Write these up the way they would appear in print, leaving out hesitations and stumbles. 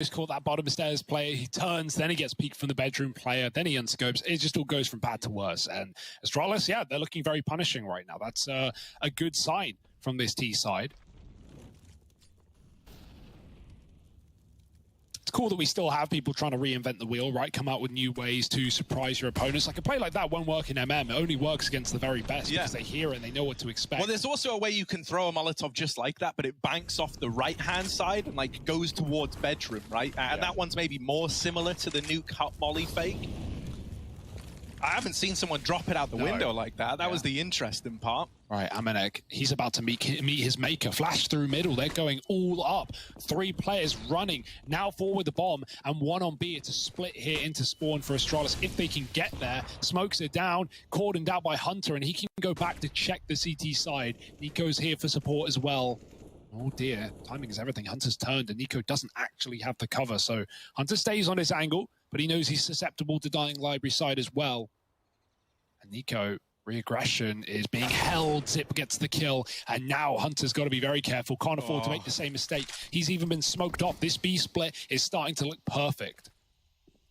just caught that bottom stairs player. He turns, then he gets peeked from the bedroom player, then he unscopes. It just all goes from bad to worse. And Astralis, yeah, they're looking very punishing right now. That's a good sign from this T side. It's cool that we still have people trying to reinvent the wheel, right? Come out with new ways to surprise your opponents. Like a play like that won't work in MM. It only works against the very best because they hear it and they know what to expect. Well, there's also a way you can throw a Molotov just like that, but it banks off the right-hand side and like goes towards bedroom, right? And that one's maybe more similar to the nuke hot molly fake. I haven't seen someone drop it out the window like that. That was the interesting part. Right, Amanek, he's about to meet his maker. Flash through middle, they're going all up. 3 players running, now forward the bomb, and 1 on B. It's a split here into spawn for Astralis. If they can get there, smokes it down, cordoned out by Hunter, and he can go back to check the CT side. Nico's here for support as well. Oh dear, timing is everything. Hunter's turned, and Nico doesn't actually have the cover, so Hunter stays on his angle, but he knows he's susceptible to dying library side as well. And Nico, re-aggression is being held. Zip gets the kill, and now Hunter's got to be very careful. Can't afford to make the same mistake. He's even been smoked off. This B split is starting to look perfect.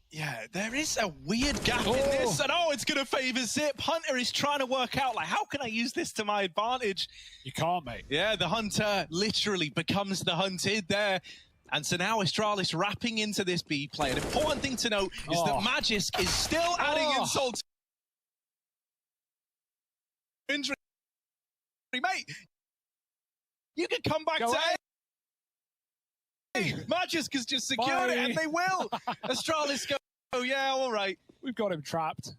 Yeah, there is a weird gap in this, and it's going to favor Zip. Hunter is trying to work out, like, how can I use this to my advantage? You can't, mate. Yeah, the Hunter literally becomes the hunted there. And so now Astralis wrapping into this B play. An important thing to note is that Magisk is still adding insult. Injury, mate. You can come back to A. Magisk has just secured it, and they will. Astralis go, oh yeah, all right. We've got him trapped.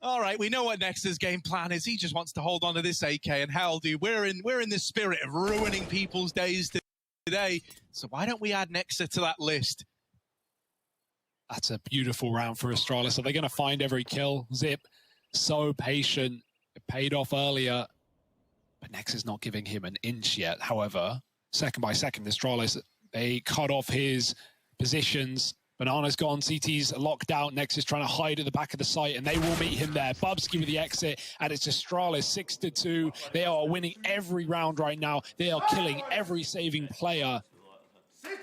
All right, we know what Nexa's game plan is. He just wants to hold on to this AK, and hell, dude, we're in the spirit of ruining people's days today. So why don't we add Nexa to that list? That's a beautiful round for Astralis. Are they going to find every kill? Zip, so patient. It paid off earlier, but Nex is not giving him an inch yet. However, second by second, Astralis, they cut off his positions. Banana's gone, CT's locked out. Nex is trying to hide at the back of the site, and they will meet him there. Bubsky with the exit, and it's Astralis 6-2. They are winning every round right now. They are killing every saving player.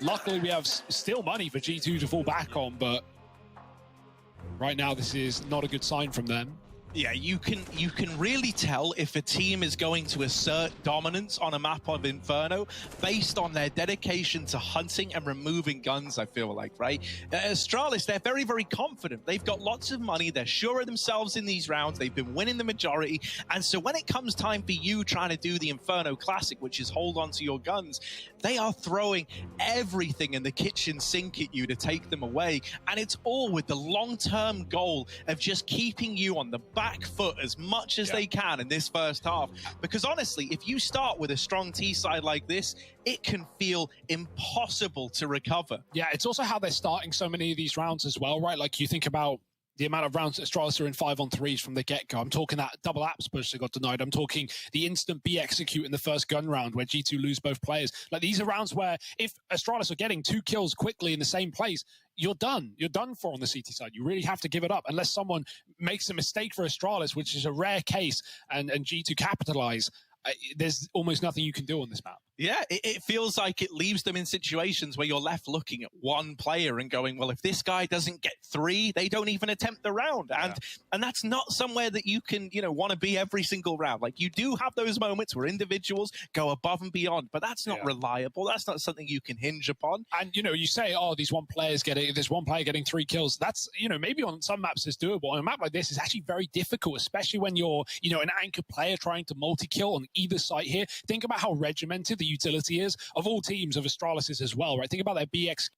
Luckily, we have still money for G2 to fall back on, but right now, this is not a good sign from them. Yeah, you can really tell if a team is going to assert dominance on a map of Inferno based on their dedication to hunting and removing guns, I feel like, right? Astralis, they're very, very confident. They've got lots of money. They're sure of themselves in these rounds. They've been winning the majority. And so when it comes time for you trying to do the Inferno Classic, which is hold on to your guns, they are throwing everything in the kitchen sink at you to take them away. And it's all with the long-term goal of just keeping you on the back foot as much as they can in this first half. Because honestly, if you start with a strong T side like this, it can feel impossible to recover. Yeah, it's also how they're starting so many of these rounds as well, right? Like you think about the amount of rounds that Astralis are in 5-on-3s from the get-go. I'm talking that double apps push that got denied. I'm talking the instant B execute in the first gun round where G2 lose both players. Like these are rounds where if Astralis are getting 2 kills quickly in the same place, you're done. You're done for on the CT side. You really have to give it up unless someone makes a mistake for Astralis, which is a rare case, and G2 capitalize. There's almost nothing you can do on this map. Yeah, it feels like it leaves them in situations where you're left looking at one player and going, well, if this guy doesn't get 3, they don't even attempt the round. And that's not somewhere that you can, want to be every single round. Like you do have those moments where individuals go above and beyond, but that's not reliable. That's not something you can hinge upon. And, you say, there's one player getting 3 kills. That's, maybe on some maps it's doable. On a map like this, it's actually very difficult, especially when you're, an anchor player trying to multi-kill on either side here. Think about how regimented the utility is of all teams, of Astralis's as well, right? Think about their B executes,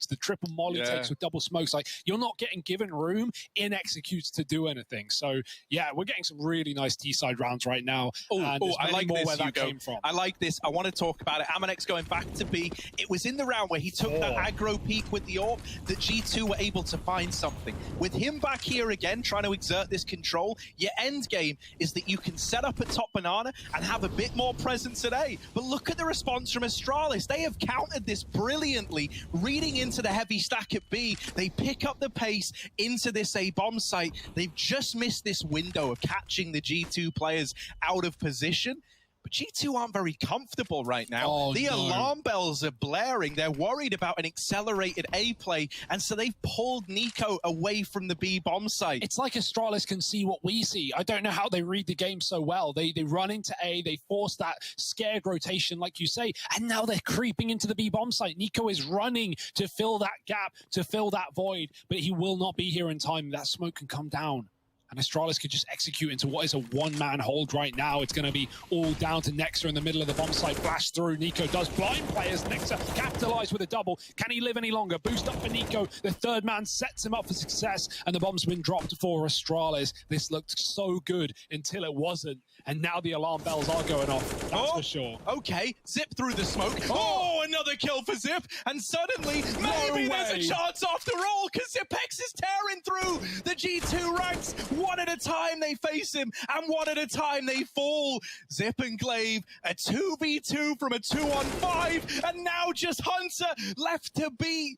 the triple molly takes with double smokes. Like you're not getting given room in executes to do anything. So yeah, we're getting some really nice T-side rounds right now. I like this, where that came from. I like this. I want to talk about it. Amanek's going back to B. It was in the round where he took that aggro peak with the AWP that G2 were able to find something. With him back here again, trying to exert this control, your end game is that you can set up at top banana and have a bit more presence at A. But look at the response from Astralis. They have countered this brilliantly, reading into the heavy stack at B. They pick up the pace into this A bomb site. They've just missed this window of catching the G2 players out of position. But G2 aren't very comfortable right now. Oh, the no. alarm bells are blaring. They're worried about an accelerated A play, and so they've pulled Nico away from the B bomb site. It's like Astralis can see what we see. I don't know how they read the game so well. They run into A, they force that scared rotation, like you say, and now they're creeping into the B bomb site. Nico is running to fill that gap, to fill that void, but he will not be here in time. That smoke can come down. And Astralis could just execute into what is a one-man hold right now. It's going to be all down to Nexa in the middle of the bomb site. Flash through. Nico does blind players. Nexa capitalized with a double. Can he live any longer? Boost up for Nico. The third man sets him up for success. And the bomb's been dropped for Astralis. This looked so good until it wasn't. And now the alarm bells are going off. That's for sure. Okay, Zip through the smoke. Oh, another kill for Zip. And suddenly, maybe there's a chance after all, because Zipex is tearing through the G2 ranks. One at a time they face him, and one at a time they fall. Zip and Glaive, a 2v2 from a 2-on-5, and now just Hunter left to beat.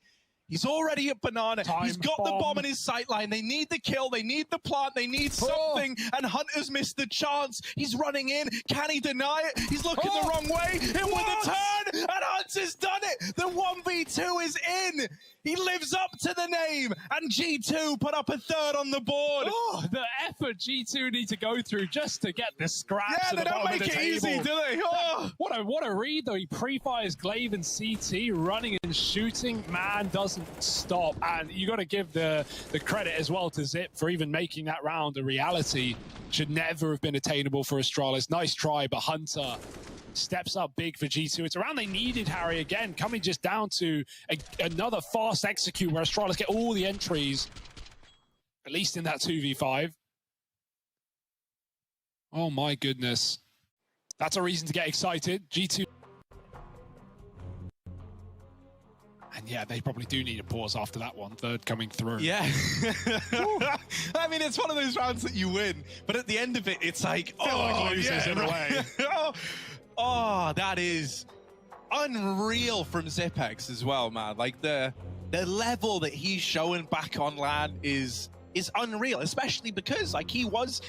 He's already at Banana. He's got the bomb in his sight line. They need the kill. They need the plant. They need something. And Hunter's missed the chance. He's running in. Can he deny it? He's looking the wrong way. In with a turn. And Hunter's done it. The 1v2 is in. He lives up to the name. And G2 put up a third on the board. Oh, the effort G2 need to go through just to get the scraps. Yeah, to they the don't bottom make of the it table. easy, do they? Oh. What a read, though. He pre-fires Glaive and CT, running and shooting. Man doesn't stop. And you got to give the credit as well to Zip for even making that round a reality. Should never have been attainable for Astralis. Nice try, but Hunter steps up big for G2. It's a round they needed, Harry, again, coming just down to another fast execute where Astralis get all the entries, at least in that 2v5. Oh my goodness. That's a reason to get excited. G2. And yeah, they probably do need a pause after that one. Third coming through. Yeah. I mean, it's one of those rounds that you win, but at the end of it, it's like, like losers in a way. Oh, that is unreal from Zipex as well, man. Like the level that he's showing back on LAN is unreal, especially because like he was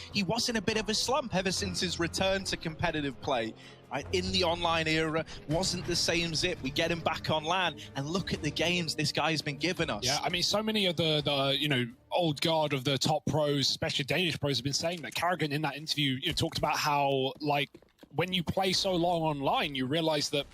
in a bit of a slump ever since his return to competitive play. Right? In the online era, wasn't the same Zip. We get him back on LAN, and look at the games this guy's been giving us. Yeah, I mean, so many of the you know, old guard of the top pros, especially Danish pros, have been saying that. Carrigan in that interview, you know, talked about how, like, when you play so long online, you realize that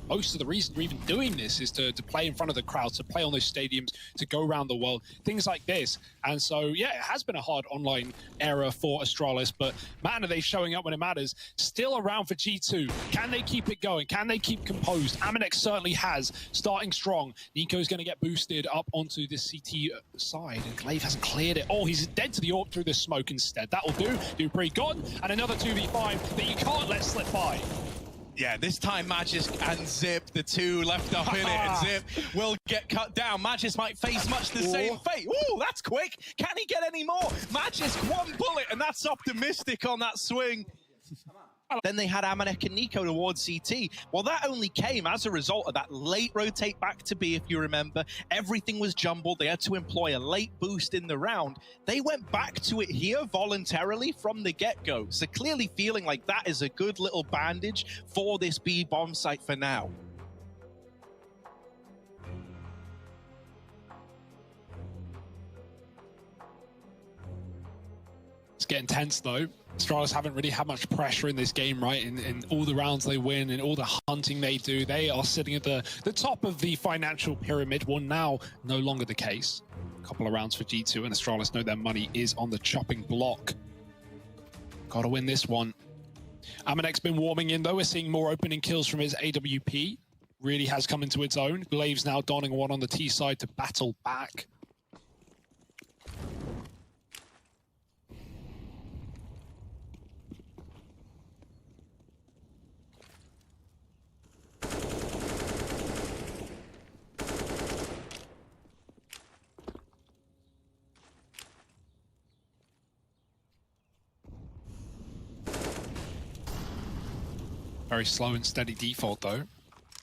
most of the reason you're even doing this is to play in front of the crowd, to play on those stadiums, to go around the world, things like this. And so, yeah, it has been a hard online era for Astralis, but man, are they showing up when it matters. Still around for G2. Can they keep it going? Can they keep composed? Aminex certainly has, starting strong. Nico's going to get boosted up onto this CT side, and Glaive hasn't cleared it. Oh, he's dead to the AWP through the smoke instead. That'll do. Dupree gone, and another 2v5 that you can't let slip by. Yeah, this time Magis and Zip, the two left up in it, and Zip will get cut down. Magis might face much the same fate. Ooh, that's quick. Can he get any more? Magis, one bullet, and that's optimistic on that swing. Then they had Amanek and Nico towards CT. Well, that only came as a result of that late rotate back to B, if you remember. Everything was jumbled. They had to employ a late boost in the round. They went back to it here voluntarily from the get-go. So clearly feeling like that is a good little bandage for this B bomb site for now. It's getting tense, though. Astralis haven't really had much pressure in this game, right? In all the rounds they win and all the hunting they do, they are sitting at the top of the financial pyramid. Well, now no longer the case. A couple of rounds for G2, and Astralis know their money is on the chopping block. Got to win this one. Amanex been warming in, though. We're seeing more opening kills from his AWP. Really has come into its own. Glaive's now donning one on the T side to battle back. Very slow and steady default, though.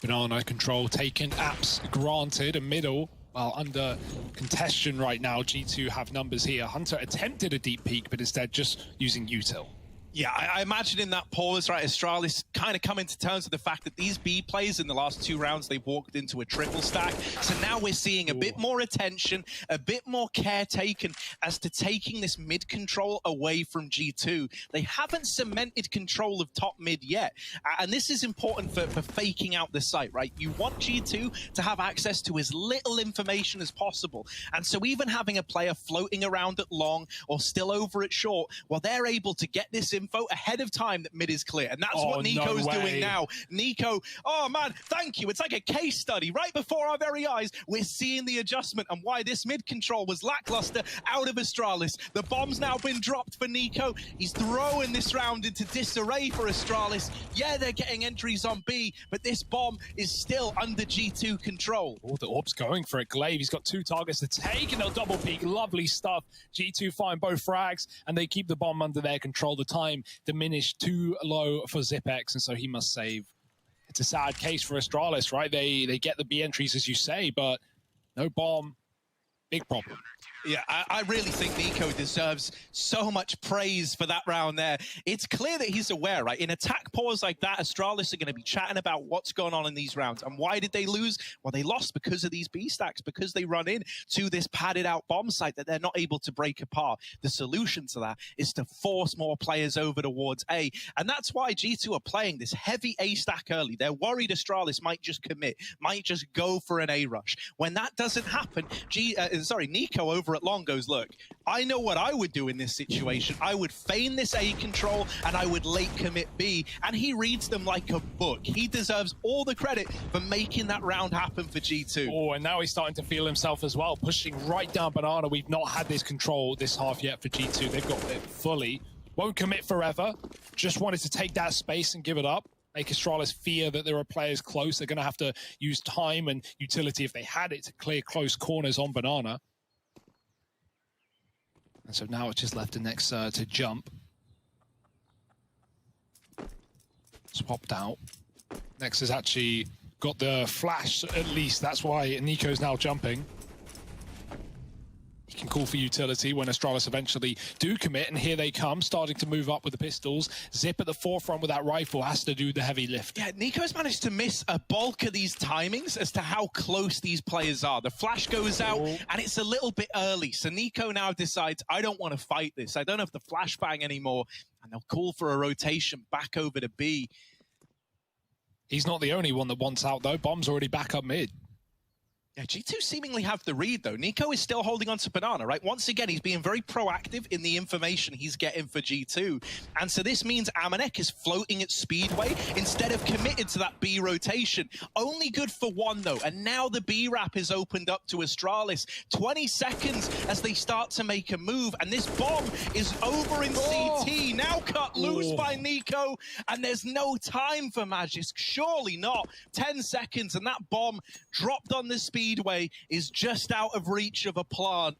Banana control taken, apps granted, a middle, well, under contestation right now. G2 have numbers here. Hunter attempted a deep peek, but instead just using util. Yeah, I imagine in that pause, right, Astralis kind of coming to terms with the fact that these B players in the last 2 rounds, they've walked into a triple stack. So now we're seeing a bit more attention, a bit more care taken as to taking this mid control away from G2. They haven't cemented control of top mid yet. And this is important for faking out the site, right? You want G2 to have access to as little information as possible. And so even having a player floating around at long or still over at short, well, they're able to get this info ahead of time that mid is clear. And that's what Nico's doing now. Nico, oh man, thank you. It's like a case study right before our very eyes. We're seeing the adjustment and why this mid control was lackluster out of Astralis. The bomb's now been dropped for Nico. He's throwing this round into disarray for Astralis. Yeah, they're getting entries on B, but this bomb is still under G2 control. Oh, the orb's going for it. Glaive, he's got 2 targets to take, and they'll double peek. Lovely stuff. G2 find both frags, and they keep the bomb under their control. The time diminished too low for Zipex, and so he must save. It's a sad case for Astralis, right? They get the B entries, as you say, but no bomb. Big problem. Yeah, I really think Nico deserves so much praise for that round there. It's clear that he's aware, right? In attack pause like that, Astralis are going to be chatting about what's going on in these rounds. And why did they lose? Well, they lost because of these B stacks, because they run in to this padded out bomb site that they're not able to break apart. The solution to that is to force more players over towards A. And that's why G2 are playing this heavy A stack early. They're worried Astralis might just commit, might just go for an A rush. When that doesn't happen, Nico over at long goes, look, I know what I would do in this situation. I would feign this A control and I would late commit B, and he reads them like a book. He deserves all the credit for making that round happen for G2. Oh, and now he's starting to feel himself as well, pushing right down Banana. We've not had this control this half yet for G2. They've got it fully. Won't commit forever. Just wanted to take that space and give it up. Make Astralis fear that there are players close. They're going to have to use time and utility if they had it to clear close corners on Banana. And so now it's just left the next to jump. Swapped out. Next has actually got the flash at least. That's why Nico's now jumping. He can call for utility when Astralis eventually do commit, and here they come, starting to move up with the pistols. Zip at the forefront with that rifle has to do the heavy lift. Yeah, Nico's managed to miss a bulk of these timings as to how close these players are. The flash goes out, and it's a little bit early. So Nico now decides, I don't want to fight this. I don't have the flashbang anymore. And they'll call for a rotation back over to B. He's not the only one that wants out, though. Bomb's already back up mid. Yeah, G2 seemingly have the read, though. Nico is still holding on to Banana, right? Once again, he's being very proactive in the information he's getting for G2. And so this means Amanek is floating at Speedway instead of committed to that B rotation. Only good for one, though. And now the B wrap is opened up to Astralis. 20 seconds as they start to make a move. And this bomb is over in CT. Now cut loose by Nico. And there's no time for Magisk. Surely not. 10 seconds and that bomb dropped on the Speedway is just out of reach of a plant.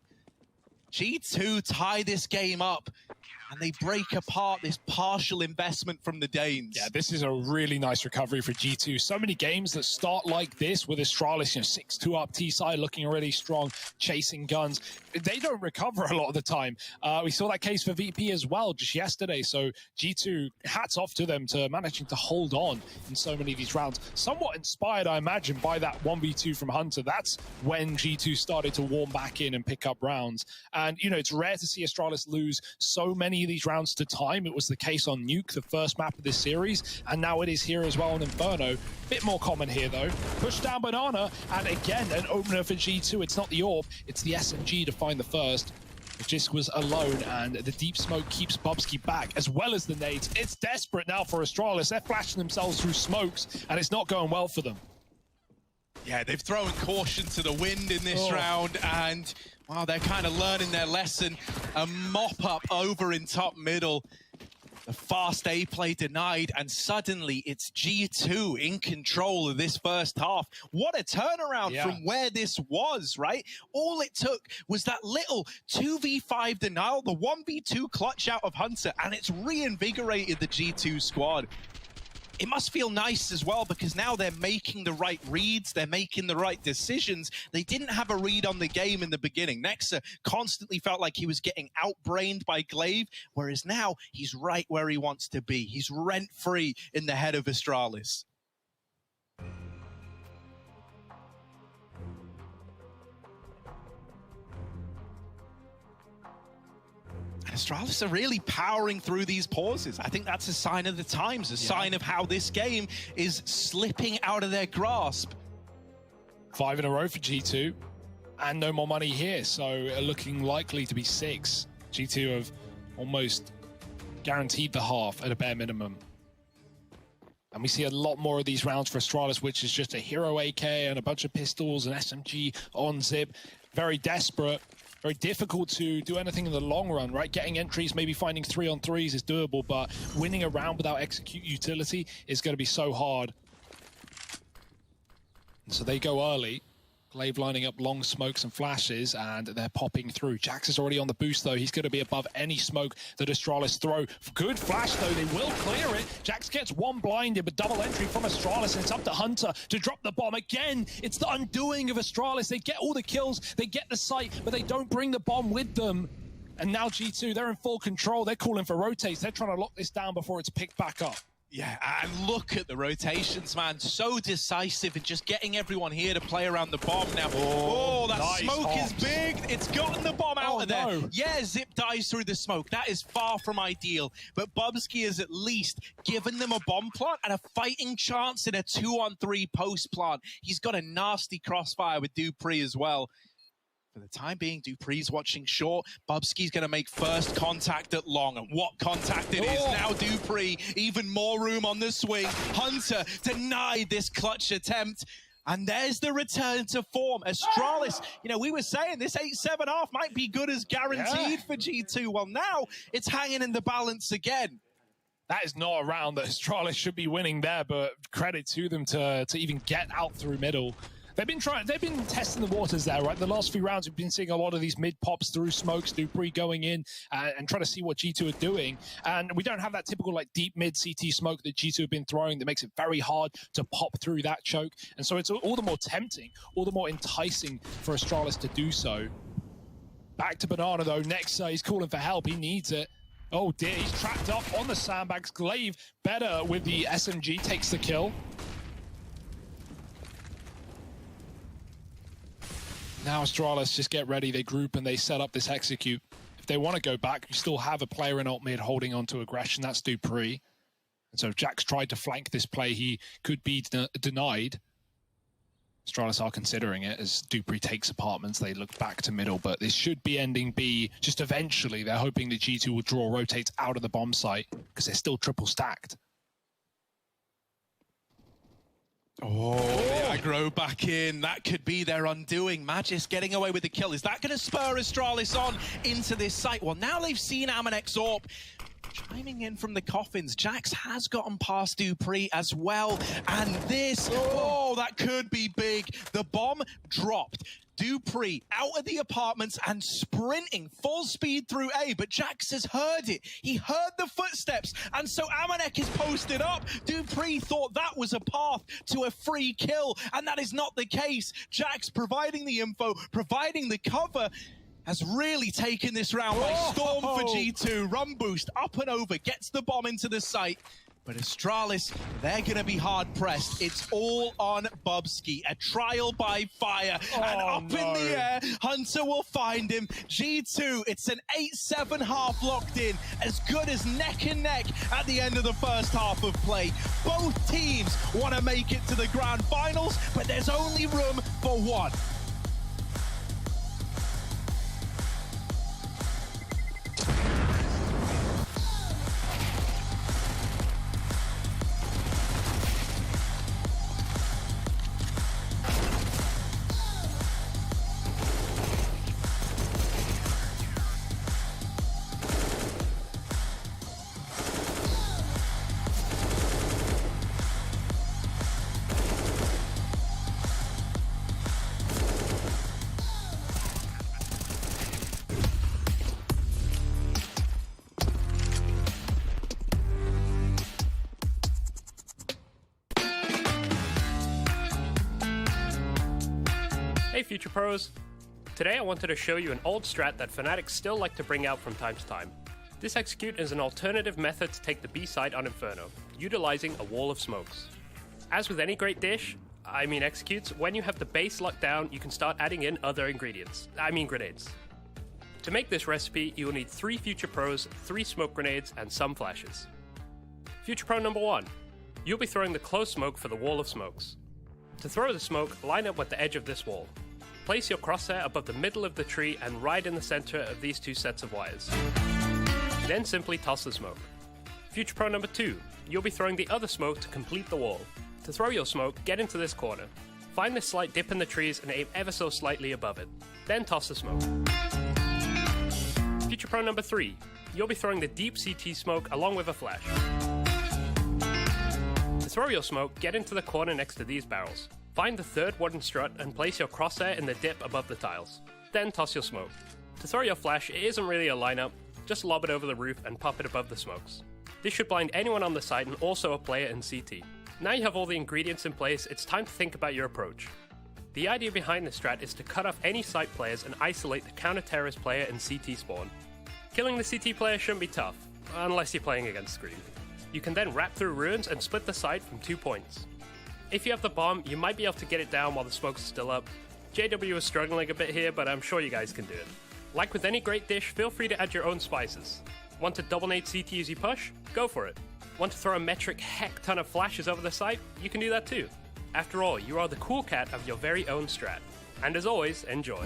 G2 tie this game up, and they break apart this partial investment from the Danes. Yeah, this is a really nice recovery for G2. So many games that start like this with Astralis, 6-2 up T-side, looking really strong, chasing guns. They don't recover a lot of the time. We saw that case for VP as well just yesterday. So G2, hats off to them to managing to hold on in so many of these rounds. Somewhat inspired, I imagine, by that 1v2 from Hunter. That's when G2 started to warm back in and pick up rounds. And, it's rare to see Astralis lose so many of these rounds to time. It was the case on Nuke, the first map of this series, and now it is here as well on Inferno. Bit more common here, though. Push down Banana, and again, an opener for G2. It's not the AWP, it's the SMG to find the first. Jisk was alone, and the deep smoke keeps Bubsky back, as well as the nades. It's desperate now for Astralis. They're flashing themselves through smokes, and it's not going well for them. Yeah, they've thrown caution to the wind in this round, and wow, they're kind of learning their lesson. A mop-up over in top middle. The fast A play denied, and suddenly it's G2 in control of this first half. What a turnaround from where this was, right? All it took was that little 2v5 denial, the 1v2 clutch out of Hunter, and it's reinvigorated the G2 squad. it must feel nice as well, because now they're making the right reads, they're making the right decisions. They didn't have a read on the game in the beginning. Nexa constantly felt like he was getting outbrained by Glaive, whereas now he's right where he wants to be. He's rent-free in the head of Astralis. Astralis are really powering through these pauses. I think that's a sign of the times, a sign of how this game is slipping out of their grasp. 5 in a row for G2, and no more money here, so looking likely to be 6. G2 have almost guaranteed the half at a bare minimum. And we see a lot more of these rounds for Astralis, which is just a hero AK and a bunch of pistols and SMG on Zip. Very desperate. Very difficult to do anything in the long run, right? Getting entries, maybe finding 3-on-3s is doable, but winning a round without execute utility is going to be so hard. And so they go early. Glaive lining up long smokes and flashes, and they're popping through. Jax is already on the boost, though. He's going to be above any smoke that Astralis throw. Good flash, though. They will clear it. Jax gets one blinded, but double entry from Astralis, and it's up to Hunter to drop the bomb. Again, it's the undoing of Astralis. They get all the kills, they get the site, but they don't bring the bomb with them. And now G2, they're in full control. They're calling for rotates. They're trying to lock this down before it's picked back up. Yeah, and look at the rotations, man. So decisive and just getting everyone here to play around the bomb now. Oh, that nice smoke hops. is big. It's gotten the bomb out of there. No. Yeah, Zip dies through the smoke. That is far from ideal. But Bubsky has at least given them a bomb plant and a fighting chance in a 2-on-3 post plant. He's got a nasty crossfire with Dupree as well. For the time being, Dupree's watching short. Bubsky's going to make first contact at long. And what contact it is. Now Dupree, even more room on the swing. Hunter denied this clutch attempt. And there's the return to form. Astralis, you know, we were saying this 8-7 half might be good as guaranteed for G2. Well, now it's hanging in the balance again. That is not a round that Astralis should be winning there, but credit to them to even get out through middle. They've been testing the waters there, right? The last few rounds, we've been seeing a lot of these mid pops through smokes, Dupree going in and trying to see what G2 are doing. And we don't have that typical like deep mid CT smoke that G2 have been throwing that makes it very hard to pop through that choke. And so it's all the more tempting, all the more enticing for Astralis to do so. Back to Banana though. Nexa, he's calling for help. He needs it. Oh dear, he's trapped up on the sandbags. Glaive better with the SMG, takes the kill. Now Astralis just get ready, they group and they set up this execute. If they want to go back, you still have a player in alt mid holding on to aggression, that's Dupree. And so if Jax tried to flank this play, he could be denied. Astralis are considering it as Dupree takes apartments, they look back to middle, but this should be ending B just eventually. They're hoping that G2 will draw rotates out of the bomb site because they're still triple stacked. Oh, the aggro back in. That could be their undoing. Magis getting away with the kill. Is that going to spur Astralis on into this site? Well, now they've seen Amanex Orp chiming in from the coffins. Jax has gotten past Dupree as well. And this, oh, that could be big. The bomb dropped. Dupree out of the apartments and sprinting full speed through A, but Jax has heard it. He heard the footsteps, and so Amanek is posted up. Dupree thought that was a path to a free kill, and that is not the case. Jax providing the info, providing the cover, has really taken this round by storm for G2. Run boost up and over, gets the bomb into the site. But Astralis, they're going to be hard-pressed. It's all on Bubsky. A trial by fire. And up in the air, Hunter will find him. G2, it's an 8-7 half locked in. As good as neck and neck at the end of the first half of play. Both teams want to make it to the grand finals, but there's only room for one. Future Pros. Today I wanted to show you an old strat that Fnatic still like to bring out from time to time. This execute is an alternative method to take the B side on Inferno, utilizing a wall of smokes. As with any great dish, executes, when you have the base locked down, you can start adding in other ingredients, grenades. To make this recipe, you will need 3 Future Pros, 3 smoke grenades, and some flashes. Future Pro number 1. You'll be throwing the close smoke for the wall of smokes. To throw the smoke, line up with the edge of this wall. Place your crosshair above the middle of the tree and right in the center of these 2 sets of wires. Then simply toss the smoke. Future Pro number 2. You'll be throwing the other smoke to complete the wall. To throw your smoke, get into this corner. Find this slight dip in the trees and aim ever so slightly above it. Then toss the smoke. Future Pro number 3. You'll be throwing the deep CT smoke along with a flash. To throw your smoke, get into the corner next to these barrels. Find the third wooden strut and place your crosshair in the dip above the tiles. Then toss your smoke. To throw your flash, it isn't really a lineup, just lob it over the roof and pop it above the smokes. This should blind anyone on the site and also a player in CT. Now you have all the ingredients in place, it's time to think about your approach. The idea behind this strat is to cut off any site players and isolate the counter-terrorist player in CT spawn. Killing the CT player shouldn't be tough, unless you're playing against Scream. You can then wrap through ruins and split the site from 2 points. If you have the bomb, you might be able to get it down while the smokes are still up. JW is struggling a bit here, but I'm sure you guys can do it. Like with any great dish, feel free to add your own spices. Want to double nade CT as you push? Go for it. Want to throw a metric heck ton of flashes over the site? You can do that too. After all, you are the cool cat of your very own strat. And as always, enjoy.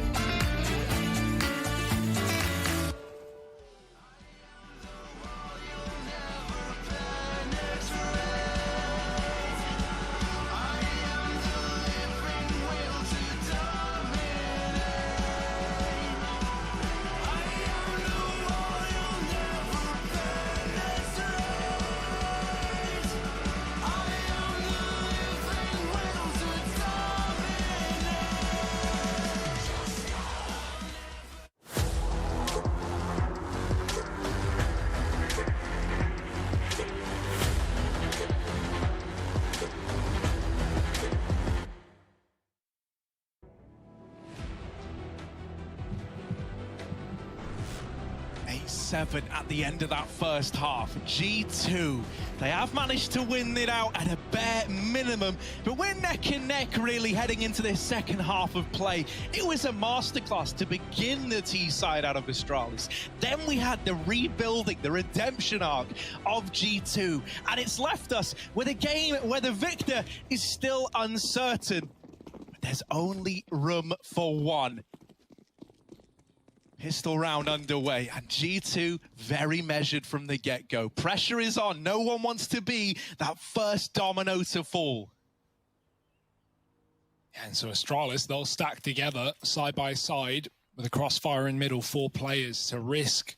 Seven at the end of that first half. G2, they have managed to win it out at a bare minimum, but we're neck and neck really heading into this second half of play. It was a masterclass to begin the T side out of Astralis. Then we had the rebuilding, the redemption arc of G2, and it's left us with a game where the victor is still uncertain. But there's only room for one. Pistol round underway, and G2 very measured from the get-go. Pressure is on. No one wants to be that first domino to fall. And so Astralis, they'll stack together side by side with a crossfire in middle, 4 players to risk.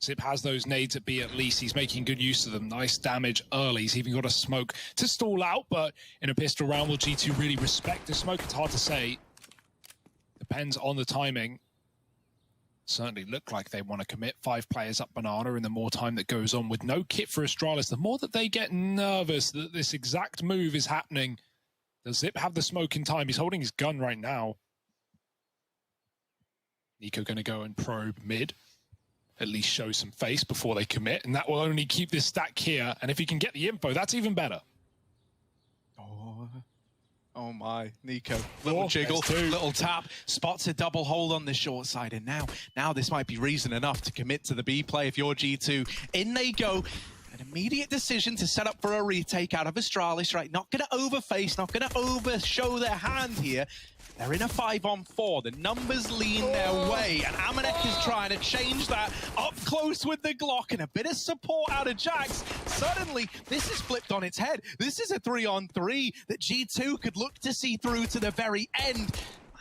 Zip has those nades at B at least. He's making good use of them. Nice damage early. He's even got a smoke to stall out, but in a pistol round, will G2 really respect the smoke? It's hard to say. Depends on the timing. Certainly look like they want to commit 5 players up Banana, and the more time that goes on with no kit for Astralis, the more that they get nervous that this exact move is happening. Does Zip have the smoke in time? He's holding his gun right now. Nico going to go and probe mid. At least show some face before they commit, and that will only keep this stack here. And if he can get the info, that's even better. Oh my, Nico. Little jiggle, little tap, spots a double hold on the short side, and now this might be reason enough to commit to the B play if you're G2. In they go. An immediate decision to set up for a retake out of Astralis, right? Not going to overface, not going to overshow their hand here. They're in a 5-on-4. The numbers lean their way, and Amanek is trying to change that up close with the Glock and a bit of support out of Jax. Suddenly, this is flipped on its head. This is a 3-on-3 that G2 could look to see through to the very end.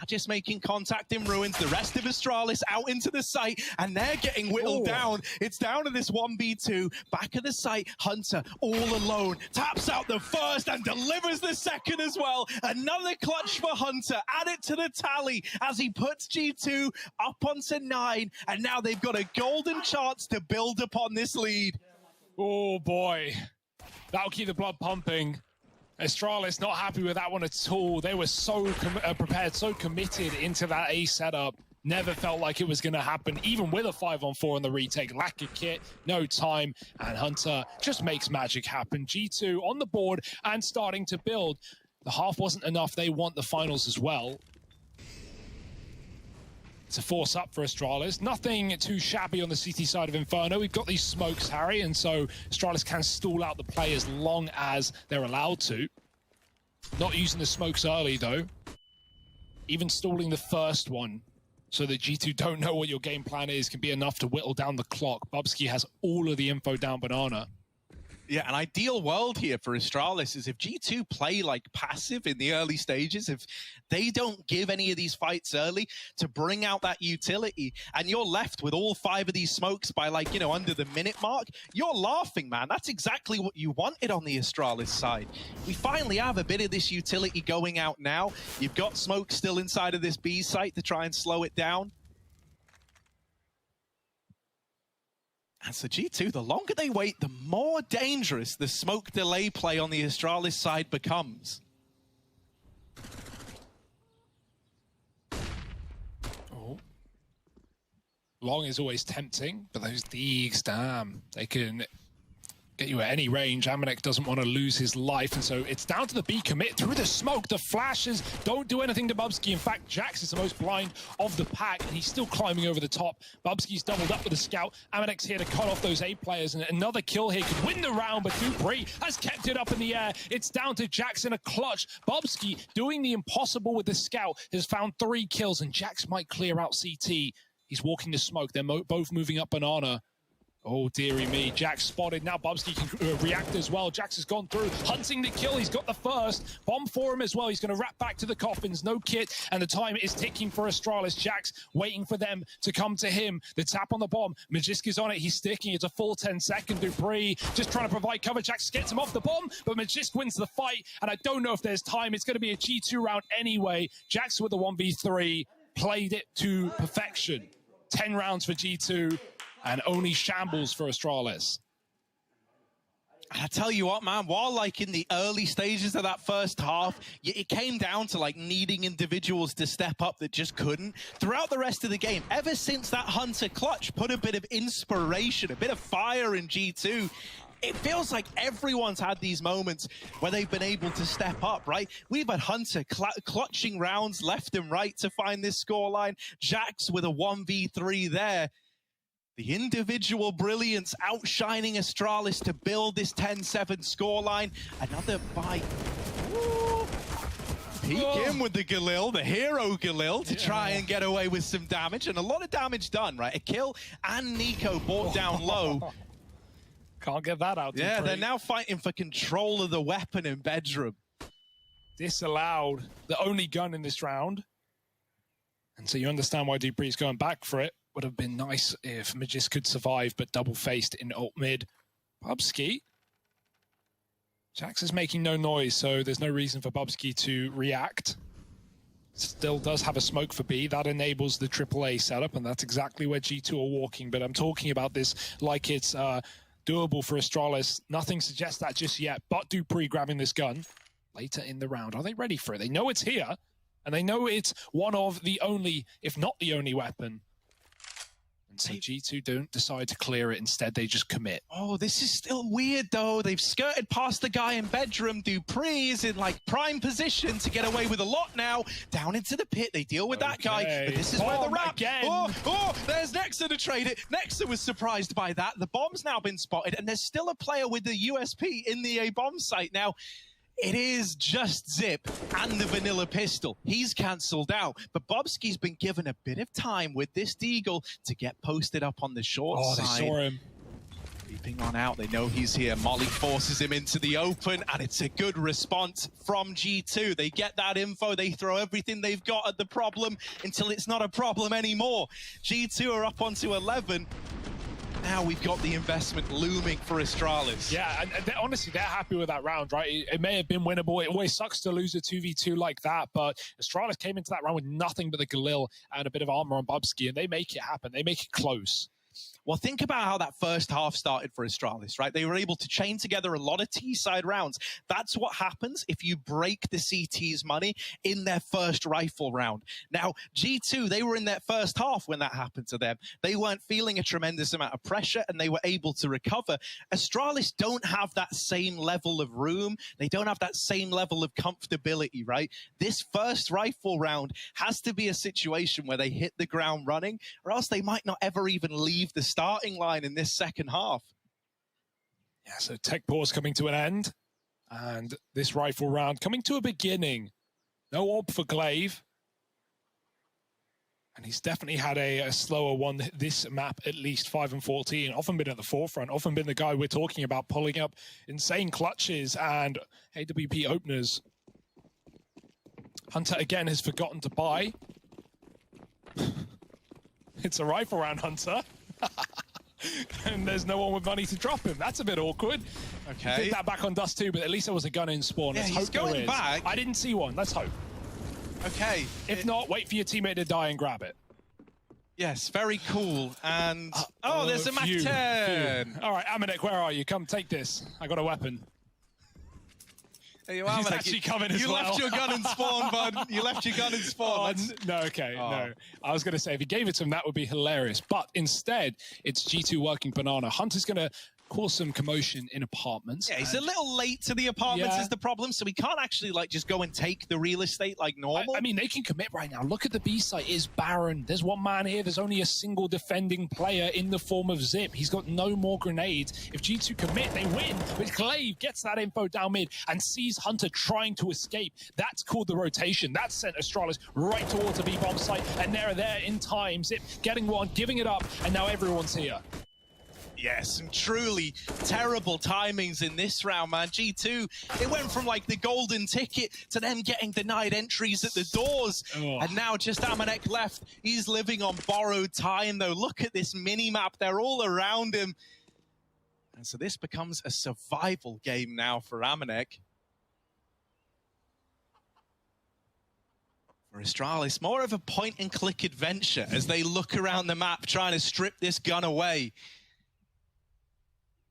Just making contact in ruins. The rest of Astralis out into the site, and they're getting whittled down. It's down to this 1v2. Back of the site, Hunter all alone. Taps out the first and delivers the second as well. Another clutch for Hunter. Add it to the tally as he puts G2 up onto 9. And now they've got a golden chance to build upon this lead. Oh boy. That'll keep the blood pumping. Astralis not happy with that one at all. They were so prepared, so committed into that A setup. Never felt like it was going to happen, even with a 5-on-4 on the retake. Lack of kit, no time, and Hunter just makes magic happen. G2 on the board and starting to build. The half wasn't enough. They want the finals as well. It's a force up for Astralis. Nothing too shabby on the CT side of Inferno. We've got these smokes, Harry, and so Astralis can stall out the play as long as they're allowed to. Not using the smokes early, though. Even stalling the first one, so that G2 don't know what your game plan is, can be enough to whittle down the clock. Bubsky has all of the info down Banana. Yeah, an ideal world here for Astralis is if G2 play like passive in the early stages, if they don't give any of these fights early to bring out that utility, and you're left with all 5 of these smokes by, like, you know, under the minute mark, you're laughing, man. That's exactly what you wanted on the Astralis side. We finally have a bit of this utility going out now. You've got smoke still inside of this B site to try and slow it down. And so G2, the longer they wait, the more dangerous the smoke delay play on the Astralis side becomes. Oh. Long is always tempting, but those Deegs, damn, they can get you at any range. Amanek doesn't want to lose his life, and so it's down to the B commit through the smoke. The flashes don't do anything to Bubsky. In fact, Jax is the most blind of the pack, and he's still climbing over the top. Bubsky's doubled up with a scout. Amanek's here to cut off those A players, and another kill here could win the round, but Dupree has kept it up in the air. It's down to Jax in a clutch. Bubsky, doing the impossible with the scout, has found 3 kills, and Jax might clear out CT. He's walking the smoke. They're both moving up Banana. Oh, dearie me. Jax spotted. Now Bubsky can react as well. Jax has gone through, hunting the kill. He's got the first. Bomb for him as well. He's going to wrap back to the coffins. No kit, and the time is ticking for Astralis. Jax waiting for them to come to him. The tap on the bomb. Magisk is on it. He's sticking. It's a full 10-second. Dupree just trying to provide cover. Jax gets him off the bomb, but Magisk wins the fight, and I don't know if there's time. It's going to be a G2 round anyway. Jax with the 1v3 played it to perfection. 10 rounds for G2. And only shambles for Astralis. And I tell you what, man, while like in the early stages of that first half, it came down to like needing individuals to step up that just couldn't. Throughout the rest of the game, ever since that Hunter clutch put a bit of inspiration, a bit of fire in G2, it feels like everyone's had these moments where they've been able to step up, right? We've had Hunter clutching rounds left and right to find this scoreline. Jax with a 1v3 there. The individual brilliance outshining Astralis to build this 10-7 scoreline. Another bite. Ooh. Peek in with the Galil, the hero Galil, to try and get away with some damage. And a lot of damage done, right? A kill and Nico brought down low. Can't get that out. Yeah, they're now fighting for control of the weapon in bedroom. Disallowed the only gun in this round. And so you understand why Dupree's going back for it. Would have been nice if Magisk could survive, but double-faced in ult mid. Bubsky. Jax is making no noise, so there's no reason for Bubsky to react. Still does have a smoke for B. That enables the AAA setup, and that's exactly where G2 are walking. But I'm talking about this like it's doable for Astralis. Nothing suggests that just yet, but Dupree grabbing this gun later in the round. Are they ready for it? They know it's here, and they know it's one of the only, if not the only weapon. And so G2 don't decide to clear it. Instead, they just commit. Oh, this is still weird, though. They've skirted past the guy in bedroom. Dupree is in, like, prime position to get away with a lot now. Down into the pit. They deal with that guy. But this is where the wrap... Again. Oh, there's Nexa to trade it. Nexa was surprised by that. The bomb's now been spotted, and there's still a player with the USP in the A bomb site now. It is just Zip and the vanilla pistol. He's cancelled out, but Bubsky's been given a bit of time with this Deagle to get posted up on the short side. Oh, they saw him. Creeping on out, they know he's here. Molly forces him into the open, and it's a good response from G2. They get that info, they throw everything they've got at the problem until it's not a problem anymore. G2 are up onto 11. Now we've got the investment looming for Astralis. Yeah, and honestly, they're happy with that round, right? It may have been winnable. It always sucks to lose a 2v2 like that, but Astralis came into that round with nothing but the Galil and a bit of armor on Bubsky, and they make it happen. They make it close. Well, think about how that first half started for Astralis, right? They were able to chain together a lot of T-side rounds. That's what happens if you break the CT's money in their first rifle round. Now, G2, they were in their first half when that happened to them. They weren't feeling a tremendous amount of pressure, and they were able to recover. Astralis don't have that same level of room. They don't have that same level of comfortability, right? This first rifle round has to be a situation where they hit the ground running, or else they might not ever even leave the starting line in this second half. Yeah, so tech pause coming to an end, and this rifle round coming to a beginning. No orb for Glaive. And he's definitely had a slower one this map, at least 5 and 14. Often been at the forefront, often been the guy we're talking about pulling up insane clutches and AWP openers. Hunter again has forgotten to buy. It's a rifle round, Hunter. And there's no one with money to drop him. That's a bit awkward. Okay. Did that back on Dust too, but at least there was a gun in spawn. Yeah, Let's he's hope there going is. back. I didn't see one. Let's hope. Okay. If not, wait for your teammate to die and grab it. Yes, very cool. And there's a Phew, MAC-10. phew. All right, Amanek, where are you? Come take this. I got a weapon. There you are, He's Amanek. actually coming as You well. left your gun in spawn, bud. You left your gun in spawn. No, okay, no. I was going to say, if he gave it to him, that would be hilarious. But instead, it's G2 working banana. Hunter's going to cause some commotion in apartments. Yeah, he's a little late to the apartments is the problem, so he can't actually like just go and take the real estate like normal. I mean, they can commit right now. Look at the B site, it's barren. There's one man here. There's only a single defending player in the form of Zip. He's got no more grenades. If G2 commit, they win. But Glaive gets that info down mid and sees Hunter trying to escape. That's called the rotation. That sent Astralis right towards the B bomb site, and they're there in time. Zip getting one, giving it up, and now everyone's here. Yes, some truly terrible timings in this round, man. G2, it went from like the golden ticket to them getting denied entries at the doors. And now just Amanek left. He's living on borrowed time, though. Look at this mini-map. They're all around him. And so this becomes a survival game now for Amanek. For Astralis, more of a point-and-click adventure as they look around the map trying to strip this gun away.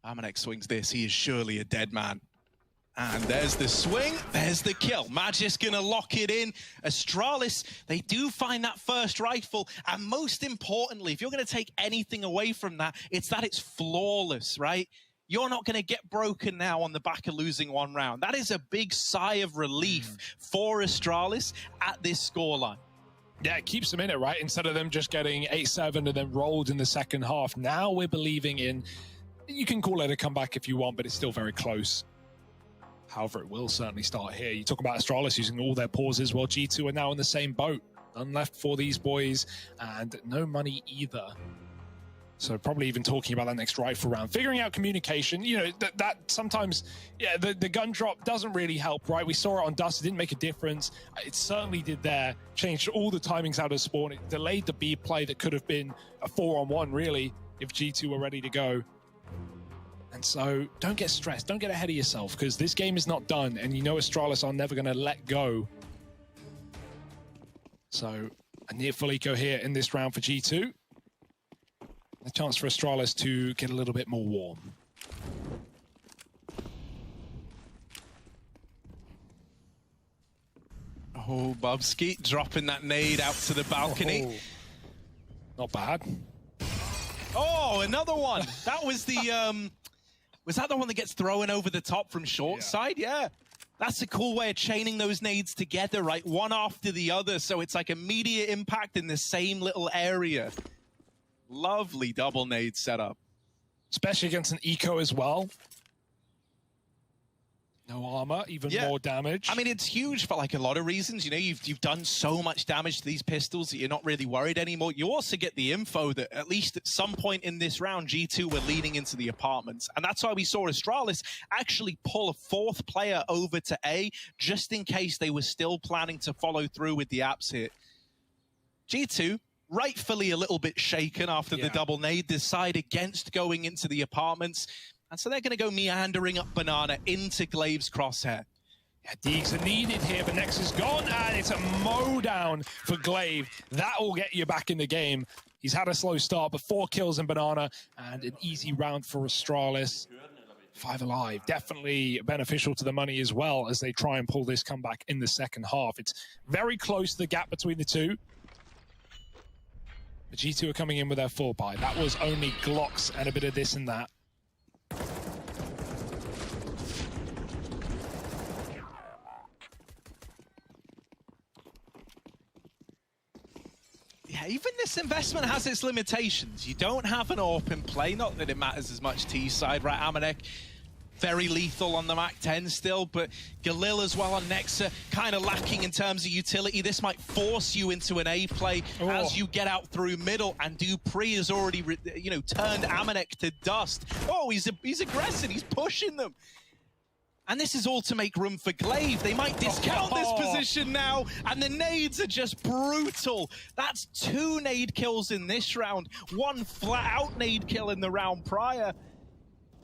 Amanek swings this. He is surely a dead man. And there's the swing. There's the kill. Magic's going to lock it in. Astralis, they do find that first rifle. And most importantly, if you're going to take anything away from that, it's that it's flawless, right? You're not going to get broken now on the back of losing one round. That is a big sigh of relief for Astralis at this scoreline. Yeah, it keeps them in it, right? Instead of them just getting 8-7 and then rolled in the second half. Now we're believing in... You can call it a comeback if you want, but it's still very close. However, it will certainly start here. You talk about Astralis using all their pauses, while G2 are now in the same boat. None left for these boys, and no money either. So probably even talking about that next rifle round. Figuring out communication, you know, that sometimes, yeah, the gun drop doesn't really help, right? We saw it on Dust, it didn't make a difference. It certainly did there. Changed all the timings out of spawn. It delayed the B play that could have been a 4-on-1, really, if G2 were ready to go. And so don't get stressed. Don't get ahead of yourself, because this game is not done. And you know Astralis are never going to let go. So a near full eco here in this round for G2. A chance for Astralis to get a little bit more warm. Oh, Bubsky dropping that nade out to the balcony. Oh, not bad. Oh, another one. That was the... Was that the one that gets thrown over the top from short side? Yeah. That's a cool way of chaining those nades together, right? One after the other, so it's like immediate impact in the same little area. Lovely double nade setup. Especially against an eco as well. No armor, even more damage. I mean, it's huge for like a lot of reasons. You know, you've done so much damage to these pistols that you're not really worried anymore. You also get the info that at least at some point in this round, G2 were leading into the apartments. And that's why we saw Astralis actually pull a fourth player over to A, just in case they were still planning to follow through with the apps hit. G2, rightfully a little bit shaken after the double nade, decide against going into the apartments. And so they're going to go meandering up Banana into Glaive's crosshair. Yeah, Deegs are needed here, but Nex is gone, and it's a mow down for Glaive. That will get you back in the game. He's had a slow start, but 4 kills in Banana and an easy round for Astralis. 5 alive, definitely beneficial to the money as well as they try and pull this comeback in the second half. It's very close to the gap between the two. The G2 are coming in with their 4 buy. That was only Glocks and a bit of this and that. Yeah, even this investment has its limitations. You don't have an open play, not that it matters as much T side, right? Amanek, very lethal on the MAC-10 still, but Galil as well on Nexa, kind of lacking in terms of utility. This might force you into an A play as you get out through middle, and Dupree has already, turned Amanek to dust. Oh, he's aggressive, he's pushing them. And this is all to make room for Glaive. They might discount this position now, and the nades are just brutal. That's 2 nade kills in this round, 1 flat-out nade kill in the round prior.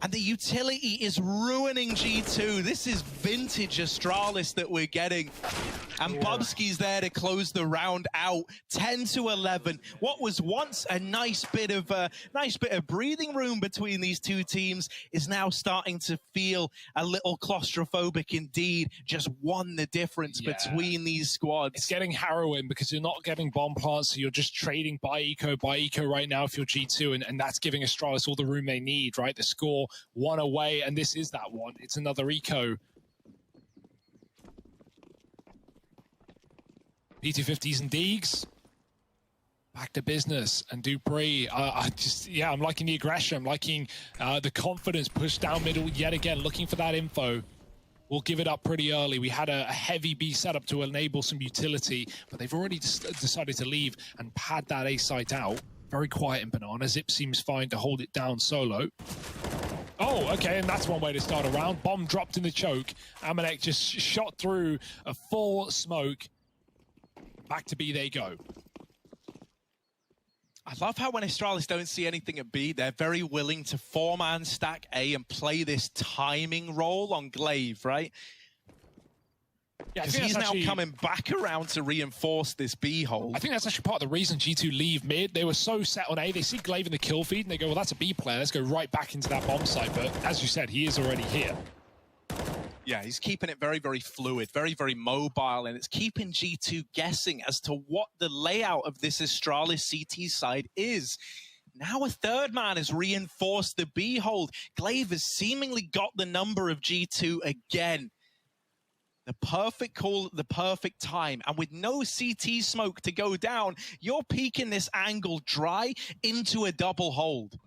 And the utility is ruining G2. This is vintage Astralis that we're getting. And Bubsky's there to close the round out, 10-11. What was once a nice bit of breathing room between these two teams is now starting to feel a little claustrophobic indeed. Just won the difference between these squads. It's getting harrowing because you're not getting bomb plants, so you're just trading by eco right now if you're G2, and that's giving Astralis all the room they need, right? The score 1 away, and this is that one. It's another eco. P250s and Deegs. Back to business, and Dupree, I'm liking the aggression, I'm liking the confidence, push down middle yet again, looking for that info. We'll give it up pretty early. We had a heavy B setup to enable some utility, but they've already decided to leave and pad that A site out. Very quiet in Banana. Zip seems fine to hold it down solo. Oh, okay, and that's one way to start a round. Bomb dropped in the choke. Amanek just shot through a full smoke. Back to B they go. I love how when Astralis don't see anything at B, they're very willing to 4-man stack A and play this timing role on Glaive, right? Yeah, because he's now coming back around to reinforce this B hold. I think that's actually part of the reason G2 leave mid. They were so set on A, they see Glaive in the kill feed, and they go, well, that's a B player, let's go right back into that bomb site. But as you said, he is already here. Yeah, he's keeping it very, very fluid, very, very mobile, and it's keeping G2 guessing as to what the layout of this Astralis CT side is. Now a 3rd man has reinforced the B hold. Glaive has seemingly got the number of G2 again. The perfect call at the perfect time, and with no CT smoke to go down, you're peeking this angle dry into a double hold.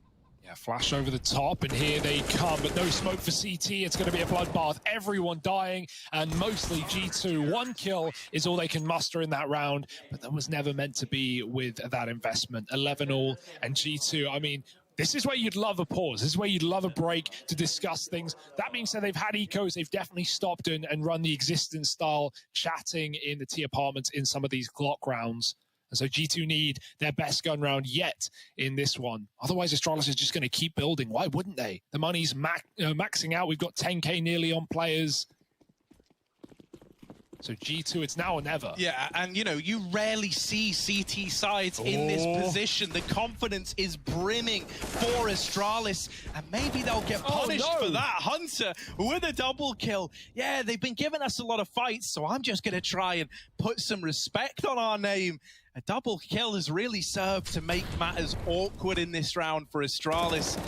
Yeah, flash over the top, and here they come, but no smoke for CT. It's going to be a bloodbath. Everyone dying, and mostly G2. 1 kill is all they can muster in that round, but that was never meant to be with that investment. 11-all, and G2, I mean, this is where you'd love a pause. This is where you'd love a break to discuss things. That being said, they've had ecos. They've definitely stopped and run the existence style chatting in the T apartments in some of these Glock rounds. And so G2 need their best gun round yet in this one. Otherwise, Astralis is just going to keep building. Why wouldn't they? The money's maxing out. We've got 10K nearly on players. So G2, it's now or never. Yeah, and you rarely see CT sides in this position. The confidence is brimming for Astralis, and maybe they'll get punished for that. Hunter with a double kill. Yeah, they've been giving us a lot of fights, so I'm just going to try and put some respect on our name. A double kill has really served to make matters awkward in this round for Astralis.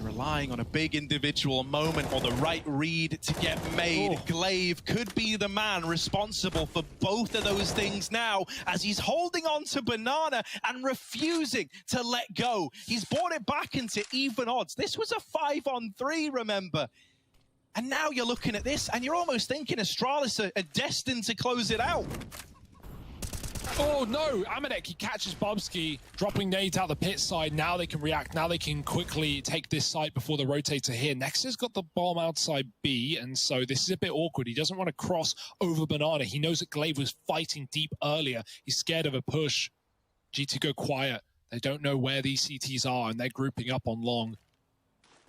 Relying on a big individual moment or the right read to get made. Glaive could be the man responsible for both of those things now, as he's holding on to Banana and refusing to let go. He's brought it back into even odds. This was a 5-on-3, remember? And now you're looking at this and you're almost thinking Astralis are destined to close it out. Oh no, Amanek, he catches Bubsky, dropping nades out the pit side. Now they can react, now they can quickly take this site before the rotator here. Nexa's got the bomb outside B, and so this is a bit awkward. He doesn't want to cross over Banana. He knows that Glaive was fighting deep earlier. He's scared of a push. G2 go quiet. They don't know where these CTs are, and they're grouping up on long.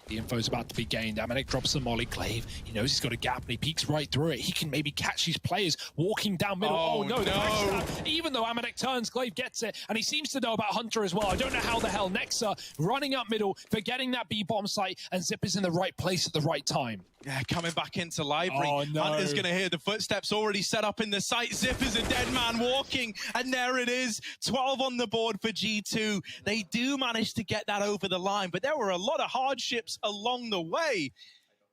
The info's about to be gained. Amanek drops the molly. Glaive, he knows he's got a gap and he peeks right through it. He can maybe catch these players walking down middle. Oh no, the backstab. Even though Amanek turns, Glaive gets it, and he seems to know about Hunter as well. I don't know how the hell Nexa running up middle, forgetting that B-bomb site, and Zip is in the right place at the right time. Yeah, coming back into library. Oh, no. Hunter's going to hear the footsteps already set up in the site. Zip is a dead man walking, and there it is. 12 on the board for G2. They do manage to get that over the line, but there were a lot of hardships along the way.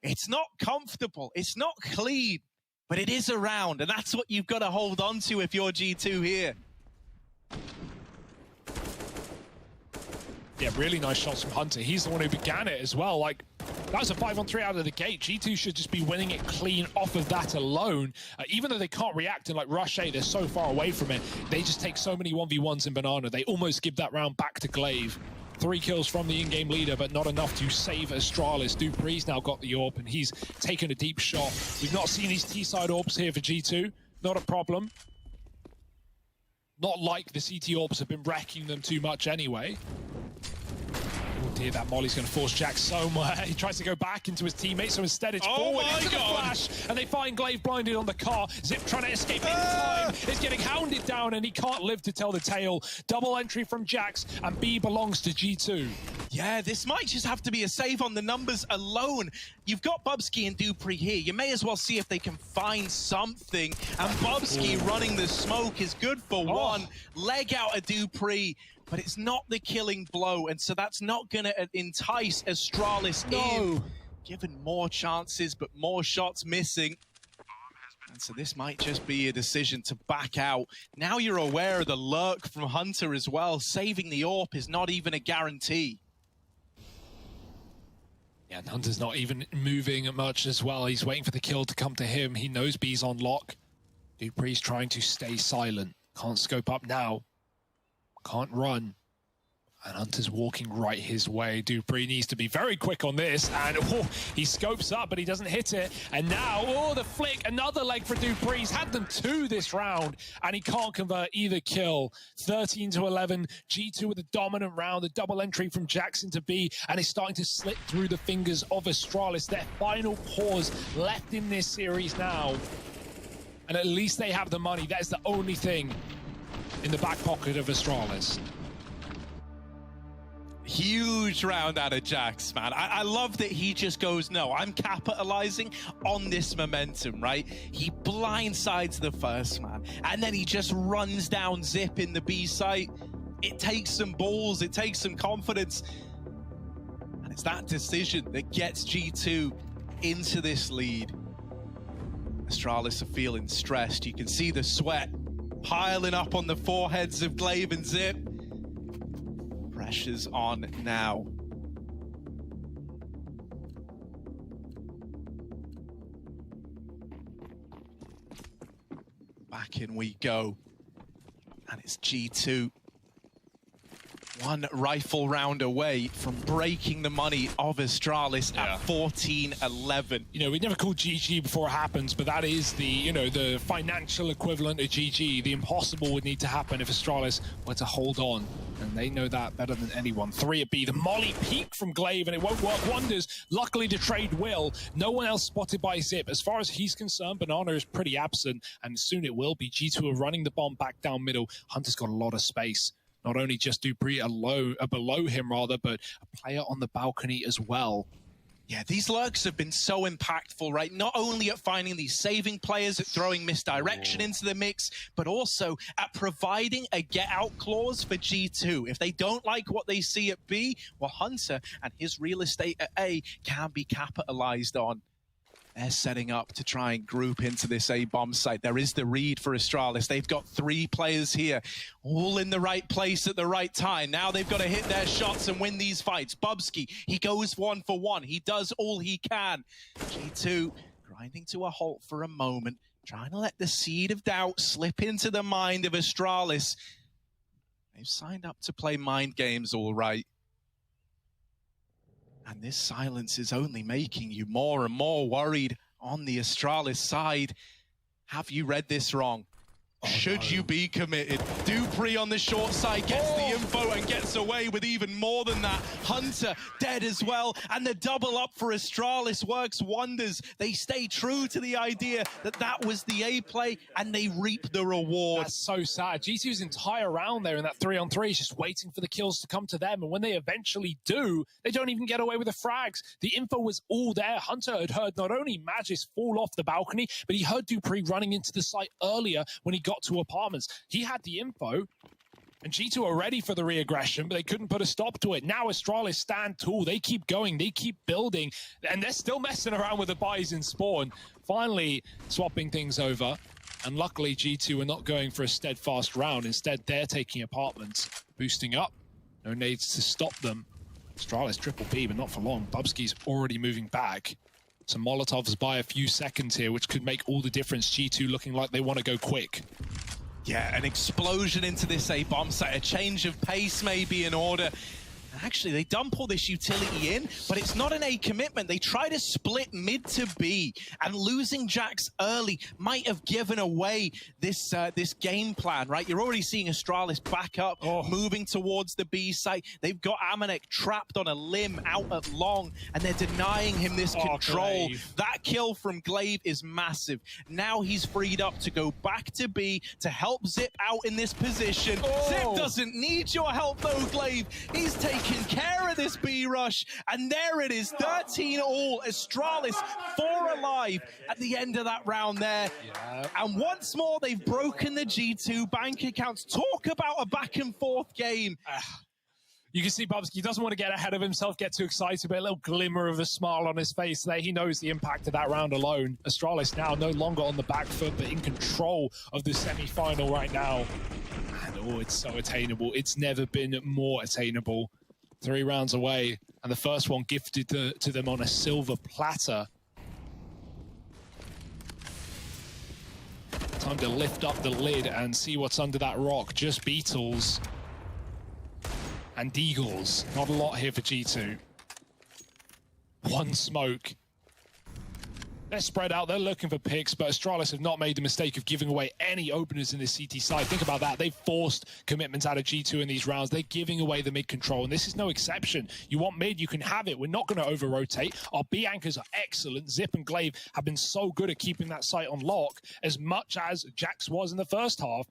It's not comfortable. It's not clean, but it is around, and that's what you've got to hold on to if you're G2 here. Yeah, really nice shots from Hunter. He's the one who began it as well. Like, that was a 5-on-3 out of the gate. G2 should just be winning it clean off of that alone. Even though they can't react and like Rush A, they're so far away from it. They just take so many 1v1s in Banana. They almost give that round back to Glaive. 3 kills from the in-game leader, but not enough to save Astralis. dupree's now got the AWP, and he's taken a deep shot. We've not seen these T-side AWPs here for G2. Not a problem. Not like the CT AWPs have been wrecking them too much anyway. Oh dear, that molly's going to force Jack somewhere. He tries to go back into his teammates, so instead it's forward into the flash, and they find Glaive blinded on the car. Zip trying to escape in time. Is getting hounded down, and he can't live to tell the tale. Double entry from Jax, and B belongs to G2. Yeah, this might just have to be a save on the numbers alone. You've got Bubsky and dupreeh here. You may as well see if they can find something. And Bubsky running the smoke is good for one. Leg out of dupreeh. But it's not the killing blow, and so that's not going to entice Astralis in. Given more chances, but more shots missing. And so this might just be a decision to back out. Now you're aware of the lurk from Hunter as well. Saving the AWP is not even a guarantee. Yeah, and Hunter's not even moving much as well. He's waiting for the kill to come to him. He knows B's on lock. dupreeh's trying to stay silent. Can't scope up now. Can't run. And Hunter's walking right his way. dupreeh needs to be very quick on this. And he scopes up, but he doesn't hit it. And now, the flick. Another leg for dupreeh. He's had them 2 this round, and he can't convert either kill. 13-11. G2 with a dominant round. The double entry from Jackson to B. And it's starting to slip through the fingers of Astralis. Their final pause left in this series now. And at least they have the money. That is the only thing in the back pocket of Astralis. Huge round out of Jax, man. I love that he just goes, no, I'm capitalizing on this momentum, right? He blindsides the first man, and then he just runs down Zip in the B site. It takes some balls, it takes some confidence, and it's that decision that gets G2 into this lead. Astralis are feeling stressed. You can see the sweat piling up on the foreheads of Glaive and Zip. Pressure's on now. Back in we go. And it's G2. 1 rifle round away from breaking the money of Astralis at 14-11. You know, we never called GG before it happens, but that is the, you know, the financial equivalent of GG. The impossible would need to happen if Astralis were to hold on. And they know that better than anyone. 3 at B. The molly peak from Glaive, and it won't work wonders. Luckily, the trade will. No one else spotted by Zip. As far as he's concerned, Banana is pretty absent, and soon it will be. G2 are running the bomb back down middle. Hunter's got a lot of space. Not only just dupreeh below him, rather, but a player on the balcony as well. Yeah, these lurks have been so impactful, right? Not only at finding these saving players, at throwing misdirection into the mix, but also at providing a get-out clause for G2. If they don't like what they see at B, well, Hunter and his real estate at A can be capitalized on. They're setting up to try and group into this A-bomb site. There is the read for Astralis. They've got 3 players here, all in the right place at the right time. Now they've got to hit their shots and win these fights. Bubsky, he goes 1 for 1. He does all he can. G2 grinding to a halt for a moment, trying to let the seed of doubt slip into the mind of Astralis. They've signed up to play mind games, all right. And this silence is only making you more and more worried on the Astralis side. Have you read this wrong? Should you be committed? Dupree on the short side gets the info and gets away with even more than that. Hunter dead as well, and the double up for Astralis works wonders. They stay true to the idea that that was the A play, and they reap the reward. That's so sad. G2's entire round there in that 3-on-3 is just waiting for the kills to come to them, and when they eventually do, they don't even get away with the frags. The info was all there. Hunter had heard not only Magis fall off the balcony, but he heard Dupree running into the site earlier when he got to apartments. He had the info, and G2 are ready for the re-aggression, but they couldn't put a stop to it. Now Astralis stand tall. They keep going. They keep building, and they're still messing around with the buys in spawn. Finally swapping things over, and luckily G2 are not going for a steadfast round. Instead, they're taking apartments, boosting up. No nades to stop them. Astralis triple B, but not for long. Bubsky's already moving back. Some Molotovs by a few seconds here, which could make all the difference. G2 looking like they want to go quick. Yeah, an explosion into this A bomb site. A change of pace may be in order. Actually, they dump all this utility in, but it's not an A commitment. They try to split mid to B, and losing Jax early might have given away this this game plan, right? You're already seeing Astralis back up, moving towards the B site. They've got Amanek trapped on a limb out at long, and they're denying him this control. Glaive. That kill from Glaive is massive. Now he's freed up to go back to B to help Zip out in this position. Zip doesn't need your help though, Glaive. He's taking care of this B rush, and there it is, 13 all. Astralis 4 alive at the end of that round there. And once more, they've broken the G2 bank accounts. Talk about a back and forth game. You can see Bubsky doesn't want to get ahead of himself, get too excited, but a little glimmer of a smile on his face there. He knows the impact of that round alone. Astralis now no longer on the back foot, but in control of the semi-final right now. And it's so attainable. It's never been more attainable. 3 rounds away, and the first one gifted to them on a silver platter. Time to lift up the lid and see what's under that rock. Just beetles and deagles. Not a lot here for G2. One smoke. They're spread out, they're looking for picks, but Astralis have not made the mistake of giving away any openers in this CT side. Think about that. They've forced commitments out of G2 in these rounds. They're giving away the mid control, and this is no exception. You want mid, you can have it. We're not going to over-rotate. Our B anchors are excellent. Zip and Glaive have been so good at keeping that site on lock, as much as Jax was in the first half.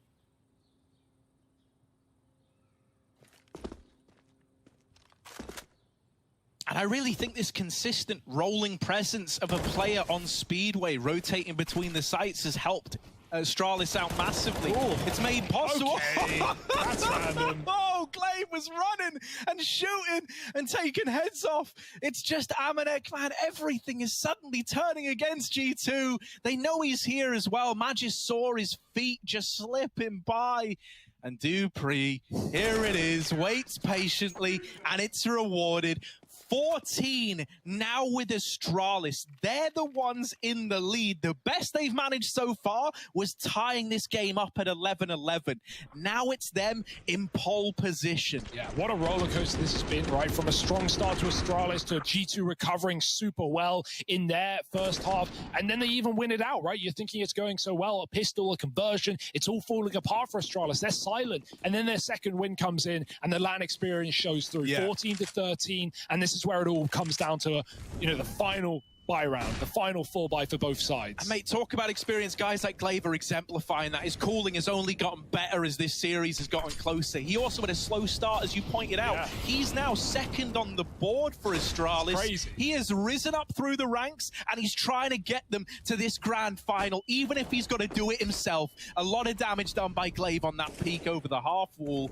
And I really think this consistent rolling presence of a player on Speedway rotating between the sites has helped Astralis out massively. It's made possible. Okay. That's random. Oh, Glaive was running and shooting and taking heads off. It's just Amanek, man. Everything is suddenly turning against G2. They know he's here as well. Magis saw his feet just slipping by. And Dupree, here it is, waits patiently, and it's rewarded. 14 now with Astralis. They're the ones in the lead. The best they've managed so far was tying this game up at 11-11. Now it's them in pole position. Yeah, what a roller coaster this has been, right? From a strong start to Astralis to G2 recovering super well in their first half, and then they even win it out, right? You're thinking it's going so well, a pistol, a conversion, it's all falling apart for Astralis. They're silent, and then their second win comes in, and the LAN experience shows through. 14-13, and this is where it all comes down to, the final buy round, the final full buy for both sides. And mate, talk about experience. Guys like Glaive are exemplifying that. His cooling has only gotten better as this series has gotten closer. He also had a slow start, as you pointed out. Yeah. He's now second on the board for Astralis. Crazy. He has risen up through the ranks, and he's trying to get them to this grand final, even if he's got to do it himself. A lot of damage done by Glaive on that peak over the half wall.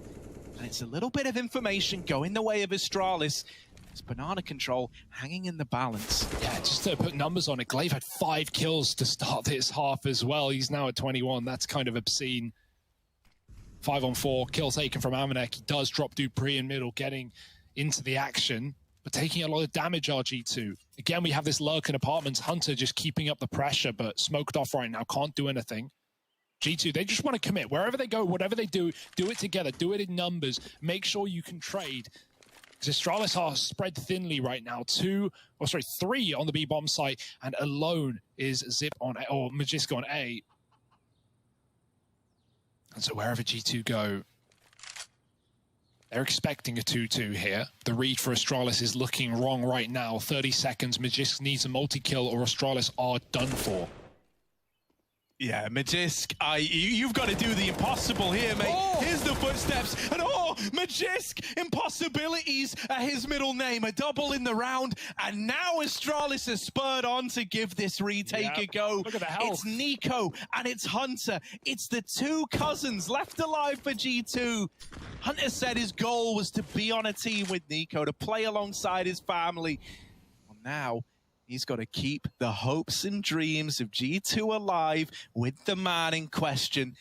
And it's a little bit of information going the way of Astralis. It's banana control hanging in the balance. Yeah, just to put numbers on it, Glaive had 5 kills to start this half as well. He's now at 21. That's kind of obscene. 5-on-4, kill taken from Amanek. He does drop Dupree in middle, getting into the action, but taking a lot of damage, RG2. Again, we have this lurk in apartments. Hunter just keeping up the pressure, but smoked off right now, can't do anything. G2, they just want to commit. Wherever they go, whatever they do it together, do it in numbers. Make sure you can trade. Astralis are spread thinly right now. 3 on the B bomb site, and alone is Zip on A, or Magiska on A. And so wherever G2 go, they're expecting a 2-2 here. The read for Astralis is looking wrong right now. 30 seconds, Magisk needs a multi-kill or Astralis are done for. Yeah, Magisk, you've got to do the impossible here, mate. Oh! Here's the footsteps, and Magisk, impossibilities are his middle name. A double in the round, and now Astralis has spurred on to give this retake a go. Look at the health. It's Nico and it's Hunter. It's the two cousins left alive for G2. Hunter said his goal was to be on a team with Nico, to play alongside his family. Well, now he's got to keep the hopes and dreams of G2 alive with the man in question.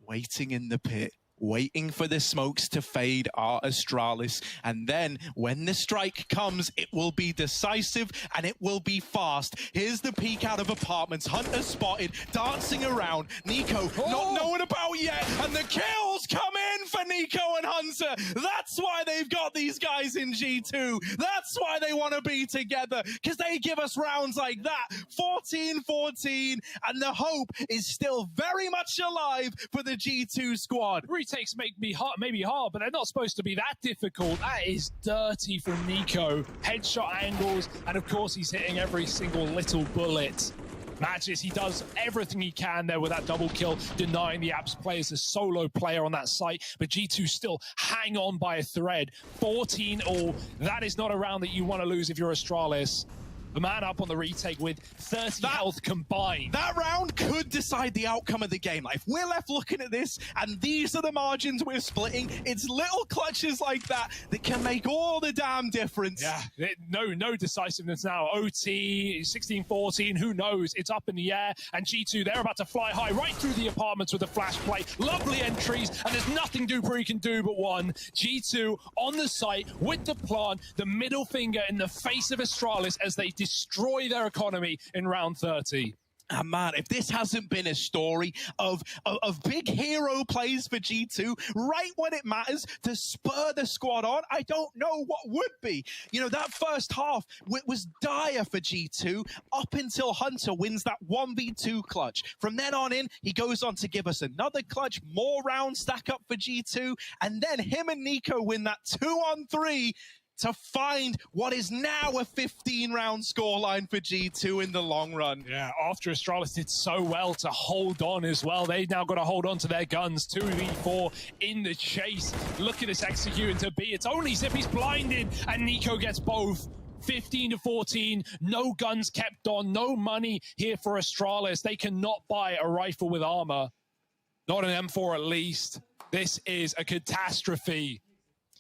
Waiting in the pit, waiting for the smokes to fade are Astralis. And then when the strike comes, it will be decisive and it will be fast. Here's the peek out of apartments. Hunter spotted, dancing around. Nico not knowing about yet. And the kills come in for Nico and Hunter. That's why they've got these guys in G2. That's why they want to be together, because they give us rounds like that. 14-14, and the hope is still very much alive for the G2 squad. Retakes maybe hard, but they're not supposed to be that difficult. That is dirty from Nico. Headshot angles, and of course he's hitting every single little bullet. Magisk, he does everything he can there with that double kill, denying the Apps play as a solo player on that site, but G2 still hang on by a thread. 14-all, that is not a round that you want to lose if you're Astralis. The man up on the retake with 30 health combined. That round could decide the outcome of the game. Like, if we're left looking at this, and these are the margins we're splitting, it's little clutches like that that can make all the damn difference. Yeah, no decisiveness now. OT, 16-14, who knows? It's up in the air, and G2, they're about to fly high right through the apartments with a flash play. Lovely entries, and there's nothing dupreeh can do but one. G2 on the site with the plant, the middle finger in the face of Astralis as they destroy their economy in round 30. And man, if this hasn't been a story of big hero plays for G2 right when it matters to spur the squad on, I don't know what would be. You know, that first half was dire for G2 up until Hunter wins that 1v2 clutch. From then on in, he goes on to give us another clutch, more rounds stack up for G2, and then him and Nico win that 2-on-3 to find what is now a 15-round scoreline for G2 in the long run. Yeah, after Astralis did so well to hold on as well, they now got to hold on to their guns. 2v4 in the chase. Look at this executing to B. It's only Zip, he's blinded, and Nico gets both. 15-14, no guns kept on, no money here for Astralis. They cannot buy a rifle with armor. Not an M4 at least. This is a catastrophe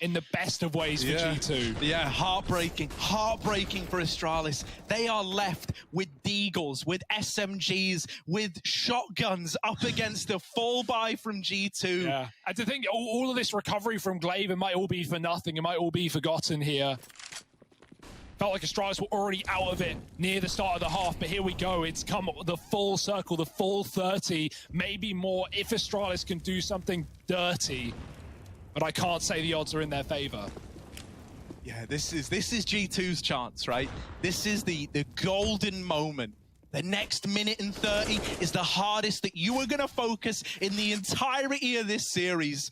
in the best of ways for G2. Yeah, heartbreaking for Astralis. They are left with Deagles, with SMGs, with shotguns up against a full buy from G2. Yeah, and to think all of this recovery from Glaive, it might all be for nothing. It might all be forgotten here. Felt like Astralis were already out of it near the start of the half, but here we go. It's come the full circle, the full 30, maybe more if Astralis can do something dirty. But I can't say the odds are in their favor. Yeah, this is G2's chance, right? This is the golden moment. The next minute and 30 is the hardest that you are going to focus in the entirety of this series.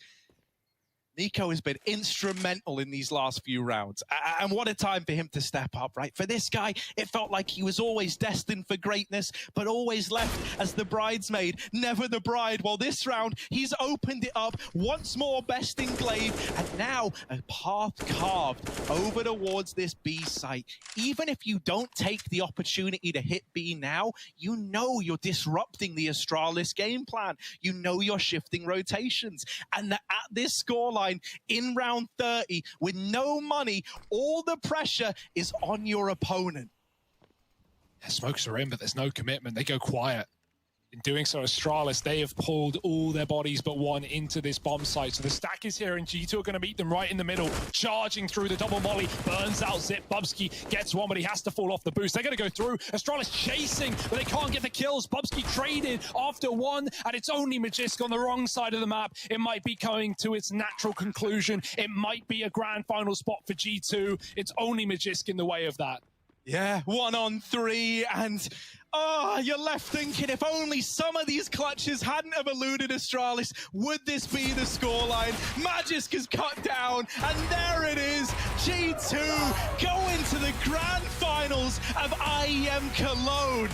Nico has been instrumental in these last few rounds. And what a time for him to step up, right? For this guy, it felt like he was always destined for greatness, but always left as the bridesmaid, never the bride. Well, this round, he's opened it up once more, besting Glaive, and now a path carved over towards this B site. Even if you don't take the opportunity to hit B now, you know you're disrupting the Astralis game plan. You know you're shifting rotations. And at this scoreline, in round 30, with no money, all the pressure is on your opponent. Smokes are in, but there's no commitment. They go quiet. In doing so, Astralis, they have pulled all their bodies but one into this bomb site. So the stack is here, and G2 are going to meet them right in the middle, charging through the double molly, burns out Zip. Bubsky gets one, but he has to fall off the boost. They're going to go through. Astralis chasing, but they can't get the kills. Bubsky traded after one, and it's only Magisk on the wrong side of the map. It might be coming to its natural conclusion. It might be a grand final spot for G2. It's only Magisk in the way of that. Yeah, 1-on-3, and you're left thinking if only some of these clutches hadn't have eluded Astralis, would this be the scoreline? Magisk is cut down, and there it is. G2 go into the grand finals of IEM Cologne.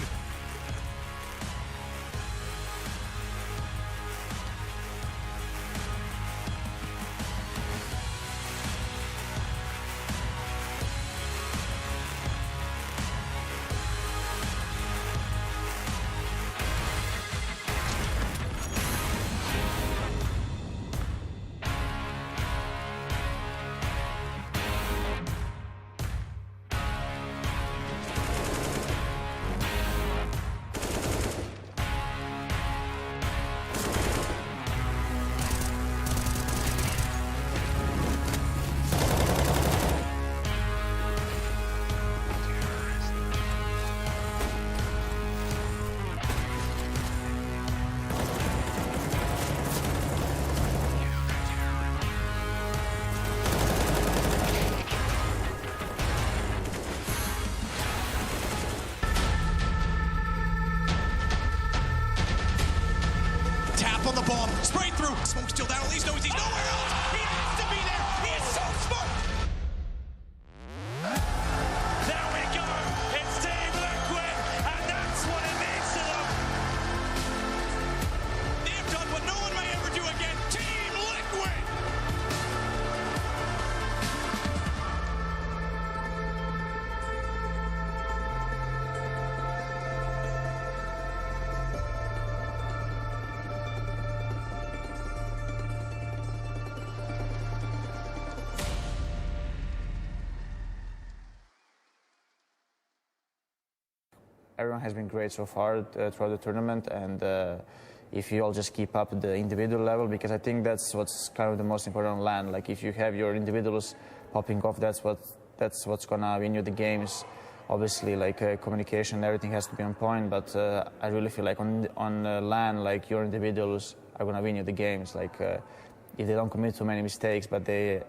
On the bomb, spray through, smoke still down, at least knows he's nowhere else. He has to be there, he is so smart. There we go, it's Team Liquid, and that's what it means to them. They've done what no one may ever do again, Team Liquid. Everyone has been great so far throughout the tournament, and if you all just keep up the individual level, because I think that's what's kind of the most important on LAN. Like if you have your individuals popping off, that's what's gonna win you the games. Obviously, like communication, everything has to be on point. But I really feel like on LAN, like your individuals are gonna win you the games. Like if they don't commit too many mistakes, but they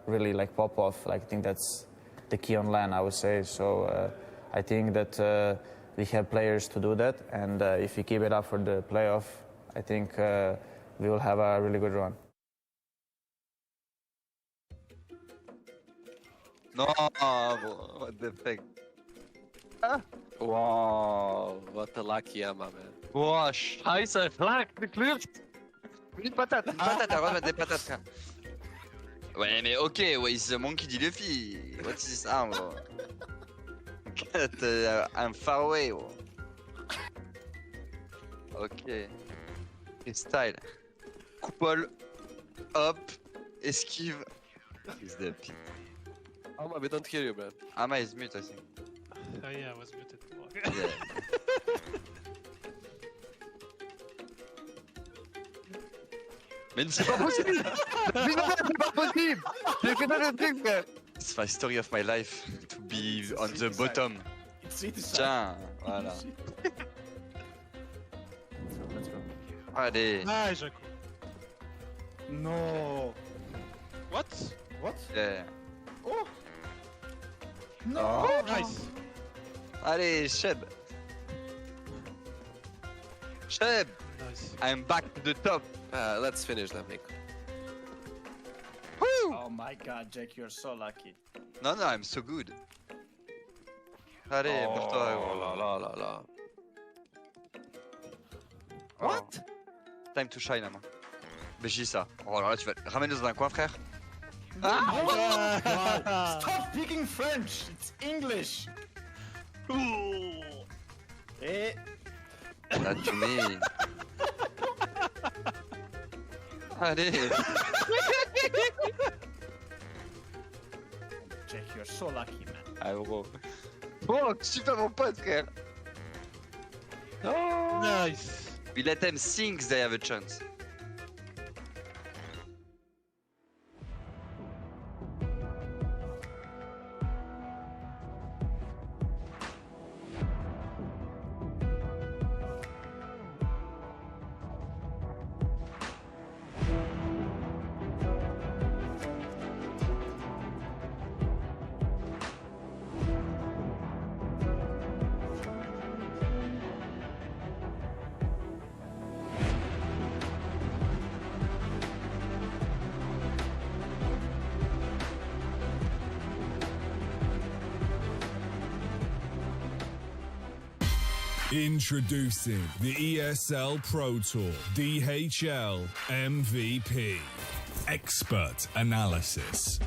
really like pop off. Like I think that's the key on LAN, I would say. So I think that. We have players to do that, and if we keep it up for the playoff, I think we will have a really good run. No, what the fuck? Ah. Wow, what a lucky Yama, man. Wow, scheiße, Flag, geklüft. Une patate, on va mettre des patates, frère. Ouais, mais ok, ouais, it's the monkey D. Luffy. What is this arm, bro? I'm far away, bro. Ok. Freestyle. Coupole. Hop. Esquive. Is the pit. Ama, we don't hear you, man. Ama is mute, I think. Oh yeah, I was muted. Yeah. Mais c'est pas possible! C'est pas possible! J'ai fait dans le truc, frère! It's my story of my life, to be on the bottom. Tiens, voilà. Let's go. Allez. Ah, Jaco. No. What? What? Yeah. Oh. No. Oh. Nice. Allez, Sheb. Sheb, Nice. I'm back to the top. Let's finish that, Nick. Woo! Oh my god, Jack, you're so lucky. No, I'm so good. Allez, pour toi, Oh gros. la la la la. What? Time to shine, maman. Mais j'ai ça. Oh là là, tu vas... Ramène-nous dans un coin, frère. Ah! Stop speaking French! It's English! Eh? Là, tu mets... Allez. Jack, you're so lucky, man. Ah, gros. Oh, super mon pote, frère. Oh. Nice. We let them think they have a chance. Introducing the ESL Pro Tour DHL MVP. Expert analysis.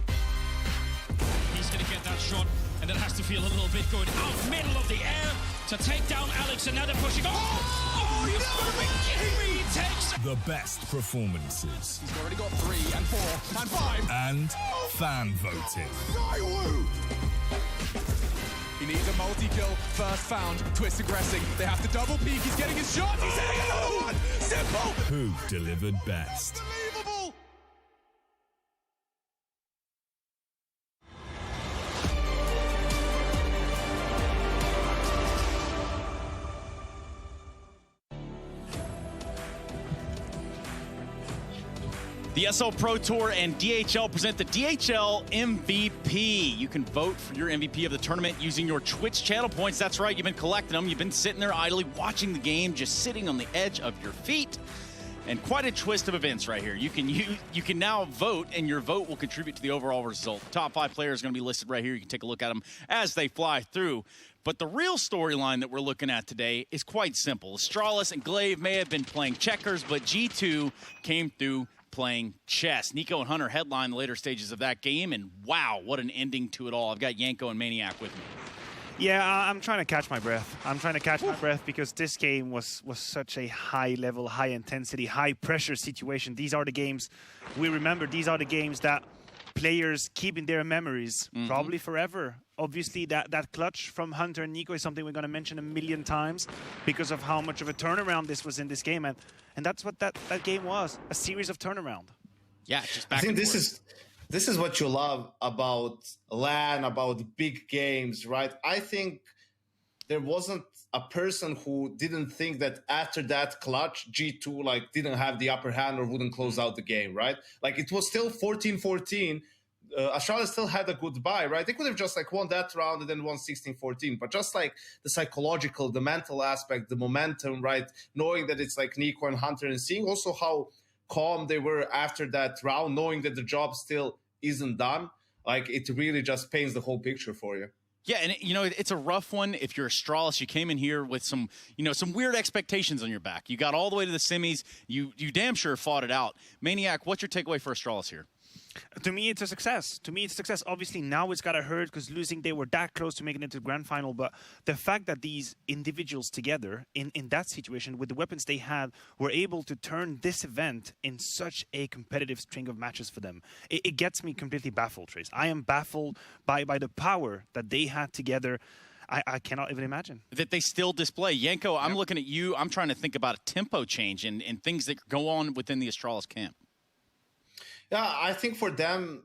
He's going to get that shot, and it has to feel a little bit going out middle of the air to take down Alex. Another pushing. Oh, you've got to be kidding me. He takes The best performances. He's already got 3 and 4 and 5. And fan voting. He needs a multi-kill. First found. Twist aggressing. They have to double peek. He's getting his shot. He's hitting another one. Simple. Who delivered best? Unbelievable. The ESL Pro Tour and DHL present the DHL MVP. You can vote for your MVP of the tournament using your Twitch channel points. That's right, you've been collecting them. You've been sitting there idly watching the game, just sitting on the edge of your feet. And quite a twist of events right here. You can now vote, and your vote will contribute to the overall result. The top 5 players are going to be listed right here. You can take a look at them as they fly through. But the real storyline that we're looking at today is quite simple. Astralis and Glaive may have been playing checkers, but G2 came through playing chess. Nico and Hunter headline the later stages of that game, and wow, what an ending to it all. I've got Yanko and Maniac with me. Yeah, I'm trying to catch my breath. I'm trying to catch my breath because this game was such a high level, high intensity, high pressure situation. These are the games we remember. These are the games that players keep in their memories, probably forever. Obviously, that clutch from Hunter and Nico is something we're going to mention a million times because of how much of a turnaround this was in this game. And that's what that game was, a series of turnaround. Yeah, just back I think and this forth. This is what you love about LAN, about big games, right? I think there wasn't a person who didn't think that after that clutch, G2 like didn't have the upper hand or wouldn't close out the game, right? Like it was still 14-14. Astralis still had a good buy, right? They could have just like won that round and then won 16-14. But just like the psychological, the mental aspect, the momentum, right? Knowing that it's like Nico and Hunter and seeing also how calm they were after that round, knowing that the job still isn't done, like it really just paints the whole picture for you. Yeah, and it's a rough one. If you're Astralis, you came in here with some weird expectations on your back. You got all the way to the semis. You damn sure fought it out. Maniac, what's your takeaway for Astralis here? To me, it's a success. Obviously, now it's got to hurt because losing, they were that close to making it to the grand final. But the fact that these individuals together in that situation with the weapons they had were able to turn this event in such a competitive string of matches for them, it gets me completely baffled, Trace. I am baffled by the power that they had together. I cannot even imagine. That they still display. Yanko, I'm looking at you. I'm trying to think about a tempo change and things that go on within the Astralis camp. Yeah, I think for them,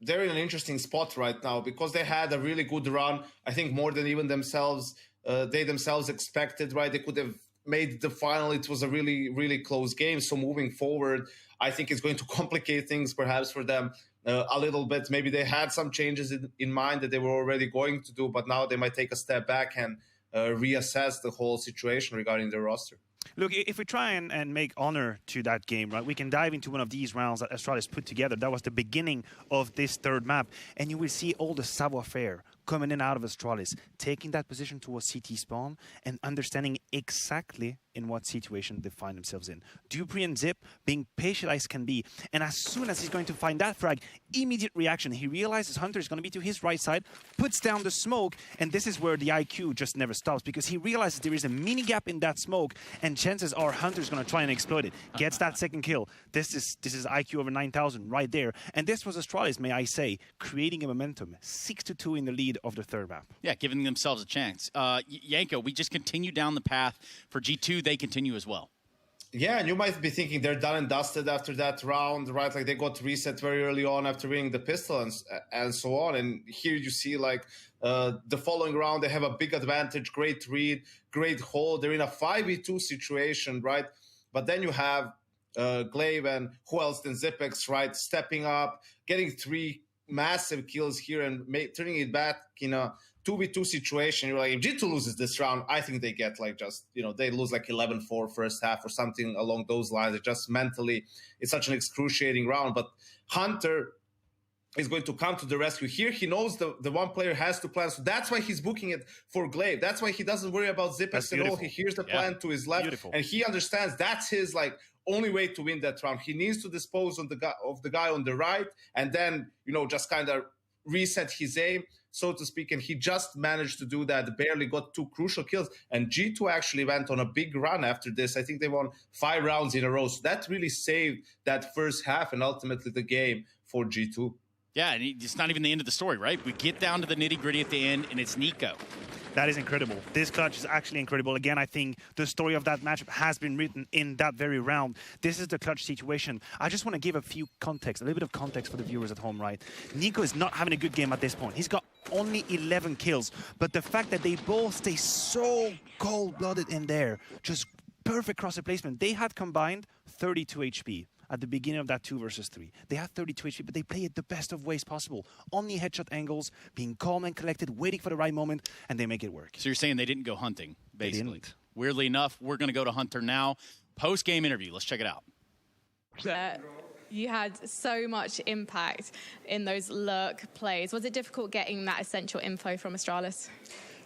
they're in an interesting spot right now because they had a really good run. I think more than even they themselves expected, right? They could have made the final. It was a really, really close game. So moving forward, I think it's going to complicate things perhaps for them a little bit. Maybe they had some changes in mind that they were already going to do, but now they might take a step back and reassess the whole situation regarding their roster. Look, if we try and make honor to that game, right, we can dive into one of these rounds that Astralis put together. That was the beginning of this third map, and you will see all the savoir-faire coming in out of Astralis, taking that position towards CT spawn and understanding exactly in what situation they find themselves in. Dupree and Zip being patient as can be, and as soon as he's going to find that frag, immediate reaction. He realizes Hunter is going to be to his right side, puts down the smoke, and this is where the IQ just never stops because he realizes there is a mini gap in that smoke, and chances are Hunter's going to try and exploit it. Gets that second kill. This is IQ over 9,000 right there, and this was Astralis, may I say, creating a momentum, 6-2 in the lead of the third map. Yeah, giving themselves a chance. Yanko, we just continue down the path for G2. They continue as well. Yeah, and you might be thinking they're done and dusted after that round, right? Like they got reset very early on after winning the pistol and so on. And here you see like the following round, they have a big advantage, great read, great hold. They're in a 5v2 situation, right? But then you have Glaive and who else than Zipex, right? Stepping up, getting 3 massive kills here and turning it back in a 2v2 situation. You're like, if G2 loses this round, I think they get like just, they lose like 11-4 first half or something along those lines. It just mentally, it's such an excruciating round. But Hunter, is going to come to the rescue. Here, he knows the one player has to plan. So that's why he's booking it for Glaive. That's why he doesn't worry about Zipex at all. He hears the plan to his left. And he understands that's his only way to win that round. He needs to dispose of the guy on the right and then, just kind of reset his aim, so to speak. And he just managed to do that, barely got 2 crucial kills. And G2 actually went on a big run after this. I think they won 5 rounds in a row. So that really saved that first half and ultimately the game for G2. Yeah, and it's not even the end of the story, right? We get down to the nitty-gritty at the end, and it's Nico. That is incredible. This clutch is actually incredible. Again, I think the story of that matchup has been written in that very round. This is the clutch situation. I just want to give a little bit of context for the viewers at home, right? Nico is not having a good game at this point. He's got only 11 kills, but the fact that they both stay so cold-blooded in there, just perfect cross replacement. They had combined 32 HP. At the beginning of that 2 versus 3. They had 32 HP, but they play it the best of ways possible. Only headshot angles, being calm and collected, waiting for the right moment, and they make it work. So you're saying they didn't go hunting, basically. They didn't. Weirdly enough, we're going to go to Hunter now. Post-game interview. Let's check it out. You had so much impact in those lurk plays. Was it difficult getting that essential info from Astralis?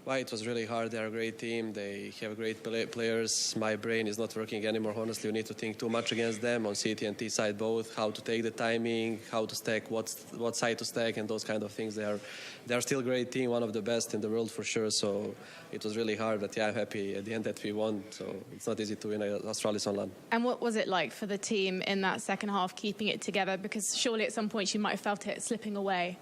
Well, it was really hard. They're a great team. They have great players. My brain is not working anymore. Honestly, you need to think too much against them on CT and T side both. How to take the timing, how to stack, what side to stack, and those kind of things. They're still a great team, one of the best in the world for sure. So it was really hard, but yeah, I'm happy at the end that we won. So it's not easy to win Astralis on LAN. And what was it like for the team in that second half, keeping it together? Because surely at some point you might have felt it slipping away.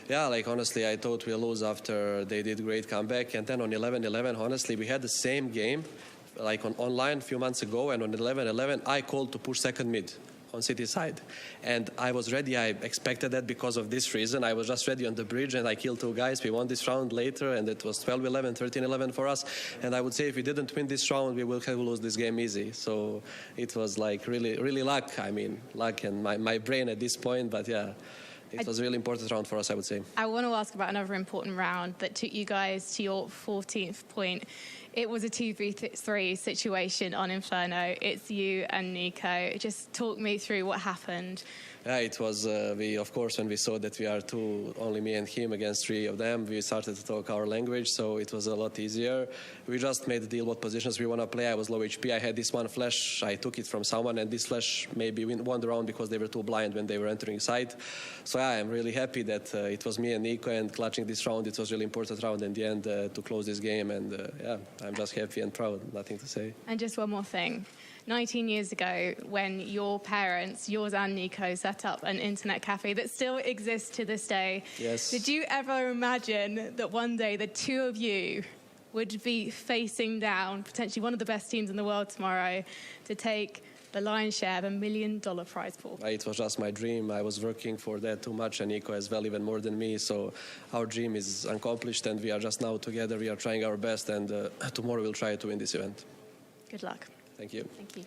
Yeah, honestly, I thought we'll lose after they did great comeback. And then on 11-11, honestly, we had the same game, on online a few months ago. And on 11-11, I called to push second mid on city side. And I was ready. I expected that because of this reason. I was just ready on the bridge, and I killed 2 guys. We won this round later, and it was 12-11, 13-11 for us. And I would say if we didn't win this round, we will have lose this game easy. So it was really, really luck. I mean, luck and my brain at this point. But yeah. It was a really important round for us, I would say. I want to ask about another important round that took you guys to your 14th point. It was a 2v3 situation on Inferno. It's you and Nico. Just talk me through what happened. Yeah, it was, of course, when we saw that we are 2, only me and him against 3 of them, we started to talk our language, so it was a lot easier. We just made a deal what positions we want to play. I was low HP. I had this one flash. I took it from someone, and this flash maybe won the round because they were too blind when they were entering site. So yeah, I'm really happy that it was me and Nico, and clutching this round. It was a really important round in the end to close this game, and yeah, I'm just happy and proud. Nothing to say. And just one more thing. 19 years ago, when your parents, yours and Nico, set up an internet cafe that still exists to this day. Yes. Did you ever imagine that one day the 2 of you would be facing down potentially one of the best teams in the world tomorrow to take the lion's share of $1 million prize pool? It was just my dream. I was working for that too much, and Nico as well, even more than me. So our dream is accomplished, and we are just now together. We are trying our best, and tomorrow we'll try to win this event. Good luck. Thank you. Thank you.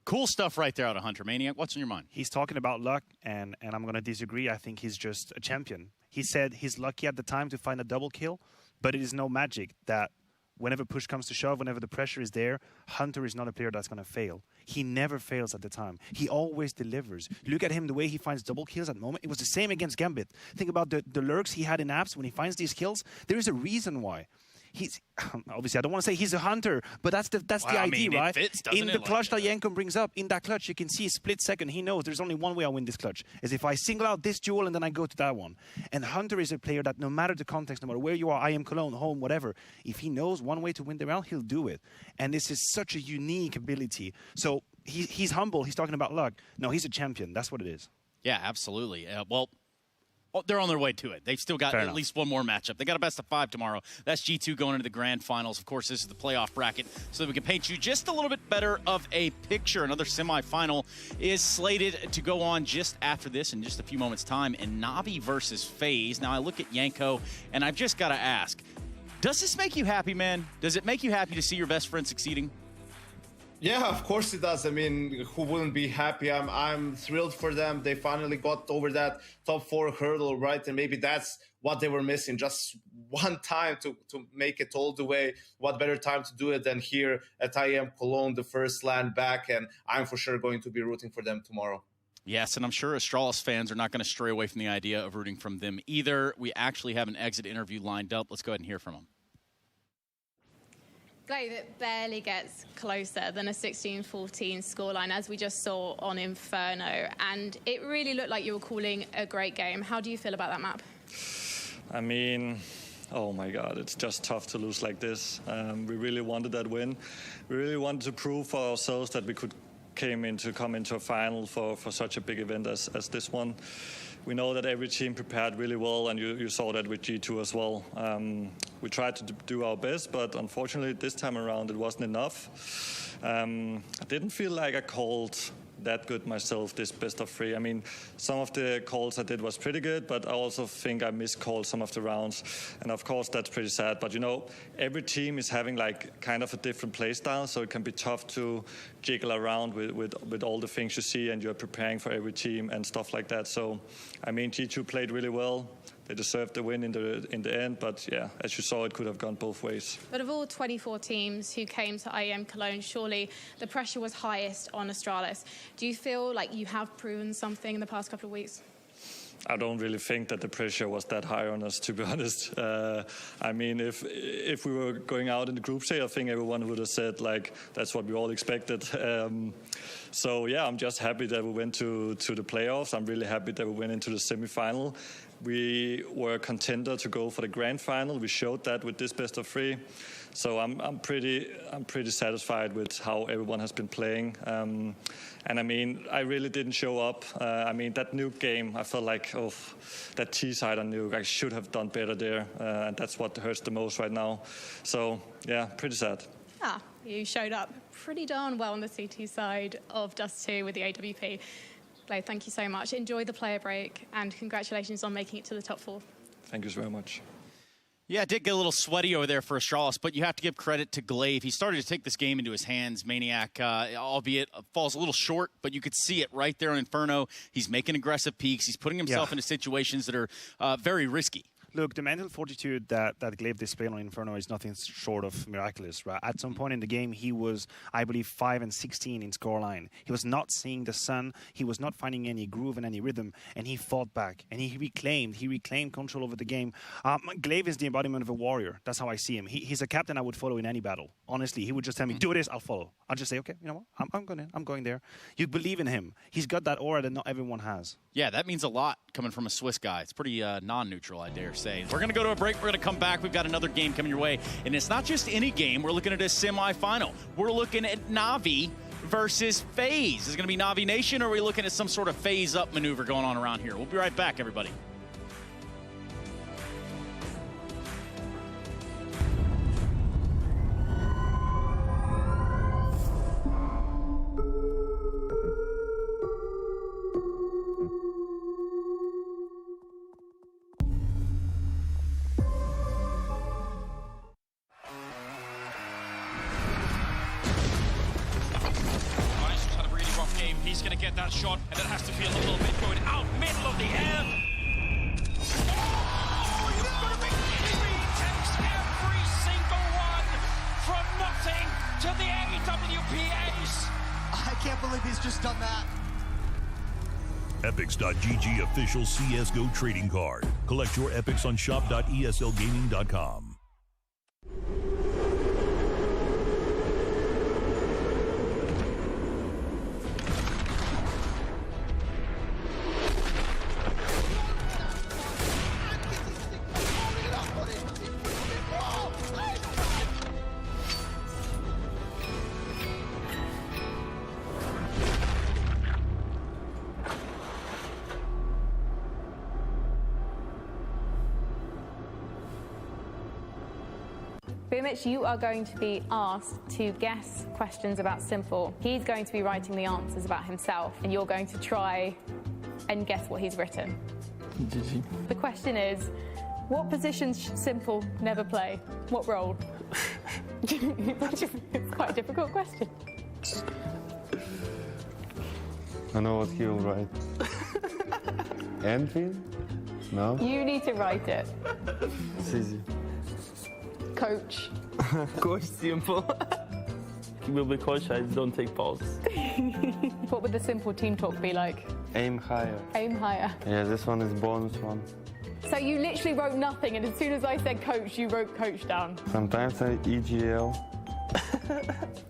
Cool stuff right there out of Hunter Maniac. What's on your mind? He's talking about luck, and I'm going to disagree. I think he's just a champion. He said he's lucky at the time to find a double kill, but it is no magic that whenever push comes to shove, whenever the pressure is there, Hunter is not a player that's going to fail. He never fails at the time. He always delivers. Look at him, the way he finds double kills at the moment. It was the same against Gambit. Think about the lurks he had in apps when he finds these kills. There is a reason why. He's obviously, I don't want to say he's a hunter, but that's the idea, right? Fits, in the clutch that Yanko brings up, in that clutch, you can see split second. He knows there's only one way I win this clutch, is if I single out this duel and then I go to that one. And Hunter is a player that no matter the context, no matter where you are, IEM Cologne, home, whatever, if he knows one way to win the round, he'll do it. And this is such a unique ability. So he's humble. He's talking about luck. No, he's a champion. That's what it is. Yeah, absolutely. Well, they're on their way to it. They've still got at least one more matchup. They got a best of 5 tomorrow. That's G2 going into the grand finals. Of course, this is the playoff bracket, so that we can paint you just a little bit better of a picture. Another semifinal is slated to go on just after this in just a few moments' time, in Navi versus Faze. Now, I look at Yanko, and I've just got to ask, does this make you happy, man? Does it make you happy to see your best friend succeeding? Yeah, of course it does. I mean, who wouldn't be happy? I'm thrilled for them. They finally got over that top 4 hurdle, right? And maybe that's what they were missing. Just one time to make it all the way. What better time to do it than here at IEM Cologne, the first LAN back. And I'm for sure going to be rooting for them tomorrow. Yes, and I'm sure Astralis fans are not going to stray away from the idea of rooting from them either. We actually have an exit interview lined up. Let's go ahead and hear from them. Glaive, it barely gets closer than a 16-14 scoreline, as we just saw on Inferno, and it really looked like you were calling a great game. How do you feel about that map? I mean, oh my God, it's just tough to lose like this. We really wanted that win. We really wanted to prove for ourselves that we could come into a final for such a big event as this one. We know that every team prepared really well, and you saw that with G2 as well. We tried to do our best, but unfortunately this time around it wasn't enough. I didn't feel like I called that good myself, this best of 3. I mean, some of the calls I did was pretty good, but I also think I miscalled some of the rounds. And of course, that's pretty sad. But you know, every team is having like kind of a different play style, so it can be tough to jiggle around with all the things you see, and you're preparing for every team and stuff like that. So, I mean, G2 played really well. They deserved the win in the end, but yeah, as you saw, it could have gone both ways. But of all 24 teams who came to IEM Cologne, surely the pressure was highest on Astralis. Do you feel like you have proven something in the past couple of weeks? I don't really think that the pressure was that high on us, to be honest. I mean, if we were going out in the group stage, I think everyone would have said, like, that's what we all expected. So, yeah, I'm just happy that we went to the playoffs. I'm really happy that we went into the semifinal. We were a contender to go for the grand final. We showed that with this best of 3. So I'm pretty satisfied with how everyone has been playing. And I mean, I really didn't show up. I mean, that nuke game, I felt like, oh, that T-side on nuke, I should have done better there. And that's what hurts the most right now. So, yeah, pretty sad. You showed up pretty darn well on the CT side of Dust 2 with the AWP. Glaive, thank you so much. Enjoy the player break, and congratulations on making it to the top 4. Thank you very much. Yeah, it did get a little sweaty over there for Astralis, but you have to give credit to Glaive. He started to take this game into his hands. Maniac, albeit falls a little short, but you could see it right there on Inferno. He's making aggressive peaks. He's putting himself into situations that are very risky. Look, the mental fortitude that Glaive displayed on Inferno is nothing short of miraculous, right? At some point in the game, he was, I believe, 5-16 in scoreline. He was not seeing the sun. He was not finding any groove and any rhythm, and he fought back, and he reclaimed control over the game. Glaive is the embodiment of a warrior. That's how I see him. He's a captain I would follow in any battle. Honestly, he would just tell me, do this, I'll follow. I'll just say, okay, you know what? I'm going there. You believe in him. He's got that aura that not everyone has. Yeah, that means a lot coming from a Swiss guy. It's pretty non-neutral, I dare say. We're going to go to a break. We're going to come back. We've got another game coming your way. And it's not just any game. We're looking at a semifinal. We're looking at Navi versus Faze. Is it going to be Navi Nation, or are we looking at some sort of Faze up maneuver going on around here? We'll be right back, everybody. He's going to get that shot, and it has to feel a little bit going out middle of the air. Oh, you've got to be kidding me. He takes every single one from nothing to the AWP ace. I can't believe he's just done that. Epics.gg official CSGO trading card. Collect your Epics on shop.eslgaming.com. Boomich, you are going to be asked to guess questions about Simple. He's going to be writing the answers about himself, and you're going to try and guess what he's written. The question is, what positions should Simple never play? What role? It's quite a difficult question. I know what he'll write. Entry? No? You need to write it. It's easy. Coach. Coach Simple. will be coach, I don't take pauses. What would the simple team talk be like? Aim higher. Aim higher. Yeah, this one is bonus one. So you literally wrote nothing, and as soon as I said coach, you wrote coach down. Sometimes I EGL.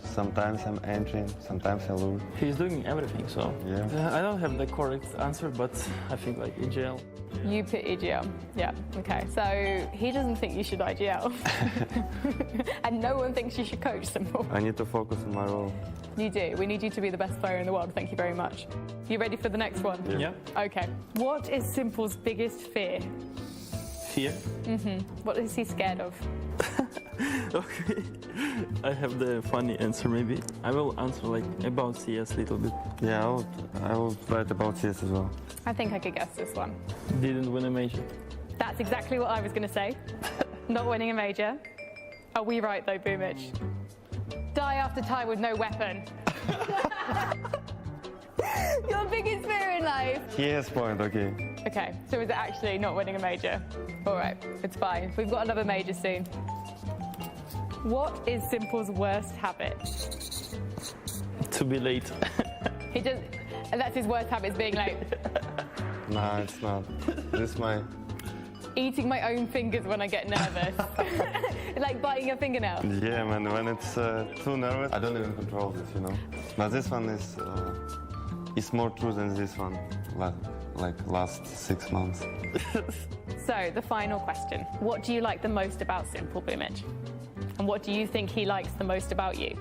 Sometimes I'm entering, sometimes I lose. He's doing everything, so yeah. I don't have the correct answer, but I think like EGL. You put EGL. Yeah, okay. So he doesn't think you should IGL. And no one thinks you should coach Simple. I need to focus on my role. You do. We need you to be the best player in the world. Thank you very much. You ready for the next one? Yeah. Okay. What is Simple's biggest fear? Fear? What is he scared of? Okay. I have the funny answer maybe. I will answer like about CS a little bit. Yeah, I will write about CS as well. I think I could guess this one. Didn't win a major. That's exactly what I was going to say. Not winning a major. Are we right though, Boomich? Die after time with no weapon. Your biggest fear in life. Yes, point, okay. Okay, so is it actually not winning a major? All right, it's fine. We've got another major soon. What is Simple's worst habit? To be late. He does. That's his worst habit, is being late. Nah, it's not. This is my... Eating my own fingers when I get nervous. Like biting your fingernail. Yeah, man, when it's too nervous, I don't even control this, you know. But this one is more true than this one, like last 6 months. So, the final question. What do you like the most about Simple, Boomich? And what do you think he likes the most about you?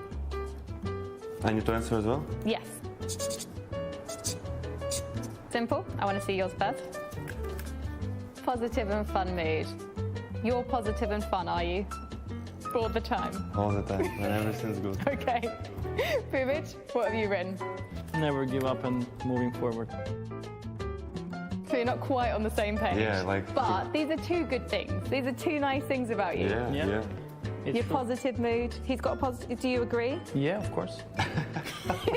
I need to answer as well? Yes. Simple, I want to see yours first. Positive and fun mood. You're positive and fun, are you? All the time? All the time, when everything's good. Okay. Boomich, what have you written? Never give up and moving forward. So you're not quite on the same page. Yeah, like... But these are two good things. These are two nice things about you. Yeah. Your positive mood. He's got a positive... Do you agree? Yeah, of course.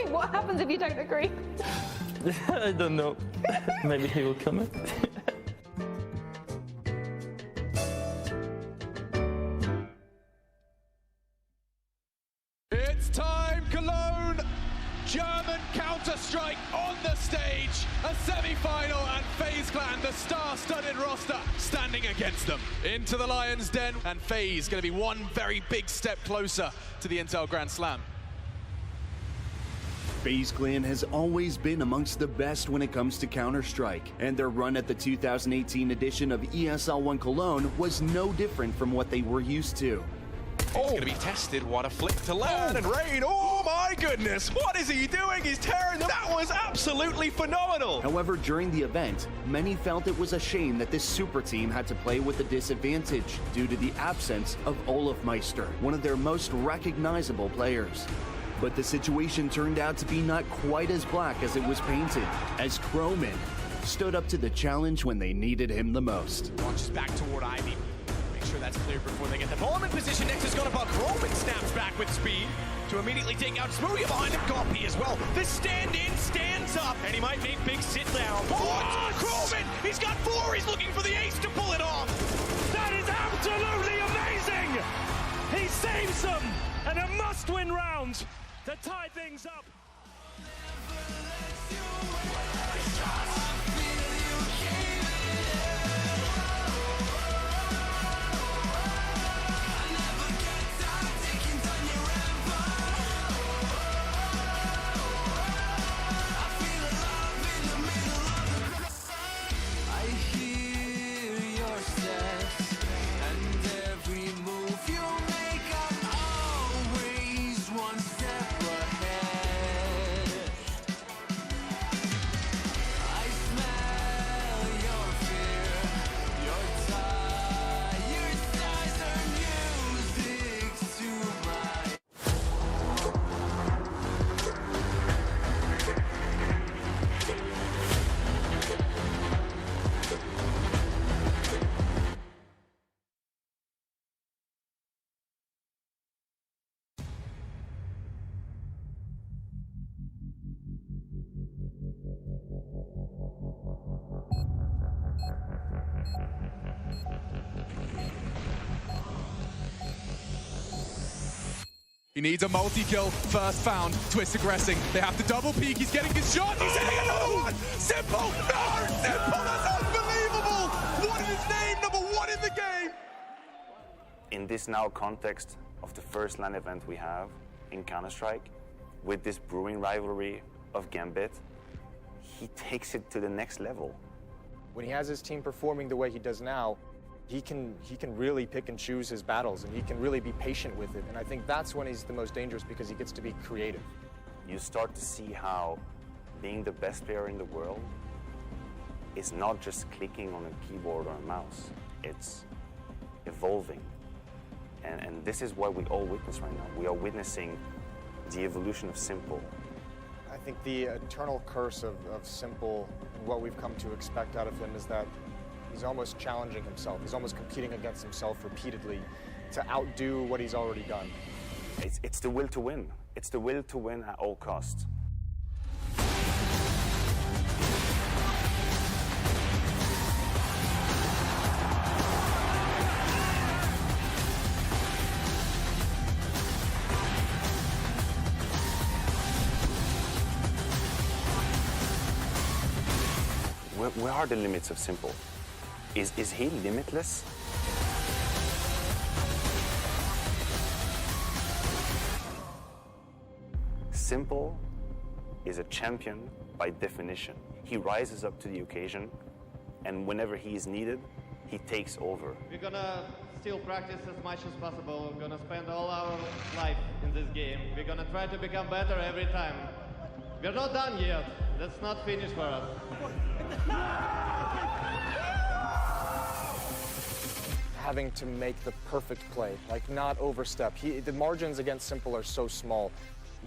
What happens if you don't agree? I don't know. Maybe he will kill me. It's time, Cologne! German Counter-Strike on the stage. A semi-final and Faze Clan, the star-studded roster, standing against them. Into the Lion's Den, and Faze going to be one very big step closer to the Intel Grand Slam. Faze Clan has always been amongst the best when it comes to Counter-Strike, and their run at the 2018 edition of ESL One Cologne was no different from what they were used to. It's going to be tested. What a flick to land. And Rain, oh my goodness, what is he doing? He's tearing them. That was absolutely phenomenal. However, during the event, many felt it was a shame that this super team had to play with a disadvantage due to the absence of Olaf Meister, one of their most recognizable players. But the situation turned out to be not quite as black as it was painted, as Croman stood up to the challenge when they needed him the most. Launches back toward Ivy. Make sure that's cleared before they get the bomb in position. Next is going to buck. Croman snaps back with speed to immediately take out Smoothie behind him. Goppy as well. The stand-in stands up, and he might make big sit down. What? Croman! He's got 4. He's looking for the ace to pull it off. That is absolutely amazing! He saves them, and a must-win round to tie things up. He needs a multi-kill. First found. Twist aggressing. They have to double peek. He's getting his shot. He's hitting another one. Simple. No, Simple. That's unbelievable. What is his name? #1 in the game. In this now context of the first LAN event we have in Counter-Strike, with this brewing rivalry of Gambit, he takes it to the next level. When he has his team performing the way he does now, he can really pick and choose his battles, and he can really be patient with it. And I think that's when he's the most dangerous, because he gets to be creative. You start to see how being the best player in the world is not just clicking on a keyboard or a mouse. It's evolving. And this is what we all witness right now. We are witnessing the evolution of Simple. I think the eternal curse of Simple and what we've come to expect out of him is that he's almost challenging himself. He's almost competing against himself repeatedly to outdo what he's already done. It's the will to win. It's the will to win at all costs. Where are the limits of Simple? Is he limitless? Simple is a champion by definition. He rises up to the occasion, and whenever he is needed, he takes over. We're gonna still practice as much as possible. We're gonna spend all our life in this game. We're gonna try to become better every time. We're not done yet. That's not finished for us. Having to make the perfect play, like not overstep. The margins against Simple are so small.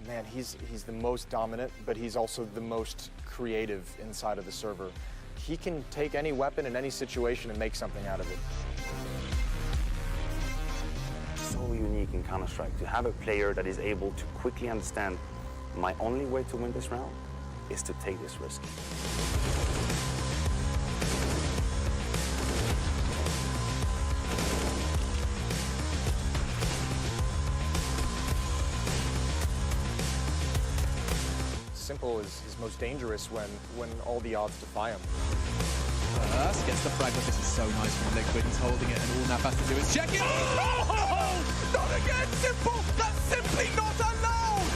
Man, he's the most dominant, but he's also the most creative inside of the server. He can take any weapon in any situation and make something out of it. So unique in Counter-Strike to have a player that is able to quickly understand my only way to win this round is to take this risk. Simple is most dangerous when all the odds defy him. First gets the fragment. This is so nice from Liquid. He's holding it, and all Nav has to do is check it. Oh! Not again, Simple! That's simply not allowed!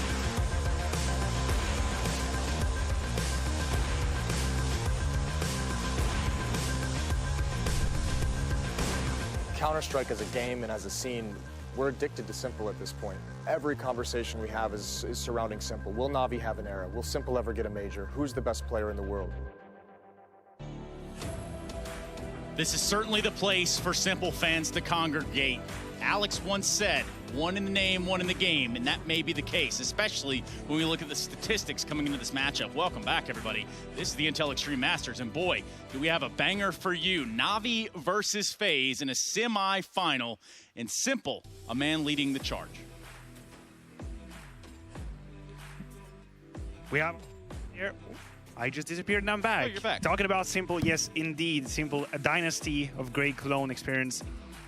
Counter-Strike as a game and as a scene, we're addicted to Simple at this point. Every conversation we have is surrounding Simple. Will Navi have an era? Will Simple ever get a major? Who's the best player in the world? This is certainly the place for Simple fans to congregate. Alex once said, one in the name, one in the game, and that may be the case, especially when we look at the statistics coming into this matchup. Welcome back, everybody. This is the Intel Extreme Masters, and boy, do we have a banger for you. Navi versus Faze in a semi-final, and Simple, a man leading the charge. We have here. I just disappeared and I'm back. Oh, you're back. Talking about Simple, yes, indeed, Simple, a dynasty of great Cologne experience.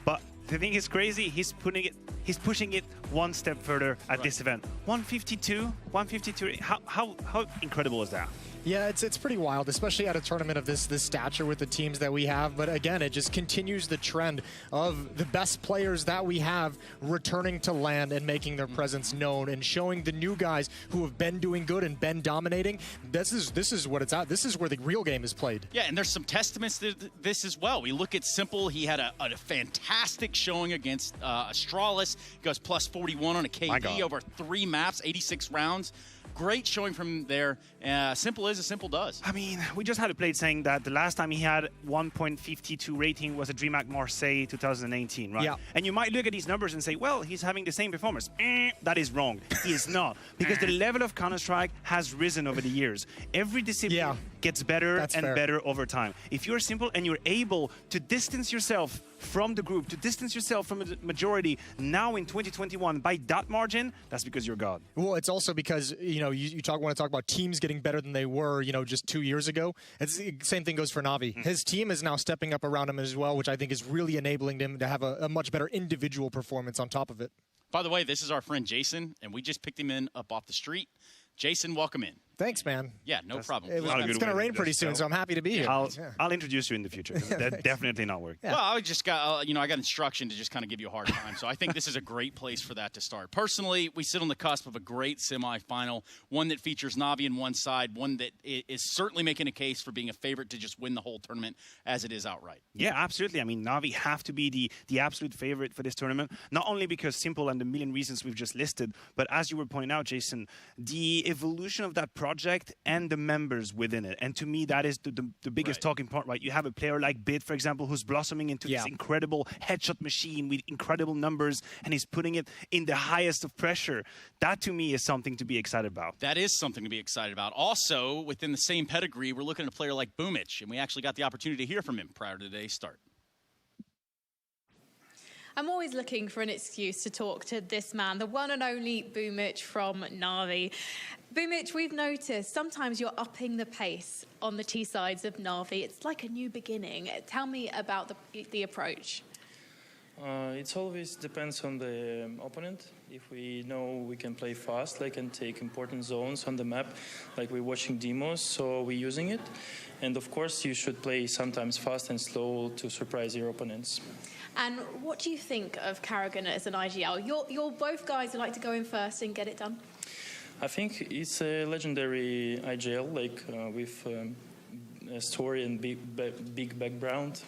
But the thing is crazy, he's pushing it one step further at this event. 152, 152. How incredible is that? Yeah, it's pretty wild, especially at a tournament of this stature with the teams that we have. But again, it just continues the trend of the best players that we have returning to LAN and making their presence known and showing the new guys who have been doing good and been dominating. This is what it's at. This is where the real game is played. Yeah, and there's some testaments to this as well. We look at Simple. He had a fantastic showing against Astralis. He goes plus 41 on a KD over 3 maps, 86 rounds. Great showing from there. Simple is as Simple does. I mean, we just had a plate saying that the last time he had 1.52 rating was at DreamHack Marseille 2018, right? Yeah. And you might look at these numbers and say, well, he's having the same performance. That is wrong. He is not. Because the level of Counter-Strike has risen over the years. Every discipline gets better and better over time. If you're Simple and you're able to distance yourself from the group, to distance yourself from the majority now in 2021 by that margin, that's because you're God. Well, it's also because, you know, you want to talk about teams getting better than they were, you know, just 2 years ago. It's the same thing goes for Navi. His team is now stepping up around him as well, which I think is really enabling him to have a much better individual performance on top of it. By the way, this is our friend Jason, and we just picked him up off the street. Jason, welcome in. Thanks, man. Yeah, no problem. It's going to rain pretty soon, so I'm happy to be here. I'll introduce you in the future. That definitely not work. Well, I just got, I got instruction to just kind of give you a hard time. So I think this is a great place for that to start. Personally, we sit on the cusp of a great semifinal, one that features Navi on one side, one that is certainly making a case for being a favorite to just win the whole tournament as it is outright. Yeah, absolutely. I mean, Navi have to be the absolute favorite for this tournament, not only because Simple and the million reasons we've just listed, but as you were pointing out, Jason, the evolution of that project and the members within it. And to me, that is the biggest talking point, right? You have a player like Bit, for example, who's blossoming into this incredible headshot machine with incredible numbers, and he's putting it in the highest of pressure. That, to me, is something to be excited about. That is something to be excited about. Also, within the same pedigree, we're looking at a player like Boomich, and we actually got the opportunity to hear from him prior to today's start. I'm always looking for an excuse to talk to this man, the one and only Boomich from Navi. Boomich, we've noticed sometimes you're upping the pace on the T sides of Navi. It's like a new beginning. Tell me about the approach. It always depends on the opponent. If we know we can play fast, like and take important zones on the map, like we're watching demos, so we're using it. And of course, you should play sometimes fast and slow to surprise your opponents. And what do you think of Karrigan as an IGL? You're both guys who like to go in first and get it done. I think it's a legendary IGL, like with a story and big background.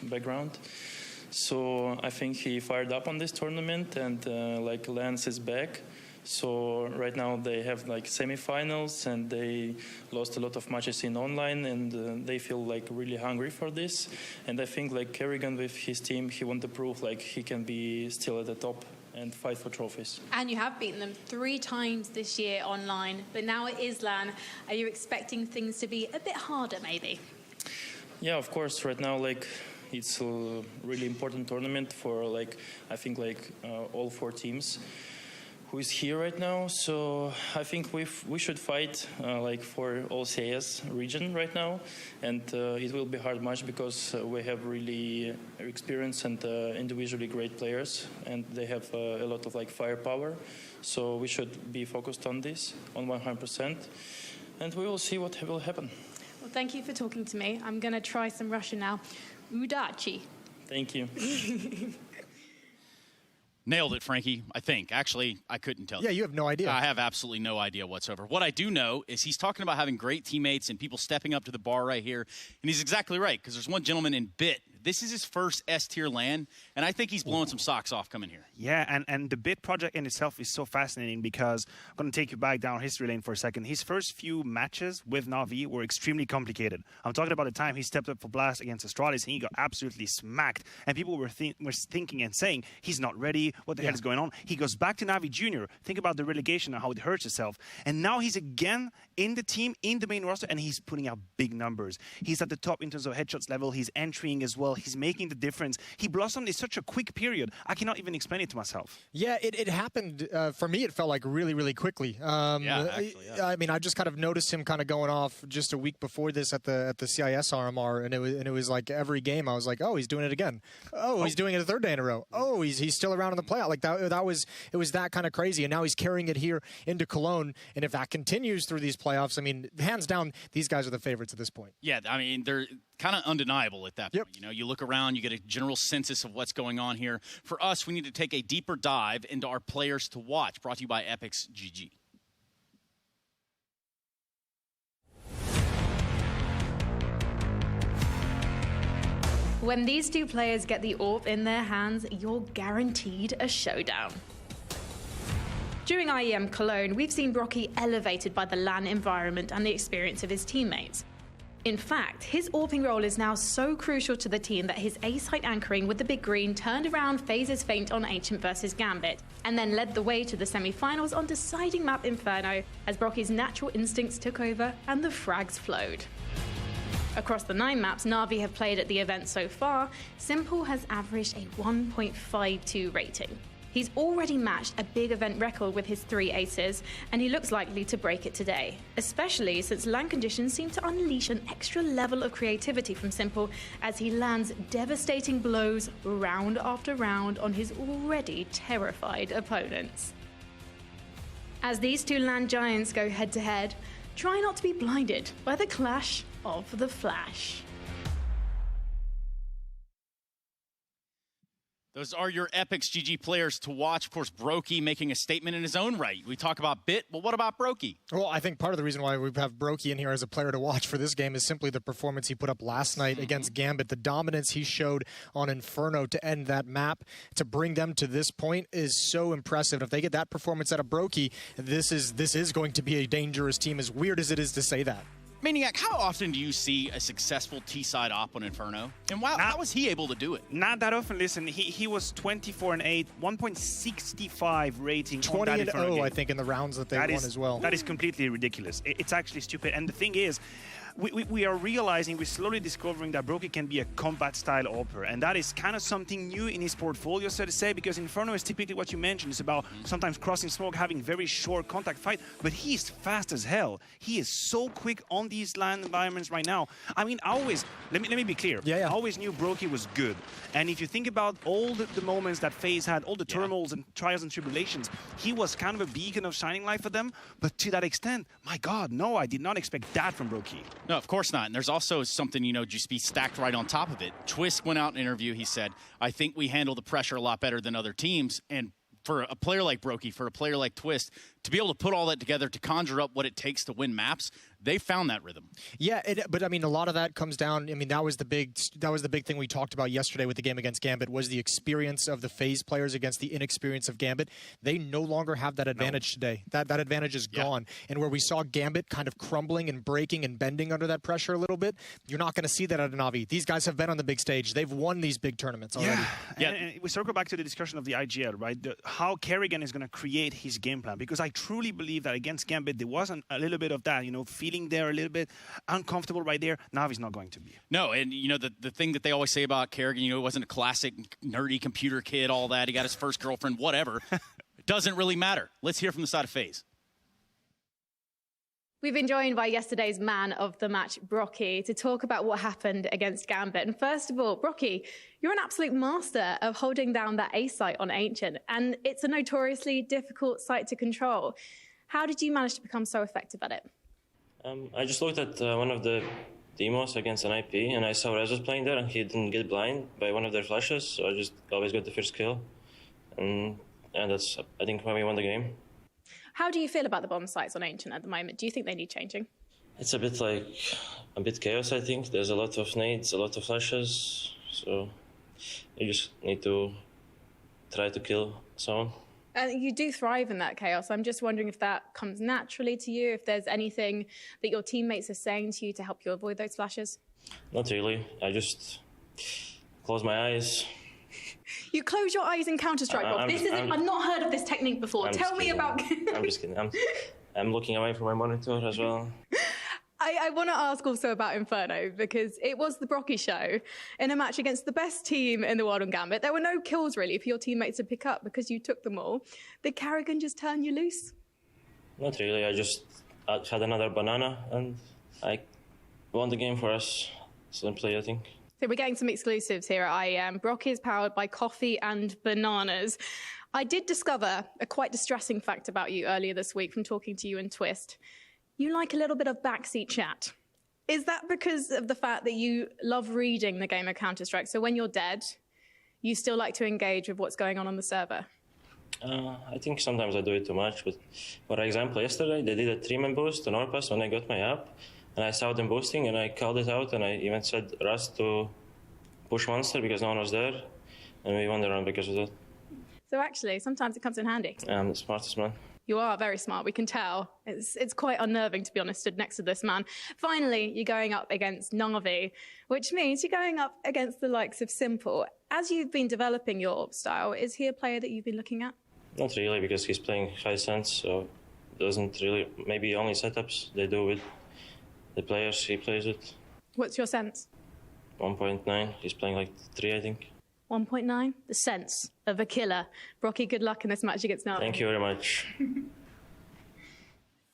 So I think he fired up on this tournament, and like Lance is back. So right now they have like semifinals, and they lost a lot of matches in online, and they feel like really hungry for this. And I think like Karrigan with his team, he wants to prove like he can be still at the top and fight for trophies. And you have beaten them 3 times this year online, but now it is LAN. Are you expecting things to be a bit harder maybe? Yeah, of course. Right now, like, it's a really important tournament for like, I think like all 4 teams who is here right now. So I think we should fight like for all CS region right now, and it will be a hard match because we have really experienced and individually great players, and they have a lot of like firepower. So we should be focused on this on 100%, and we will see what will happen. Well, thank you for talking to me. I'm going to try some Russian now. Udachi. Thank you. Nailed it, Frankie, I think. Actually, I couldn't tell you. Yeah, you have no idea. I have absolutely no idea whatsoever. What I do know is he's talking about having great teammates and people stepping up to the bar right here. And he's exactly right, because there's one gentleman in Bit. This is his first S-tier LAN, and I think he's blowing some socks off coming here. Yeah, and the Bit project in itself is so fascinating because I'm going to take you back down history lane for a second. His first few matches with Navi were extremely complicated. I'm talking about the time he stepped up for Blast against Astralis, and he got absolutely smacked. And people were thinking and saying, he's not ready, what the hell is going on? He goes back to Navi Junior. Think about the relegation and how it hurts itself. And now he's again in the team, in the main roster, and he's putting out big numbers. He's at the top in terms of headshots level. He's entering as well. He's making the difference. He blossomed in such a quick period. I cannot even explain it to myself. Yeah, it happened. For me, it felt like really, really quickly. I mean, I just kind of noticed him kind of going off just a week before this at the CIS RMR, and it was like every game I was like, oh, he's doing it again. Oh, he's doing it a 3rd day in a row. Oh, he's still around in the playoff. Like it was that kind of crazy, and now he's carrying it here into Cologne. And if that continues through these playoffs, I mean, hands down, these guys are the favorites at this point. Yeah, I mean, they're kind of undeniable at that point. You know, you look around, you get a general census of what's going on here. For us, we need to take a deeper dive into our players to watch. Brought to you by Epic's GG. When these 2 players get the AWP in their hands, you're guaranteed a showdown. During IEM Cologne, we've seen Brocky elevated by the LAN environment and the experience of his teammates. In fact, his AWPing role is now so crucial to the team that his A-site anchoring with the big green turned around Faze's feint on Ancient versus Gambit, and then led the way to the semi-finals on deciding map Inferno as Brocky's natural instincts took over and the frags flowed. Across the 9 maps Navi have played at the event so far, Simple has averaged a 1.52 rating. He's already matched a big event record with his 3 aces, and he looks likely to break it today, especially since LAN conditions seem to unleash an extra level of creativity from Simple as he lands devastating blows round after round on his already terrified opponents. As these two LAN giants go head-to-head, try not to be blinded by the clash of the Flash. Those are your Epic's GG players to watch. Of course, Brokey making a statement in his own right. We talk about Bit, but what about Brokey? Well, I think part of the reason why we have Brokey in here as a player to watch for this game is simply the performance he put up last night against Gambit. The dominance he showed on Inferno to end that map, to bring them to this point, is so impressive. If they get that performance out of Brokey, this is going to be a dangerous team, as weird as it is to say that. Maniac, how often do you see a successful T-side op on Inferno? And how was he able to do it? Not that often. Listen, he was 24-8, 1.65 rating. 20-0, I think, in the rounds that they won as well. That is completely ridiculous. It's actually stupid. And the thing is, we are realizing, we're slowly discovering that Brokey can be a combat-style AWPer, and that is kind of something new in his portfolio, so to say, because Inferno is typically what you mentioned. It's about sometimes crossing smoke, having very short contact fight, but he's fast as hell. He is so quick on these LAN environments right now. I mean, I always, let me be clear. I always knew Brokey was good. And if you think about all the moments that Faze had, all the turmoils and trials and tribulations, he was kind of a beacon of shining light for them. But to that extent, my God, no, I did not expect that from Brokey. No, of course not. And there's also something, just be stacked right on top of it. Twist went out in an interview. He said, I think we handle the pressure a lot better than other teams. And for a player like Brokey, for a player like Twist, to be able to put all that together, to conjure up what it takes to win maps, they found that rhythm. Yeah, but I mean, a lot of that comes down. I mean, that was the big thing we talked about yesterday with the game against Gambit, was the experience of the Faze players against the inexperience of Gambit. They no longer have that advantage today. That advantage is gone. And where we saw Gambit kind of crumbling and breaking and bending under that pressure a little bit, you're not going to see that at Navi. These guys have been on the big stage. They've won these big tournaments already. And we circle back to the discussion of the IGL, right? How Kerrigan is going to create his game plan, because I truly believe that against Gambit there wasn't a little bit of that, feeling there a little bit uncomfortable right there. Navi's not going to be. No, and the thing that they always say about Kerrigan, he wasn't a classic nerdy computer kid, all that. He got his first girlfriend, whatever. It doesn't really matter. Let's hear from the side of Faze. We've been joined by yesterday's man of the match, Brokey, to talk about what happened against Gambit. And first of all, Brokey, you're an absolute master of holding down that A site on Ancient, and it's a notoriously difficult site to control. How did you manage to become so effective at it? I just looked at one of the demos against an IP, and I saw Rez was playing there, and he didn't get blind by one of their flashes, so I just always got the first kill. And that's, I think, why we won the game. How do you feel about the bomb sites on Ancient at the moment? Do you think they need changing? It's a bit chaos, I think. There's a lot of nades, a lot of flashes, so you just need to try to kill someone. You do thrive in that chaos. I'm just wondering if that comes naturally to you, if there's anything that your teammates are saying to you to help you avoid those flashes? Not really. I just close my eyes. You close your eyes in Counter-Strike, Rob. I've not heard of this technique before. Tell me about... I'm just kidding. I'm looking away from my monitor as well. I want to ask also about Inferno, because it was the Brokey show in a match against the best team in the world on Gambit. There were no kills, really, for your teammates to pick up because you took them all. Did Kerrigan just turn you loose? Not really. I just had another banana, and I won the game for us. Simply, I think. So we're getting some exclusives here at IEM. Brokey is powered by coffee and bananas. I did discover a quite distressing fact about you earlier this week from talking to you and Twist. You like a little bit of backseat chat. Is that because of the fact that you love reading the game of Counter-Strike? So when you're dead, you still like to engage with what's going on the server? I think sometimes I do it too much. But for example, yesterday they did a 3-man boost on Orpas when I got my app. And I saw them boosting, and I called it out, and I even said Rust to push Monster because no one was there. And we won the round because of that. So actually, sometimes it comes in handy. I'm the smartest man. You are very smart, we can tell. It's quite unnerving, to be honest, stood next to this man. Finally, you're going up against Navi, which means you're going up against the likes of Simple. As you've been developing your style, is he a player that you've been looking at? Not really, because he's playing high sense, so doesn't really, maybe only setups they do with the players he plays with. What's your sense? 1.9, he's playing like 3, I think. 1.9, the sense of a killer. Brocky, good luck in this match against Navi. Thank you very much.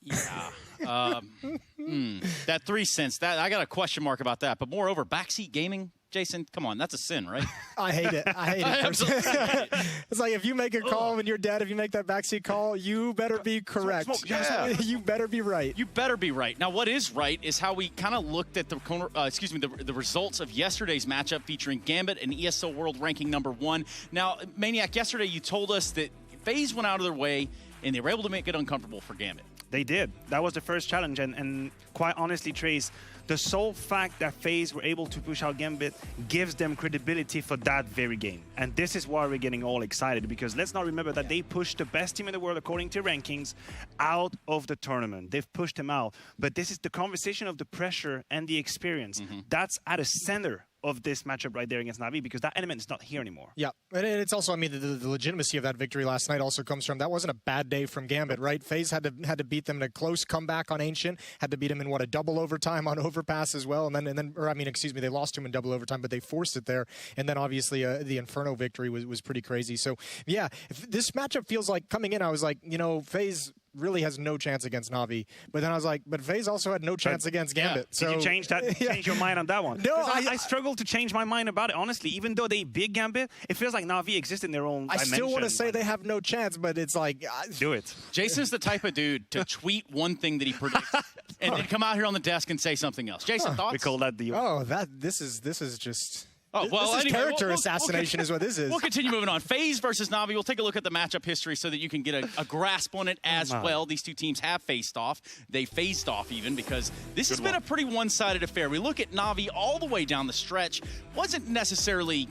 Yeah. That 3 cents, that I got a question mark about that. But moreover, backseat gaming, Jason, come on, that's a sin, right? I hate it. I hate it. Absolutely hate it. It's like if you make a call when you're dead, if you make that backseat call, you better be correct. Yeah. You better be right. You better be right. Now, what is right is how we kind of looked at the results of yesterday's matchup featuring Gambit and ESL World ranking #1. Now, Maniac, yesterday you told us that FaZe went out of their way and they were able to make it uncomfortable for Gambit. They did. That was the first challenge, and quite honestly, Trace, the sole fact that FaZe were able to push out Gambit gives them credibility for that very game. And this is why we're getting all excited, because let's not remember that they pushed the best team in the world according to rankings out of the tournament. They've pushed them out. But this is the conversation of the pressure and the experience. That's at the center of this matchup right there against Navi, because that element is not here anymore. Yeah, and it's also, I mean, the legitimacy of that victory last night also comes from that wasn't a bad day from Gambit, right? FaZe had to beat them in a close comeback on Ancient, had to beat him in a double overtime on Overpass as well, and then they lost to him in double overtime, but they forced it there, and then obviously the Inferno victory was pretty crazy. So yeah, if this matchup feels like coming in, I was like, FaZe really has no chance against Navi. But then I was like, but FaZe also had no chance against Gambit. So did you change that? Change your mind on that one? No, I struggled to change my mind about it. Honestly, even though they beat Gambit, it feels like Navi exists in their own dimension. I still want to say they have no chance, but it's like do it. Jason's the type of dude to tweet one thing that he predicts and then come out here on the desk and say something else. Jason, thoughts? We call that the. Oh, this is just. Oh, well, this is anyway, character assassination is what this is. We'll continue moving on. FaZe versus Navi. We'll take a look at the matchup history so that you can get a grasp on it as well. These two teams have faced off. They faced off even because this has been a pretty one-sided affair. We look at Navi all the way down the stretch. Wasn't necessarily,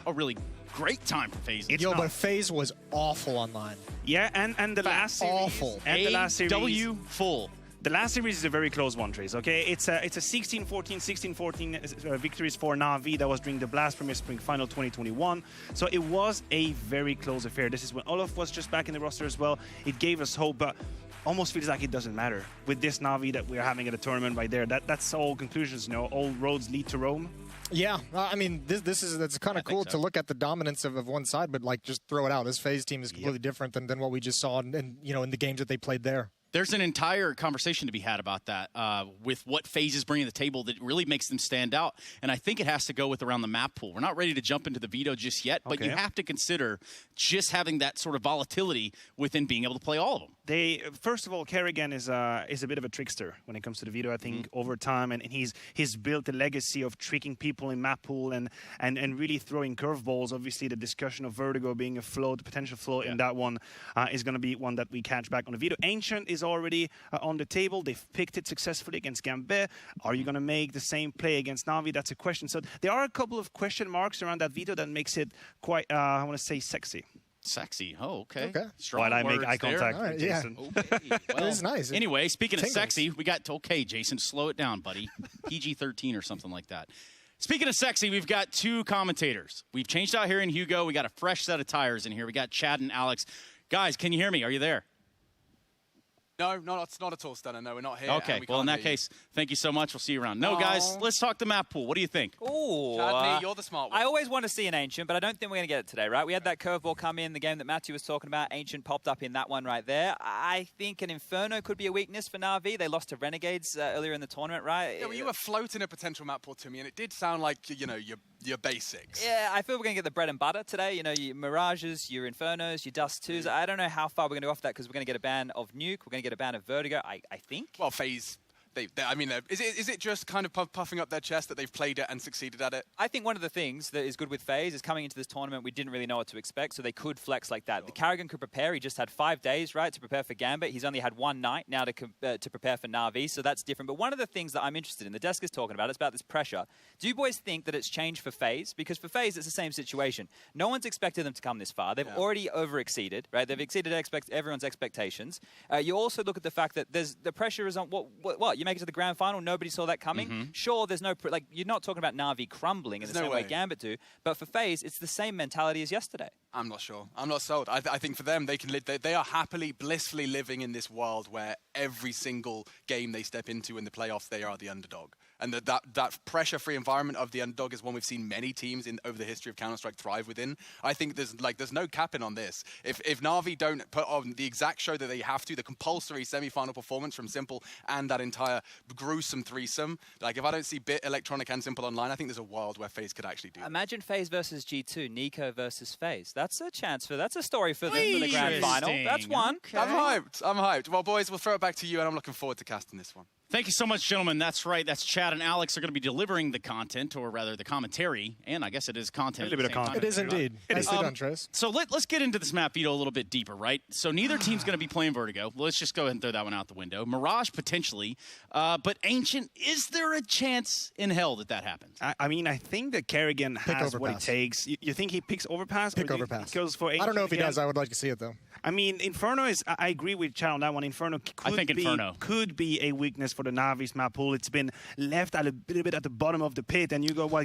a really great time for FaZe. But FaZe was awful online. Yeah, and the last series. Awful. And the last series. W full. The last series is a very close one, Trace, okay? It's a 16-14, 16-14 victories for Navi. That was during the Blast Premier Spring Final 2021. So it was a very close affair. This is when Olaf was just back in the roster as well. It gave us hope, but almost feels like it doesn't matter. With this Navi that we're having at a tournament right there, that's all conclusions, all roads lead to Rome. Yeah, I mean, that's kind of cool to look at the dominance of one side, but just throw it out. This FaZe team is completely different than what we just saw in the games that they played there. There's an entire conversation to be had about that with what FaZe is bringing to the table that really makes them stand out. And I think it has to go with around the map pool. We're not ready to jump into the veto just yet, but you have to consider just having that sort of volatility within being able to play all of them. First of all, Kerrigan is a bit of a trickster when it comes to the veto, I think, over time. And he's built a legacy of tricking people in map pool and really throwing curveballs. Obviously, the discussion of Vertigo being a float, potential float in that one is going to be one that we catch back on the veto. Ancient is already on the table. They've picked it successfully against Gambit. Are you going to make the same play against Navi? That's a question. So there are a couple of question marks around that veto that makes it quite, I want to say, sexy. Sexy. Oh, okay. Why'd I make eye contact with Jason? Okay. Well, it's nice. Anyway, speaking of sexy, we got Jason, slow it down, buddy. PG-13 or something like that. Speaking of sexy, we've got two commentators. We've changed out here in Hugo. We got a fresh set of tires in here. We got Chad and Alex. Guys, can you hear me? Are you there? No, not at all, Stunner. No, we're not here. Okay, well, in that case, thank you so much. We'll see you around. No, guys, let's talk the map pool. What do you think? Ooh. Chadney, you're the smart one. I always want to see an Ancient, but I don't think we're going to get it today, right? We had that curveball come in, the game that Matthew was talking about. Ancient popped up in that one right there. I think an Inferno could be a weakness for Navi. They lost to Renegades earlier in the tournament, right? Yeah, well, you were floating a potential map pool to me, and it did sound like, your basics. Yeah, I feel we're going to get the bread and butter today. Your Mirages, your Infernos, your Dust 2s. I don't know how far we're going to go off that because we're going to get a ban of Nuke. We're going to get a ban of Vertigo, I think. Well, FaZe, is it just kind of puffing up their chest that they've played it and succeeded at it? I think one of the things that is good with FaZe is coming into this tournament, we didn't really know what to expect, so they could flex like that. Sure. The Carrigan could prepare. He just had 5 days, right, to prepare for Gambit. He's only had one night now to prepare for Navi, so that's different. But one of the things that I'm interested in, the desk is talking about, is about this pressure. Do you boys think that it's changed for FaZe? Because for FaZe, it's the same situation. No one's expected them to come this far. They've already over-exceeded, right? They've exceeded everyone's expectations. You also look at the fact that the pressure is on, what? You make it to the grand final, nobody saw that coming. Sure, there's no, you're not talking about Navi crumbling in the same way Gambit do, but for FaZe, it's the same mentality as yesterday. I'm not sure. I'm not sold. I think for them, they can live. They are happily, blissfully living in this world where every single game they step into in the playoffs, they are the underdog. And that pressure-free environment of the underdog is one we've seen many teams over the history of Counter-Strike thrive within. I think there's no capping on this. If Navi don't put on the exact show that they have to, the compulsory semi-final performance from Simple and that entire gruesome threesome, like if I don't see Bit, Electronic, and Simple online, I think there's a world where FaZe could actually do that. Imagine FaZe versus G2, Nico versus FaZe. That's a chance that's a story for them for the grand final. That's one. Okay. I'm hyped. Well, boys, we'll throw it back to you, and I'm looking forward to casting this one. Thank you so much, gentlemen. That's right. That's Chad and Alex are going to be delivering the content, or rather the commentary, and I guess it is content. A little bit of content. It is indeed. Nicely done, Trace. So let's get into this map, Vito, a little bit deeper, right? So neither team's going to be playing Vertigo. Let's just go ahead and throw that one out the window. Mirage, potentially. But Ancient, is there a chance in hell that happens? I mean, I think that Kerrigan has what it takes. You think he picks Overpass? Pick Overpass. Goes for Ancient I don't know if he again? does. I would like to see it, though. I mean, Inferno is... I agree with Chad on that one. Inferno could be a weakness for the Navi's map pool. It's been left a little bit at the bottom of the pit, and you go, well,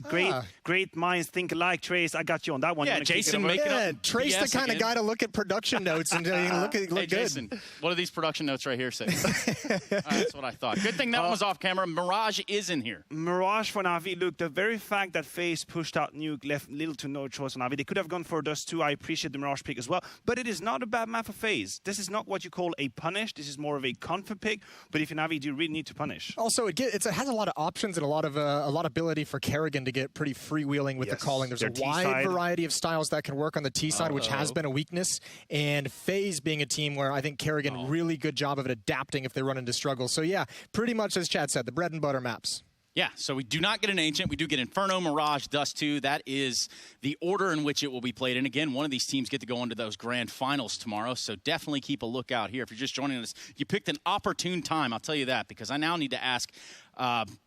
great minds think alike. Trace, I got you on that one. Yeah, Jason making up Trace BS the kind again. of guy to look at production notes and look hey, good. Jason, what do these production notes right here say? That's what I thought. Good thing that one was off camera. Mirage is in here. Mirage for Navi. Look, the very fact that FaZe pushed out Nuke left little to no choice for Navi. They could have gone for Dust 2. I appreciate the Mirage pick as well, but it is not a bad map for FaZe. This is not what you call a punish. This is more of a confident pick, but if you're Navi, do you really need to punish? Also, it has a lot of options and a lot of ability for Kerrigan to get pretty freewheeling with the calling. There's a wide variety of styles that can work on the T side, which has been a weakness. And FaZe being a team where I think Kerrigan really good job of it adapting if they run into struggle. So yeah, pretty much as Chad said, the bread and butter maps. Yeah, so we do not get an Ancient. We do get Inferno, Mirage, Dust 2. That is the order in which it will be played. And again, one of these teams get to go into those grand finals tomorrow, so definitely keep a lookout here. If you're just joining us, you picked an opportune time, I'll tell you that, because I now need to ask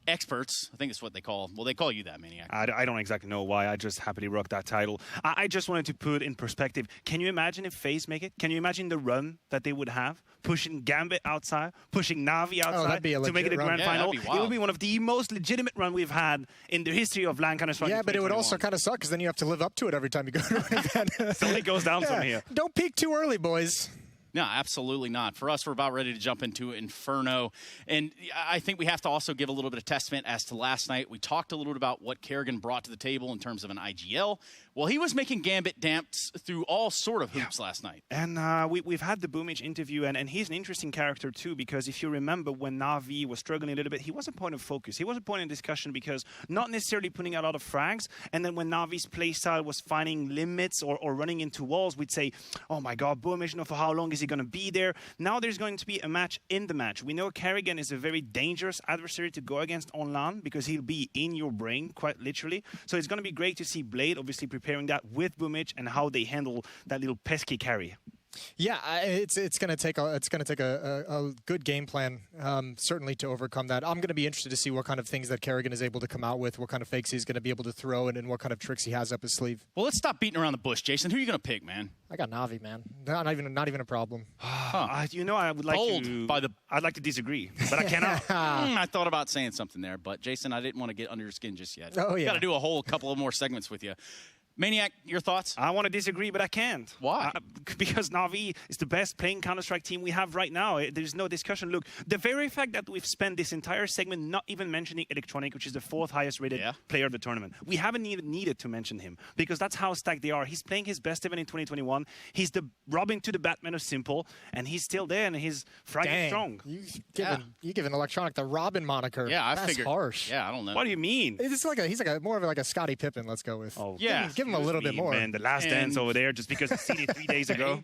experts. I think it's what they call. Well, they call you that, Maniac. I don't exactly know why. I just happily rock that title. I just wanted to put in perspective. Can you imagine if FaZe make it? Can you imagine the run that they would have? Pushing Gambit outside, pushing Navi outside to make it a grand final. It would be one of the most legitimate run we've had in the history of LAN Counter-Strike. Yeah, but it would also kind of suck because then you have to live up to it every time you go to an event. It only goes down from here. Don't peak too early, boys. No, absolutely not. For us, we're about ready to jump into Inferno. And I think we have to also give a little bit of testament as to last night. We talked a little bit about what Kerrigan brought to the table in terms of an IGL. Well, he was making Gambit dance through all sort of hoops last night. And we've had the Boomich interview, and he's an interesting character too, because if you remember when Navi was struggling a little bit, he was a point of focus. He was a point of discussion because not necessarily putting out a lot of frags, and then when Navi's playstyle was finding limits or running into walls, we'd say, oh my god, Boomich, for how long is he going to be there? Now there's going to be a match in the match. We know Kerrigan is a very dangerous adversary to go against on LAN because he'll be in your brain, quite literally. So it's going to be great to see Blade obviously preparing that with Boomich and how they handle that little pesky carry. Yeah, it's going to take a good game plan, certainly, to overcome that. I'm going to be interested to see what kind of things that Kerrigan is able to come out with, what kind of fakes he's going to be able to throw, and what kind of tricks he has up his sleeve. Well, let's stop beating around the bush, Jason. Who are you going to pick, man? I got Navi, man. Not even a problem. You know, I would like I'd like to disagree, but I cannot. I thought about saying something there, but Jason, I didn't want to get under your skin just yet. Oh yeah. Got to do a whole couple of more segments with you. Maniac, your thoughts? I want to disagree, but I can't. Why? Because Navi is the best playing Counter-Strike team we have right now. There's no discussion. Look, the very fact that we've spent this entire segment not even mentioning Electronic, which is the 4th highest rated player of the tournament. We haven't even needed to mention him because that's how stacked they are. He's playing his best event in 2021. He's the Robin to the Batman of Simple, and he's still there, and he's fragging strong. You giving Electronic the Robin moniker. Yeah, I That's figured. harsh. Yeah, I don't know. What do you mean? It's like he's more of a Scottie Pippen, let's go with. Oh, yeah. Give him a little bit more. Man, the last dance over there just because it's CD 3 days ago.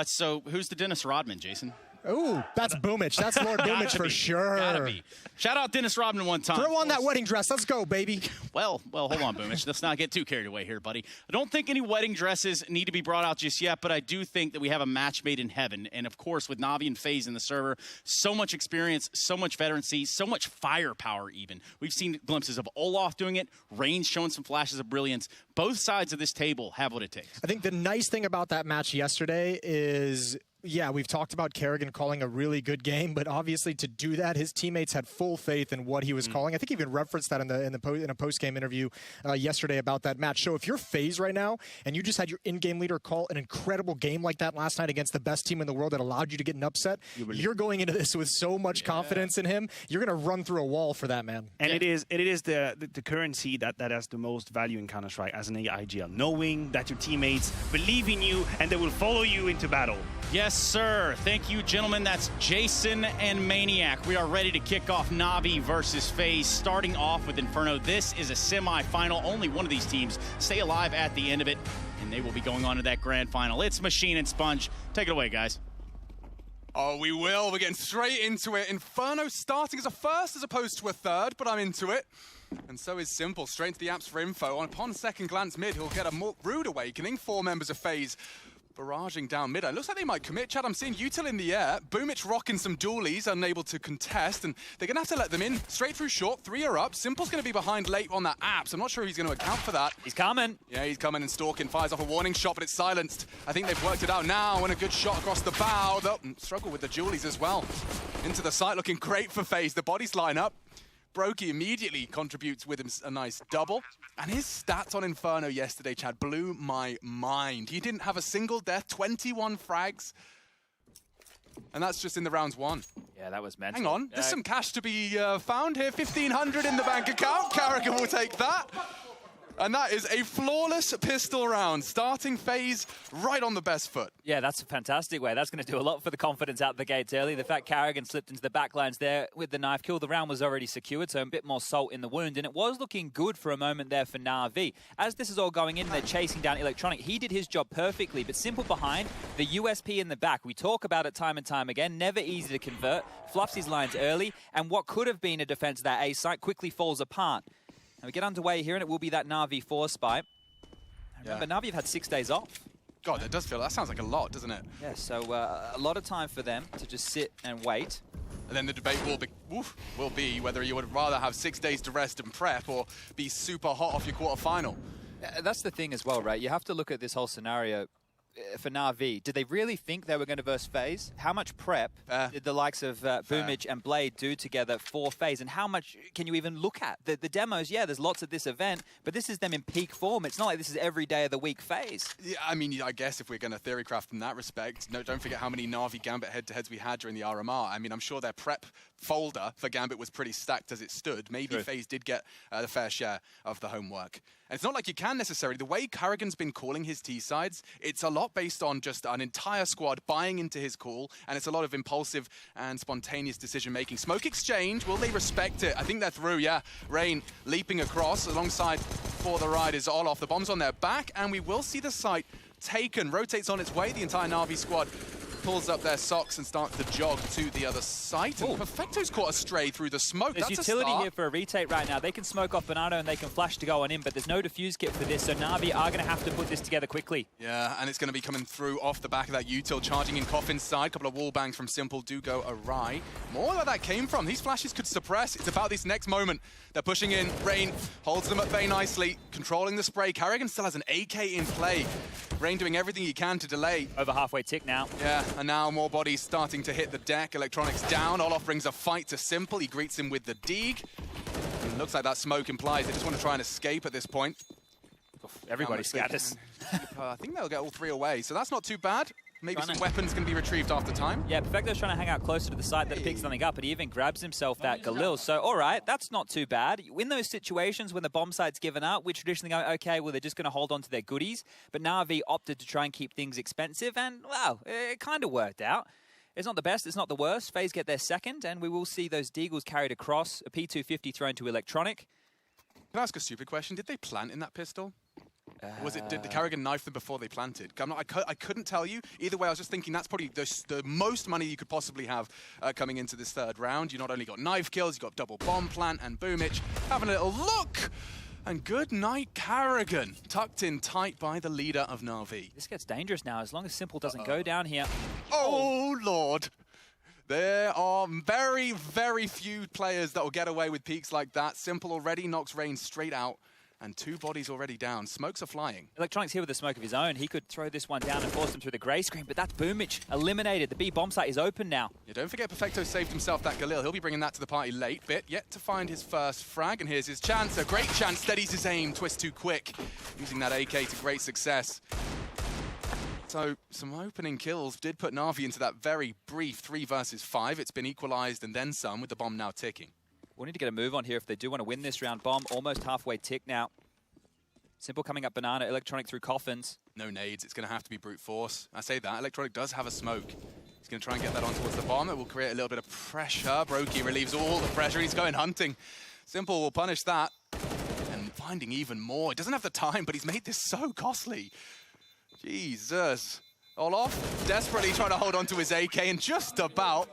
So who's the Dennis Rodman, Jason? Ooh, that's Boomich. That's Lord Boomich for sure. Gotta be. Shout out Dennis Rodman one time. Throw on that wedding dress. Let's go, baby. Well, hold on, Boomich. Let's not get too carried away here, buddy. I don't think any wedding dresses need to be brought out just yet, but I do think that we have a match made in heaven. And, of course, with Navi and FaZe in the server, so much experience, so much veterancy, so much firepower even. We've seen glimpses of Olaf doing it, Reigns showing some flashes of brilliance. Both sides of this table have what it takes. I think the nice thing about that match yesterday is Yeah, we've talked about Kerrigan calling a really good game, but obviously to do that, his teammates had full faith in what he was calling. I think he even referenced that in a post-game interview yesterday about that match. So if you're Faze right now and you just had your in-game leader call an incredible game like that last night against the best team in the world that allowed you to get an upset, you're going into this with so much confidence in him. You're going to run through a wall for that, man. And it is the currency that has the most value in Counter-Strike as an IGL, knowing that your teammates believe in you and they will follow you into battle. Yes, sir. Thank you, gentlemen. That's Jason and Maniac. We are ready to kick off Navi versus Faze, starting off with Inferno. This is a semi-final. Only one of these teams stay alive at the end of it, and they will be going on to that grand final. It's Machine and Sponge. Take it away, guys. Oh, we will. We're getting straight into it. Inferno starting as a first as opposed to a third, but I'm into it. And so is Simple. Straight into the apps for info. Upon second glance mid, he'll get a more rude awakening. 4 members of Faze barraging down mid. It looks like they might commit. Chad, I'm seeing Util in the air. Boomich rocking some dualies, unable to contest, and they're going to have to let them in. Straight through short, 3 are up. Simple's going to be behind late on that apps. I'm not sure if he's going to account for that. He's coming. Yeah, he's coming and stalking. Fires off a warning shot, but it's silenced. I think they've worked it out now, and a good shot across the bow. They'll struggle with the dualies as well. Into the site, looking great for Faze. The bodies line up. Brokey immediately contributes with him a nice double. And his stats on Inferno yesterday, Chad, blew my mind. He didn't have a single death, 21 frags. And that's just in the rounds 1. Yeah, that was mental. Hang on, there's some cash to be found here. 1,500 in the bank account. Kerrigan will take that. And that is a flawless pistol round, starting Faze right on the best foot. Yeah, that's a fantastic way. That's going to do a lot for the confidence out the gates early. The fact Kerrigan slipped into the backlines there with the knife kill, the round was already secured, so a bit more salt in the wound. And it was looking good for a moment there for Navi. As this is all going in, they're chasing down Electronic. He did his job perfectly, but Simple behind, the USP in the back. We talk about it time and time again. Never easy to convert. Fluffs his lines early, and what could have been a defense of that A site quickly falls apart. Now we get underway here, and it will be that Navi 4 spy. Remember, Navi have had 6 days off. God, that does feel, that sounds like a lot, doesn't it? Yeah, so a lot of time for them to just sit and wait. And then the debate will be whether you would rather have 6 days to rest and prep or be super hot off your quarterfinal. That's the thing as well, right? You have to look at this whole scenario. For Navi, did they really think they were going to verse Faze? How much prep did the likes of Boomich and Blade do together for Faze? And how much can you even look at? The demos, yeah, there's lots at this event, but this is them in peak form. It's not like this is every day of the week Faze. Yeah, I mean, I guess if we're going to theorycraft in that respect, no, don't forget how many Navi Gambit head-to-heads we had during the RMR. I mean, I'm sure their prep folder for Gambit was pretty stacked as it stood. Maybe Faze did get the fair share of the homework. And it's not like you can necessarily. The way Kerrigan's been calling his T-sides, it's a lot based on just an entire squad buying into his call, and it's a lot of impulsive and spontaneous decision-making. Smoke exchange, will they respect it? I think they're through, yeah. Rain leaping across alongside for the ride is Olof. The bomb's on their back, and we will see the site taken. Rotates on its way, the entire Navi squad pulls up their socks and starts to jog to the other site. And Perfecto's caught a stray through the smoke. There's That's utility a start. here for a retake right now. They can smoke off Bernardo and they can flash to go on in, but there's no defuse kit for this, so Navi are going to have to put this together quickly. Yeah, and it's going to be coming through off the back of that util, charging in Coffin's side. A couple of wall bangs from Simple do go awry. More where that came from. These flashes could suppress. It's about this next moment. They're pushing in. Rain holds them at bay nicely, controlling the spray. Kerrigan still has an AK in play. Rain doing everything he can to delay. Over halfway tick now. Yeah, and now more bodies starting to hit the deck. Electronics down. Olof brings a fight to Simple. He greets him with the Deeg. It looks like that smoke implies they just want to try and escape at this point. Everybody scatters. I think they'll get all 3 away, so that's not too bad. Maybe some weapons can be retrieved after time. Yeah, Perfecto's trying to hang out closer to the side that picks something up, but he even grabs himself that Galil. So, all right, that's not too bad. In those situations when the bomb site's given up, we traditionally go, okay, well, they're just going to hold on to their goodies. But Navi opted to try and keep things expensive, and, wow, it kind of worked out. It's not the best, it's not the worst. Faze get their second, and we will see those Deagles carried across, a P250 thrown to Electronic. Can I ask a stupid question? Did they plant in that pistol? Was it, did the Kerrigan knife them before they planted? I couldn't tell you. Either way, I was just thinking that's probably the most money you could possibly have coming into this third round. You not only got knife kills, you got double bomb plant and Boomich having a little look. And good night, Kerrigan. Tucked in tight by the leader of Navi. This gets dangerous now, as long as Simple doesn't go down here. Oh, Lord. There are very, very few players that will get away with peaks like that. Simple already knocks Rain straight out. And 2 bodies already down. Smokes are flying. Electronics here with a smoke of his own. He could throw this one down and force them through the grey screen, but that's Boomich eliminated. The B bomb site is open now. Yeah, don't forget Perfecto saved himself that Galil. He'll be bringing that to the party late. Bit yet to find his first frag, and here's his chance. A great chance, steadies his aim, twists too quick. Using that AK to great success. So some opening kills did put Navi into that very brief 3 versus 5. It's been equalized and then some with the bomb now ticking. We'll need to get a move on here if they do want to win this round. Bomb almost halfway tick now. Simple coming up banana, Electronic through coffins. No nades, it's going to have to be brute force. I say that, Electronic does have a smoke. He's going to try and get that on towards the bomb. It will create a little bit of pressure. Brokey relieves all the pressure. He's going hunting. Simple will punish that. And finding even more. He doesn't have the time, but he's made this so costly. Jesus. Olof desperately trying to hold on to his AK and just about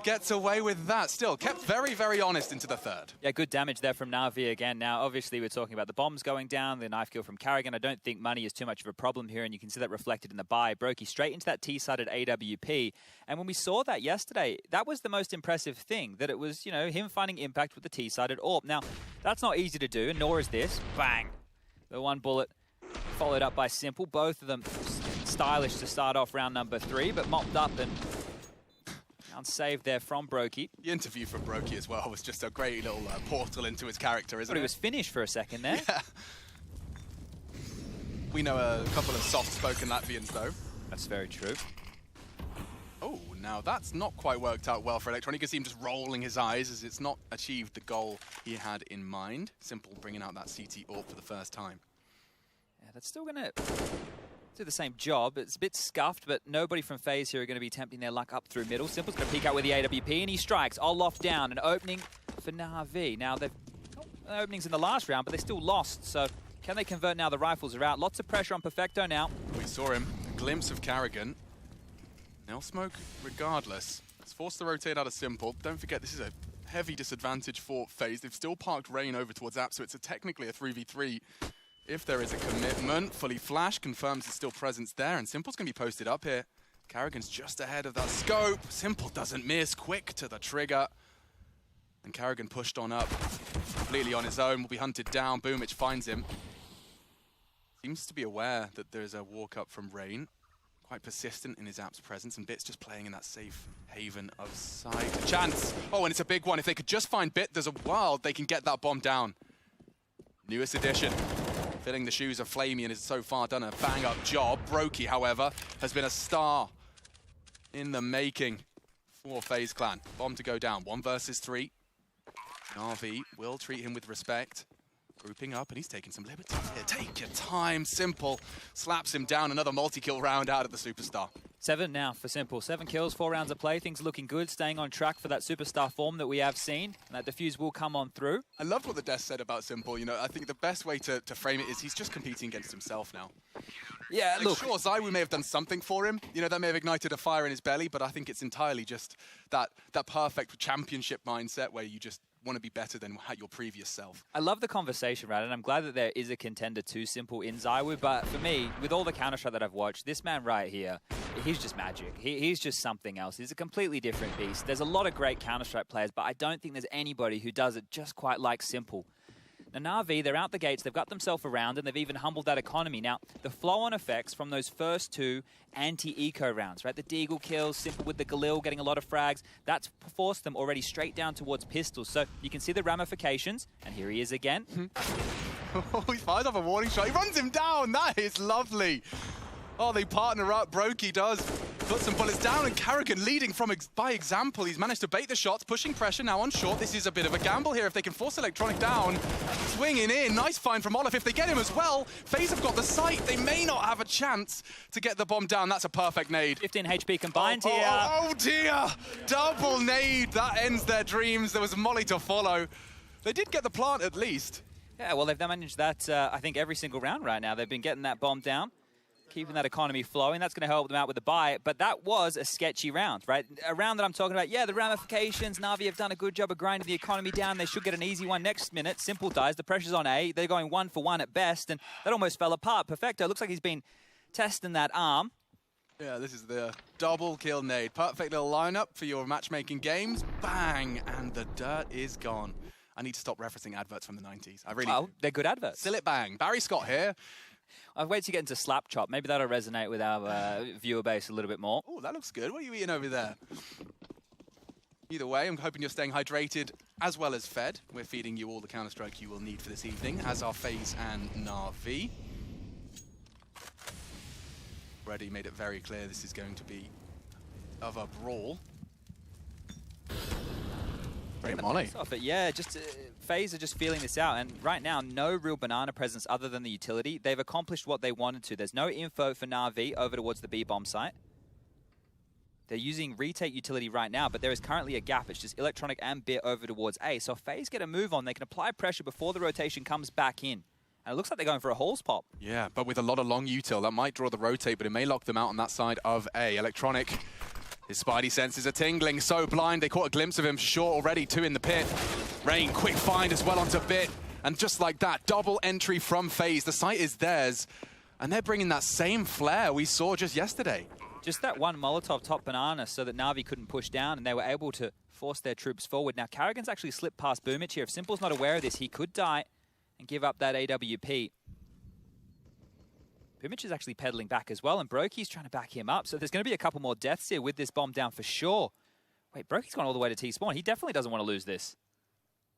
gets away with that. Still, kept very, very honest into the third. Yeah, good damage there from Navi again. Now, obviously, we're talking about the bombs going down, the knife kill from Carrigan. I don't think money is too much of a problem here, and you can see that reflected in the buy. Brokey straight into that T-sided AWP. And when we saw that yesterday, that was the most impressive thing, that it was, you know, him finding impact with the T-sided AWP. Now, that's not easy to do, nor is this. Bang! The one bullet followed up by Simple. Both of them stylish to start off round number 3, but mopped up and unsaved there from Brokey. The interview from Brokey as well was just a great little portal into his character, isn't it? He was finished for a second there. Yeah. We know a couple of soft-spoken Latvians, though. That's very true. Oh, now that's not quite worked out well for Electronic. You can see him just rolling his eyes as it's not achieved the goal he had in mind. Simple bringing out that CT AWP for the first time. Yeah, that's still going to do the same job. It's a bit scuffed, but nobody from Faze here are going to be tempting their luck up through middle. Simple's going to peek out with the AWP, and he strikes. Olof down, an opening for Navi. Now, they've got openings in the last round, but they still lost, so can they convert now? The rifles are out. Lots of pressure on Perfecto now. We saw him. A glimpse of Carrigan. They'll smoke regardless. It's forced to rotate out of Simple. Don't forget, this is a heavy disadvantage for Faze. They've still parked Rain over towards App, so it's technically a 3v3. If there is a commitment, fully flash confirms there's still presence there, and Simple's going to be posted up here. Carrigan's just ahead of that scope. Simple doesn't miss, quick to the trigger. And Carrigan pushed on up, completely on his own, will be hunted down. Boomich finds him. Seems to be aware that there's a walk up from Rain. Quite persistent in his App's presence, and Bit's just playing in that safe haven of sight. A chance! Oh, and it's a big one. If they could just find Bit, there's a world they can get that bomb down. Newest addition. Filling the shoes of Flamian has so far done a bang-up job. Brokey, however, has been a star in the making for FaZe Clan. Bomb to go down, 1 versus 3. Navi will treat him with respect. Grouping up, and he's taking some liberties here. Take your time, Simple. Slaps him down, another multi-kill round out of the Superstar. 7 now for Simple. 7 kills, 4 rounds of play. Things looking good, staying on track for that Superstar form that we have seen. And that defuse will come on through. I loved what the desk said about Simple. You know, I think the best way to frame it is he's just competing against himself now. Yeah, like, look. Sure, Zywoo may have done something for him. You know, that may have ignited a fire in his belly, but I think it's entirely just that perfect championship mindset where you just want to be better than your previous self. I love the conversation, right? And I'm glad that there is a contender to Simple in Zywoo. But for me, with all the Counter-Strike that I've watched, this man right here, he's just magic. He's just something else. He's a completely different beast. There's a lot of great Counter-Strike players, but I don't think there's anybody who does it just quite like Simple. Now, Navi, they're out the gates, they've got themselves around, and they've even humbled that economy. Now, the flow-on effects from those first 2 anti-eco rounds, right? The Deagle kills, Simple with the Galil getting a lot of frags, that's forced them already straight down towards pistols. So you can see the ramifications, and here he is again. Oh, he fired off a warning shot. He runs him down. That is lovely. Oh, they partner up. Brokey does put some bullets down, and Carrigan leading by example. He's managed to bait the shots, pushing pressure now on short. This is a bit of a gamble here if they can force Electronic down. Swinging in. Nice find from Olof. If they get him as well, FaZe have got the sight. They may not have a chance to get the bomb down. That's a perfect nade. 15 HP combined here. Oh, dear. Double nade. That ends their dreams. There was Molly to follow. They did get the plant at least. Yeah, well, they've managed that, I think, every single round right now. They've been getting that bomb down, keeping that economy flowing. That's going to help them out with the buy. But that was a sketchy round, right? A round that I'm talking about, yeah, the ramifications. Navi have done a good job of grinding the economy down. They should get an easy one next minute. Simple dies. The pressure's on A. They're going 1 for 1 at best, and that almost fell apart. Perfecto looks like he's been testing that arm. Yeah, this is the double kill nade. Perfect little lineup for your matchmaking games. Bang! And the dirt is gone. I need to stop referencing adverts from the 90s. I really Well, they're good adverts. Sill it bang. Barry Scott here. I'll wait to get into Slap Chop. Maybe that'll resonate with our viewer base a little bit more. Oh, that looks good. What are you eating over there? Either way, I'm hoping you're staying hydrated as well as fed. We're feeding you all the Counter-Strike you will need for this evening, as are Faze and Navi. Already made it very clear this is going to be of a brawl. Great molly. But yeah, just FaZe are just feeling this out, and right now, no real banana presence other than the utility. They've accomplished what they wanted to. There's no info for Navi over towards the B-bomb site. They're using retake utility right now, but there is currently a gap. It's just Electronic and Bit over towards A. So if FaZe get a move on, they can apply pressure before the rotation comes back in. And it looks like they're going for a Halls pop. Yeah, but with a lot of long util, that might draw the rotate, but it may lock them out on that side of A. Electronic, his spidey senses are tingling, so blind. They caught a glimpse of him short already, 2 in the pit. Rain, quick find as well onto Bit. And just like that, double entry from FaZe. The site is theirs. And they're bringing that same flair we saw just yesterday. Just that one Molotov top banana so that Navi couldn't push down, and they were able to force their troops forward. Now, Karrigan's actually slipped past Boomich here. If Simple's not aware of this, he could die and give up that AWP. Boomich is actually pedaling back as well, and Brokey's trying to back him up. So there's going to be a couple more deaths here with this bomb down for sure. Wait, Brokey's gone all the way to T-spawn. He definitely doesn't want to lose this.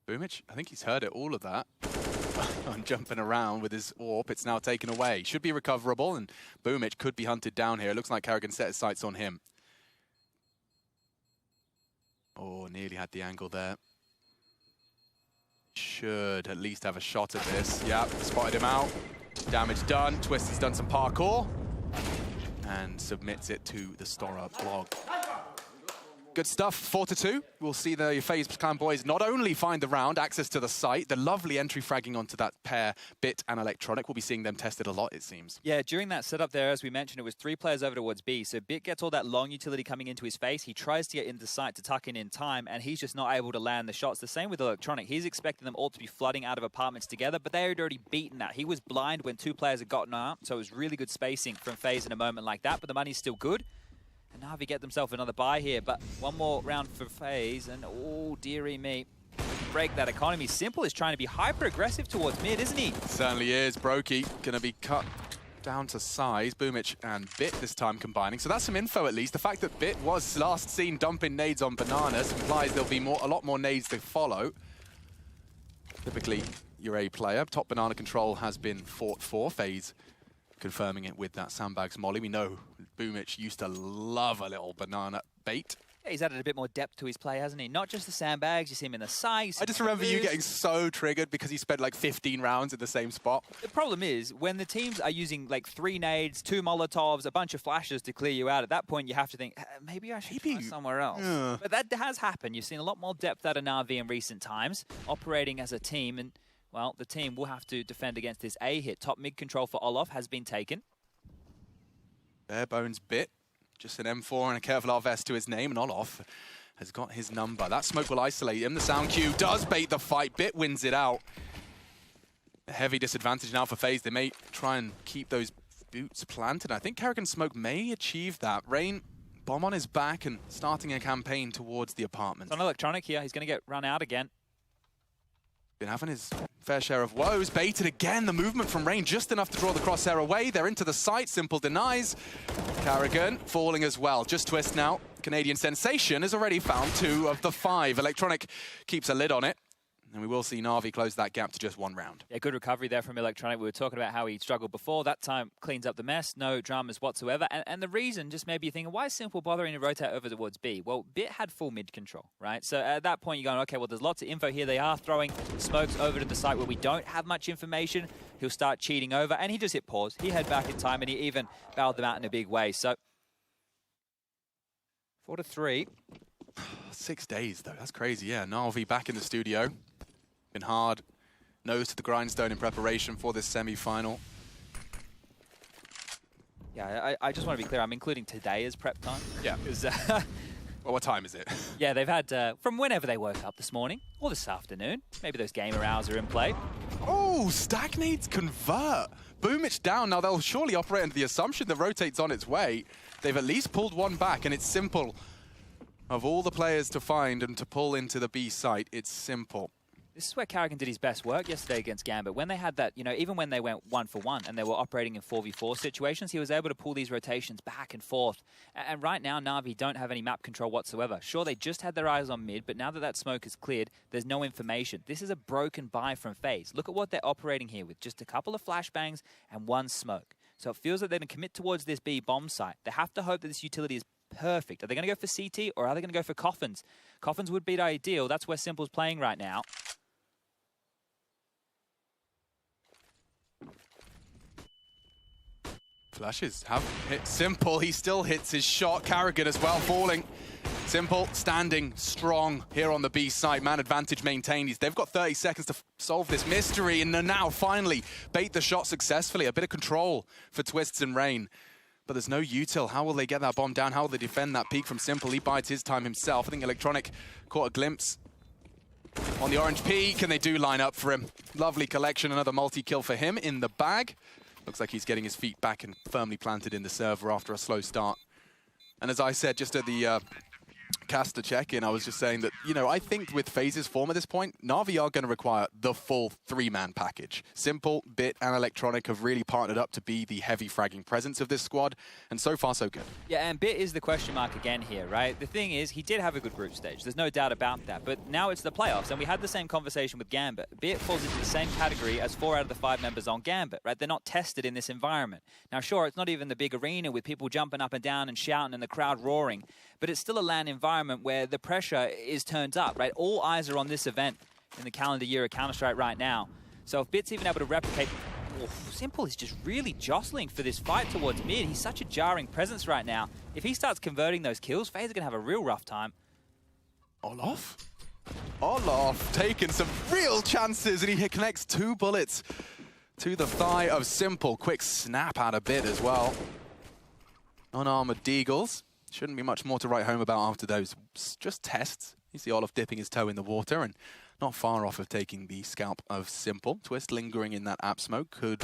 Boomich, I think he's heard it, all of that. On jumping around with his AWP, it's now taken away. Should be recoverable, and Boomich could be hunted down here. It looks like Karrigan set his sights on him. Oh, nearly had the angle there. Should at least have a shot at this. Yep, spotted him out. Damage done. Twist has done some parkour. And submits it to the Stora blog. Good stuff, 4-2. We'll see the FaZe Clan boys not only find the round, access to the site, the lovely entry fragging onto that pair, Bit and Electronic. We'll be seeing them tested a lot, it seems. Yeah, during that setup there, as we mentioned, it was 3 players over towards B. So Bit gets all that long utility coming into his face. He tries to get into the site to tuck in time, and he's just not able to land the shots. The same with Electronic. He's expecting them all to be flooding out of apartments together, but they had already beaten that. He was blind when 2 players had gotten out, so it was really good spacing from FaZe in a moment like that, but the money's still good. And Navi get themselves another buy here, but one more round for FaZe, and oh, dearie me. Break that economy. Simple is trying to be hyper-aggressive towards mid, isn't he? Certainly is. Brokey going to be cut down to size. Boomich and Bit this time combining. So that's some info at least. The fact that Bit was last seen dumping nades on bananas implies there'll be a lot more nades to follow. Typically, you're a player. Top banana control has been fought for. FaZe confirming it with that sandbags molly. We know Boomich used to love a little banana bait. Yeah, he's added a bit more depth to his play, hasn't he? Not just the sandbags, you see him in the side. I just remember you getting so triggered because he spent like 15 rounds in the same spot. The problem is, when the teams are using like 3 nades, 2 Molotovs, a bunch of flashes to clear you out, at that point you have to think, maybe I should try somewhere else. Yeah. But that has happened. You've seen a lot more depth out of Navi in recent times, operating as a team, and well, the team will have to defend against this A hit. Top mid control for Olof has been taken. Bare bones Bit. Just an M4 and a Kevlar vest to his name, and Olof has got his number. That smoke will isolate him. The sound cue does bait the fight. Bit wins it out. A heavy disadvantage now for FaZe. They may try and keep those boots planted. I think Karrigan Smoke may achieve that. Rain, bomb on his back and starting a campaign towards the apartment. It's on Electronic here. He's going to get run out again. Been having his fair share of woes. Baited again. The movement from Rain just enough to draw the crosshair away. They're into the site. Simple denies. Karrigan falling as well. Just Twist now. Canadian Sensation has already found 2 of the 5. Electronic keeps a lid on it. And we will see Navi close that gap to just 1 round. Yeah, good recovery there from Electronic. We were talking about how he struggled before. That time cleans up the mess. No dramas whatsoever. And the reason, just maybe you're thinking, why is Simple bothering to rotate over towards B? Well, Bit had full mid control, right? So at that point, you're going, okay, well, there's lots of info here. They are throwing smokes over to the site where we don't have much information. He'll start cheating over. And he just hit pause. He had back in time, and he even bailed them out in a big way. So 4-3. 6 days, though. That's crazy, yeah. Navi back in the studio. Been hard, nose to the grindstone in preparation for this semi-final. Yeah, I just want to be clear. I'm including today as prep time. Yeah. Well, what time is it? Yeah, they've had, from whenever they woke up this morning, or this afternoon. Maybe those gamer hours are in play. Oh, Stagnades convert. Boomich down. Now, they'll surely operate under the assumption that rotate's on its way. They've at least pulled 1 back, and it's Simple. Of all the players to find and to pull into the B site, it's Simple. This is where Carrigan did his best work yesterday against Gambit. When they had that, you know, even when they went 1-for-1 and they were operating in 4v4 situations, he was able to pull these rotations back and forth. And right now, Navi don't have any map control whatsoever. Sure, they just had their eyes on mid, but now that that smoke is cleared, there's no information. This is a broken buy from Faze. Look at what they're operating here with just a couple of flashbangs and one smoke. So it feels like they're going to commit towards this B bomb site. They have to hope that this utility is perfect. Are they going to go for CT or are they going to go for Coffins? Coffins would be ideal. That's where Simple's playing right now. Flashes have hit Simple. He still hits his shot. Carrigan as well, falling. Simple standing strong here on the B side. Man advantage maintained. They've got 30 seconds to solve this mystery, and now finally bait the shot successfully. A bit of control for Twists and Rain. But there's no util. How will they get that bomb down? How will they defend that peak from Simple? He bides his time himself. I think Electronic caught a glimpse on the orange peak, and they do line up for him. Lovely collection. Another multi-kill for him in the bag. Looks like he's getting his feet back and firmly planted in the server after a slow start. And as I said just at the caster check-in, I was just saying that, you know, I think with Faze's form at this point, Navi are going to require the full three-man package. Simple, Bit, and Electronic have really partnered up to be the heavy fragging presence of this squad, and so far so good. Yeah, and Bit is the question mark again here, right? The thing is, he did have a good group stage. There's no doubt about that, but now it's the playoffs, and we had the same conversation with Gambit. Bit falls into the same category as 4 out of the 5 members on Gambit, right? They're not tested in this environment. Now, sure, it's not even the big arena with people jumping up and down and shouting and the crowd roaring, but it's still a LAN environment where the pressure is turned up, right? All eyes are on this event in the calendar year of Counter-Strike right now. So if Bit's even able to replicate... Oh, Simple is just really jostling for this fight towards mid. He's such a jarring presence right now. If he starts converting those kills, Faze is going to have a real rough time. Olof taking some real chances, and he connects 2 bullets to the thigh of Simple. Quick snap out of Bit as well. Unarmored Deagles. Shouldn't be much more to write home about after those. Just tests. You see Olof dipping his toe in the water and not far off of taking the scalp of Simple. Twist lingering in that app smoke could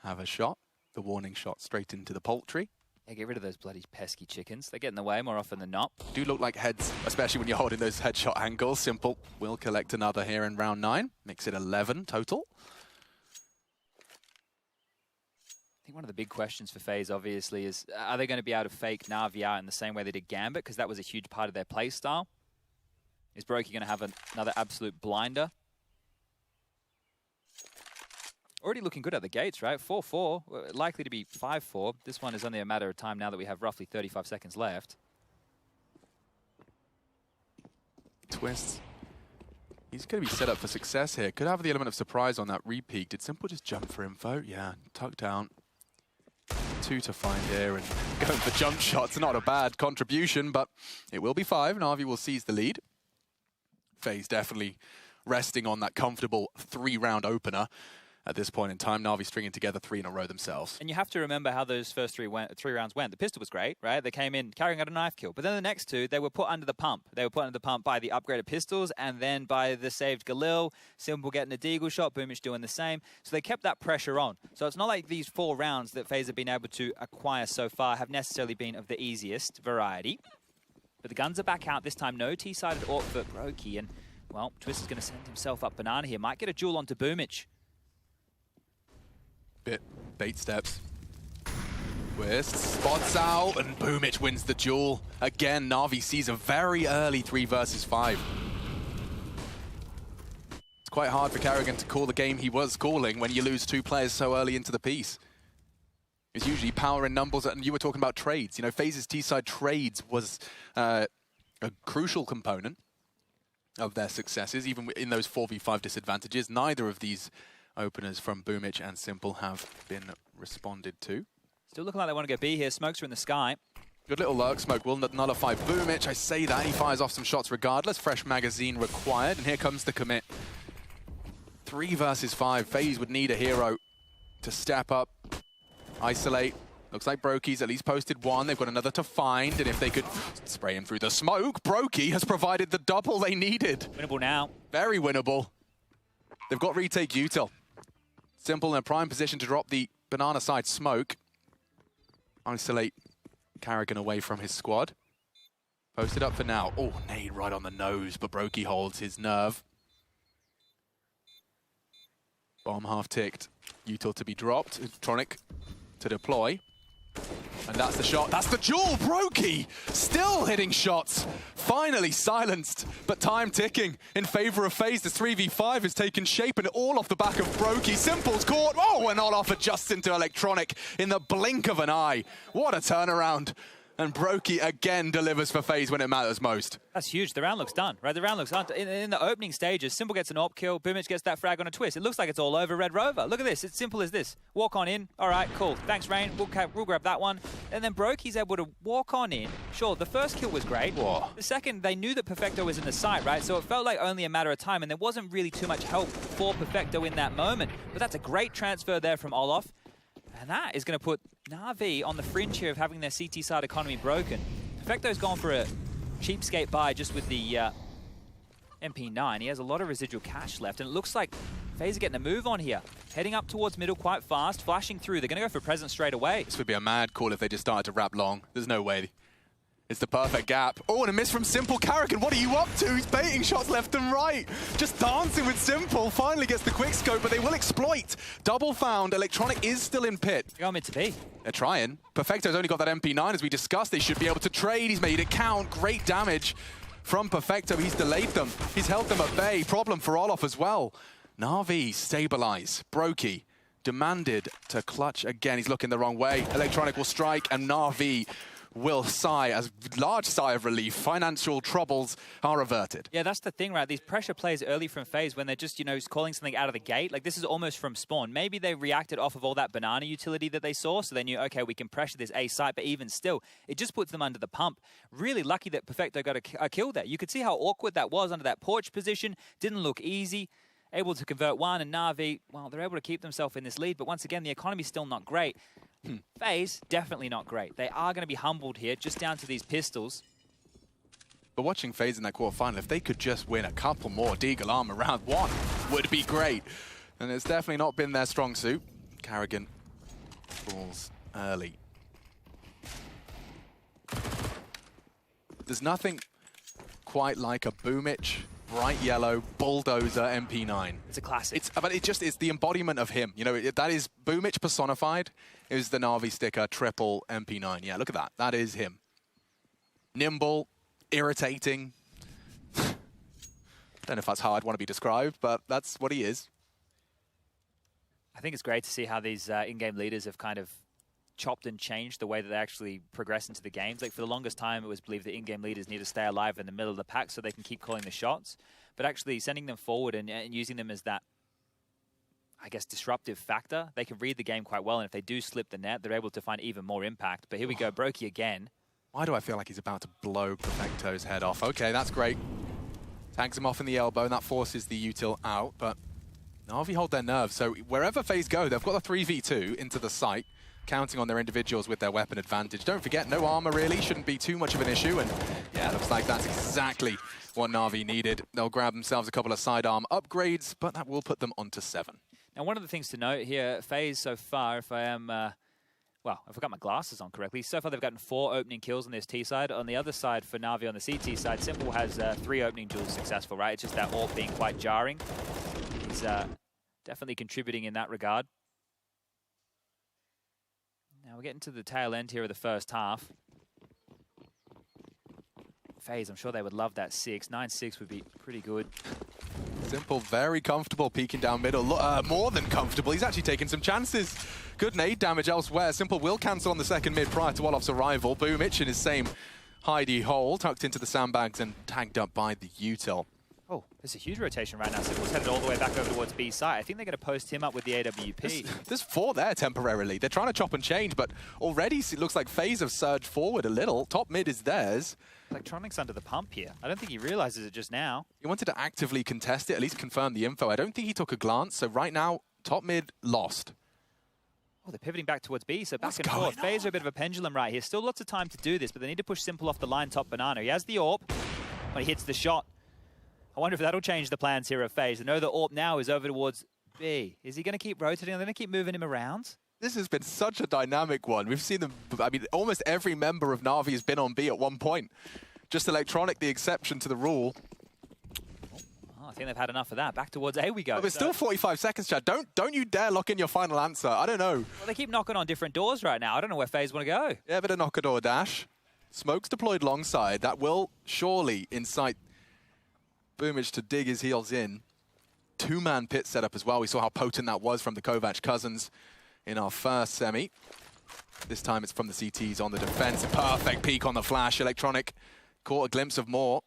have a shot. The warning shot straight into the poultry. Yeah, get rid of those bloody pesky chickens. They get in the way more often than not. Do look like heads, especially when you're holding those headshot angles. Simple will collect another here in round 9. Makes it 11 total. I think one of the big questions for Faze, obviously, is are they going to be able to fake Navi out in the same way they did Gambit? Because that was a huge part of their play style. Is Brokey going to have another absolute blinder? Already looking good at the gates, right? 4-4, likely to be 5-4. This one is only a matter of time now that we have roughly 35 seconds left. Twists. He's going to be set up for success here. Could have the element of surprise on that repeat. Did Simple just jump for info? Yeah, tucked down. 2 to find here, and going for jump shots. Not a bad contribution, but it will be 5. Navi will seize the lead. Faze definitely resting on that comfortable 3-round opener. At this point in time, Navi stringing together 3 in a row themselves. And you have to remember how those first 3 rounds went. The pistol was great, right? They came in carrying out a knife kill. But then the next 2, they were put under the pump. They were put under the pump by the upgraded pistols and then by the saved Galil. Simple getting a deagle shot, Boomich doing the same. So they kept that pressure on. So it's not like these 4 rounds that FaZe have been able to acquire so far have necessarily been of the easiest variety. But the guns are back out this time. No T-sided AWP for Brokey. And, well, Twist is going to send himself up banana here. Might get a duel onto Boomich. Bit bait steps. Twist spots out, and Boomich wins the duel. Again, Navi sees a very early 3 versus 5. It's quite hard for Carrigan to call the game he was calling when you lose 2 players so early into the piece. It's usually power in numbers, and you were talking about trades. You know, FaZe's T-side trades was a crucial component of their successes, even in those 4v5 disadvantages. Neither of these openers from Boomich and Simple have been responded to. Still looking like they want to go B here. Smokes are in the sky. Good little lurk smoke will nullify Boomich. I say that. He fires off some shots regardless. Fresh magazine required. And here comes the commit. 3 versus 5. FaZe would need a hero to step up, isolate. Looks like Brokey's at least posted 1. They've got another to find. And if they could spray him through the smoke, Brokey has provided the double they needed. Winnable now. Very winnable. They've got retake util. Simple in a prime position to drop the banana side smoke. Isolate Carrigan away from his squad. Posted up for now. Oh, nade right on the nose, but Brokey holds his nerve. Bomb half ticked. Util to be dropped. Tronic to deploy. And that's the shot. That's the duel. Brokey still hitting shots. Finally silenced, but time ticking in favor of Faze. The 3v5 has taken shape and all off the back of Brokey. Simple's caught. Oh, and all off adjusts into Electronic in the blink of an eye. What a turnaround. And Brokey again delivers for Faze when it matters most. That's huge. The round looks done, right? The round looks done. In the opening stages, Simple gets an AWP kill, Boomich gets that frag on a twist. It looks like it's all over Red Rover. Look at this. It's simple as this. Walk on in. All right, cool. Thanks, Rain. We'll grab that one. And then Brokey's able to walk on in. Sure, the first kill was great. Whoa. The second, they knew that Perfecto was in the site, right? So it felt like only a matter of time, and there wasn't really too much help for Perfecto in that moment. But that's a great transfer there from Olof. And that is going to put Navi on the fringe here of having their CT side economy broken. Perfecto's gone for a cheapskate buy just with the MP9. He has a lot of residual cash left, and it looks like Faze are getting a move on here. Heading up towards middle quite fast, flashing through. They're going to go for present straight away. This would be a mad call if they just started to wrap long. There's no way. It's the perfect gap. Oh, and a miss from Simple. Karrigan, what are you up to? He's baiting shots left and right. Just dancing with Simple. Finally gets the quick scope, but they will exploit. Double found. Electronic is still in pit. They're going mid to B. They're trying. Perfecto's only got that MP9, as we discussed. They should be able to trade. He's made it count. Great damage from Perfecto. He's delayed them. He's held them at bay. Problem for Olof as well. Navi stabilize. Brokey demanded to clutch again. He's looking the wrong way. Electronic will strike, and Navi will sigh a large sigh of relief. Financial troubles are averted. Yeah, that's the thing, right? These pressure plays early from Faze when they're just, calling something out of the gate. Like, this is almost from spawn. Maybe they reacted off of all that banana utility that they saw, so they knew, okay, we can pressure this A site, but even still, it just puts them under the pump. Really lucky that Perfecto got a kill there. You could see how awkward that was under that porch position. Didn't look easy. Able to convert one, and Navi, well, they're able to keep themselves in this lead, but once again, the economy's still not great. Faze, definitely not great. They are going to be humbled here, just down to these pistols. But watching Faze in that quarterfinal, if they could just win a couple more Deagle Armor round one, would be great. And it's definitely not been their strong suit. Karrigan falls early. There's nothing quite like a Boomich, bright yellow, bulldozer MP9. It's a classic. But it's the embodiment of him. That is Boomich personified. Is the Navi sticker triple MP9. Yeah, look at that. That is him. Nimble, irritating. Don't know if that's how I'd want to be described, but that's what he is. I think it's great to see how these in-game leaders have kind of chopped and changed the way that they actually progress into the games. Like, for the longest time, it was believed that in-game leaders need to stay alive in the middle of the pack so they can keep calling the shots. But actually sending them forward and using them as that, I guess, disruptive factor, they can read the game quite well. And if they do slip the net, they're able to find even more impact. But here we go, Brokey again. Why do I feel like he's about to blow Perfecto's head off? Okay, that's great. Tags him off in the elbow, and that forces the util out. But Navi hold their nerve. So wherever Faze go, they've got the 3v2 into the site, counting on their individuals with their weapon advantage. Don't forget, no armor really, shouldn't be too much of an issue. And yeah, looks like that's exactly what Navi needed. They'll grab themselves a couple of sidearm upgrades, but that will put them onto 7. Now, one of the things to note here, Faze so far, if I am, well, if I've got my glasses on correctly, so far they've gotten 4 opening kills on this T side. On the other side, for Navi on the CT side, Simple has 3 opening duels successful, right? It's just that all being quite jarring. He's definitely contributing in that regard. Now we're getting to the tail end here of the first half. Faze, I'm sure they would love that 6. 9-6 would be pretty good. Simple, very comfortable, peeking down middle. More than comfortable. He's actually taking some chances. Good nade damage elsewhere. Simple will cancel on the second mid prior to Olof's arrival. Boomich in his same hidey hole, tucked into the sandbags and tagged up by the util. Oh, there's a huge rotation right now. Simple's headed all the way back over towards B side. I think they're going to post him up with the AWP. There's 4 there temporarily. They're trying to chop and change, but already it looks like Faze have surged forward a little. Top mid is theirs. Electronic's under the pump here. I don't think he realizes it just now. He wanted to actively contest it, at least confirm the info. I don't think he took a glance, so right now, top mid lost. Oh, they're pivoting back towards B, so back and forth. Faze are a bit of a pendulum right here. Still lots of time to do this, but they need to push Simple off the line top banana. He has the AWP, but he hits the shot. I wonder if that'll change the plans here of Faze. I know the AWP now is over towards B. Is he going to keep rotating? Are they going to keep moving him around? This has been such a dynamic one. We've seen them, I mean, almost every member of Navi has been on B at one point. Just Electronic, the exception to the rule. I think they've had enough of that. Back towards A we go. But there's still 45 seconds, Chad. Don't you dare lock in your final answer. I don't know. Well, they keep knocking on different doors right now. I don't know where Faze want to go. Yeah, bit of knock-a-door dash. Smoke's deployed long side. That will surely incite Boomich to dig his heels in. Two-man pit setup as well. We saw how potent that was from the Kovac cousins in our first semi. This time it's from the CTs on the defense. Perfect peek on the flash. Electronic caught a glimpse of more.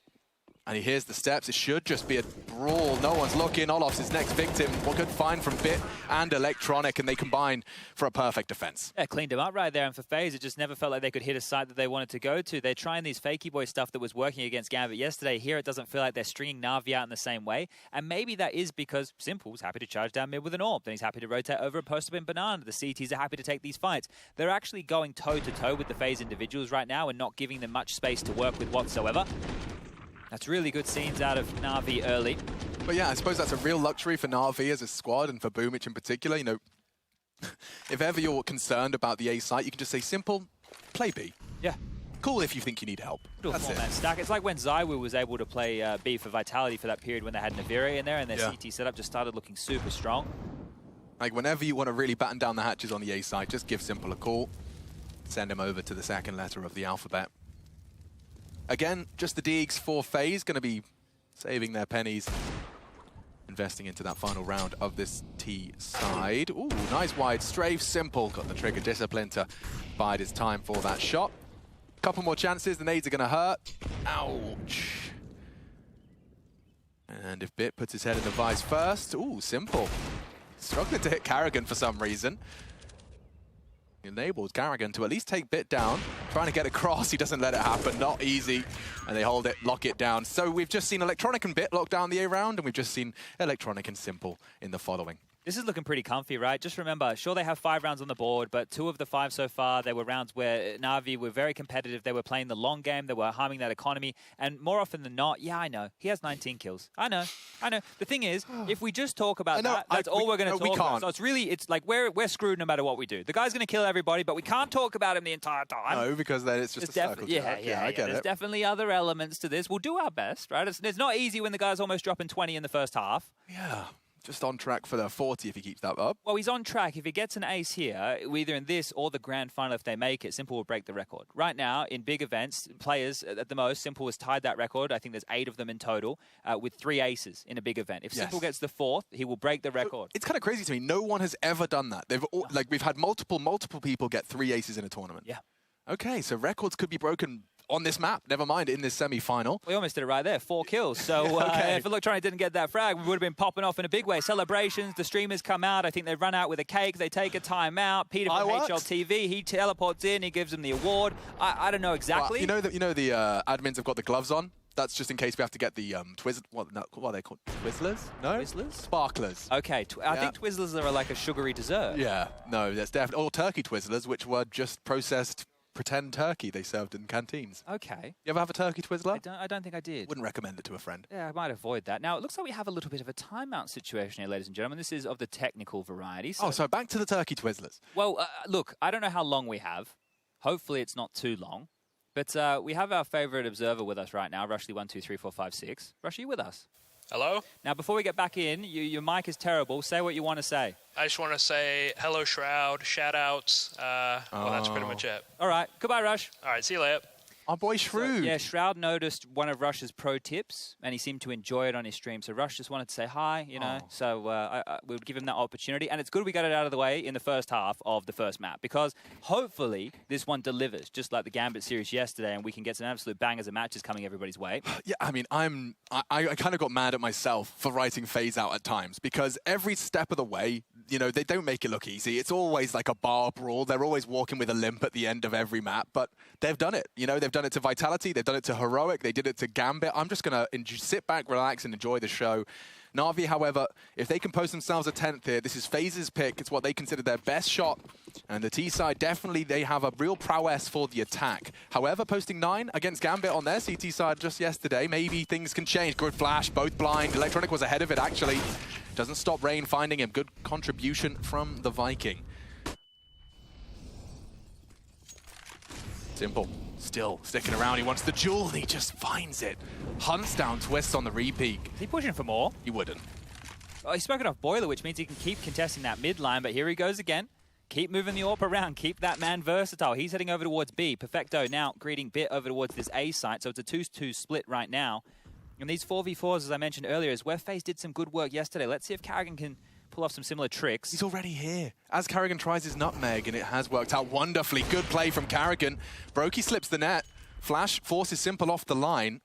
And he hears the steps. It should just be a brawl. No one's looking. Olof's his next victim. What good find from Bit and Electronic, and they combined for a perfect defense. Yeah, cleaned him up right there. And for Faze, it just never felt like they could hit a site that they wanted to go to. They're trying these fakey boy stuff that was working against Gambit yesterday. Here, it doesn't feel like they're stringing Navi out in the same way. And maybe that is because Simple's happy to charge down mid with an AWP. Then he's happy to rotate over a post-up in Banana. The CTs are happy to take these fights. They're actually going toe-to-toe with the Faze individuals right now and not giving them much space to work with whatsoever. That's really good scenes out of Navi early. But yeah, I suppose that's a real luxury for Navi as a squad and for Boomich in particular. You know, if ever you're concerned about the A site, you can just say, simple, play B. Yeah. Cool if you think you need help. Do a That's four-man it. stack. It's like when Zywoo was able to play B for Vitality for that period when they had Navire in there and their CT setup just started looking super strong. Like, whenever you want to really batten down the hatches on the A site, just give Simple a call. Send him over to the second letter of the alphabet. Again, just the Deegs for Faze, going to be saving their pennies, investing into that final round of this T side. Ooh, nice wide strafe. Simple got the trigger discipline to bide his time for that shot. Couple more chances, the nades are going to hurt. Ouch. And if Bit puts his head in the vise first, ooh, Simple. Struggling to hit Carrigan for some reason. Enables Carrigan to at least take Bit down. Trying to get across, he doesn't let it happen. Not easy. And they hold it, lock it down. So we've just seen Electronic and Bit lock down the A round, and we've just seen Electronic and Simple in the following. This is looking pretty comfy, right? Just remember, sure, they have 5 rounds on the board, but 2 of the 5 so far, they were rounds where Navi were very competitive. They were playing the long game. They were harming that economy. And more often than not, yeah, I know, he has 19 kills. I know. The thing is, if we just talk about that, that's all we're going to talk about. So it's like we're screwed no matter what we do. The guy's going to kill everybody, but we can't talk about him the entire time. No, because then it's just a circle jerk. Yeah, I get it. There's definitely other elements to this. We'll do our best, right? It's not easy when the guy's almost dropping 20 in the first half. Yeah. Just on track for the 40 if he keeps that up. Well, he's on track. If he gets an ace here, either in this or the grand final, if they make it, Simple will break the record. Right now, in big events, players at the most, Simple has tied that record. I think there's 8 of them in total, with 3 aces in a big event. If Simple gets the 4th, he will break the record. It's kind of crazy to me. No one has ever done that. They've all, like we've had multiple people get 3 aces in a tournament. Yeah. Okay, so records could be broken on this map, never mind in this semi-final. We almost did it right there, 4 kills. So if Electronic didn't get that frag, we would have been popping off in a big way. Celebrations, the streamers come out. I think they run out with a cake. They take a timeout. Peter from HLTV, he teleports in. He gives them the award. I don't know exactly. Well, you know the admins have got the gloves on. That's just in case we have to get the what are they called? Twizzlers? No? Twizzlers? Sparklers. Okay, I think Twizzlers are like a sugary dessert. Yeah, no, that's definitely... Or turkey Twizzlers, which were just processed pretend turkey they served in canteens. Okay. You ever have a turkey Twizzler? I don't think I did. Wouldn't recommend it to a friend. Yeah, I might avoid that. Now, it looks like we have a little bit of a timeout situation here, ladies and gentlemen. This is of the technical variety. So back to the turkey Twizzlers. Well, look, I don't know how long we have. Hopefully it's not too long. But we have our favourite observer with us right now, Rushley1234556. Rush, are you with us? Hello? Now, before we get back in, your mic is terrible. Say what you want to say. I just want to say hello, Shroud, shout-outs. Well, that's pretty much it. All right. Goodbye, Rush. All right, see you later. Our boy Shrewd. So, yeah, Shroud noticed one of Rush's pro tips, and he seemed to enjoy it on his stream. So Rush just wanted to say hi, you know. So we would give him that opportunity. And it's good we got it out of the way in the first half of the first map, because hopefully this one delivers, just like the Gambit series yesterday, and we can get some absolute bangers of matches coming everybody's way. Yeah, I mean, I kind of got mad at myself for writing Faze out at times, because every step of the way, you know, they don't make it look easy. It's always like a bar brawl. They're always walking with a limp at the end of every map, but they've done it. You know, they've done it to Vitality, they've done it to Heroic, they did it to Gambit. I'm just going to sit back, relax, and enjoy the show. Navi, however, if they can post themselves a 10th here, this is Faze's pick. It's what they consider their best shot. And the T side, definitely, they have a real prowess for the attack. However, posting 9 against Gambit on their CT side just yesterday, maybe things can change. Good flash, both blind. Electronic was ahead of it, actually. Doesn't stop Rain finding him. Good contribution from the Viking. Simple. Still sticking around, he wants the jewel, and he just finds it. Hunts down Twist on the re-peek. Is he pushing for more? He wouldn't. Well, he's spoken off Boiler, which means he can keep contesting that mid line, but here he goes again. Keep moving the AWP around, keep that man versatile. He's heading over towards B. Perfecto now greeting Bit over towards this A site, so it's a 2-2 split right now. And these 4v4s, as I mentioned earlier, is where Faze did some good work yesterday. Let's see if Carrigan can pull off some similar tricks. He's already here. As Carrigan tries his nutmeg, and it has worked out wonderfully. Good play from Carrigan. Brokey slips the net. Flash forces Simple off the line.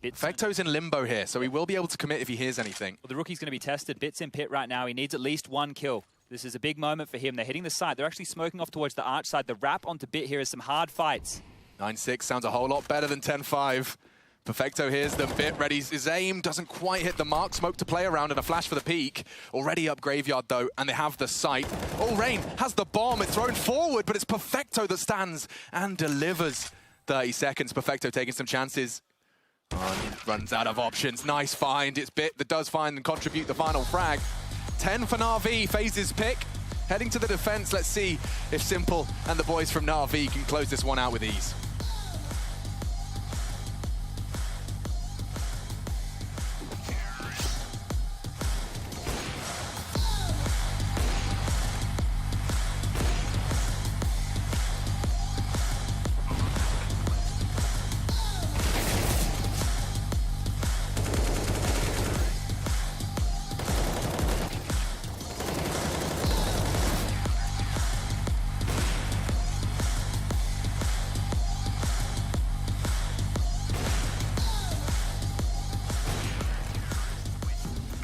Perfecto's in limbo here, so he will be able to commit if he hears anything. Well, the rookie's going to be tested. Bit's in pit right now. He needs at least one kill. This is a big moment for him. They're hitting the site. They're actually smoking off towards the arch side. The wrap onto Bit here is some hard fights. 9-6 sounds a whole lot better than 10-5. Perfecto here's the Bit, readies his aim, doesn't quite hit the mark. Smoke to play around and a flash for the peak. Already up Graveyard though, and they have the site. Oh, Rain has the bomb, it's thrown forward, but it's Perfecto that stands and delivers. 30 seconds, Perfecto taking some chances. Runs out of options. Nice find. It's Bit that does find and contribute the final frag. 10 for Navi. Faze's pick. Heading to the defense. Let's see if Simple and the boys from Navi can close this one out with ease.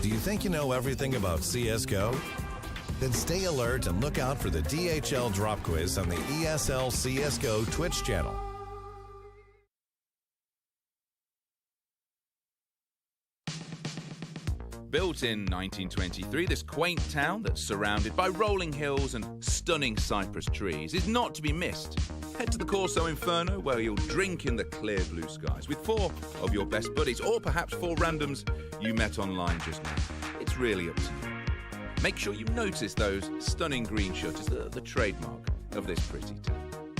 Do you think you know everything about CSGO? Then stay alert and look out for the DHL drop quiz on the ESL CSGO Twitch channel. Built in 1923, this quaint town that's surrounded by rolling hills and stunning cypress trees is not to be missed. Head to the Corso Inferno, where you'll drink in the clear blue skies with 4 of your best buddies, or perhaps 4 randoms you met online just now. It's really up to you. Make sure you notice those stunning green shutters, the trademark of this pretty town.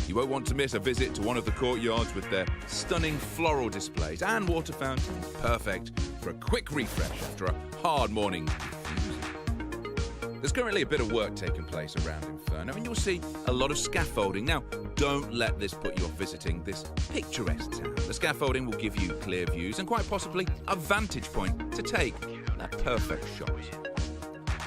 You won't want to miss a visit to one of the courtyards with their stunning floral displays and water fountains, perfect for a quick refresh after a hard morning. There's currently a bit of work taking place around Inferno, and you'll see a lot of scaffolding. Now, don't let this put you off visiting this picturesque town. The scaffolding will give you clear views and quite possibly a vantage point to take that perfect shot.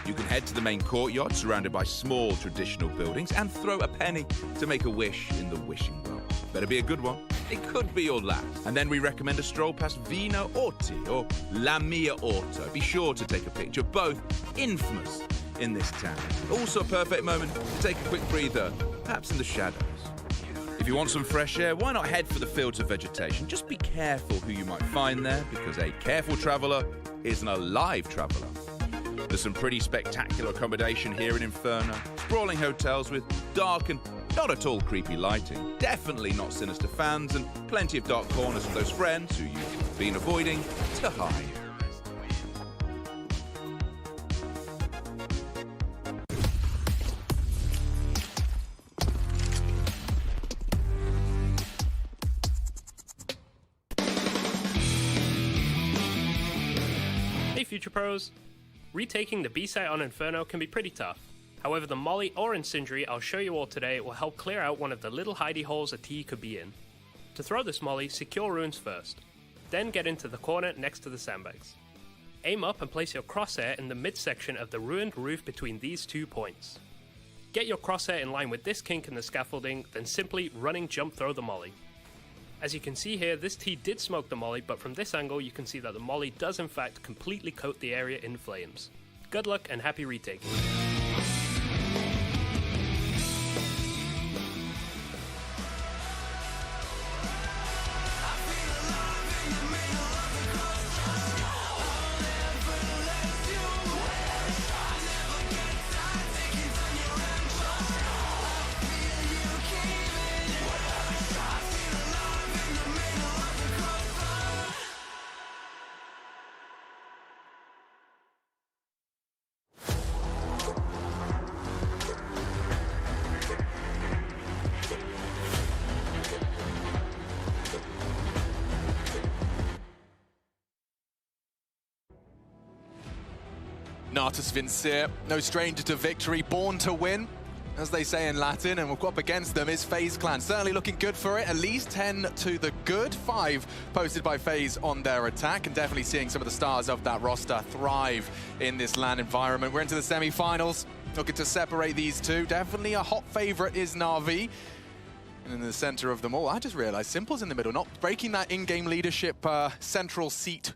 You can head to the main courtyard surrounded by small traditional buildings and throw a penny to make a wish in the wishing well. Better be a good one. It could be your last. And then we recommend a stroll past Vino Orti or La Mia Orto. Be sure to take a picture, both infamous in this town. Also a perfect moment to take a quick breather, perhaps in the shadows. If you want some fresh air, why not head for the fields of vegetation? Just be careful who you might find there, because a careful traveller is an alive traveller. There's some pretty spectacular accommodation here in Inferno. Sprawling hotels with dark and not at all creepy lighting. Definitely not sinister fans, and plenty of dark corners for those friends who you've been avoiding to hide. Hey Future Pros! Retaking the B site on Inferno can be pretty tough. However, the Molly or Incendiary I'll show you all today will help clear out one of the little hidey holes a T could be in. To throw this Molly, secure ruins first. Then get into the corner next to the sandbags. Aim up and place your crosshair in the midsection of the ruined roof between these 2 points. Get your crosshair in line with this kink in the scaffolding, then simply running jump throw the Molly. As you can see here, this T did smoke the Molly, but from this angle you can see that the Molly does in fact completely coat the area in flames. Good luck and happy retaking. Natus Vincere, no stranger to victory, born to win, as they say in Latin, and we'll go up against them is Faze Clan. Certainly looking good for it, at least 10 to the good. 5 posted by Faze on their attack, and definitely seeing some of the stars of that roster thrive in this LAN environment. We're into the semi-finals, looking to separate these two. Definitely a hot favorite is Navi. And in the center of them all, I just realized Simple's in the middle, not breaking that in-game leadership central seat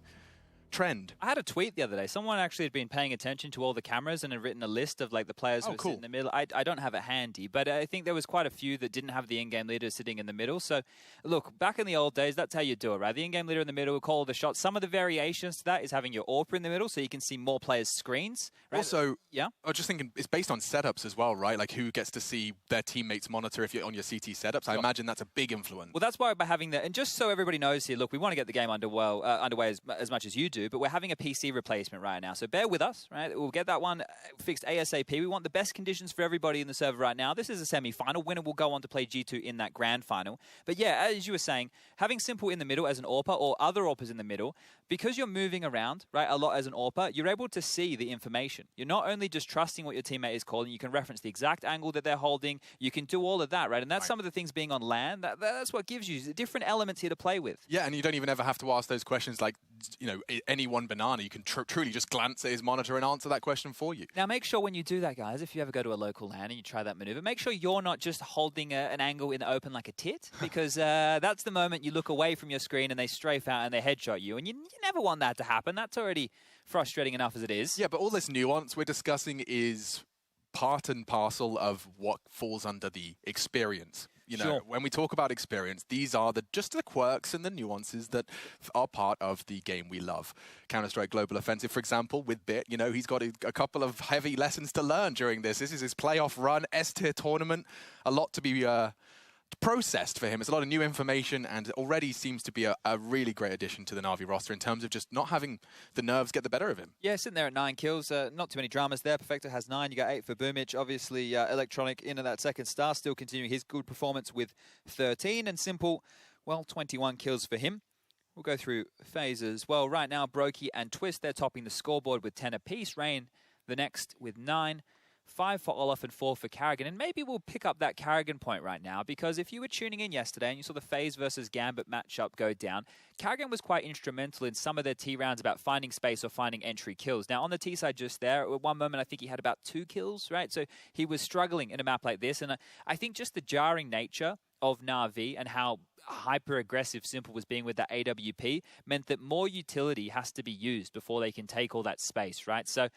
trend. I had a tweet the other day. Someone actually had been paying attention to all the cameras and had written a list of like the players who were sitting in the middle. I don't have it handy, but I think there was quite a few that didn't have the in-game leader sitting in the middle. So look, back in the old days, that's how you do it, right? The in-game leader in the middle will call the shots. Some of the variations to that is having your AWP in the middle so you can see more players' screens. Right? Also, yeah, I was just thinking it's based on setups as well, right? Like who gets to see their teammates monitor if you're on your CT setups. I imagine that's a big influence. Well, that's why by having that, and just so everybody knows here, look, we want to get the game underway as much as you do, but we're having a PC replacement right now. So bear with us, right? We'll get that one fixed ASAP. We want the best conditions for everybody in the server right now. This is a semi-final. Winner will go on to play G2 in that grand final. But yeah, as you were saying, having Simple in the middle as an AWPer or other AWPers in the middle, because you're moving around, right, a lot as an AWPer, you're able to see the information. You're not only just trusting what your teammate is calling, you can reference the exact angle that they're holding. You can do all of that, right? And that's some of the things being on LAN. That's what gives you different elements here to play with. Yeah, and you don't even ever have to ask those questions like, you know, any one banana. You can truly just glance at his monitor and answer that question for you. Now, make sure when you do that, guys, if you ever go to a local LAN and you try that maneuver, make sure you're not just holding an angle in the open like a tit, because that's the moment you look away from your screen and they strafe out and they headshot you. And you never want that to happen. That's already frustrating enough as it is. Yeah, but all this nuance we're discussing is part and parcel of what falls under the experience. You know, when we talk about experience, these are just the quirks and the nuances that are part of the game we love. Counter-Strike Global Offensive, for example, with Bit, you know, he's got a couple of heavy lessons to learn during this. This is his playoff run, S-tier tournament, a lot to be processed for him. It's a lot of new information, and it already seems to be a really great addition to the Navi roster in terms of just not having the nerves get the better of him. Yeah, sitting there at 9 kills. Not too many dramas there. Perfecto has 9. You got 8 for Boomich. Obviously, Electronic into that second star, still continuing his good performance with 13. And Simple, well, 21 kills for him. We'll go through phases. Well, right now, Brokey and Twist, they're topping the scoreboard with 10 apiece. Rain, the next with 9. 5 for Olaf and 4 for Carrigan. And maybe we'll pick up that Carrigan point right now, because if you were tuning in yesterday and you saw the Faze versus Gambit matchup go down, Carrigan was quite instrumental in some of their T rounds about finding space or finding entry kills. Now, on the T side just there, at one moment, I think he had about 2 kills, right? So he was struggling in a map like this. And I think just the jarring nature of Navi and how hyper-aggressive Simple was being with that AWP meant that more utility has to be used before they can take all that space, right? So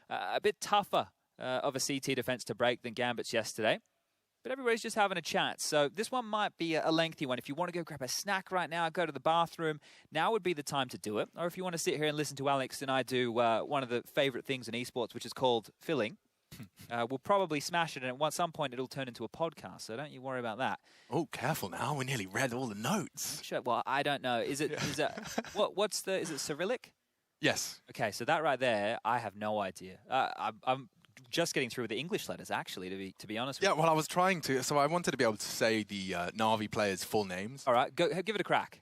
a bit tougher of a CT defense to break than Gambit's yesterday. But everybody's just having a chat. So this one might be a lengthy one. If you want to go grab a snack right now, go to the bathroom, now would be the time to do it. Or if you want to sit here and listen to Alex and I do one of the favorite things in esports, which is called filling, we'll probably smash it, and at some point it'll turn into a podcast, so don't you worry about that. Oh, careful now. We nearly read all the notes. Sure. Well, I don't know. Is it is it Cyrillic? Yes. Okay, so that right there, I have no idea. I'm just getting through with the English letters, actually, to be honest with you. Yeah, well, I was trying to, so I wanted to be able to say the Navi players' full names. All right, give it a crack.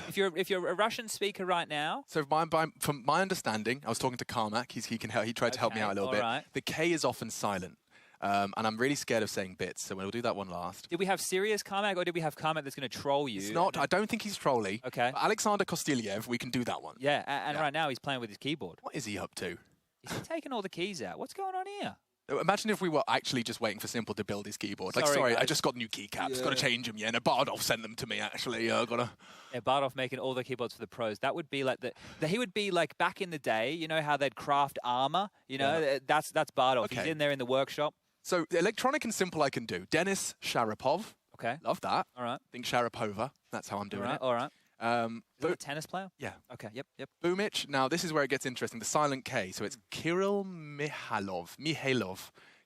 If you're a Russian speaker right now. So from my understanding, I was talking to Carmack. He tried to help me out a little bit. Right. The K is often silent. And I'm really scared of saying bits, so we'll do that one last. Did we have serious Carmack, or did we have Carmack that's going to troll you? It's not. I don't think he's trolly. Okay. But Alexander Kostilyev, we can do that one. Yeah, and right now he's playing with his keyboard. What is he up to? Is he taking all the keys out? What's going on here? Imagine if we were actually just waiting for Simple to build his keyboard. Sorry, I just got new keycaps. Got to change them. Yeah, no, Bardov sent them to me, actually. Gotta. Yeah, Bardov making all the keyboards for the pros. That would be like he would be like back in the day. You know how they'd craft armor. You know, that's Bardov. Okay. He's in there in the workshop. So Electronic and Simple I can do. Dennis Sharapov. Okay. Love that. All right. Think Sharapova. That's how I'm doing it. All right. Is that a tennis player? Yeah. Okay, yep. Boomich. Now, this is where it gets interesting. The silent K. So it's Kirill Mihailov.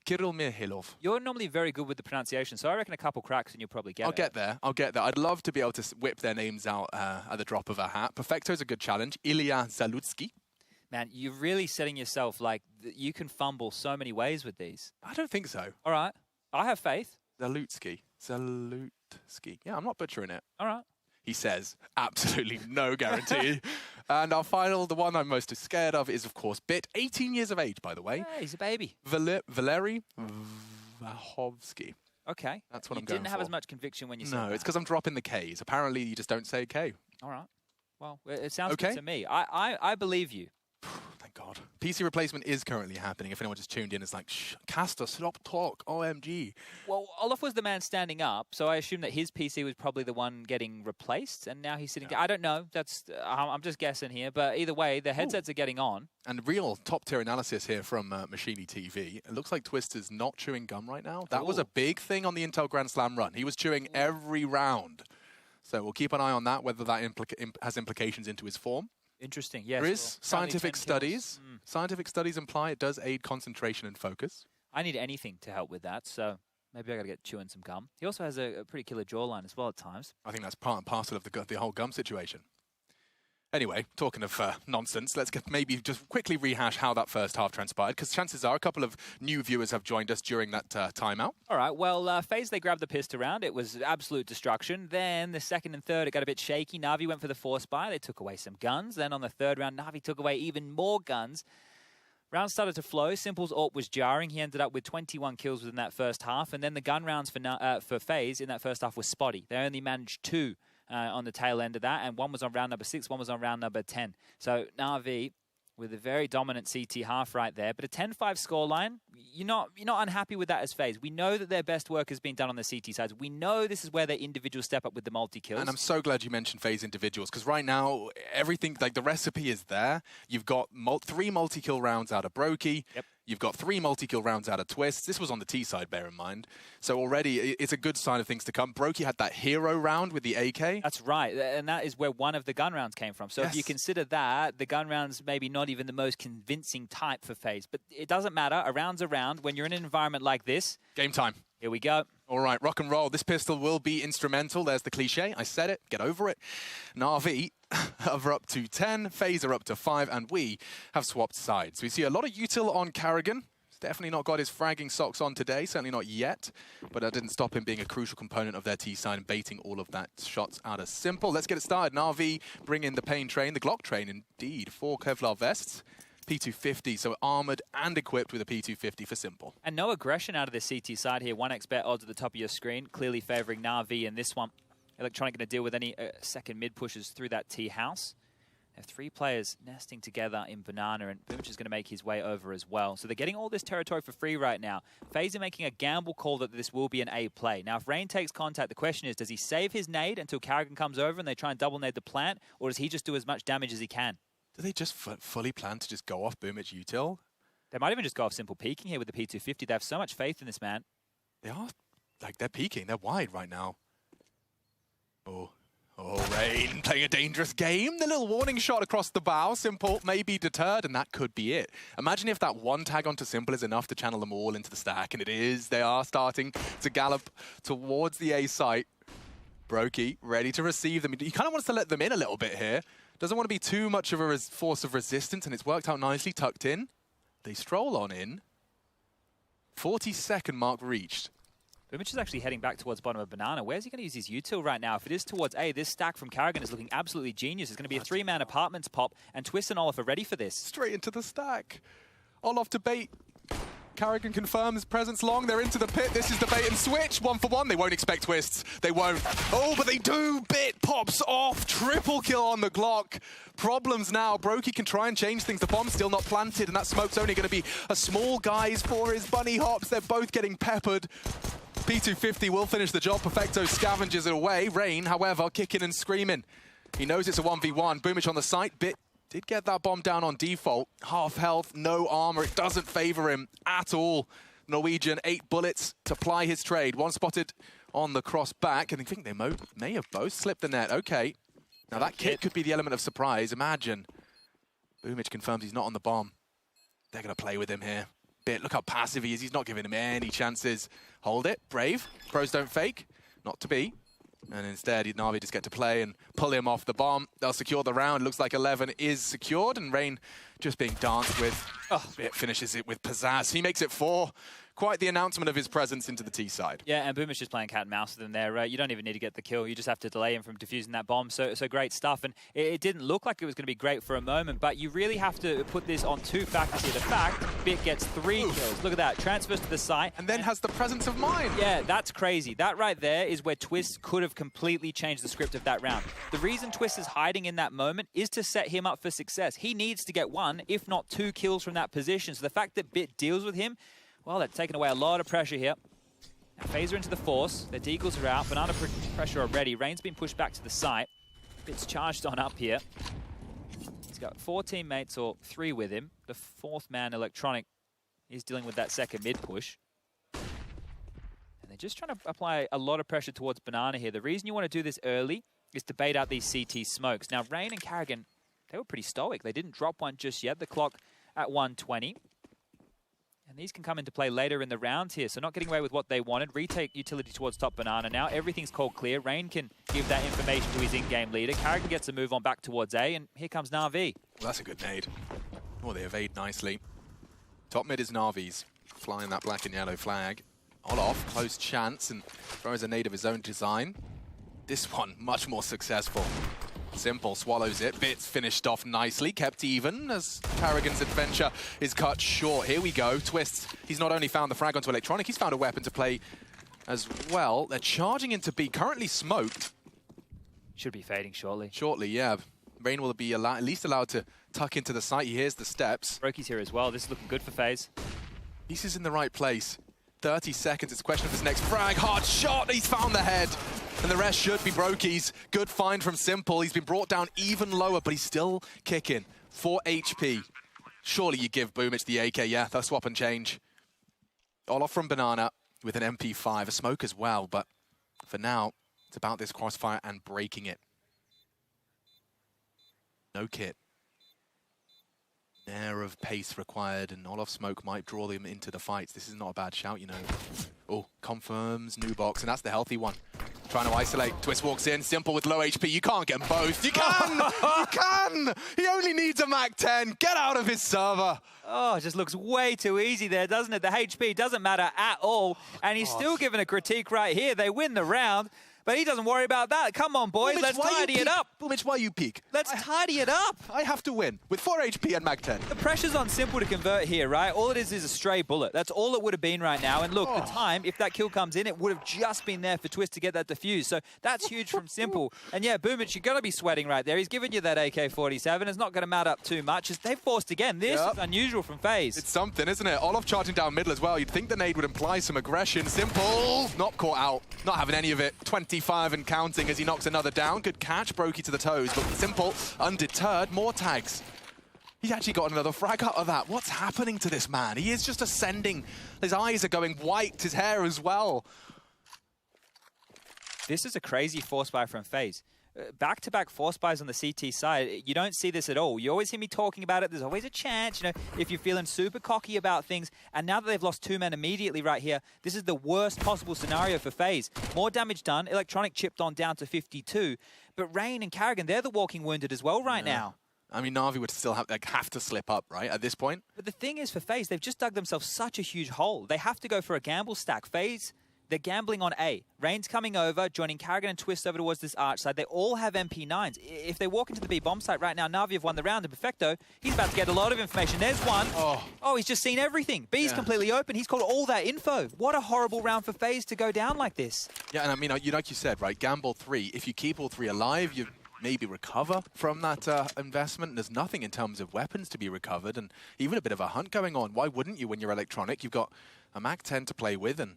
Kirill Mihailov. You're normally very good with the pronunciation, so I reckon a couple cracks and you'll probably get it. I'll get there. I'd love to be able to whip their names out at the drop of a hat. Perfecto's a good challenge. Ilya Zalutsky. Man, you're really setting yourself like you can fumble so many ways with these. I don't think so. All right. I have faith. Zalutsky. Yeah, I'm not butchering it. All right. he says. Absolutely no guarantee. And our final, the one I'm most scared of, is, of course, Bit. 18 years of age, by the way. Yeah, he's a baby. Valery Vahovsky. Okay. That's what I'm going for. You didn't have as much conviction when you said that. No, it's because I'm dropping the Ks. Apparently, you just don't say K. All right. Well, it sounds good to me. I believe you. Thank God. PC replacement is currently happening. If anyone just tuned in, it's like, shh, Caster, stop talk, OMG. Well, Olaf was the man standing up, so I assume that his PC was probably the one getting replaced, and now he's sitting down. I don't know. That's I'm just guessing here, but either way, the headsets are getting on. And real top-tier analysis here from Machini TV. It looks like Twister's not chewing gum right now. That was a big thing on the Intel Grand Slam run. He was chewing every round. So we'll keep an eye on that, whether that has implications into his form. Interesting, yes. There is scientific studies. Scientific studies imply it does aid concentration and focus. I need anything to help with that, so maybe I got to get chewing some gum. He also has a pretty killer jawline as well at times. I think that's part and parcel of the whole gum situation. Anyway, talking of nonsense, let's maybe just quickly rehash how that first half transpired, because chances are a couple of new viewers have joined us during that timeout. All right, well, Faze, they grabbed the pistol round. It was absolute destruction. Then the second and third, it got a bit shaky. Navi went for the force buy. They took away some guns. Then on the third round, Navi took away even more guns. Rounds started to flow. Simple's AWP was jarring. He ended up with 21 kills within that first half. And then the gun rounds for Faze in that first half was spotty. They only managed 2. On the tail end of that, and one was on round number 6, one was on round number 10. So Navi with a very dominant CT half right there, but a 10-5 scoreline, you're not unhappy with that as Faze. We know that their best work has been done on the CT sides. We know this is where their individuals step up with the multi-kills. And I'm so glad you mentioned Faze individuals, because right now, everything, like the recipe is there. You've got 3 multi-kill rounds out of Brokey. Yep. You've got 3 multi-kill rounds out of Twist. This was on the T side, bear in mind. So already, it's a good sign of things to come. Brokey had that hero round with the AK. That's right, and that is where one of the gun rounds came from. So if you consider that, the gun rounds maybe not even the most convincing type for Faze. But it doesn't matter. A round's a round. When you're in an environment like this... Game time. Here we go. All right, rock and roll. This pistol will be instrumental. There's the cliche. I said it. Get over it. Navi are up to 10. Faze are up to 5. And we have swapped sides. We see a lot of util on Carrigan. He's definitely not got his fragging socks on today. Certainly not yet. But that didn't stop him being a crucial component of their T side and baiting all of that shots out of Simple. Let's get it started. Navi bring in the pain train, the Glock train indeed. 4 Kevlar vests. P250, so armored and equipped with a P250 for Simple. And no aggression out of the CT side here. 1xbet odds at the top of your screen, clearly favouring Navi in this one. Electronic going to deal with any second mid pushes through that T house. They have 3 players nesting together in Banana, and Boomich is going to make his way over as well. So they're getting all this territory for free right now. Faze are making a gamble call that this will be an A play. Now, if Rain takes contact, the question is, does he save his nade until Carrigan comes over and they try and double nade the plant, or does he just do as much damage as he can? Do they just fully plan to just go off Boomich util? They might even just go off Simple peeking here with the P250. They have so much faith in this man. They are, like, they're peeking. They're wide right now. Oh, Rain playing a dangerous game. The little warning shot across the bow. Simple may be deterred, and that could be it. Imagine if that one tag onto Simple is enough to channel them all into the stack, and it is. They are starting to gallop towards the A site. Brokey ready to receive them. He kind of wants to let them in a little bit here. Doesn't want to be too much of a force of resistance, and it's worked out nicely, tucked in. They stroll on in. 40-second mark reached. Boomich is actually heading back towards bottom of Banana. Where's he going to use his util right now? If it is towards A, this stack from Carrigan is looking absolutely genius. It's going to be a 3-man apartments pop, and Twist and Olaf are ready for this. Straight into the stack. Olaf to bait. Carrigan confirms presence long. They're into the pit. This is the bait and switch. 1 for 1. They won't expect twists. They won't. Oh, but they do. Bit pops off. Triple kill on the Glock. Problems now. Brokey can try and change things. The bomb's still not planted, and that smoke's only going to be a small guise for his bunny hops. They're both getting peppered. P250 will finish the job. Perfecto scavenges it away. Rain, however, kicking and screaming. He knows it's a 1v1. Boomich on the site. Bit did get that bomb down on default. Half health, no armor. It doesn't favor him at all. Norwegian, 8 bullets to ply his trade. 1 spotted on the cross back, and I think they may have both slipped the net. Okay. Now that kit could be the element of surprise. Imagine. Boomich confirms he's not on the bomb. They're going to play with him here. Bit, look how passive he is. He's not giving him any chances. Hold it. Brave. Pros don't fake. Not to be. And instead, Navi just get to play and pull him off the bomb. They'll secure the round. Looks like 11 is secured, and Rain just being danced with. Oh, it finishes it with pizzazz. He makes it 4. quite the announcement of his presence into the T side. Yeah, and Boomer's just playing cat and mouse with them there. You don't even need to get the kill. You just have to delay him from defusing that bomb. So great stuff. And it didn't look like it was going to be great for a moment, but you really have to put this on two factors here. The fact Bit gets 3 kills. Look at that. Transfers to the site. And then has the presence of mind. Yeah, that's crazy. That right there is where Twist could have completely changed the script of that round. The reason Twist is hiding in that moment is to set him up for success. He needs to get 1, if not 2 kills from that position. So the fact that Bit deals with him, well, they're taking away a lot of pressure here. Now, Phaser into the force. Their deagles are out. Banana pressure already. Rain's been pushed back to the site. Bit's charged on up here. He's got 4 teammates, or 3 with him. The 4th man, Electronic, is dealing with that second mid push. And they're just trying to apply a lot of pressure towards Banana here. The reason you want to do this early is to bait out these CT smokes. Now, Rain and Carrigan, they were pretty stoic. They didn't drop one just yet. The clock at 120. And these can come into play later in the round here. So not getting away with what they wanted. Retake utility towards top Banana now. Everything's called clear. Rain can give that information to his in-game leader. Carrigan gets a move on back towards A. And here comes Navi. Well, that's a good nade. Oh, they evade nicely. Top mid is Navi's. Flying that black and yellow flag. Olof, close chance, and throws a nade of his own design. This one, much more successful. Simple swallows it. Bits finished off nicely, kept even as Carrigan's adventure is cut short. Here we go. Twists. He's not only found the frag onto Electronic, he's found a weapon to play as well. They're charging into B, currently smoked. Should be fading shortly. Shortly, yeah. Rain will be at least allowed to tuck into the site. He hears the steps. Brokey's here as well. This is looking good for Faze. He's in the right place. 30 seconds. It's a question of his next frag. Hard shot. He's found the head. And the rest should be Brokey's. Good find from Simple. He's been brought down even lower, but he's still kicking. 4 HP. Surely you give Boomich the AK. Yeah, they'll swap and change. Olof from Banana with an MP5. A smoke as well, but for now, it's about this crossfire and breaking it. No kit. An air of pace required, and Olof smoke might draw them into the fights. This is not a bad shout, you know. Oh, confirms, new box, and that's the healthy one. Trying to isolate. Twist walks in, Simple with low HP. You can't get them both. You can! You can! He only needs a Mac 10. Get out of his server. Oh, it just looks way too easy there, doesn't it? The HP doesn't matter at all, and he's still given a critique right here. They win the round. But he doesn't worry about that. Come on, boys, let's tidy it up. Boomich, why you peek? Let's tidy it up. I have to win with 4 HP and Mag 10. The pressure's on Simple to convert here, right? All it is a stray bullet. That's all it would have been right now. And look, the time, if that kill comes in, it would have just been there for Twist to get that defuse. So that's huge from Simple. And yeah, Boomich, you're going to be sweating right there. He's given you that AK-47. It's not going to matter up too much. They've forced again. This is unusual from Faze. It's something, isn't it? Olof charging down middle as well. You'd think the nade would imply some aggression. Simple, not caught out. Not having any of it. 25 and counting as he knocks another down. Good catch, Brokey to the toes, but Simple, undeterred, more tags. He's actually got another frag out of that. What's happening to this man? He is just ascending. His eyes are going white, his hair as well. This is a crazy force buy from Faze. Back-to-back force buys on the CT side, you don't see this at all. You always hear me talking about it. There's always a chance, you know, if you're feeling super cocky about things. And now that they've lost 2 men immediately right here, this is the worst possible scenario for Faze. More damage done. Electronic chipped on down to 52. But Rain and Carrigan, they're the walking wounded as well right now. I mean, Navi would still have to slip up, right, at this point? But the thing is, for Faze, they've just dug themselves such a huge hole. They have to go for a gamble stack. Faze, they're gambling on A. Rain's coming over, joining Carrigan and Twist over towards this arch side. They all have MP9s. If they walk into the B bomb site right now, Navi have won the round, and Perfecto, he's about to get a lot of information. There's one. Oh, he's just seen everything. B's completely open. He's called all that info. What a horrible round for Faze to go down like this. Yeah, and I mean, like you said, right, gamble 3. If you keep all 3 alive, you maybe recover from that investment. There's nothing in terms of weapons to be recovered, and even a bit of a hunt going on. Why wouldn't you when you're Electronic? You've got a Mac 10 to play with, and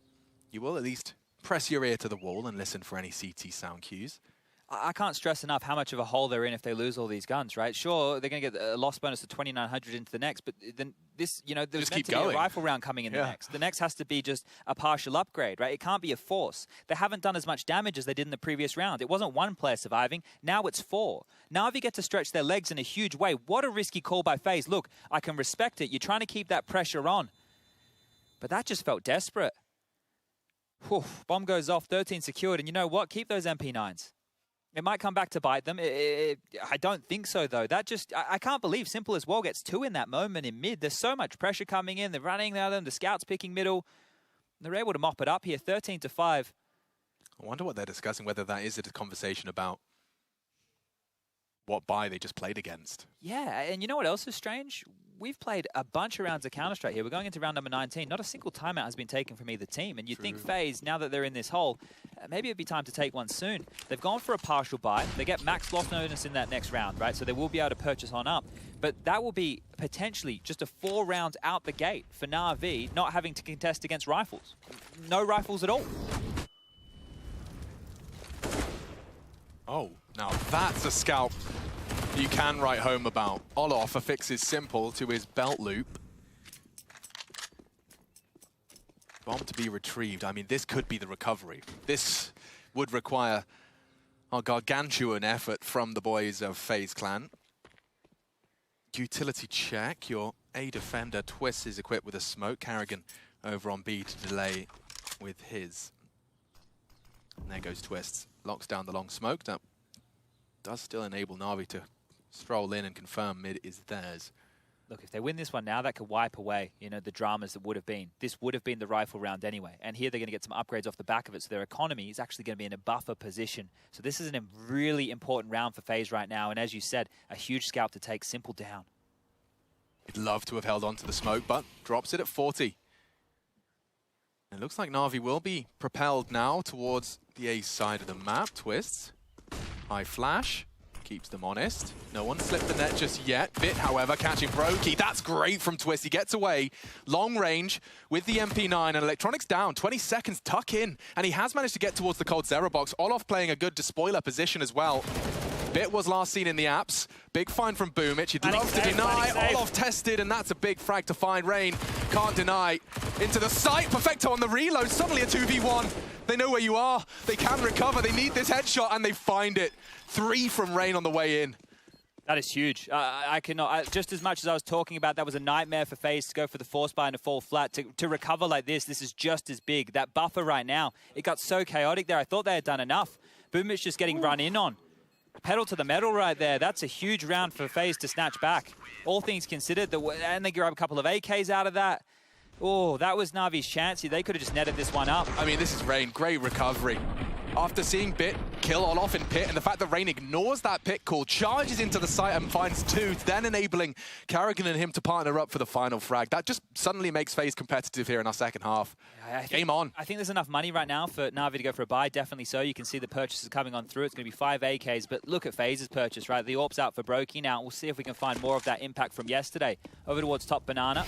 you will at least press your ear to the wall and listen for any CT sound cues. I can't stress enough how much of a hole they're in if they lose all these guns, right? Sure, they're going to get a loss bonus of 2,900 into the next, but then this, you know, there's meant to be a rifle round coming in the next. The next has to be just a partial upgrade, right? It can't be a force. They haven't done as much damage as they did in the previous round. It wasn't 1 player surviving. Now it's 4. Navi get to stretch their legs in a huge way. What a risky call by Faze. Look, I can respect it. You're trying to keep that pressure on. But that just felt desperate. Whew, bomb goes off, 13 secured, and you know what? Keep those MP9s. It might come back to bite them. I don't think so, though. That just, I can't believe Simple as well gets 2 in that moment in mid. There's so much pressure coming in. They're running at them. The scout's picking middle. They're able to mop it up here, 13-5. I wonder what they're discussing, whether that is a conversation about what buy they just played against. Yeah, and you know what else is strange? We've played a bunch of rounds of Counter-Strike here. We're going into round number 19. Not a single timeout has been taken from either team. And you think FaZe, now that they're in this hole, maybe it'd be time to take one soon. They've gone for a partial buy. They get max loss bonus in that next round, right? So they will be able to purchase on up. But that will be potentially just a 4 rounds out the gate for Navi, not having to contest against rifles. No rifles at all. Oh, now that's a scalp you can write home about. Olof affixes Simple to his belt loop. Bomb to be retrieved. I mean, this could be the recovery. This would require a gargantuan effort from the boys of FaZe Clan. Utility check. Your A defender, Twist, is equipped with a smoke. Carrigan over on B to delay with his. And there goes Twist. Locks down the long smoke. That does still enable Navi to stroll in and confirm mid is theirs. Look, if they win this one now, that could wipe away, you know, the dramas that would have been. This would have been the rifle round anyway. And here they're going to get some upgrades off the back of it, so their economy is actually going to be in a buffer position. So this is a really important round for FaZe right now. And as you said, a huge scalp to take Simple down. He'd love to have held on to the smoke, but drops it at 40. It looks like Navi will be propelled now towards the A side of the map. Twists. High flash. Keeps them honest. No one slipped the net just yet. Bit, however, catching Brokey. That's great from Twist. He gets away. Long range with the MP9 and Electronics down. 20 seconds, tuck in. And he has managed to get towards the cold Zero box. Olof playing a good despoiler position as well. Bit was last seen in the apps. Big find from Boomich. He'd love to deny. Olof tested, and that's a big frag to find. Rain can't deny. Into the site. Perfecto on the reload. Suddenly a 2v1. They know where you are. They can recover. They need this headshot, and they find it. 3 from Rain on the way in. That is huge. I cannot, just as much as I was talking about, that was a nightmare for FaZe to go for the force buy and to fall flat. To recover like this is just as big. That buffer right now, it got so chaotic there. I thought they had done enough. Boomich just getting run in on. Pedal to the metal right there. That's a huge round for FaZe to snatch back. All things considered, and they grab a couple of AKs out of that. Oh, that was Navi's chance. They could have just netted this one up. I mean, this is Rain. Great recovery. After seeing Bit kill Olof in pit, and the fact that Rain ignores that pit call, charges into the site and finds 2, then enabling Carrigan and him to partner up for the final frag. That just suddenly makes FaZe competitive here in our second half. Game on. I think there's enough money right now for Navi to go for a buy, definitely so. You can see the purchases coming on through. It's going to be 5 AKs, but look at FaZe's purchase, right? The AWP's out for Brokey now. We'll see if we can find more of that impact from yesterday. Over towards top Banana.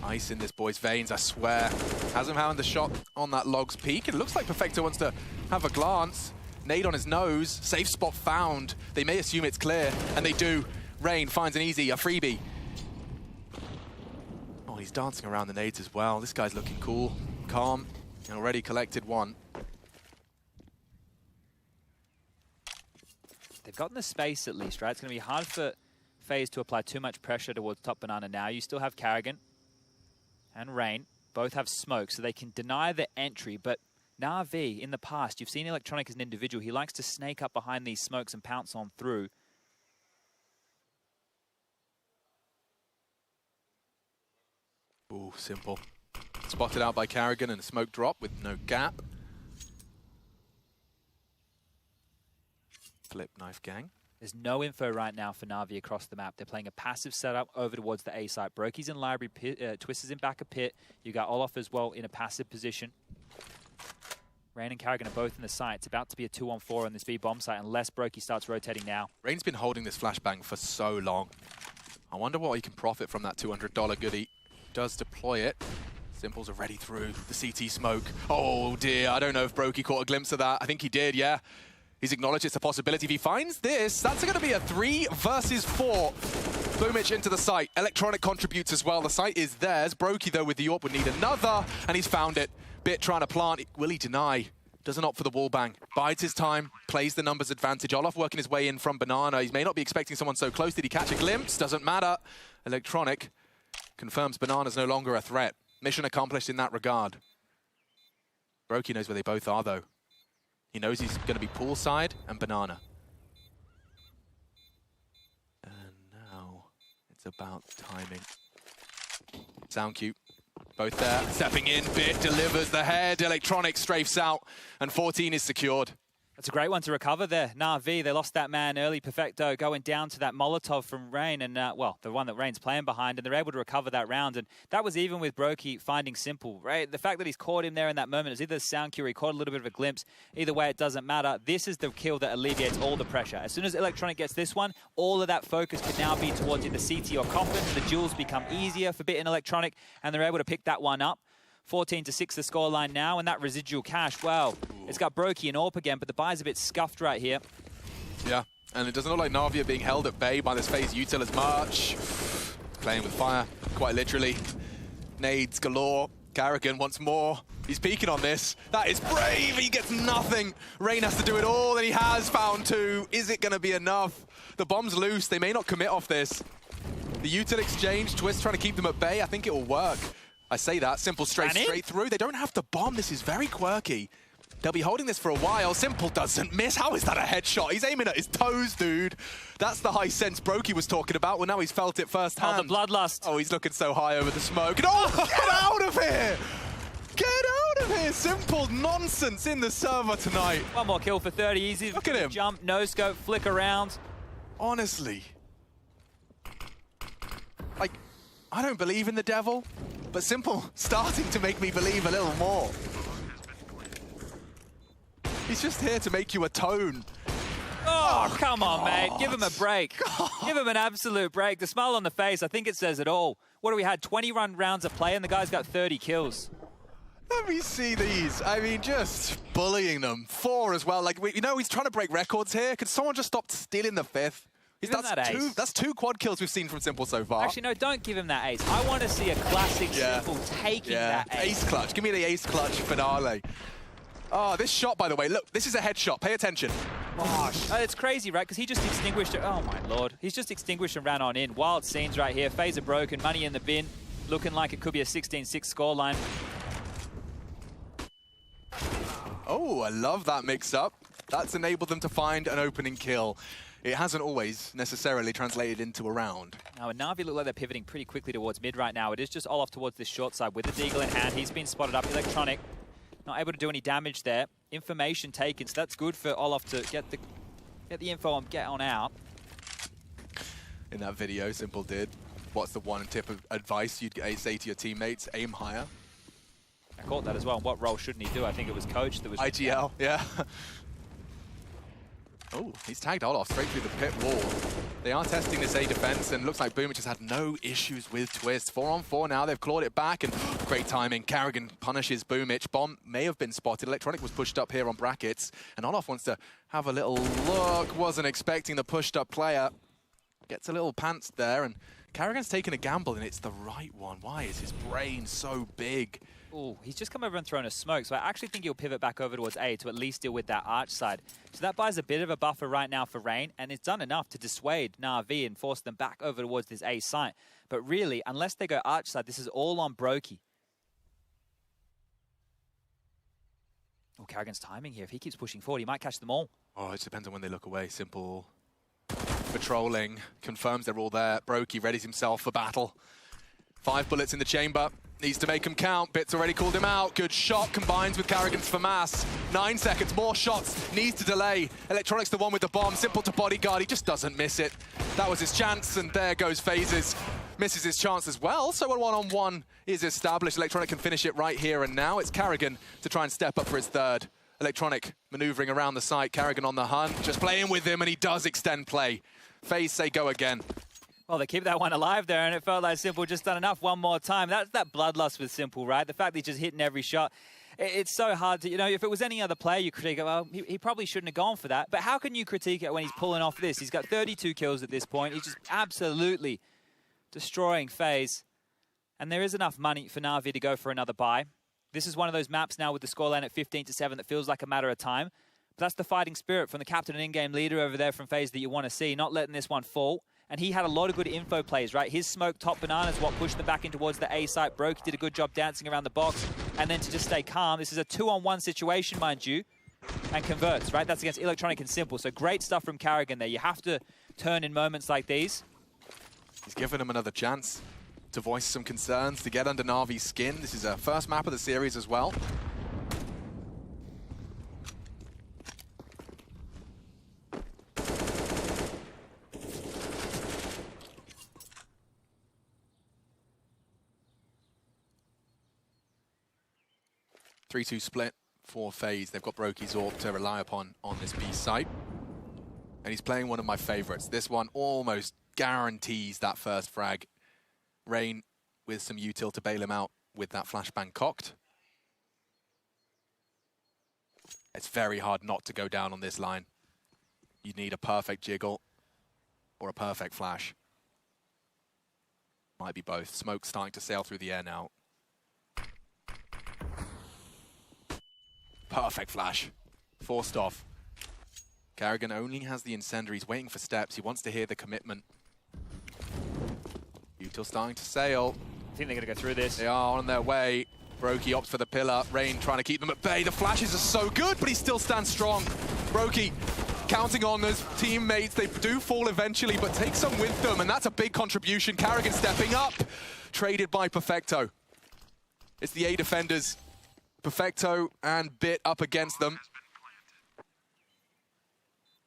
Ice in this boy's veins, I swear. Hasn't found the shot on that Log's peak. It looks like Perfecto wants to have a glance. Nade on his nose. Safe spot found. They may assume it's clear, and they do. Rain finds an easy, a freebie. Oh, he's dancing around the nades as well. This guy's looking cool, calm, and already collected 1. They've gotten the space at least, right? It's going to be hard for FaZe to apply too much pressure towards top Banana now. You still have Carrigan and Rain. Both have smoke, so they can deny the entry, but Navi, in the past, you've seen Electronic as an individual. He likes to snake up behind these smokes and pounce on through. Ooh, Simple. Spotted out by Carrigan and a smoke drop with no gap. Flip knife gang. There's no info right now for Navi across the map. They're playing a passive setup over towards the A site. Brokey's in library, Twist is in back of pit. You got Olof as well in a passive position. Rain and Carrigan are both in the site. It's about to be a 2-on-4 on this B bomb site unless Brokey starts rotating now. Rain's been holding this flashbang for so long. I wonder what he can profit from that $200 goodie. Does deploy it. Simple's already through the CT smoke. Oh dear, I don't know if Brokey caught a glimpse of that. I think he did, yeah. He's acknowledged it's a possibility. If he finds this, that's going to be a 3 versus 4. Boomich into the site. Electronic contributes as well. The site is theirs. Brokey, though, with the AWP would need another, and he's found it. Bit trying to plant. Will he deny? Doesn't opt for the wall bang. Bides his time, plays the numbers advantage. Olof working his way in from Banana. He may not be expecting someone so close. Did he catch a glimpse? Doesn't matter. Electronic confirms Banana's no longer a threat. Mission accomplished in that regard. Brokey knows where they both are, though. He knows he's going to be poolside and Banana. And now it's about timing. Sound cue. Both there, stepping in, Bit delivers the head, Electronic strafes out, and 14 is secured. That's a great one to recover there. Navi, they lost that man early. Perfecto going down to that Molotov from Rain, and well, the one that Rain's playing behind, and they're able to recover that round. And that was even with Brokey finding Simple, right? The fact that he's caught him there in that moment is either sound cue, he caught a little bit of a glimpse. Either way, it doesn't matter. This is the kill that alleviates all the pressure. As soon as Electronic gets this one, all of that focus can now be towards either CT or Coffin. The duels become easier for Bit and Electronic, and they're able to pick that one up. 14-6 the scoreline now, and that residual cash, wow. It's got Brokey and Orp again, but the buy's a bit scuffed right here. Yeah, and it doesn't look like Navi are being held at bay by this Faze util as much. Playing with fire, quite literally. Nades galore. Carrigan wants more. He's peeking on this. That is brave. He gets nothing. Rain has to do it all, and he has found two. Is it going to be enough? The bomb's loose. They may not commit off this. The util exchange, Twist trying to keep them at bay. I think it will work. I say that. Simple straight through. They don't have to bomb. This is very quirky. They'll be holding this for a while. Simple doesn't miss. How is that a headshot? He's aiming at his toes, dude. That's the high sense Brokey was talking about. Well, now he's felt it firsthand. Oh, the bloodlust. Oh, he's looking so high over the smoke. Oh, get out of here! Get out of here! Simple nonsense in the server tonight. One more kill for 30. Easy. Look at him. Jump, no scope, flick around. Honestly. Like, I don't believe in the devil, but Simple starting to make me believe a little more. He's just here to make you atone. Oh, come on, mate. Give him a break. Give him an absolute break. The smile on the face, I think it says it all. What do we had? 20 rounds of play, and the guy's got 30 kills. Let me see these. I mean, just bullying them. 4 as well. Like, you know, he's trying to break records here. Could someone just stop stealing the 5th? That's two quad kills we've seen from Simple so far. Actually, no, don't give him that ace. I want to see a classic Simple taking that ace. Ace clutch. Give me the ace clutch finale. Oh, this shot, by the way, look, this is a headshot. Pay attention. Gosh. It's crazy, right? Because he just extinguished it. Oh, my Lord. He's just extinguished and ran on in. Wild scenes right here. Phaser broken, money in the bin. Looking like it could be a 16-6 scoreline. Oh, I love that mix-up. That's enabled them to find an opening kill. It hasn't always necessarily translated into a round. Now, and Navi look like they're pivoting pretty quickly towards mid right now. It is just Olaf towards this short side with the Deagle in hand. He's been spotted up. Electronic not able to do any damage there. Information taken, so that's good for Olaf to get the info and get on out. In that video, Simple did. What's the one tip of advice you'd say to your teammates? Aim higher. I caught that as well. What role shouldn't he do? I think it was coach that was... IGL, yeah. Oh, he's tagged Olaf straight through the pit wall. They are testing this A defense, and looks like Boomich has had no issues with Twist. 4-on-4 now, they've clawed it back, and great timing. Carrigan punishes Boomich. Bomb may have been spotted. Electronic was pushed up here on brackets, and Olaf wants to have a little look. Wasn't expecting the pushed up player. Gets a little pants there, and Carrigan's taken a gamble, and it's the right one. Why is his brain so big? Oh, he's just come over and thrown a smoke, so I actually think he'll pivot back over towards A to at least deal with that arch side. So that buys a bit of a buffer right now for Rain, and it's done enough to dissuade Navi and force them back over towards this A site. But really, unless they go arch side, this is all on Brokey. Oh, Carrigan's timing here. If he keeps pushing forward, he might catch them all. Oh, it just depends on when they look away. Simple patrolling, confirms they're all there. Brokey readies himself for battle. 5 bullets in the chamber. Needs to make him count. Bit's already called him out. Good shot combines with Carrigan's FAMAS. 9 seconds, more shots. Needs to delay. Electronic's the one with the bomb. Simple to bodyguard. He just doesn't miss it. That was his chance, and there goes Phases. Misses his chance as well. So a one-on-one is established. Electronic can finish it right here and now. It's Carrigan to try and step up for his 3rd. Electronic maneuvering around the site. Carrigan on the hunt. Just playing with him, and he does extend play. Faze say go again. Well, they keep that one alive there, and it felt like Simple just done enough one more time. That's that bloodlust with Simple, right? The fact that he's just hitting every shot. It's so hard to, you know, if it was any other player, you critique it, well, he probably shouldn't have gone for that. But how can you critique it when he's pulling off this? He's got 32 kills at this point. He's just absolutely destroying Faze. And there is enough money for Navi to go for another buy. This is one of those maps now with the scoreline at 15-7 that feels like a matter of time. But that's the fighting spirit from the captain and in-game leader over there from Faze that you want to see, not letting this one fall. And he had a lot of good info plays, right? His smoke top banana is what pushed them back in towards the A site. Brokey did a good job dancing around the box. And then to just stay calm. This is a 2-on-1 situation, mind you. And converts, right? That's against Electronic and Simple. So great stuff from Carrigan there. You have to turn in moments like these. He's given him another chance to voice some concerns, to get under Navi's skin. This is a first map of the series as well. Three-two split for Faze. They've got Brokey's Orb to rely upon on this B site. And he's playing one of my favorites. This one almost guarantees that first frag. Rain with some util to bail him out with that flashbang cocked. It's very hard not to go down on this line. You need a perfect jiggle or a perfect flash. Might be both. Smoke's starting to sail through the air now. Perfect flash. Forced off. Carrigan only has the incendiary. He's waiting for steps. He wants to hear the commitment. Util starting to sail. I think they're going to go through this. They are on their way. Brokey opts for the pillar. Rain trying to keep them at bay. The flashes are so good, but he still stands strong. Brokey counting on his teammates. They do fall eventually, but take some with them, and that's a big contribution. Carrigan stepping up. Traded by Perfecto. It's the A defenders. Perfecto and Bit up against them.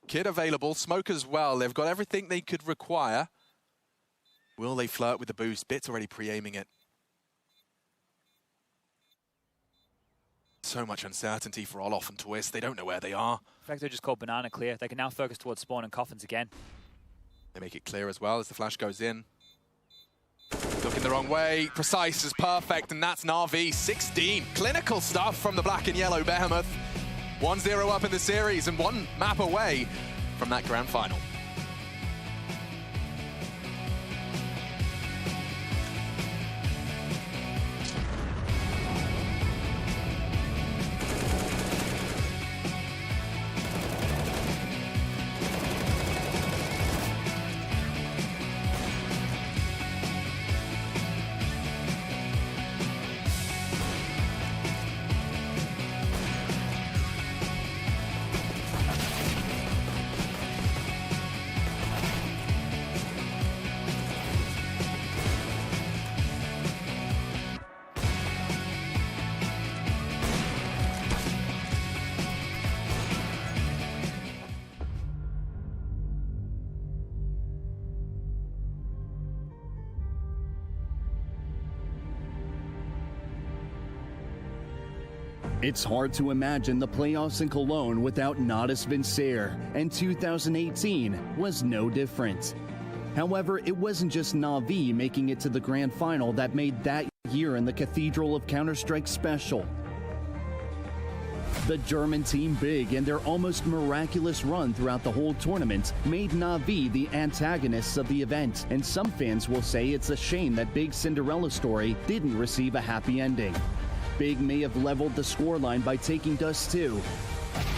Kid available, Smoke as well. They've got everything they could require. Will they flirt with the boost? Bit's already pre-aiming it. So much uncertainty for Olof and Twist. They don't know where they are. Perfecto just called Banana clear. They can now focus towards spawn and coffins again. They make it clear as well as the flash goes in. Looking the wrong way. Precise is perfect, and that's Navi. 16. Clinical stuff from the black and yellow Behemoth. 1-0 up in the series and one map away from that grand final. It's hard to imagine the playoffs in Cologne without Natus Vincere, and 2018 was no different. However, it wasn't just Navi making it to the grand final that made that year in the Cathedral of Counter-Strike special. The German team Big and their almost miraculous run throughout the whole tournament made Navi the antagonists of the event, and some fans will say it's a shame that Big's Cinderella story didn't receive a happy ending. Big may have leveled the scoreline by taking dust too.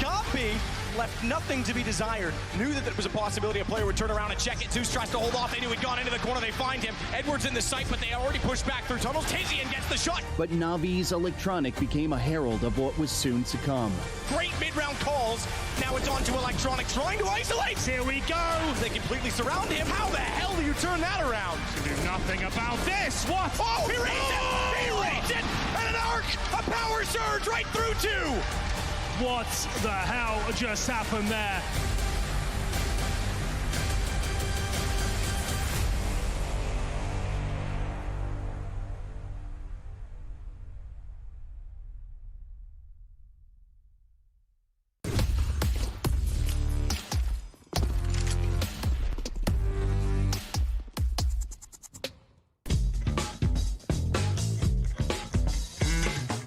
Gambit left nothing to be desired. Knew that there was a possibility a player would turn around and check it. Zeus tries to hold off. They knew he'd gone into the corner. They find him. Edwards in the sight, but they already pushed back through tunnels. Tizian gets the shot. But Navi's Electronic became a herald of what was soon to come. Great mid-round calls. Now it's on to Electronic trying to isolate. Here we go. They completely surround him. How the hell do you turn that around? To do nothing about this. What? Oh, he reads it. He reads it. And an arc. A power surge right through two. What the hell just happened there?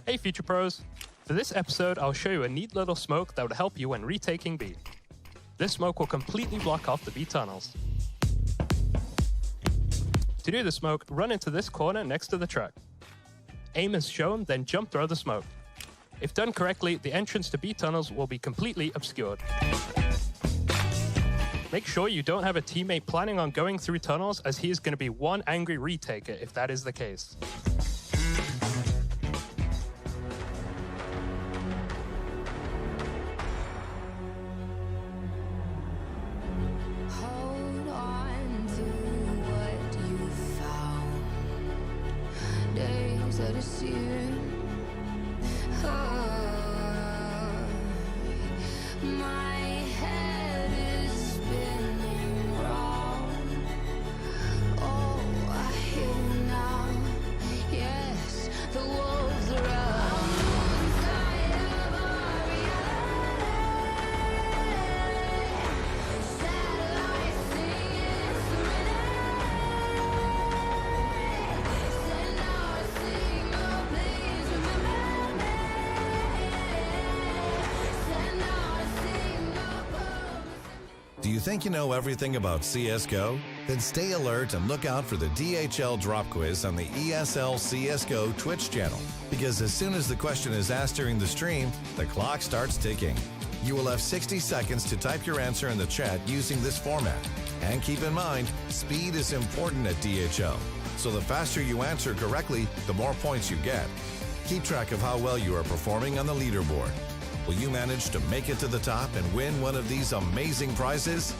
Hey Future Pros! For this episode, I'll show you a neat little smoke that would help you when retaking B. This smoke will completely block off the B tunnels. To do the smoke, run into this corner next to the truck. Aim as shown, then jump through the smoke. If done correctly, the entrance to B tunnels will be completely obscured. Make sure you don't have a teammate planning on going through tunnels, as he is going to be one angry retaker if that is the case. receiving. My head is spinning round. Oh, I hear now. Yes, the wolves are out. Inside of our reality. Satellites singing serenade. Send out a signal, please remember me. Send out a signal. Do you think you know everything about CSGO? Then stay alert and look out for the DHL drop quiz on the ESL CSGO Twitch channel. Because as soon as the question is asked during the stream, the clock starts ticking. You will have 60 seconds to type your answer in the chat using this format. And keep in mind, speed is important at DHL. So the faster you answer correctly, the more points you get. Keep track of how well you are performing on the leaderboard. Will you manage to make it to the top and win one of these amazing prizes?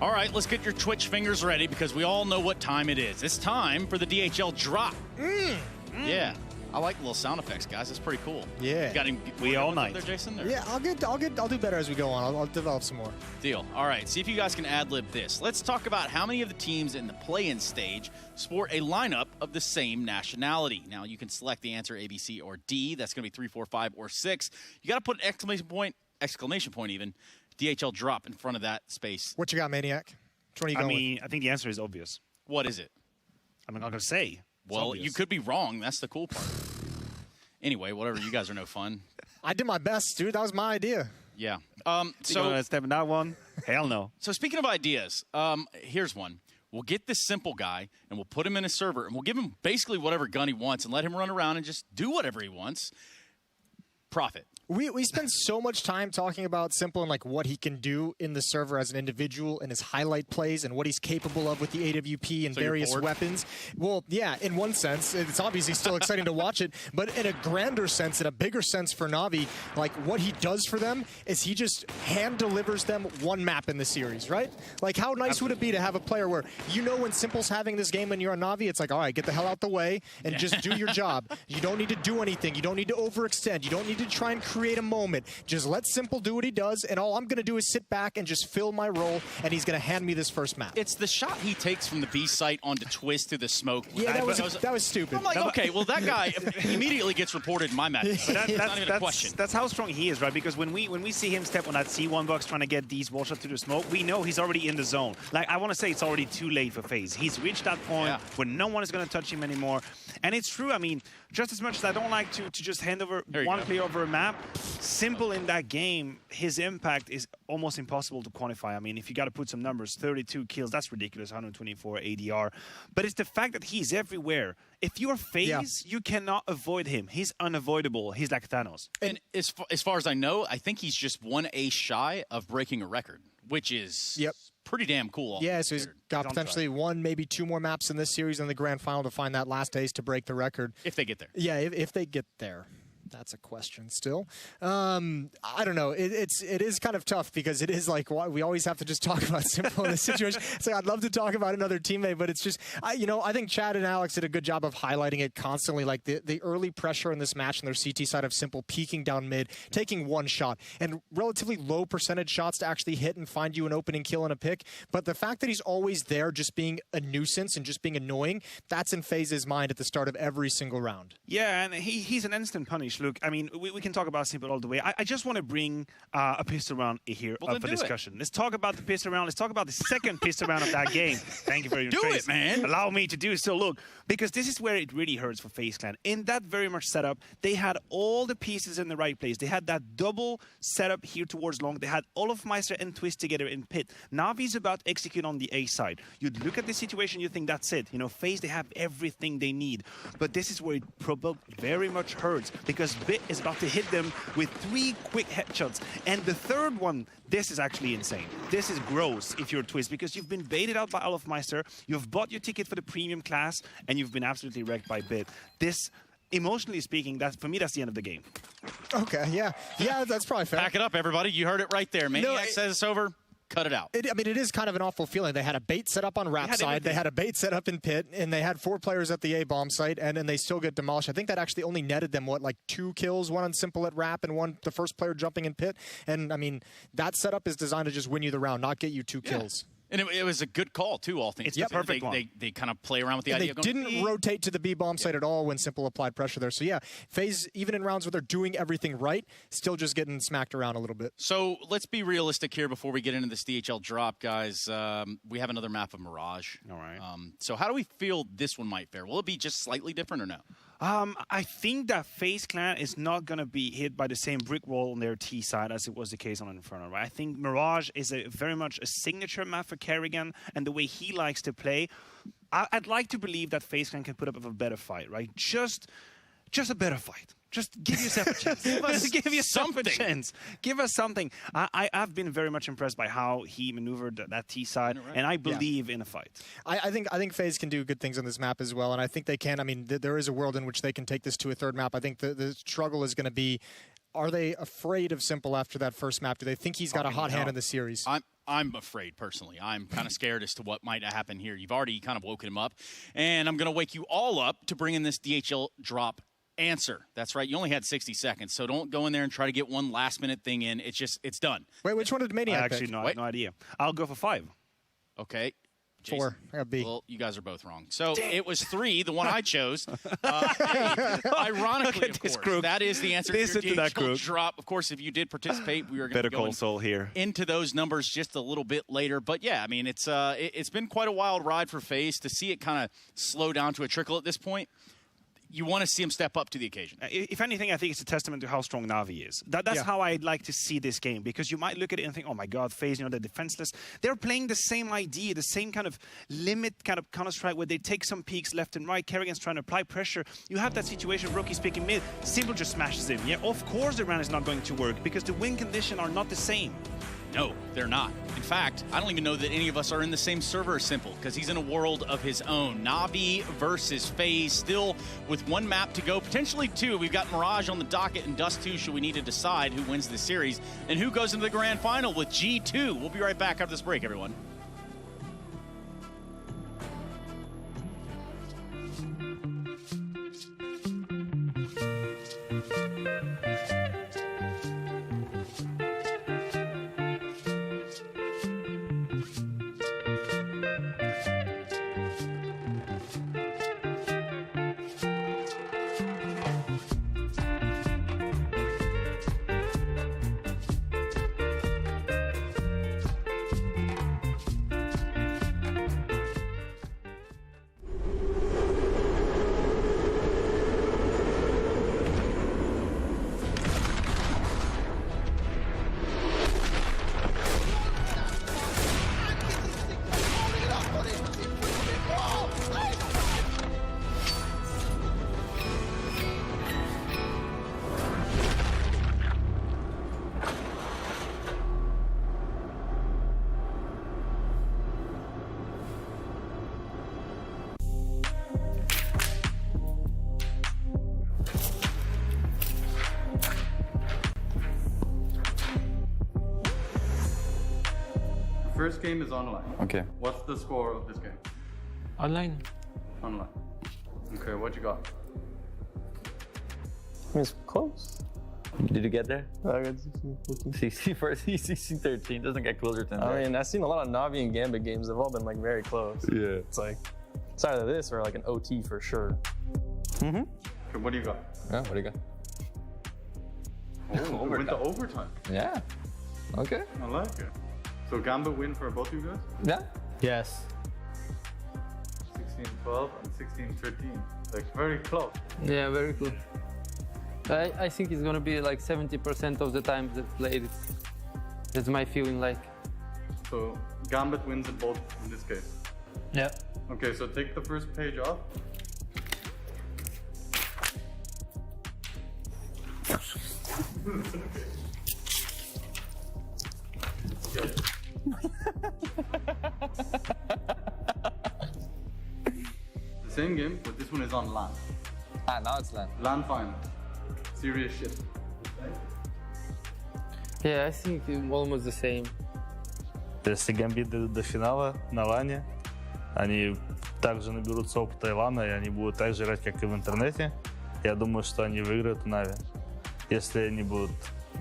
All right, let's get your Twitch fingers ready because we all know what time it is. It's time for the DHL drop. Yeah. I like little sound effects, guys. It's pretty cool. Yeah. You got him. We all night. There, Jason? Or? Yeah, I'll do better as we go on. I'll develop some more. Deal. All right. See if you guys can ad-lib this. Let's talk about how many of the teams in the play-in stage sport a lineup of the same nationality. Now, you can select the answer A, B, C, or D. That's going to be 3, 4, 5, or 6. You got to put an exclamation point even, DHL drop in front of that space. What you got, Maniac? Which one are you going with? I think the answer is obvious. What is it? I'm not going to say. Well, you could be wrong. That's the cool part. Anyway, whatever. You guys are no fun. I did my best, dude. That was my idea. Yeah. So step in that one? Hell no. So speaking of ideas, here's one. We'll get this simple guy, and we'll put him in a server, and we'll give him basically whatever gun he wants and let him run around and just do whatever he wants. Profit. We spend so much time talking about Simple and like what he can do in the server as an individual and his highlight plays and what he's capable of with the AWP and various weapons. Well, yeah, in one sense, it's obviously still exciting to watch it, but in a grander sense, in a bigger sense for Navi, like what he does for them is he just hand delivers them one map in the series, right? Like how nice would it be to have a player where you know when Simple's having this game and you're on Navi, it's like, all right, get the hell out the way and just do your job. You don't need to do anything. You don't need to overextend. You don't need to try and create a moment. Just let Simple do what he does, and all I'm going to do is sit back and just fill my role, and he's going to hand me this first map. It's the shot he takes from the B site onto Twist through the smoke. Yeah, that was stupid. I'm like, okay, well, that guy immediately gets reported in my match. But that's not even a question. That's how strong he is, right? Because when we see him step on that C1 box trying to get these wall shots through the smoke, we know he's already in the zone. Like, I want to say it's already too late for Faze. He's reached that point where no one is going to touch him anymore. And it's true. I mean, just as much as I don't like to just hand over one player over a map, Simple in that game, his impact is almost impossible to quantify. I mean, if you got to put some numbers, 32 kills, that's ridiculous, 124 ADR. But it's the fact that he's everywhere. If you're Faze, you cannot avoid him. He's unavoidable. He's like Thanos. And as far as I know, I think he's just one ace shy of breaking a record, which is pretty damn cool. Yeah, so he's got potentially one, maybe two more maps in this series in the grand final to find that last ace to break the record. If they get there. Yeah, if they get there. That's a question still. I don't know. It is kind of tough because it is like we always have to just talk about Simple in this situation. So I'd love to talk about another teammate, but it's just, I think Chad and Alex did a good job of highlighting it constantly. Like the early pressure in this match on their CT side of Simple peeking down mid, taking one shot, and relatively low percentage shots to actually hit and find you an opening kill and a pick. But the fact that he's always there just being a nuisance and just being annoying, that's in Faze's mind at the start of every single round. Yeah, and he's an instant punish. Look, I mean, we can talk about Simple all the way. I just want to bring a pistol round here up for discussion. Let's talk about the pistol round. Let's talk about the second pistol round of that game. Thank you very much. Do it, man. Allow me to do so. Look, because this is where it really hurts for FaZe Clan. In that very much setup, they had all the pieces in the right place. They had that double setup here towards long. They had Olofmeister and Twist together in pit. Navi's about to execute on the A side. You'd look at the situation, you think that's it. You know, FaZe, they have everything they need. But this is where it very much hurts because Bit is about to hit them with 3 quick headshots. And the third one, this is actually insane. This is gross if you're Twist because you've been baited out by Olofmeister, you've bought your ticket for the premium class, and you've been absolutely wrecked by Bit. This emotionally speaking, for me, that's the end of the game. Okay, yeah. Yeah, that's probably fair. Pack it up, everybody. You heard it right there. Maniac says it's over. Cut it out. I mean, it is kind of an awful feeling. They had a bait set up on Rap side. They had a bait set up in Pit, and they had 4 players at the A-bomb site, and then they still get demolished. I think that actually only netted them, like 2 kills, 1 on Simple at Rap and 1 the first player jumping in Pit. And, I mean, that setup is designed to just win you the round, not get you 2 kills. And it was a good call, too, all things. It's perfect one. They kind of play around with the idea of going, they didn't rotate to the B-bomb site at all when Simple applied pressure there. So, yeah, Faze, even in rounds where they're doing everything right, still just getting smacked around a little bit. So let's be realistic here before we get into this DHL drop, guys. We have another map of Mirage. All right. So how do we feel this one might fare? Will it be just slightly different or no? I think that FaZe Clan is not going to be hit by the same brick wall on their T side as it was the case on Inferno. Right? I think Mirage is very much a signature map for Kerrigan, and the way he likes to play. I'd like to believe that FaZe Clan can put up a better fight, right? Just a better fight. Just give yourself a chance. Give yourself a chance. Give us something. I've been very much impressed by how he maneuvered that T side, and I believe in a fight. I think FaZe can do good things on this map as well, and I think they can. I mean, there is a world in which they can take this to a 3rd map. I think the struggle is going to be, are they afraid of Simple after that first map? Do they think he's got a hot hand in the series? I'm afraid, personally. I'm kind of scared as to what might happen here. You've already kind of woken him up, and I'm going to wake you all up to bring in this DHL drop answer. That's right. You only had 60 seconds, so don't go in there and try to get one last-minute thing in. It's done. Wait, which one did Maniac pick? No idea. I'll go for 5. Okay. 4. I got B. Well, you guys are both wrong. So it was 3, the one I chose. Ironically, of course, that is the answer Listen to your that DHL drop. Of course, if you did participate, we were going to go into those numbers just a little bit later. But yeah, I mean, it's been quite a wild ride for FaZe. To see it kind of slow down to a trickle at this point, you want to see him step up to the occasion. If anything, I think it's a testament to how strong Navi is. That's how I'd like to see this game, because you might look at it and think, oh my God, FaZe, they're defenseless. They're playing the same idea, the same kind of limit kind of Counter-Strike where they take some peaks left and right. Kerrigan's trying to apply pressure. You have that situation, Rookie speaking mid, Simple just smashes him. Yeah, of course the round is not going to work because the win conditions are not the same. No, they're not. In fact, I don't even know that any of us are in the same server as Simple, because he's in a world of his own. Navi versus FaZe, still with 1 map to go, potentially 2. We've got Mirage on the docket and Dust 2 should we need to decide who wins this series and who goes into the grand final with G2. We'll be right back after this break, everyone. First game is online. Okay. What's the score of this game? Online. Online. Okay, what you got? It's close. Did you get there? I got 16, 14. 16 first, 16, 13. Doesn't get closer than that. I mean, I've seen a lot of Navi and Gambit games. They've all been like very close. Yeah. It's like, it's either this or like an OT for sure. Okay, what do you got? Yeah, what do you got? Oh, we went to overtime. Yeah. Okay. I like it. So Gambit win for both of you guys? Yeah. Yes. 16-12 and 16-13. Like very close. Yeah, very close. I think it's gonna be like 70% of the time that played. That's my feeling like. So Gambit wins in both in this case. Yeah. Okay, so take the first page off. The same game, but this one is on LAN. now it's LAN. LAN fine. Serious shit. Yeah, I think almost the same. Если Gambit дойдут до финала на лане, они также наберутся опыта и лана, и они будут так же играть, как и в интернете. Я думаю, что они выиграют в Нави. Если они будут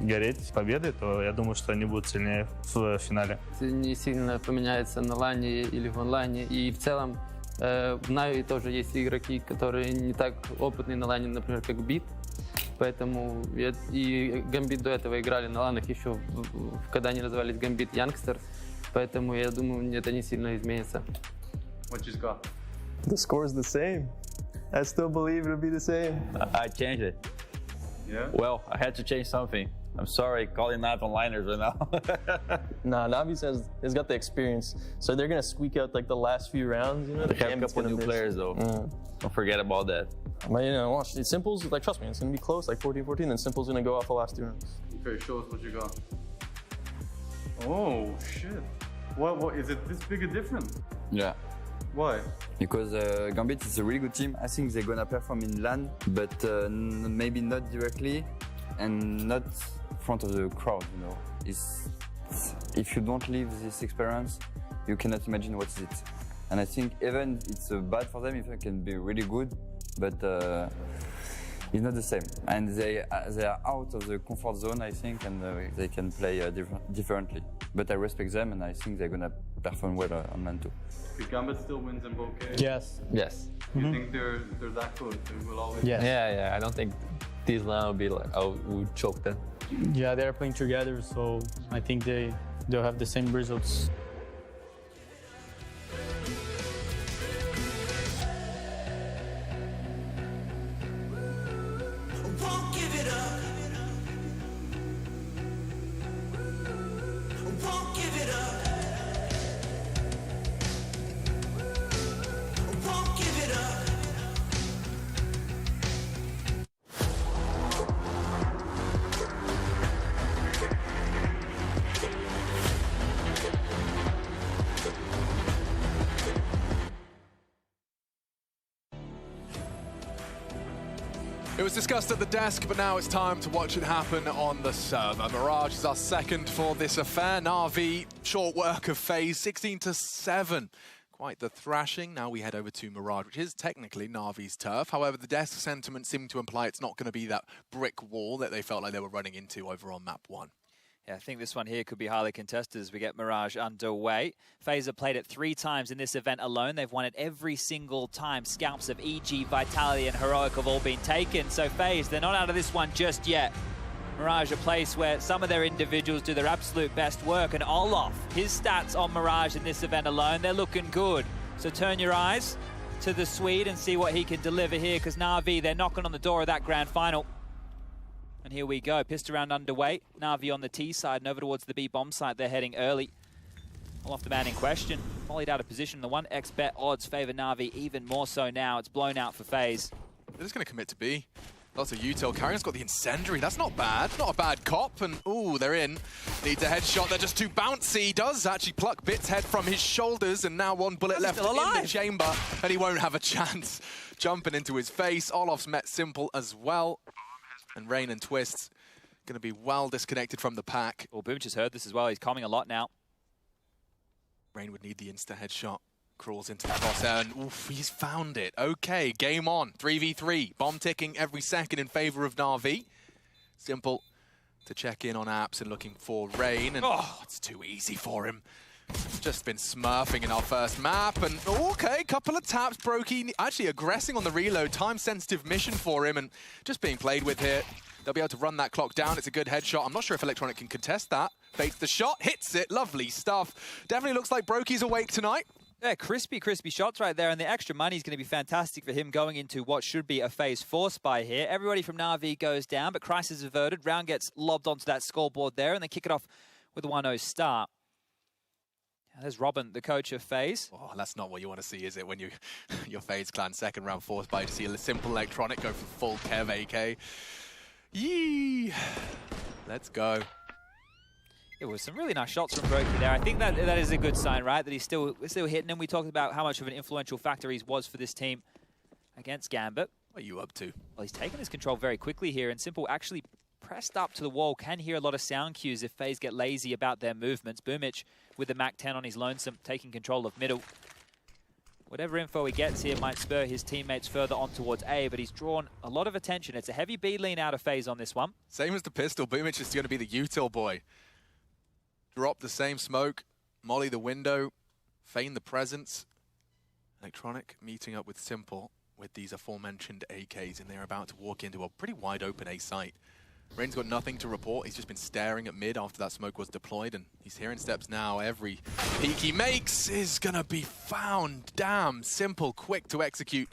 гореть победой, то я думаю, что они будут сильнее в финале. Не сильно поменяется на лане или в онлайне. И в целом в Нави тоже есть игроки, которые не так опытные на лане, например, как Бит. Поэтому и Gambit до этого играли на ланах еще, когда они назывались Gambit Youngsters. Поэтому я думаю, это не сильно изменится. What you got? The score's the same. I still believe it'll be the same. I changed it. Yeah? Well, I had to change something. I'm sorry, calling Navi onliners right now. Nah, Navi has got the experience, so they're gonna squeak out like the last few rounds. You know, They have a couple new players though. Don't forget about that. But you know, watch. Simple's like, trust me, it's gonna be close, like 14-14. Then Simple's gonna go off the last 2 rounds. Okay, show us what you got. Oh shit! What is it this big a difference? Yeah. Why? Because Gambit is a really good team. I think they're gonna perform in LAN, but maybe not directly and not in front of the crowd. You know, if you don't live this experience, you cannot imagine what is it. And I think even it's bad for them. If it can be really good, but it's not the same. And they are out of the comfort zone, I think, and they can play differently. But I respect them, and I think they're gonna perform well on LAN too. Okay, Gambit still wins in both games. Yes. Yes. You think they're that good? They will always. Yes. Yeah. I don't think this LAN will be like we'll choke them. Yeah, they're playing together, so I think they'll have the same results. It was discussed at the desk, but now it's time to watch it happen on the server. Mirage is our second for this affair. Navi, short work of Faze, 16-7. Quite the thrashing. Now we head over to Mirage, which is technically Navi's turf. However, the desk sentiment seemed to imply it's not going to be that brick wall that they felt like they were running into over on map 1. Yeah, I think this one here could be highly contested as we get Mirage underway. Faze have played it 3 times in this event alone. They've won it every single time. Scalps of EG, Vitality, and Heroic have all been taken. So Faze, they're not out of this one just yet. Mirage, a place where some of their individuals do their absolute best work. And Olof, his stats on Mirage in this event alone, they're looking good. So turn your eyes to the Swede and see what he can deliver here, because Navi, they're knocking on the door of that grand final. And here we go, pistol round underway. Navi on the T side and over towards the B bomb site. They're heading early. Off the man in question. Volleyed out of position. The 1x bet odds favor Navi even more so now. It's blown out for Faze. They're just going to commit to B. Lots of util. Carrion's got the incendiary. That's not bad. Not a bad cop. And ooh, they're in. Needs a headshot. They're just too bouncy. Does actually pluck Bit's head from his shoulders. And now 1 bullet left in the chamber. And he won't have a chance. Jumping into his face. Olof's met Simple as well. And Rain and Twist going to be well disconnected from the pack. Well, Boom just heard this as well. He's calming a lot now. Rain would need the insta headshot. Crawls into the crosshair and oof, he's found it. Okay, game on. 3v3. Bomb ticking every second in favor of Navi. Simple to check in on apps and looking for Rain. And oh, it's too easy for him. Just been smurfing in our first map, and okay, couple of taps. Brokey actually aggressing on the reload. Time-sensitive mission for him, and just being played with here. They'll be able to run that clock down. It's a good headshot. I'm not sure if Electronic can contest that. Fakes the shot, hits it. Lovely stuff. Definitely looks like Brokey's awake tonight. Yeah, crispy shots right there, and the extra money is going to be fantastic for him going into what should be a Phase 4 spy here. Everybody from Navi goes down, but crisis averted. Round gets lobbed onto that scoreboard there, and they kick it off with a 1-0 start. There's Robin, the coach of Faze. Oh, that's not what you want to see, is it? When your Faze clan second round forced by to see a simple Electronic go for full Kev AK. Yee! Let's go. It was some really nice shots from Brokey there. I think that is a good sign, right? That he's still hitting him. We talked about how much of an influential factor he was for this team against Gambit. What are you up to? Well, he's taken his control very quickly here, and Simple actually pressed up to the wall. Can hear a lot of sound cues if FaZe get lazy about their movements. Boomich with the MAC-10 on his lonesome, taking control of middle. Whatever info he gets here might spur his teammates further on towards A, but he's drawn a lot of attention. It's a heavy B lean out of FaZe on this one. Same as the pistol, Boomich is going to be the util boy. Drop the same smoke, molly the window, feign the presence. Electronic meeting up with Simple with these aforementioned AKs, and they're about to walk into a pretty wide open A site. Rain's got nothing to report. He's just been staring at mid after that smoke was deployed, and he's hearing steps now. Every peek he makes is going to be found. Damn, Simple, quick to execute.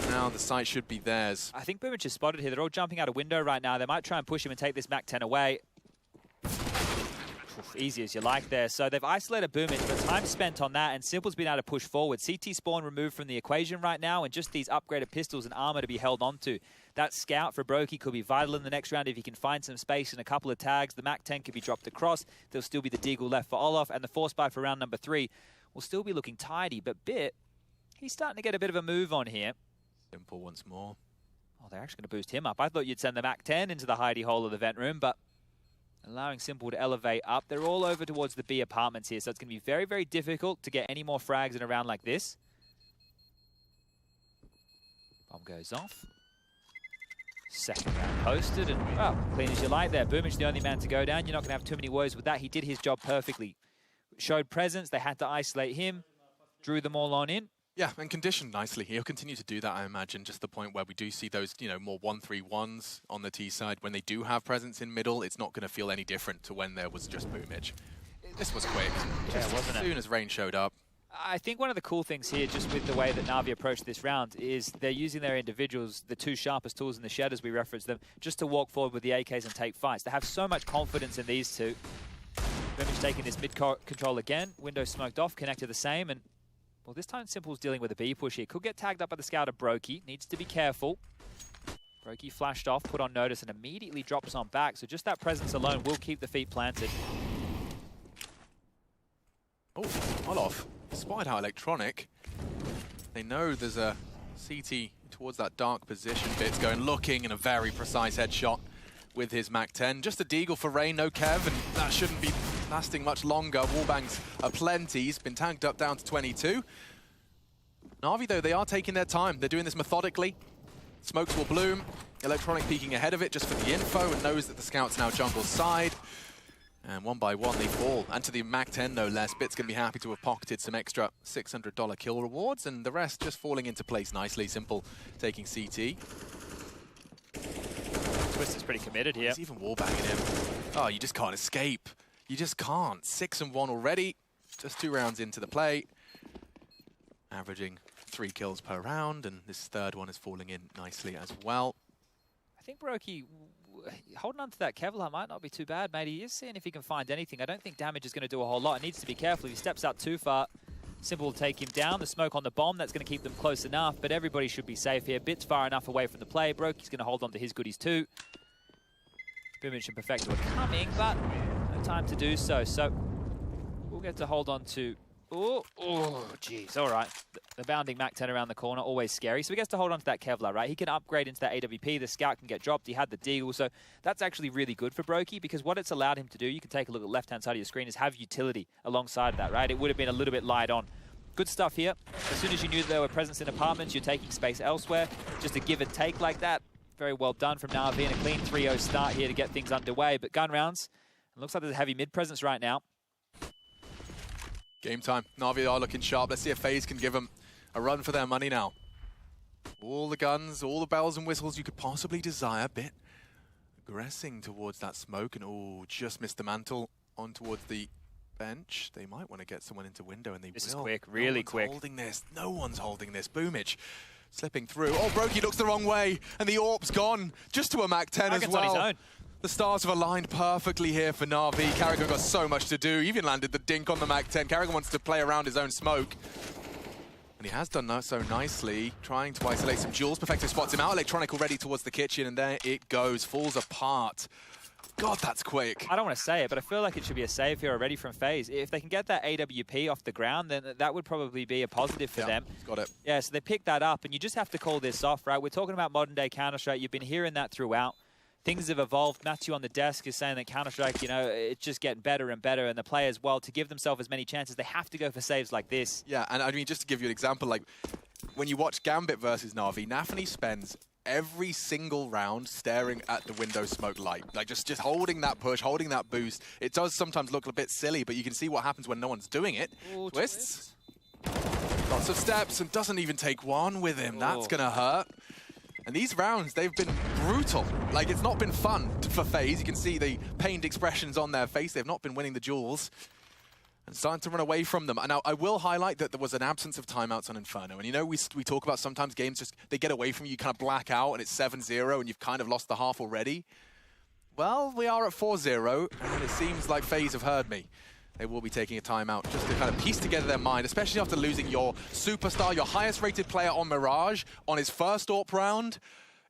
Now the site should be theirs. I think Boomich is spotted here. They're all jumping out a window right now. They might try and push him and take this MAC-10 away. Easy as you like there. So they've isolated Boomich, but time spent on that, and Simple's been able to push forward. CT spawn removed from the equation right now, and just these upgraded pistols and armor to be held onto. That scout for Brokey could be vital in the next round if he can find some space and a couple of tags. The MAC-10 could be dropped across. There'll still be the deagle left for Olaf, and the force buy for round number 3 will still be looking tidy, but Bit, he's starting to get a bit of a move on here. Simple once more. Oh, they're actually going to boost him up. I thought you'd send the MAC-10 into the hidey hole of the vent room, but allowing Simple to elevate up. They're all over towards the B apartments here, so it's going to be very, very difficult to get any more frags in a round like this. Bomb goes off. Second round posted, and well, clean as you like there. Boomich the only man to go down. You're not going to have too many woes with that. He did his job perfectly. Showed presence. They had to isolate him. Drew them all on in. Yeah, and conditioned nicely. He'll continue to do that, I imagine, just the point where we do see those, you know, more 1-3-1s on the T side. When they do have presence in middle, it's not going to feel any different to when there was just Boomich. This was quick. Just wasn't as soon as Rain showed up. I think one of the cool things here, just with the way that Navi approached this round, is they're using their individuals, the two sharpest tools in the shed, as we referenced them, just to walk forward with the AKs and take fights. They have so much confidence in these two. Boomich taking this mid control again. Window smoked off, connected the same, and well, this time Simple's dealing with a B push here. Could get tagged up by the scout of Brokey. Needs to be careful. Brokey flashed off, put on notice, and immediately drops on back. So just that presence alone will keep the feet planted. Oh, Olaf spotted out Electronic. They know there's a CT towards that dark position. Bit's going looking, and a very precise headshot with his MAC-10. Just a deagle for Rain, no Kev, and that shouldn't be lasting much longer. Wallbangs are plenty. He's been tanked up down to 22. Navi, though, they are taking their time. They're doing this methodically. Smokes will bloom. Electronic peeking ahead of it just for the info, and knows that the scout's now jungle side. And one by one, they fall. And to the MAC-10, no less. Bit's going to be happy to have pocketed some extra $600 kill rewards, and the rest just falling into place nicely. Simple taking CT. Twister's pretty committed here. He's even wallbanging him. Oh, you just can't escape. You just can't. 6-1 already. Just 2 rounds into the play. Averaging 3 kills per round, and this third one is falling in nicely as well. I think Brokey holding on to that Kevlar might not be too bad, mate. He is seeing if he can find anything. I don't think damage is going to do a whole lot. He needs to be careful. If he steps out too far, Simple will take him down. The smoke on the bomb, that's going to keep them close enough, but everybody should be safe here. Bit's far enough away from the play. Brokey's going to hold on to his goodies too. Boomich and Perfecto are coming, but no time to do so. So we'll get to hold on to... Oh, jeez. All right. The bounding MAC-10 around the corner, always scary. So he gets to hold on to that Kevlar, right? He can upgrade into that AWP. The scout can get dropped. He had the deagle. So that's actually really good for Brokey, because what it's allowed him to do, you can take a look at the left-hand side of your screen, is have utility alongside that, right? It would have been a little bit light on. Good stuff here. As soon as you knew that there were presence in apartments, you're taking space elsewhere. Just a give and take like that. Very well done from Navi, and a clean 3-0 start here to get things underway. But gun rounds, it looks like there's a heavy mid presence right now. Game time. Navi are looking sharp. Let's see if FaZe can give them a run for their money now. All the guns, all the bells and whistles you could possibly desire. Bit aggressing towards that smoke, and oh, just missed the mantle on towards the bench. They might want to get someone into window, and they will. This is quick, really quick. Holding this. No one's holding this. Boomich slipping through. Oh, Brokey looks the wrong way, and the AWP's gone just to a MAC-10 as well. On his own. The stars have aligned perfectly here for Navi. Carrigan got so much to do. Even landed the dink on the MAC-10. Carrigan wants to play around his own smoke. And he has done that so nicely, trying to isolate some jewels. Perfecto spots him out. Electronic already towards the kitchen, and there it goes. Falls apart. God, that's quick. I don't want to say it, but I feel like it should be a save here already from Faze. If they can get that AWP off the ground, then that would probably be a positive for them. He's got it. Yeah, so they picked that up, and you just have to call this off, right? We're talking about modern-day Counter-Strike. You've been hearing that throughout. Things have evolved. Matthew on the desk is saying that Counter-Strike, you know, it's just getting better and better, and the players, well, to give themselves as many chances, they have to go for saves like this. Yeah, and I mean, just to give you an example, like, when you watch Gambit versus Navi, Navi spends every single round staring at the window smoke light. Like, just holding that push, holding that boost. It does sometimes look a bit silly, but you can see what happens when no one's doing it. Ooh, Twists. Lots of steps, and doesn't even take one with him. That's going to hurt. And these rounds, they've been brutal. Like, it's not been fun for FaZe. You can see the pained expressions on their face. They've not been winning the duels. And starting to run away from them. And now, I will highlight that there was an absence of timeouts on Inferno. And you know, we talk about sometimes games just, they get away from you, you kind of black out, and it's 7-0, and you've kind of lost the half already. Well, we are at 4-0, and it seems like FaZe have heard me. They will be taking a timeout just to kind of piece together their mind, especially after losing your superstar, your highest rated player on Mirage on his first AWP round,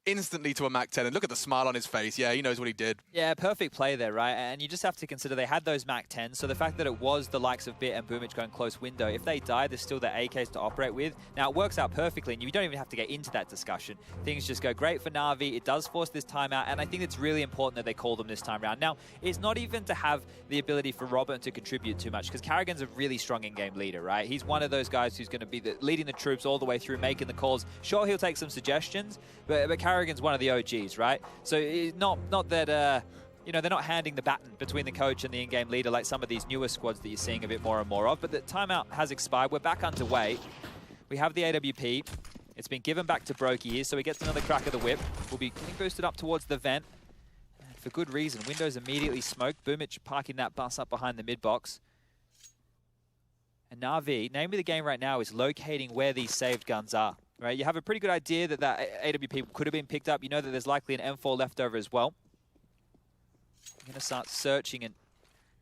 instantly to a MAC-10. And look at the smile on his face. Yeah, he knows what he did. Yeah, perfect play there, right? And you just have to consider they had those MAC-10s, so the fact that it was the likes of Bit and Boomich going close window, if they die, there's still the AKs to operate with. Now, it works out perfectly, and you don't even have to get into that discussion. Things just go great for Navi. It does force this timeout, and I think it's really important that they call them this time round. Now, it's not even to have the ability for Robin to contribute too much, because Karrigan's a really strong in-game leader, right? He's one of those guys who's going to be leading the troops all the way through, making the calls. Sure, he'll take some suggestions, but Karrigan's one of the OGs, right? So not that, you know, they're not handing the baton between the coach and the in-game leader like some of these newer squads that you're seeing a bit more and more of, but the timeout has expired. We're back underway. We have the AWP. It's been given back to Brokey here, so he gets another crack of the whip. We'll be getting boosted up towards the vent. And for good reason. Windows immediately smoked. Boomich parking that bus up behind the mid-box. And Navi, name of the game right now is locating where these saved guns are. Right, you have a pretty good idea that that AWP could have been picked up. You know that there's likely an M4 left over as well. You're going to start searching and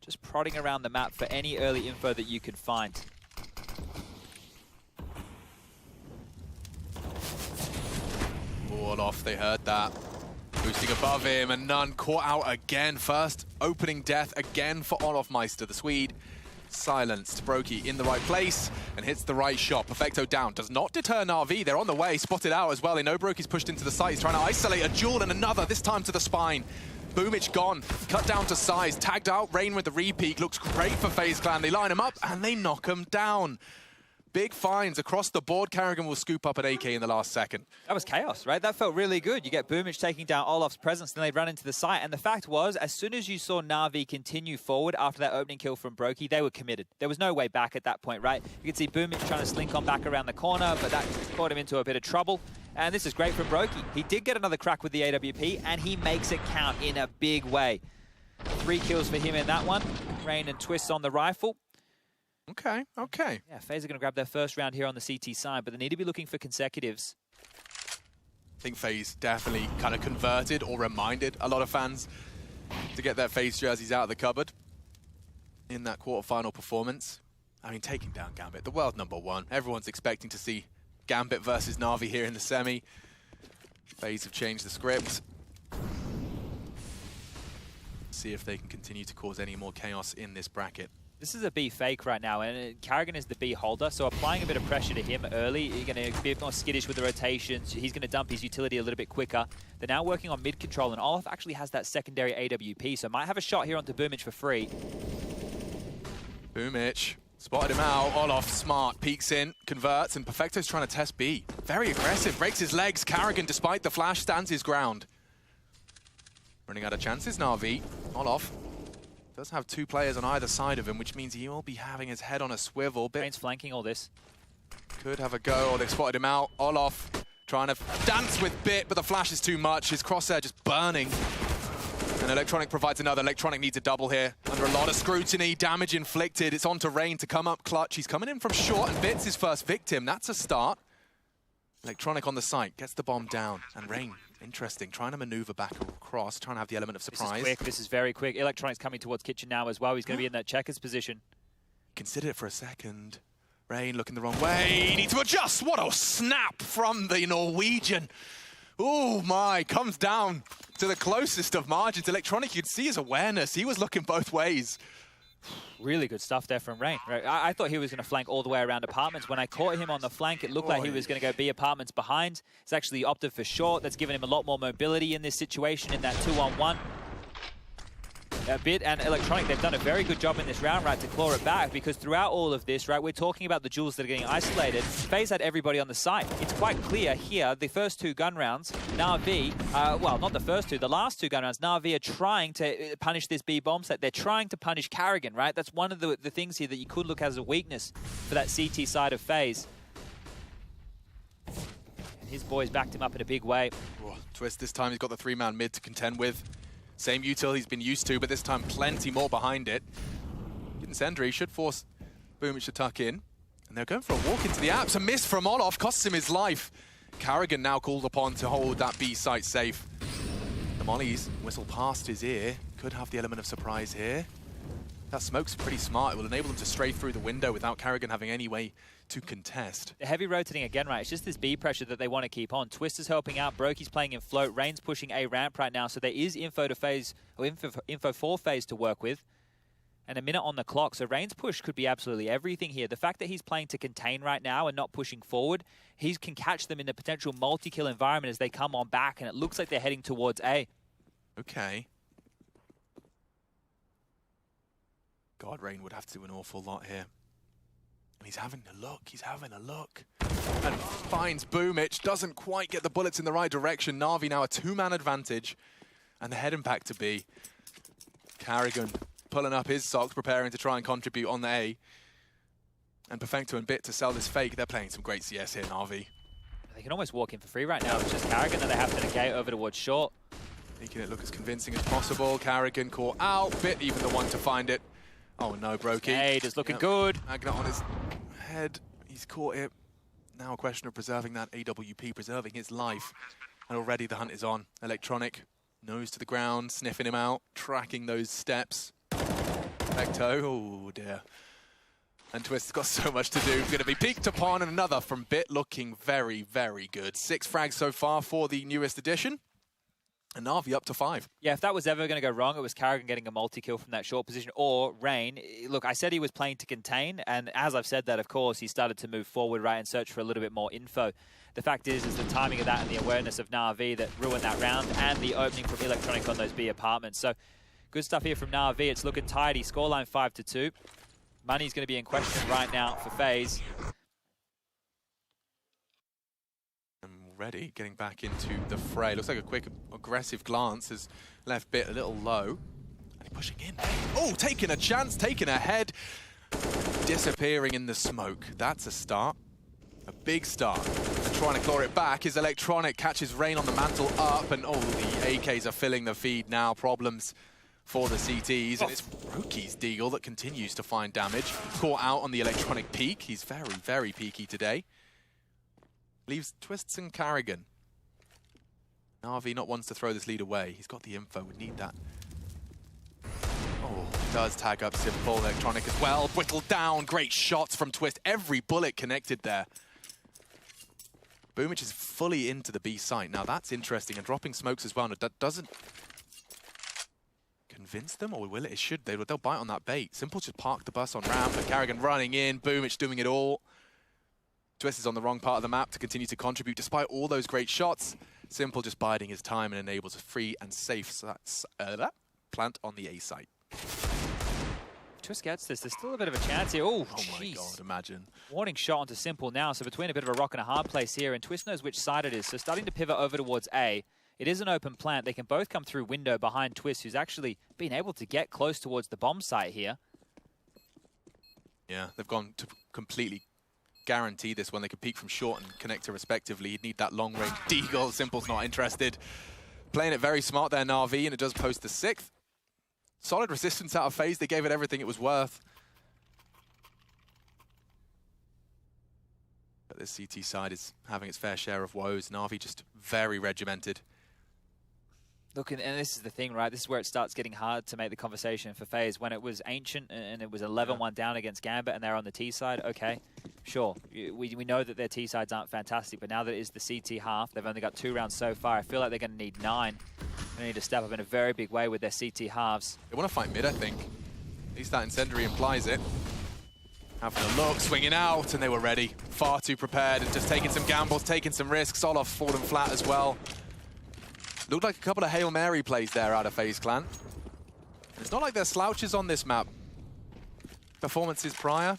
just prodding around the map for any early info that you can find. All off, they heard that. Boosting above him, and none caught out again. First opening death again for Olofmeister, the Swede. Silenced. Brokey in the right place and hits the right shot. Perfecto down. Does not deter Navi. They're on the way. Spotted out as well. They know Brokey's pushed into the site. He's trying to isolate a duel and another, this time to the spine. Boomich gone. Cut down to size. Tagged out. Rain with the repeat. Looks great for FaZe Clan. They line him up and they knock him down. Big finds across the board. Karrigan will scoop up an AK in the last second. That was chaos, right? That felt really good. You get Boomich taking down Olof's presence, then they run into the site. And the fact was, as soon as you saw Navi continue forward after that opening kill from Brokey, they were committed. There was no way back at that point, right? You could see Boomich trying to slink on back around the corner, but that got him into a bit of trouble. And this is great from Brokey. He did get another crack with the AWP, and he makes it count in a big way. 3 kills for him in that one. Rain and Twist on the rifle. Okay, okay. Yeah, FaZe are going to grab their first round here on the CT side, but they need to be looking for consecutives. I think FaZe definitely kind of converted or reminded a lot of fans to get their FaZe jerseys out of the cupboard in that quarterfinal performance. I mean, taking down Gambit, the world #1. Everyone's expecting to see Gambit versus Navi here in the semi. FaZe have changed the script. See if they can continue to cause any more chaos in this bracket. This is a B fake right now, and Karrigan is the B holder, so applying a bit of pressure to him early, you're going to be a bit more skittish with the rotations. He's going to dump his utility a little bit quicker. They're now working on mid control, and Olof actually has that secondary AWP, so might have a shot here onto Boomich for free. Boomich spotted him out. Olof, smart, peeks in, converts, and Perfecto's trying to test B. Very aggressive, breaks his legs. Karrigan, despite the flash, stands his ground. Running out of chances, Navi. Olof does have 2 players on either side of him, which means he will be having his head on a swivel. Rain's flanking all this. Could have a go, or they've spotted him out. Olof trying to dance with Bit, but the flash is too much. His crosshair just burning. And Electronic provides another. Electronic needs a double here. Under a lot of scrutiny, damage inflicted. It's on to Rain to come up clutch. He's coming in from short, and Bit's his first victim. That's a start. Electronic on the site, gets the bomb down. And Rain, interesting, trying to maneuver back across, trying to have the element of surprise. This is quick, this is very quick. Electronic's coming towards Kitchen now as well. He's going to be in that checkers position. Consider it for a second. Rain looking the wrong way, needs to adjust. What a snap from the Norwegian. Oh my, comes down to the closest of margins. Electronic, you could see his awareness. He was looking both ways. Really good stuff there from Rain. I thought he was going to flank all the way around apartments. When I caught him on the flank, it looked like he was going to go B apartments behind. He's actually opted for short. That's given him a lot more mobility in this situation in that 2-on-1. A bit, and Electronic, they've done a very good job in this round, right, to claw it back, because throughout all of this, right, we're talking about the jewels that are getting isolated. Faze had everybody on the site. It's quite clear here, the first 2 gun rounds, Navi, well, not the first 2, the last 2 gun rounds, Navi are trying to punish this B bomb set. They're trying to punish Karrigan, right? That's one of the things here that you could look as a weakness for that CT side of Faze. And his boys backed him up in a big way. Oh, Twist this time, he's got the 3-man mid to contend with. Same util he's been used to, but this time plenty more behind it. Incendiary should force Boomich to tuck in. And they're going for a walk into the apps. A miss from Olof costs him his life. Karrigan now called upon to hold that B site safe. The mollies whistle past his ear. Could have the element of surprise here. That smoke's pretty smart. It will enable them to stray through the window without Karrigan having any way to contest. The heavy rotating again, right? It's just this B pressure that they want to keep on. Twist is helping out. Brokey's playing in float. Rain's pushing A ramp right now, so there is info to Faze, or info for Faze to work with. And a minute on the clock, so Rain's push could be absolutely everything here. The fact that he's playing to contain right now and not pushing forward, he can catch them in the potential multi-kill environment as they come on back, and it looks like they're heading towards A. Okay. God, Rain would have to do an awful lot here. And he's having a look, And finds Boomich, doesn't quite get the bullets in the right direction. Navi now a 2-man advantage. And they're heading back to B. Karrigan pulling up his socks, preparing to try and contribute on the A. And Perfecto and Bit to sell this fake. They're playing some great CS here, Navi. They can almost walk in for free right now. It's just Karrigan that they have to negate over towards short. Making it look as convincing as possible. Karrigan caught out. Bit even the one to find it. Oh no, Brokey. Hey, just looking good. Magnet on his head. He's caught it. Now a question of preserving that AWP, preserving his life. And already the hunt is on. Electronic, nose to the ground, sniffing him out, tracking those steps. Perfecto, oh dear. And Twist's got so much to do. Going to be peeked upon, and another from Bit looking very, very good. 6 frags so far for the newest edition. And Navi up to 5. Yeah, if that was ever going to go wrong, it was Karrigan getting a multi-kill from that short position, or Rain. Look, I said he was playing to contain, and as I've said that, of course, he started to move forward, right, and search for a little bit more info. The fact is the timing of that and the awareness of Navi that ruined that round, and the opening from Electronic on those B apartments. So, good stuff here from Navi. It's looking tidy. Scoreline 5-2. Money's going to be in question right now for Faze. Ready, getting back into the fray. Looks like a quick, aggressive glance has left Bit a little low. And pushing in. Oh, taking a chance, taking a head. Disappearing in the smoke. That's a start. A big start. And trying to claw it back is Electronic. Catches Rain on the mantle up. And oh, the AKs are filling the feed now. Problems for the CTs. And it's Roki's Deagle that continues to find damage. Caught out on the Electronic peak. He's very, very peaky today. Leaves Twists and Karrigan. Navi not wants to throw this lead away. He's got the info, would need that. Oh, does tag up Simple. Electronic as well. Whittled down, great shots from Twist. Every bullet connected there. Boomich is fully into the B site. Now that's interesting, and dropping smokes as well. And that doesn't convince them, or will it? It should. They'll bite on that bait. Simple just parked the bus on ramp, and Karrigan running in. Boomich doing it all. Twist is on the wrong part of the map to continue to contribute despite all those great shots. Simple just biding his time and enables a free and safe plant on the A site. Twist gets this. There's still a bit of a chance here. Oh my God, imagine. Warning shot onto Simple now, so between a bit of a rock and a hard place here, and Twist knows which side it is, so starting to pivot over towards A. It is an open plant. They can both come through window behind Twist, who's actually been able to get close towards the bomb site here. Yeah, they've gone to completely guarantee this one. They could peek from short and connector respectively. You'd need that long range deagle. Simple's not interested. Playing it very smart there, Navi, and it does post the 6th. Solid resistance out of Faze. They gave it everything it was worth. But this CT side is having its fair share of woes. Navi just very regimented. Look, and this is the thing, right? This is where it starts getting hard to make the conversation for Faze. When it was Ancient and it was 11-1 down against Gambit and they're on the T side, okay, sure, we know that their T sides aren't fantastic, but now that it is the CT half, they've only got 2 rounds so far. I feel like they're going to need 9. They need to step up in a very big way with their CT halves. They want to fight mid, I think. At least that incendiary implies it. Having a look, swinging out, and they were ready. Far too prepared, and just taking some gambles, taking some risks. Olof falling flat as well. Looked like a couple of Hail Mary plays there out of FaZe Clan. It's not like they're slouches on this map. Performances prior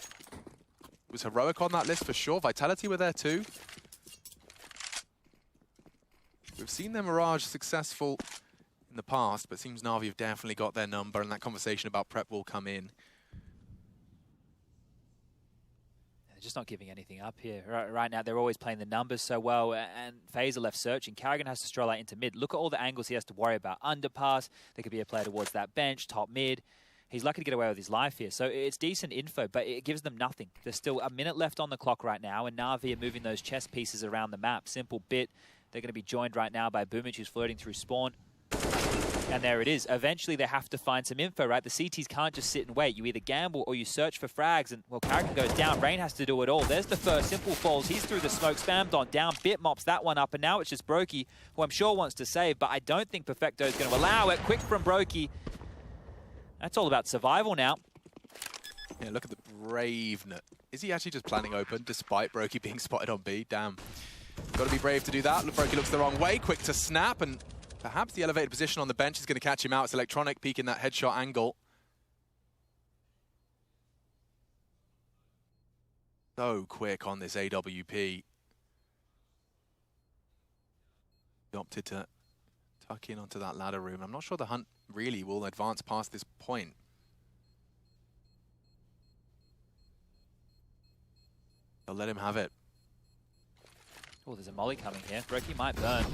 was heroic on that list for sure. Vitality were there too. We've seen their Mirage successful in the past, but it seems Navi have definitely got their number, and that conversation about prep will come in. They're just not giving anything up here. Right now, they're always playing the numbers so well, and FaZe are left searching. Karrigan has to stroll out into mid. Look at all the angles he has to worry about. Underpass, there could be a player towards that bench, top mid. He's lucky to get away with his life here. So it's decent info, but it gives them nothing. There's still a minute left on the clock right now, and Navi are moving those chess pieces around the map. Simple bit. They're going to be joined right now by Boomich, who's flirting through spawn. And there it is. Eventually, they have to find some info, right? The CTs can't just sit and wait. You either gamble or you search for frags, and, well, Karrigan goes down. Rain has to do it all. There's the first. Simple falls. He's through the smoke, spammed on down. Bit mops that one up, and now it's just Brokey, who I'm sure wants to save, but I don't think Perfecto is going to allow it. Quick from Brokey. That's all about survival now. Yeah, look at the braveness. Is he actually just planning open, despite Brokey being spotted on B? Damn. Got to be brave to do that. Brokey looks the wrong way. Quick to snap, and perhaps the elevated position on the bench is going to catch him out. It's Electronic peeking that headshot angle. So quick on this AWP. He opted to tuck in onto that ladder room. I'm not sure the hunt really will advance past this point. They'll let him have it. Oh, there's a molly coming here. Brokey might burn.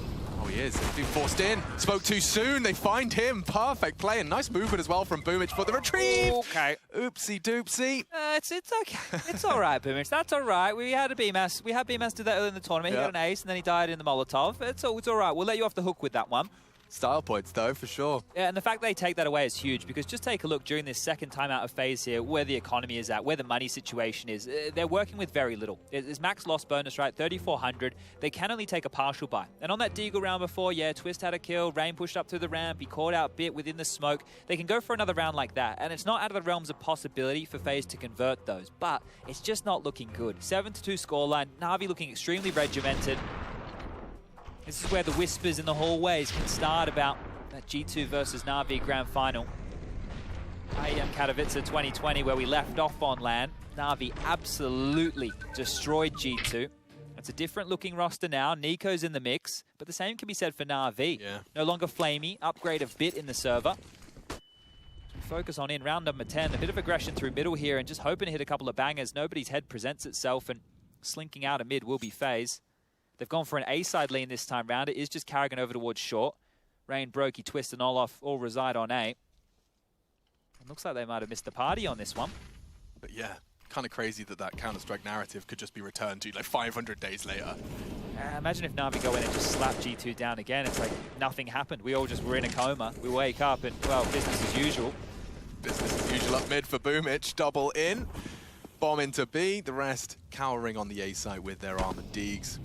Oh, he is. He's been forced in. Spoke too soon. They find him. Perfect play and nice movement as well from Boomich for the retrieve. Okay. Oopsie doopsie. It's okay. It's all right, Boomich. That's all right. We had a BMS. We had BMS do that early in the tournament. He got an ace and then he died in the Molotov. It's all right. We'll let you off the hook with that one. Style points, though, for sure. Yeah, and the fact they take that away is huge, because just take a look during this second time out of FaZe here, where the economy is at, where the money situation is. They're working with very little. It's max loss bonus, right? 3,400. They can only take a partial buy. And on that Deagle round before, yeah, Twist had a kill. Rain pushed up through the ramp. He caught out Bit within the smoke. They can go for another round like that. And it's not out of the realms of possibility for FaZe to convert those. But it's just not looking good. 7-2 scoreline. Navi looking extremely regimented. This is where the whispers in the hallways can start about that G2 versus Navi Grand Final. IEM Katowice 2020, where we left off on LAN. Navi absolutely destroyed G2. It's a different looking roster now. Nico's in the mix, but the same can be said for Navi. Yeah. No longer Flamey, upgrade of Bit in the server. Focus on in round number 10. A bit of aggression through middle here and just hoping to hit a couple of bangers. Nobody's head presents itself, and slinking out of mid will be FaZe. They've gone for an A-side lean this time round. It is just Karrigan over towards short. Rain, Brokey, Twist, and Olof all reside on A. It looks like they might have missed the party on this one. But yeah, kind of crazy that that Counter-Strike narrative could just be returned to like 500 days later. Imagine if Navi go in and just slap G2 down again. It's like nothing happened. We all just were in a coma. We wake up and, well, business as usual. Business as usual up mid for Boomich. Double in. Bomb into B. The rest cowering on the A side with their armored Deegs.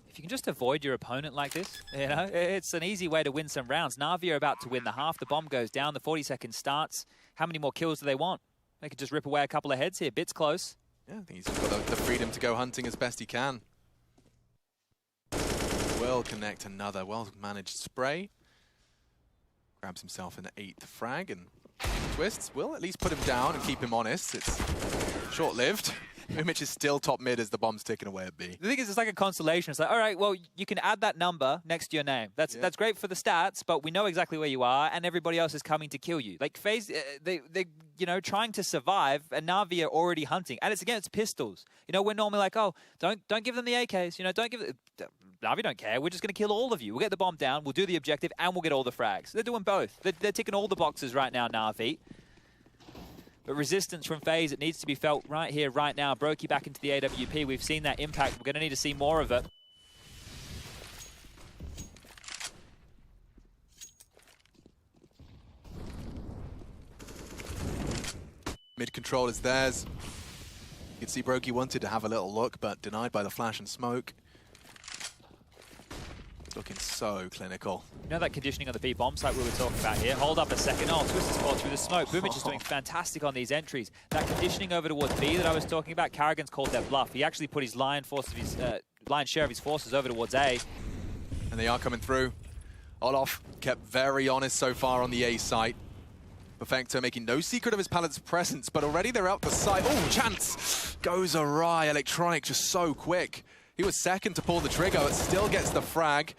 If you can just avoid your opponent like this, you know, it's an easy way to win some rounds. Navi are about to win the half. The bomb goes down. The 40 seconds starts. How many more kills do they want? They could just rip away a couple of heads here. Bit's close. Yeah, I think he's got the freedom to go hunting as best he can. Will connect another well-managed spray. Grabs himself an 8th frag, and Twists will at least put him down and keep him honest. It's short-lived. Boomich is still top mid as the bomb's ticking away at B. The thing is, it's like a consolation. It's like, all right, well, you can add that number next to your name. That's great for the stats, but we know exactly where you are, and everybody else is coming to kill you. Like FaZe, they you know, trying to survive, and Navi are already hunting, and it's against pistols. You know, we're normally like, oh, don't give them the AKs. You know, don't give it. Navi don't care. We're just going to kill all of you. We'll get the bomb down. We'll do the objective, and we'll get all the frags. They're doing both. They're ticking all the boxes right now, Navi. But resistance from FaZe, it needs to be felt right here, right now. Brokey back into the AWP. We've seen that impact. We're going to need to see more of it. Mid control is theirs. You can see Brokey wanted to have a little look, but denied by the flash and smoke. Looking so clinical. You know that conditioning on the B bomb site we were talking about here? Hold up a second. Oh, Twister's caught through the smoke. Boomich is doing fantastic on these entries. That conditioning over towards B that I was talking about, Carrigan's called their bluff. He actually put his lion share of his forces over towards A. And they are coming through. Olof kept very honest so far on the A site. Perfecto making no secret of his pallet's presence, but already they're out the side. Oh, chance goes awry. Electronic just so quick. He was second to pull the trigger, but still gets the frag.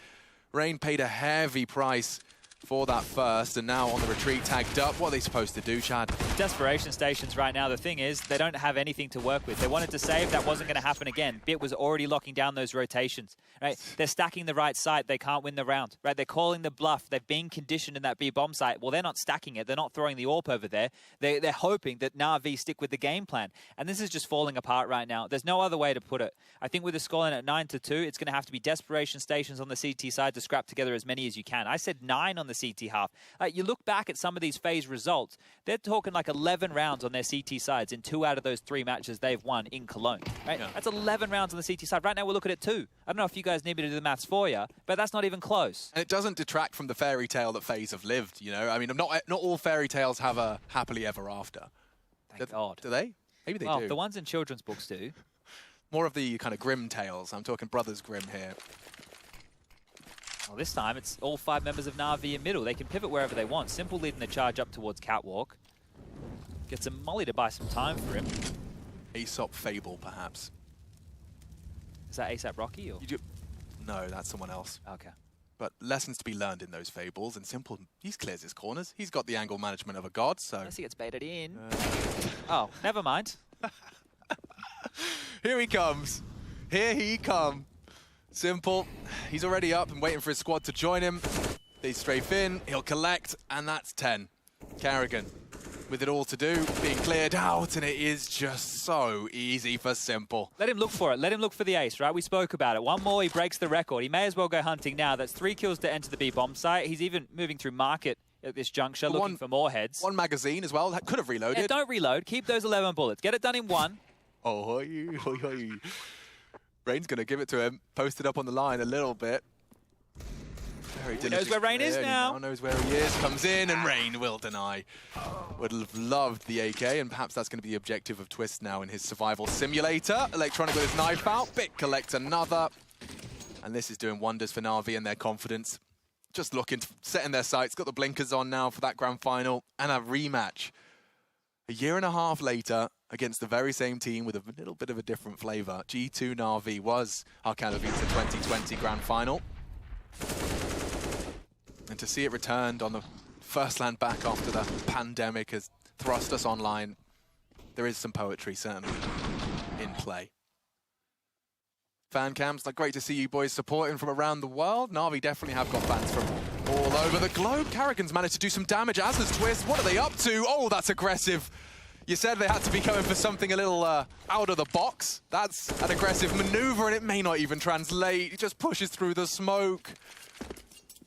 Rain paid a heavy price for that first, and now on the retreat, tagged up. What are they supposed to do, Chad? Desperation stations right now. The thing is, they don't have anything to work with. They wanted to save. That wasn't going to happen again. Bit was already locking down those rotations. Right? They're stacking the right site. They can't win the round. Right? They're calling the bluff. They've been conditioned in that B bomb site. Well, they're not stacking it. They're not throwing the AWP over there. They're hoping that Navi stick with the game plan. And this is just falling apart right now. There's no other way to put it. I think with the scoreline at 9-2, it's going to have to be desperation stations on the CT side to scrap together as many as you can. I said 9 on the CT half. You look back at some of these Faze results, they're talking like 11 rounds on their CT sides in 2 out of those 3 matches they've won in Cologne. Right? Yeah. That's 11 rounds on the CT side. Right now we're looking at 2. I don't know if you guys need me to do the maths for you, but that's not even close. And it doesn't detract from the fairy tale that Faze have lived, you know? I mean, not all fairy tales have a happily ever after. Thank God. Do they? Maybe they do. Well, the ones in children's books do. More of the kind of grim tales. I'm talking Brothers Grimm here. Well, this time it's all 5 members of Navi in middle. They can pivot wherever they want. Simple leading the charge up towards Catwalk. Gets a molly to buy some time for him. Aesop Fable, perhaps. Is that ASAP Rocky? Or? No, that's someone else. Okay. But lessons to be learned in those fables. And Simple, he clears his corners. He's got the angle management of a god, so... Unless he gets baited in. Oh, never mind. Here he comes. Here he come. Simple, he's already up and waiting for his squad to join him. They strafe in, he'll collect, and that's 10. Carrigan, with it all to do, being cleared out, and it is just so easy for Simple. Let him look for it. Let him look for the ace, right? We spoke about it. One more, he breaks the record. He may as well go hunting now. That's 3 kills to enter the B bomb site. He's even moving through market at this juncture, looking for more heads. 1 magazine as well. That could have reloaded. Yeah, don't reload. Keep those 11 bullets. Get it done in 1. Oh, hoi, hoi, hoi. Rain's going to give it to him. Posted up on the line a little bit. He knows where Rain is now. Knows where he is. Comes in, and Rain will deny. Would have loved the AK, and perhaps that's going to be the objective of Twist now in his survival simulator. Electronic with his knife out. Bit collects another. And this is doing wonders for Navi and their confidence. Just looking, setting their sights. Got the blinkers on now for that grand final. And a rematch. A year and a half later, against the very same team with a little bit of a different flavour. G2 Navi was our Katowice 2020 Grand Final. And to see it returned on the first land back after the pandemic has thrust us online, there is some poetry certainly in play. Fan cams, like great to see you boys supporting from around the world. Navi definitely have got fans from all over the globe. Carrigan's managed to do some damage, as has Twist. What are they up to? Oh, that's aggressive. You said they had to be going for something a little out of the box. That's an aggressive maneuver, and it may not even translate. It just pushes through the smoke.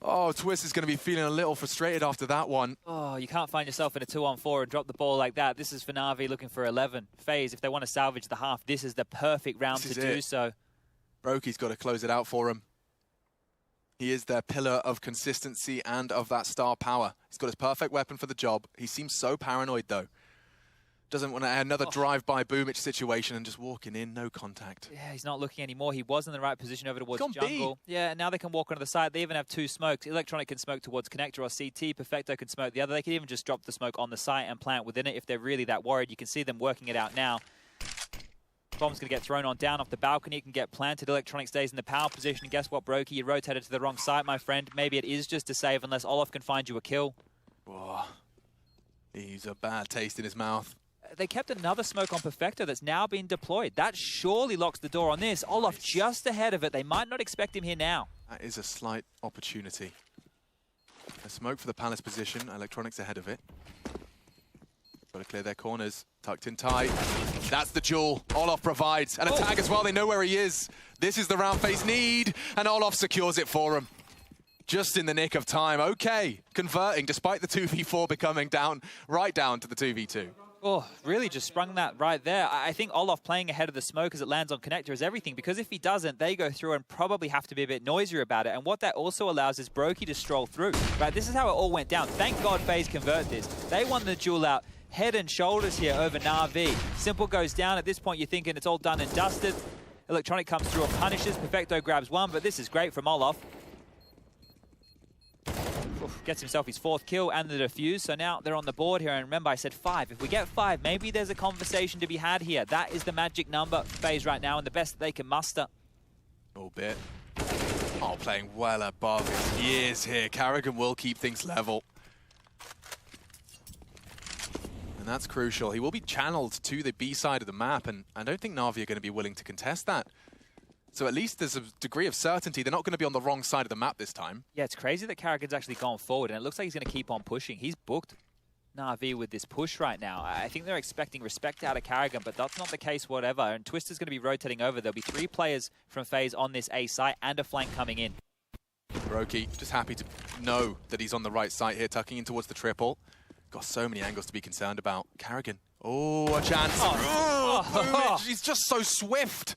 Oh, Twist is going to be feeling a little frustrated after that one. Oh, you can't find yourself in a 2-on-4 and drop the ball like that. This is for Navi looking for 11. Faze, if they want to salvage the half, this is the perfect round to do so. Brokey's got to close it out for him. He is their pillar of consistency and of that star power. He's got his perfect weapon for the job. He seems so paranoid, though. Doesn't want to add another drive-by Boomich situation and just walking in, no contact. Yeah, he's not looking anymore. He was in the right position over towards jungle. Yeah, and now they can walk onto the side. They even have 2 smokes. Electronic can smoke towards connector or CT. Perfecto can smoke the other. They can even just drop the smoke on the site and plant within it if they're really that worried. You can see them working it out now. Bomb's going to get thrown on down off the balcony. It can get planted. Electronic stays in the power position. And guess what, Brokey? You rotated to the wrong side, my friend. Maybe it is just a save unless Olof can find you a kill. Whoa. He's a bad taste in his mouth. They kept another smoke on Perfecto that's now been deployed. That surely locks the door on this. Olof just ahead of it. They might not expect him here now. That is a slight opportunity. A smoke for the Palace position. Electronics ahead of it. Got to clear their corners. Tucked in tight. That's the jewel. Olof provides. And a tag as well. They know where he is. This is the round face need. And Olof secures it for him. Just in the nick of time. Okay. Converting despite the 2v4 becoming down, right down to the 2v2. Oh, really just sprung that right there. I think Olof playing ahead of the smoke as it lands on connector is everything, because if he doesn't, they go through and probably have to be a bit noisier about it. And what that also allows is Brokey to stroll through. Right, this is how it all went down. Thank God Faze convert this. They won the duel out head and shoulders here over Navi. Simple goes down. At this point, you're thinking it's all done and dusted. Electronic comes through and punishes. Perfecto grabs one, but this is great from Olof. Gets himself his 4th kill and the defuse, so now they're on the board here. And remember, I said 5. If we get 5, maybe there's a conversation to be had here. That is the magic number for Faze right now, and the best they can muster. A little bit. Oh, playing well above his years here. Carrigan will keep things level. And that's crucial. He will be channeled to the B side of the map, and I don't think Navi are going to be willing to contest that. So at least there's a degree of certainty. They're not going to be on the wrong side of the map this time. Yeah, it's crazy that Carrigan's actually gone forward, and it looks like he's going to keep on pushing. He's booked Navi with this push right now. I think they're expecting respect out of Carrigan, but that's not the case whatever. And Twister's going to be rotating over. There'll be 3 players from Faze on this A site and a flank coming in. Brokey just happy to know that he's on the right side here, tucking in towards the triple. Got so many angles to be concerned about. Carrigan. Oh, a chance. Boomich, he's just so swift.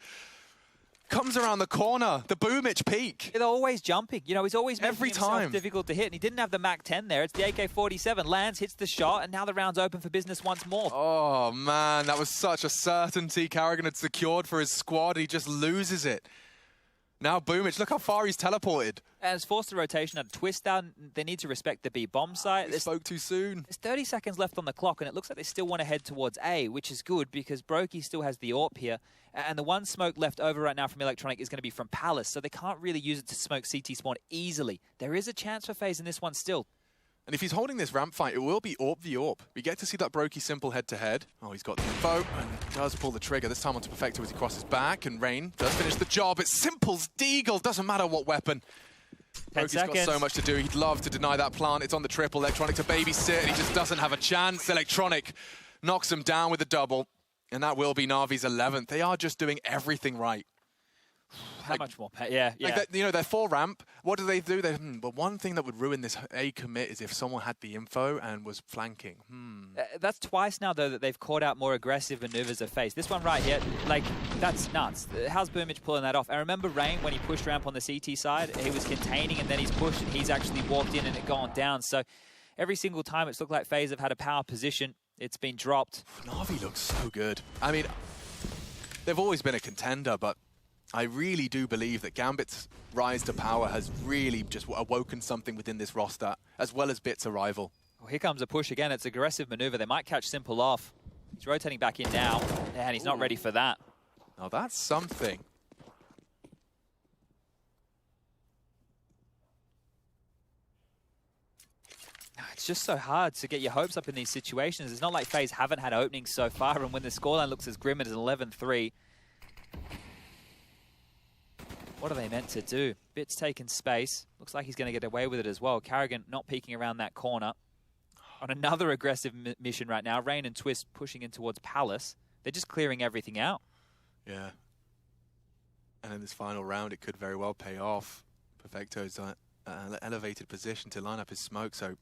Comes around the corner, the Boomich peak. They're always jumping. You know, he's always making every himself time difficult to hit, and he didn't have the MAC-10 there. It's the AK-47. Lands, hits the shot, and now the round's open for business once more. Oh, man, that was such a certainty Carrigan had secured for his squad. He just loses it. Now Boomich, look how far he's teleported. And it's forced the rotation and twist down. They need to respect the B bomb site. They spoke too soon. There's 30 seconds left on the clock, and it looks like they still want to head towards A, which is good because Brokey still has the AWP here. And the one smoke left over right now from Electronic is going to be from Palace, so they can't really use it to smoke CT spawn easily. There is a chance for Faze in this one still. And if he's holding this ramp fight, it will be AWP v AWP. We get to see that Brokey simple head-to-head. Oh, he's got the info and does pull the trigger. This time onto Perfecto as he crosses back, and Rain does finish the job. It's Simple's Deagle, doesn't matter what weapon. Brokey's got so much to do. He'd love to deny that plant. It's on the triple. Electronic to babysit, and he just doesn't have a chance. Electronic knocks him down with a double, and that will be Navi's 11th. They are just doing everything right. How much more? Yeah. Like you know, they're 4 ramp. What do? But one thing that would ruin this A commit is if someone had the info and was flanking. That's twice now, though, that they've caught out more aggressive maneuvers of Faze. This one right here, like, that's nuts. How's Boomich pulling that off? And remember Rain, when he pushed ramp on the CT side, he was containing and then he's pushed and he's actually walked in and it gone down. So every single time it's looked like Faze have had a power position, it's been dropped. Navi looks so good. I mean, they've always been a contender, but I really do believe that Gambit's rise to power has really just awoken something within this roster, as well as Bit's arrival. Well, here comes a push again. It's aggressive maneuver. They might catch Simple off. He's rotating back in now, and he's not ready for that. Now that's something. It's just so hard to get your hopes up in these situations. It's not like FaZe haven't had openings so far, and when the scoreline looks as grim as an 11-3, what are they meant to do? Bit's taken space. Looks like he's going to get away with it as well. Carrigan not peeking around that corner. On another aggressive mission right now, Rain and Twist pushing in towards Palace. They're just clearing everything out. Yeah. And in this final round, it could very well pay off. Perfecto's elevated position to line up his smoke, so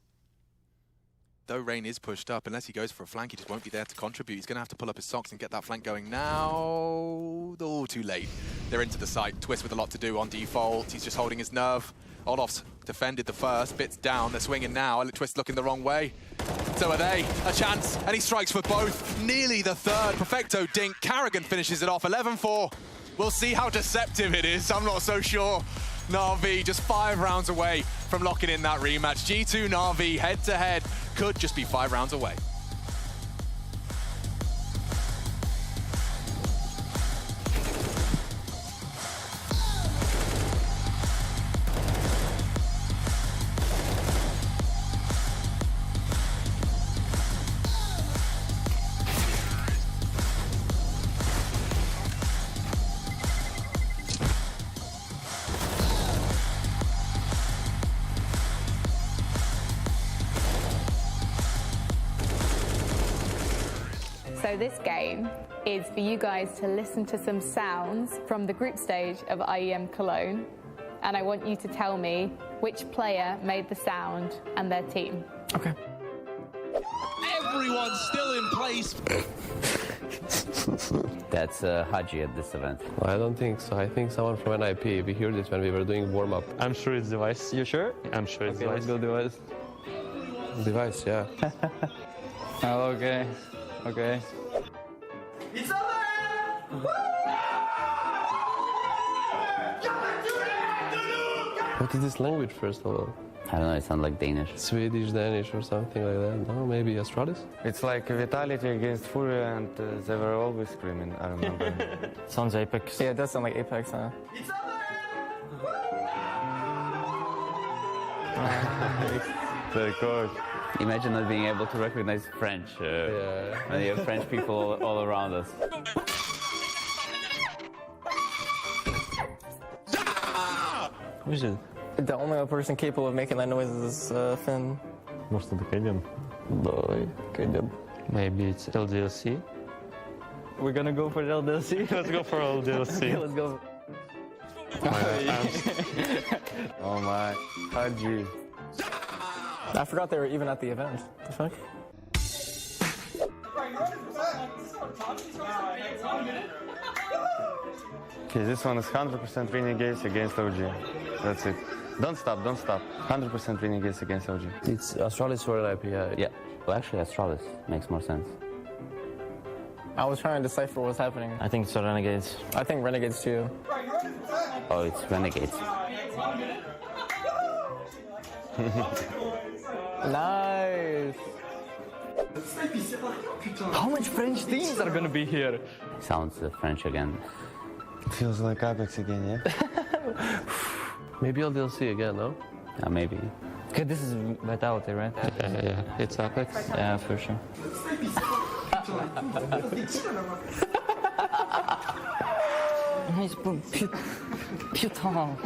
though Rain is pushed up, unless he goes for a flank, he just won't be there to contribute. He's going to have to pull up his socks and get that flank going now. Oh, too late. They're into the site. Twist with a lot to do on default. He's just holding his nerve. Olof's defended the first. Bit's down. They're swinging now. Twist looking the wrong way. So are they. A chance, and he strikes for both. Nearly the third. Perfecto dink. Carrigan finishes it off. 11-4. We'll see how deceptive it is. I'm not so sure. Navi just 5 rounds away from locking in that rematch. G2 Navi head-to-head could just be 5 rounds away. So this game is for you guys to listen to some sounds from the group stage of IEM Cologne, and I want you to tell me which player made the sound and their team. Okay. Everyone's still in place. That's Haji at this event. I don't think so. I think someone from NIP. We heard this when we were doing warm-up. I'm sure it's Device. You sure? I'm sure it's Okay, Device. let's go Device. Device, yeah. Oh, okay. Okay. It's over! What is this language, first of all? I don't know, it sounds like Danish. Swedish, Danish, or something like that. No, maybe Astralis? It's like Vitality against Fury, and they were always screaming, I remember. Sounds Apex. Yeah, it does sound like Apex, huh? Very cool. Imagine not being able to recognize French when you have French people all around us. Who is it? The only other person capable of making that noise is Finn. Может, это Кэддин? Boy, Kædden. Maybe it's LDLC? We're gonna go for LDLC? Let's go for LDLC. Okay, let's go. Oh my, Haji. I forgot they were even at the event. The fuck? Okay, this one is 100% winning games against OG. That's it. Don't stop, don't stop. 100% winning games against OG. It's Astralis or NIP, yeah. Yeah, well, actually, Astralis makes more sense. I was trying to decipher what's happening. I think it's the Renegades. I think Renegades too. Oh, it's Renegades. Nice. How much French teams are gonna be here? Sounds French again. Feels like Apex again, yeah? Maybe LDLC again, no? Yeah, maybe. Okay, this is Vitality, right? Yeah. It's Apex. Yeah, for sure. Putain.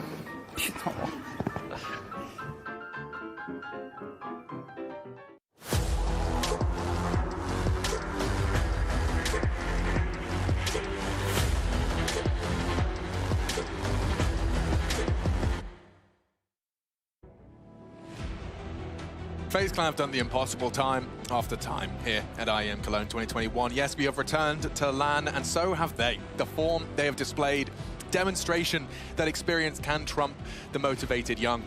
FaZe Clan have done the impossible time after time here at IEM Cologne 2021. Yes, we have returned to LAN, and so have they. The form they have displayed, demonstration that experience can trump the motivated young.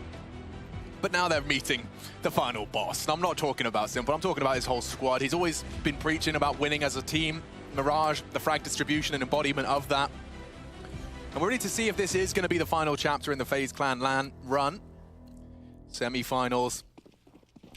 But now they're meeting the final boss. And I'm not talking about Simple, I'm talking about his whole squad. He's always been preaching about winning as a team. Mirage, the frag distribution and embodiment of that. And we're ready to see if this is going to be the final chapter in the FaZe Clan LAN run. Semi-finals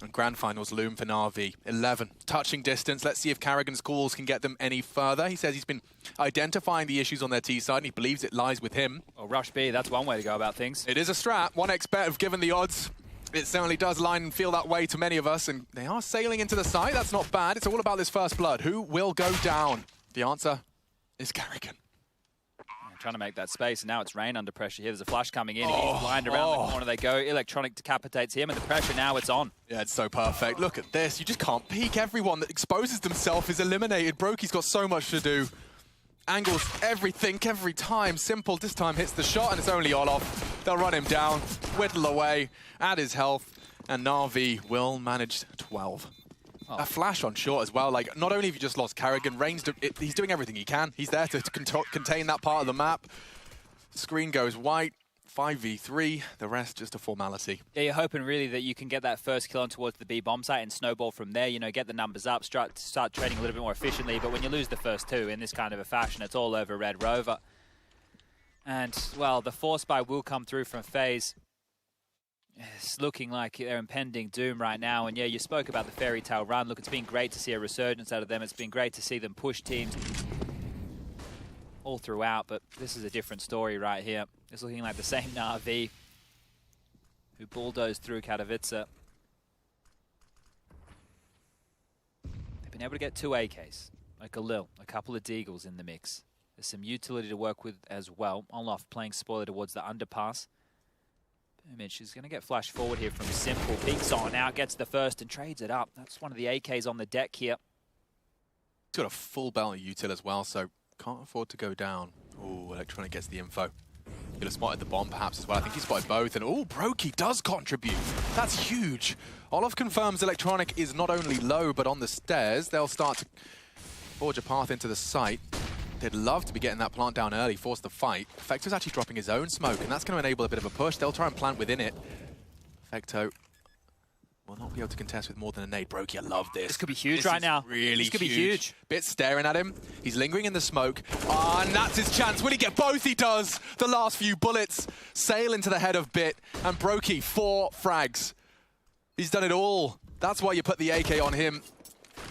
and grand finals loom for Navi. 11, touching distance. Let's see if Carrigan's calls can get them any further. He says he's been identifying the issues on their T side, and he believes it lies with him. Well, Rush B, that's one way to go about things. It is a strat. 1x bet of given the odds. It certainly does line and feel that way to many of us, and they are sailing into the site. That's not bad. It's all about this first blood. Who will go down? The answer is Carrigan. Trying to make that space, and now it's Rain under pressure here. There's a flash coming in. He's blind around the corner. They go. Electronic decapitates him, and the pressure now it's on. Yeah, it's so perfect. Look at this. You just can't peek. Everyone that exposes themselves is eliminated. Brokey's got so much to do. Angles everything, every time. Simple this time hits the shot, and it's only Olof. They'll run him down, whittle away, add his health, and Navi will manage 12. A flash on short as well. Like, not only have you just lost Carrigan, Rain's he's doing everything he can. He's there to contain that part of the map. Screen goes white. 5v3. The rest just a formality. Yeah, you're hoping really that you can get that first kill on towards the B bomb site and snowball from there. You know, get the numbers up, start trading a little bit more efficiently. But when you lose the first two in this kind of a fashion, it's all over Red Rover. And, well, the force buy will come through from FaZe. It's looking like they're impending doom right now. And yeah, you spoke about the fairy tale run. Look, it's been great to see a resurgence out of them. It's been great to see them push teams all throughout, but this is a different story right here. It's looking like the same Navi who bulldozed through Katowice. They've been able to get 2 AKs, like a Lil, a couple of Deagles in the mix. There's some utility to work with as well. Olof playing spoiler towards the underpass. Image is going to get flashed forward here from Simple. Peeks on out, gets the first and trades it up. That's one of the AKs on the deck here. He's got a full belt of util as well, so can't afford to go down. Ooh, Electronic gets the info. Could have spotted the bomb perhaps as well. I think he spotted both. And oh, Brokey does contribute. That's huge. Olaf confirms Electronic is not only low, but on the stairs. They'll start to forge a path into the site. They'd love to be getting that plant down early, force the fight. Perfecto's actually dropping his own smoke, and that's going to enable a bit of a push. They'll try and plant within it. Perfecto will not be able to contest with more than a nade. Brokey, I love this. This could be huge right now. Really this could be huge. Bit staring at him. He's lingering in the smoke. And that's his chance. Will he get both? He does. The last few bullets sail into the head of Bit. And Brokey, 4 frags. He's done it all. That's why you put the AK on him.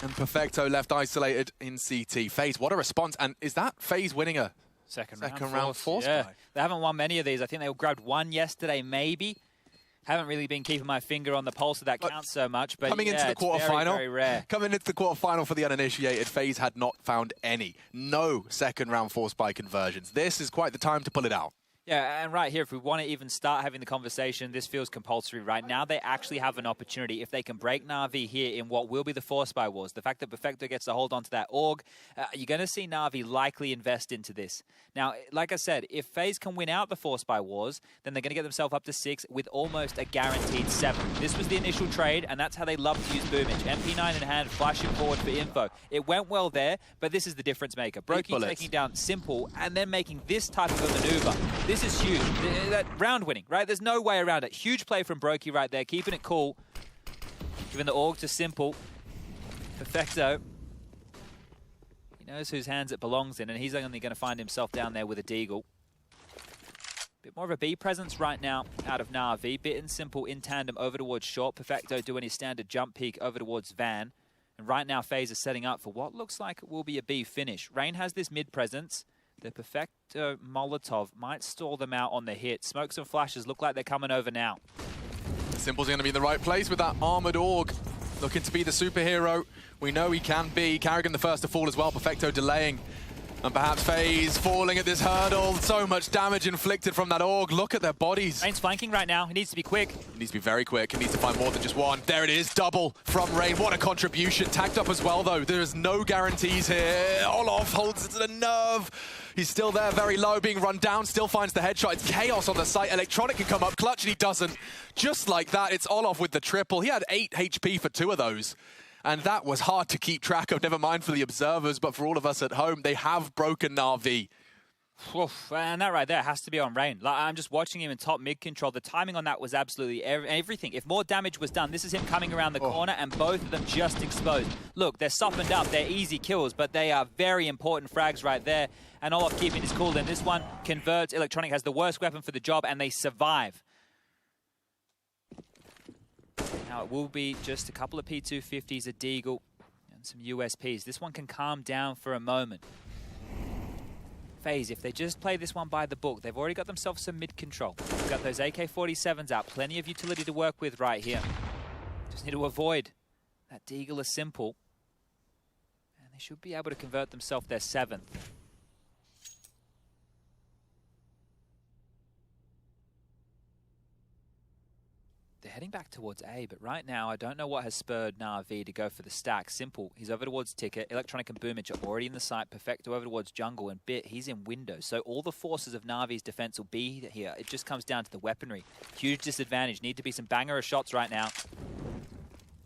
And Perfecto left isolated in CT. Faze, what a response. And is that Faze winning a second round force? Yeah. They haven't won many of these. I think they grabbed one yesterday, maybe. Haven't really been keeping my finger on the pulse of that count so much, but coming into the quarterfinal, very rare. Coming into the quarterfinal for the uninitiated, Faze had not found any. No second round force by conversions. This is quite the time to pull it out. Yeah, and right here, if we want to even start having the conversation, this feels compulsory right now. They actually have an opportunity if they can break Navi here in what will be the Force by Wars. The fact that Perfecto gets to hold on to that AUG, you're going to see Navi likely invest into this. Now, like I said, if FaZe can win out the Force by Wars, then they're going to get themselves up to 6 with almost a guaranteed 7. This was the initial trade, and that's how they love to use Boomage. MP9 in hand, flashing forward for info. It went well there, but this is the difference maker. Brokey taking down Simple and then making this type of a maneuver. This is huge. That round winning, right? There's no way around it. Huge play from Brokey right there, keeping it cool. Giving the AUG to Simple. Perfecto. He knows whose hands it belongs in, and he's only going to find himself down there with a Deagle. Bit more of a B presence right now out of Navi. Bit and Simple in tandem over towards short. Perfecto doing his standard jump peek over towards Van. And right now, FaZe is setting up for what looks like it will be a B finish. Rain has this mid presence. The Perfecto Molotov might stall them out on the hit. Smokes and flashes look like they're coming over now. Simple's going to be in the right place with that armored AUG. Looking to be the superhero. We know he can be. Carrigan the first to fall as well. Perfecto delaying. And perhaps FaZe falling at this hurdle. So much damage inflicted from that AUG. Look at their bodies. Rain's flanking right now. He needs to be quick. He needs to be very quick. He needs to find more than just one. There it is. Double from Rain. What a contribution. Tagged up as well, though. There is no guarantees here. Olaf holds it to the nerve. He's still there, very low, being run down. Still finds the headshot. It's chaos on the site. Electronic can come up clutch, and he doesn't. Just like that, it's Olaf with the triple. He had 8 HP for 2 of those. And that was hard to keep track of, never mind for the observers, but for all of us at home, they have broken Navi. Oof, and that right there has to be on Rain. Like, I'm just watching him in top mid control. The timing on that was absolutely everything. If more damage was done, this is him coming around the corner and both of them just exposed. Look, they're softened up. They're easy kills, but they are very important frags right there. And Olaf keeping his cool. Then this one converts. Electronic has the worst weapon for the job, and they survive. Now, it will be just a couple of P250s, a Deagle, and some USPs. This one can calm down for a moment. FaZe, if they just play this one by the book, they've already got themselves some mid-control. They've got those AK-47s out, plenty of utility to work with right here. Just need to avoid that Deagle is Simple. And they should be able to convert themselves their 7th. They're heading back towards A, but right now, I don't know what has spurred Navi to go for the stack. Simple, he's over towards Ticket. Electronic and Boomage are already in the site. Perfecto over towards Jungle, and Bit, he's in window. So all the forces of Navi's defense will be here. It just comes down to the weaponry. Huge disadvantage. Need to be some banger of shots right now.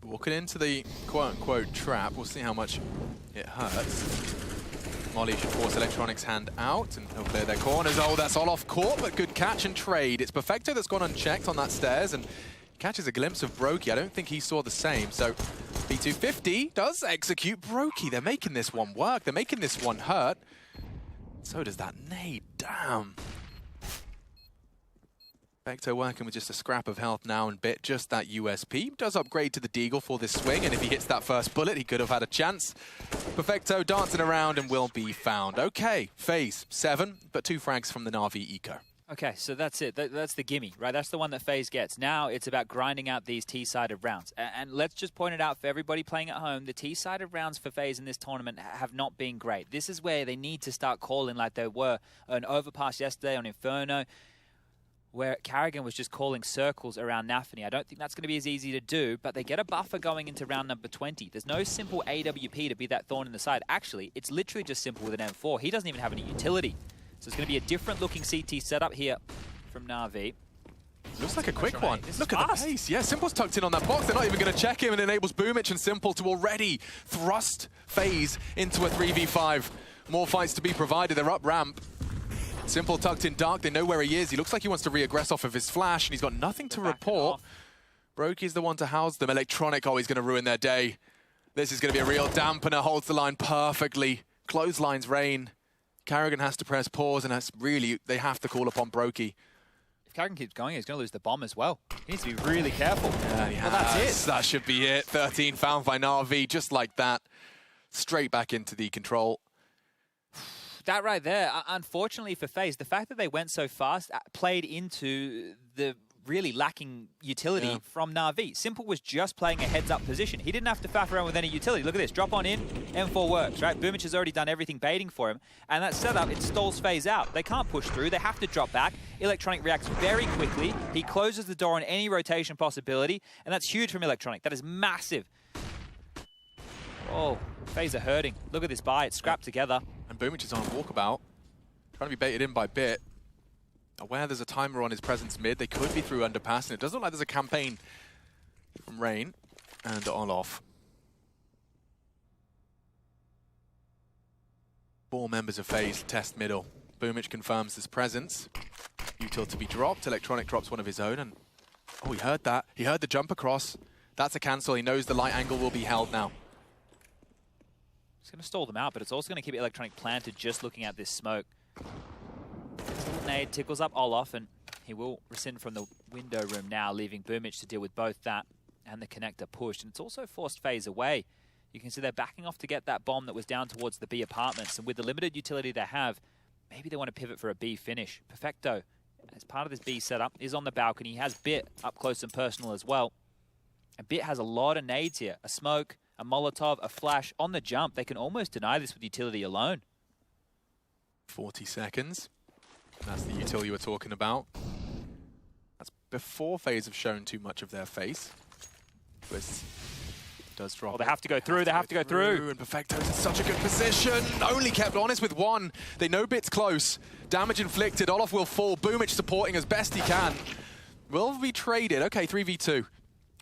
Walking into the quote-unquote trap. We'll see how much it hurts. Molly should force Electronic's hand out, and he'll clear their corners. Oh, that's all off court, but good catch and trade. It's Perfecto that's gone unchecked on that stairs, and catches a glimpse of Brokey. I don't think he saw the same. So B250 does execute Brokey. They're making this one work. They're making this one hurt. So does that nade. Damn. Perfecto working with just a scrap of health now, and Bit just that USP. Does upgrade to the Deagle for this swing, and if he hits that first bullet, he could have had a chance. Perfecto dancing around and will be found. Okay, FaZe 7, but 2 frags from the Navi Eco. Okay, so that's it. That's the gimme, right? That's the one that FaZe gets. Now it's about grinding out these T-sided rounds. And let's just point it out for everybody playing at home, the T-sided rounds for FaZe in this tournament have not been great. This is where they need to start calling like there were an overpass yesterday on Inferno, where Carrigan was just calling circles around Nafi. I don't think that's going to be as easy to do, but they get a buffer going into round number 20. There's no simple AWP to be that thorn in the side. Actually, it's literally just simple with an M4. He doesn't even have any utility. So it's going to be a different looking CT setup here from Navi. Looks like a quick one. Look at fast. the pace. Yeah, Simple's tucked in on that box. They're not even going to check him, and enables Boomich and Simple to already thrust Faze into a 3v5. More fights to be provided. They're up ramp. Simple tucked in dark. They know where he is. He looks like he wants to re-aggress off of his flash, and he's got nothing to report. Brokey's the one to house them. Electronic always going to ruin their day. This is going to be a real dampener. Holds the line perfectly. Clotheslines rain. Carrigan has to press pause, and that's really, they have to call upon Brokey. If Carrigan keeps going, he's going to lose the bomb as well. He needs to be really careful. Yeah, well, that's it. That should be it. 13 found by Navi, just like that. Straight back into the control. That right there, unfortunately for FaZe, the fact that they went so fast played into the really lacking utility from Navi. Simple was just playing a heads-up position. He didn't have to faff around with any utility. Look at this, drop on in, M4 works, right? Boomich has already done everything baiting for him, and that setup, it stalls FaZe out. They can't push through, they have to drop back. Electronic reacts very quickly. He closes the door on any rotation possibility, and that's huge from Electronic. That is massive. Oh, FaZe are hurting. Look at this buy, it's scrapped together. And Boomich is on a walkabout, trying to be baited in by Bit. Aware there's a timer on his presence mid. They could be through underpass, and it does look like there's a campaign from Rain and on off. 4 members of FaZe test middle. Boomich confirms his presence. Util to be dropped. Electronic drops one of his own, and oh, he heard that. He heard the jump across. That's a cancel. He knows the light angle will be held now. It's going to stall them out, but it's also going to keep Electronic planted just looking at this smoke. Nade tickles up Olaf, and he will rescind from the window room now, leaving Boomich to deal with both that and the connector pushed. And it's also forced FaZe away. You can see they're backing off to get that bomb that was down towards the B apartments. And with the limited utility they have, maybe they want to pivot for a B finish. Perfecto, as part of this B setup, is on the balcony. He has Bit up close and personal as well. And Bit has a lot of nades here. A smoke, a Molotov, a flash. On the jump, they can almost deny this with utility alone. 40 seconds. That's the utility you were talking about. That's before FaZe have shown too much of their face. Twist does drop. Oh, they have to go through, they have to go through. And Perfecto's in such a good position. Only kept honest with one. They know Bit's close. Damage inflicted. Olaf will fall. Boomich supporting as best he can. Will be traded. Okay, 3v2.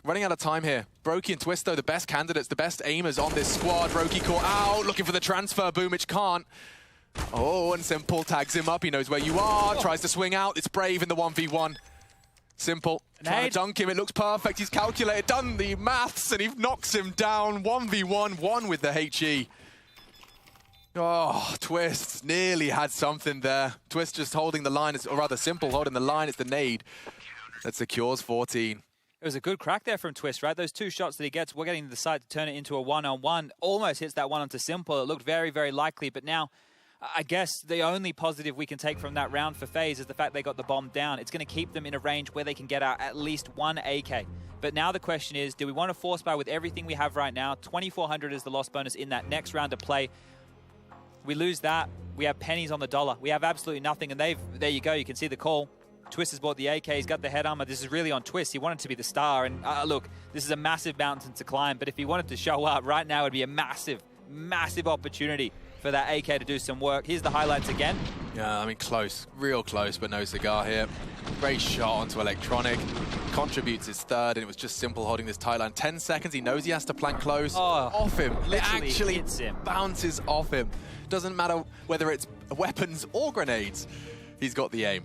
Running out of time here. Brokey and Twist, though, the best candidates, the best aimers on this squad. Brokey caught out, looking for the transfer. Boomich can't. Oh, and Simple tags him up. He knows where you are. Tries to swing out. It's Brave in the 1v1. Simple trying to dunk him. It looks perfect. He's calculated, done the maths, and he knocks him down. 1v1, one with the HE. Oh, Twist nearly had something there. Twist just holding the line, or rather Simple holding the line. It's the nade that secures 14. It was a good crack there from Twist, right? Those 2 shots that he gets, we're getting the side to turn it into a one-on-one. Almost hits that one onto Simple. It looked very, very likely, but now I guess the only positive we can take from that round for FaZe is the fact they got the bomb down. It's going to keep them in a range where they can get out at least 1 AK. But now the question is, do we want to force buy with everything we have right now? 2,400 is the loss bonus in that next round of play. We lose that, we have pennies on the dollar. We have absolutely nothing, and there you go, you can see the call. Twist has bought the AK, he's got the head armor. This is really on Twist. He wanted to be the star, and look, this is a massive mountain to climb, but if he wanted to show up right now, it'd be a massive, massive opportunity for that AK to do some work. Here's the highlights again. Yeah, I mean, close, real close, but no cigar here. Great shot onto Electronic. Contributes his third, and it was just Simple holding this tight line. 10 seconds, he knows he has to plant close. Oh, off him. It literally actually hits him. Bounces off him. Doesn't matter whether it's weapons or grenades. He's got the aim.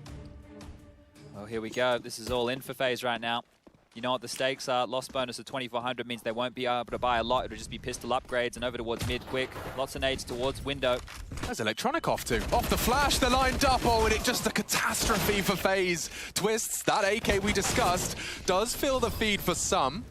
Well, here we go. This is all in for FaZe right now. You know what the stakes are. Loss bonus of 2,400 means they won't be able to buy a lot. It'll just be pistol upgrades and over towards mid quick. Lots of nades towards window. There's Electronic off to. Off the flash, they're lined up. Oh, and it just a catastrophe for FaZe. Twists, that AK we discussed, does fill the feed for some.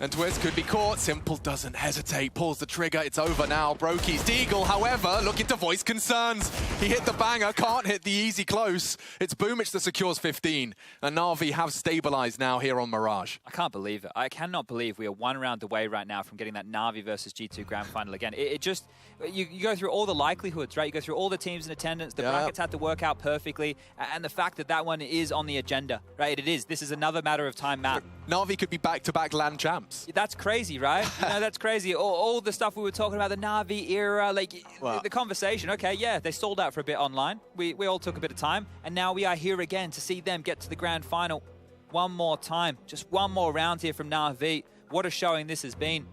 And Twist could be caught. Simple doesn't hesitate, pulls the trigger. It's over now. Brokey's Deagle, however, looking to voice concerns. He hit the banger, can't hit the easy close. It's Boomich that secures 15. And Navi have stabilized now here on Mirage. I can't believe it. I cannot believe we are 1 round away right now from getting that Navi versus G2 Grand Final again. It just, you go through all the likelihoods, right? You go through all the teams in attendance. The brackets had to work out perfectly. And the fact that that one is on the agenda, right? It is. This is another matter of time, Matt. Navi could be back-to-back LAN champs. champs. That's crazy, right? You know, that's crazy. All the stuff we were talking about, the Navi era, like Wow. the conversation. Okay, yeah, they stalled out for a bit online. We all took a bit of time, and now we are here again to see them get to the grand final one more time. Just one more round here from Navi. What a showing this has been.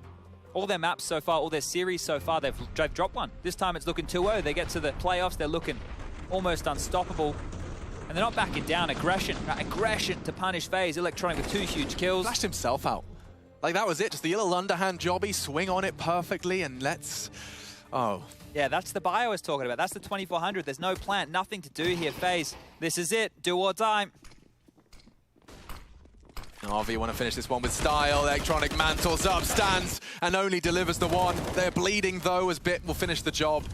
All their maps so far, all their series so far, they've dropped one. This time it's looking 2-0. They get to the playoffs, they're looking almost unstoppable. And they're not backing down. Aggression to punish Faze. Electronic with 2 huge kills. Flashed himself out. Like, that was it. Just the little underhand jobby, swing on it perfectly, and let's... Oh. Yeah, that's the buy I was talking about. That's the 2400. There's no plant, nothing to do here. Faze, this is it. Do or die. Navi want to finish this one with style. Electronic mantles up, stands, and only delivers the one. They're bleeding, though, as Bit will finish the job.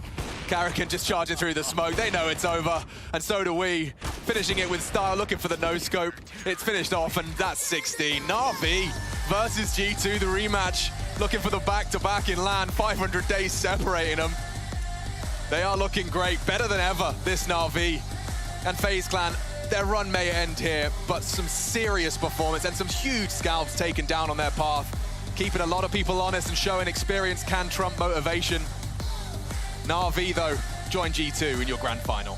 Karrakin just charging through the smoke. They know it's over, and so do we. Finishing it with style, looking for the no-scope. It's finished off, and that's 16. Navi versus G2, the rematch. Looking for the back-to-back in LAN. 500 days separating them. They are looking great, better than ever, this Navi. And FaZe Clan, their run may end here, but some serious performance and some huge scalps taken down on their path. Keeping a lot of people honest and showing experience can trump motivation. Navi, though, join G2 in your grand final.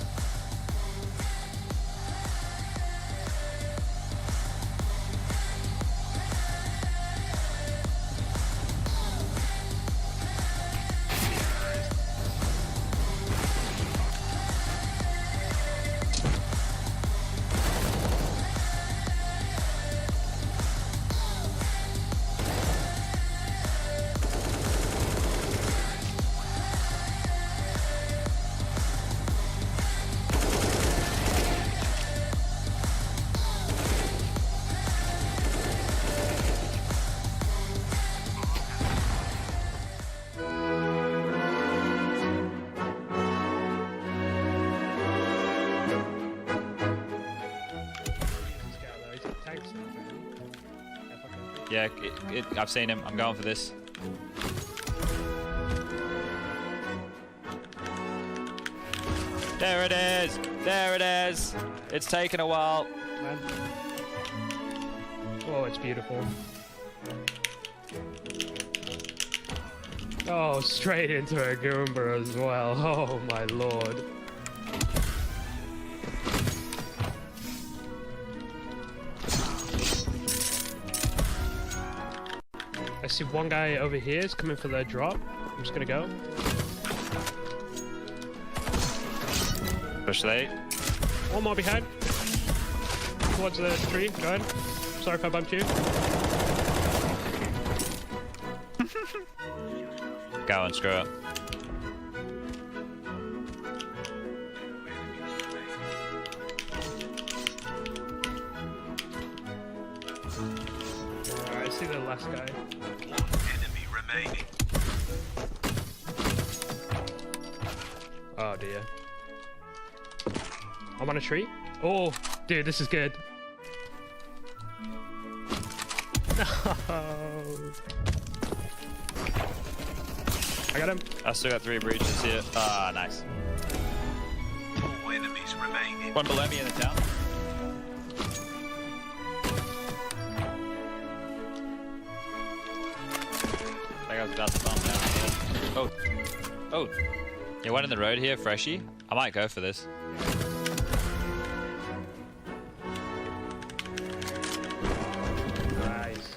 Yeah, I've seen him. I'm going for this. There it is. There it is. It's taken a while. Oh, it's beautiful. Oh, straight into a Goomba as well. Oh my lord. I see one guy over here is coming for their drop. I'm just gonna go. Push late. One more behind. Towards the tree. Go ahead. Sorry if I bumped you. Go and screw it. Alright, I see the last guy. Enemy remaining. Oh dear. I'm on a tree. Oh, dude, this is good. No. I got him. I still got 3 breaches here. Ah, nice. 4 enemies remaining. One below me in the town. That guy's about to bomb down. Oh. Oh. Yeah, one in the road here, Freshy. I might go for this. Nice.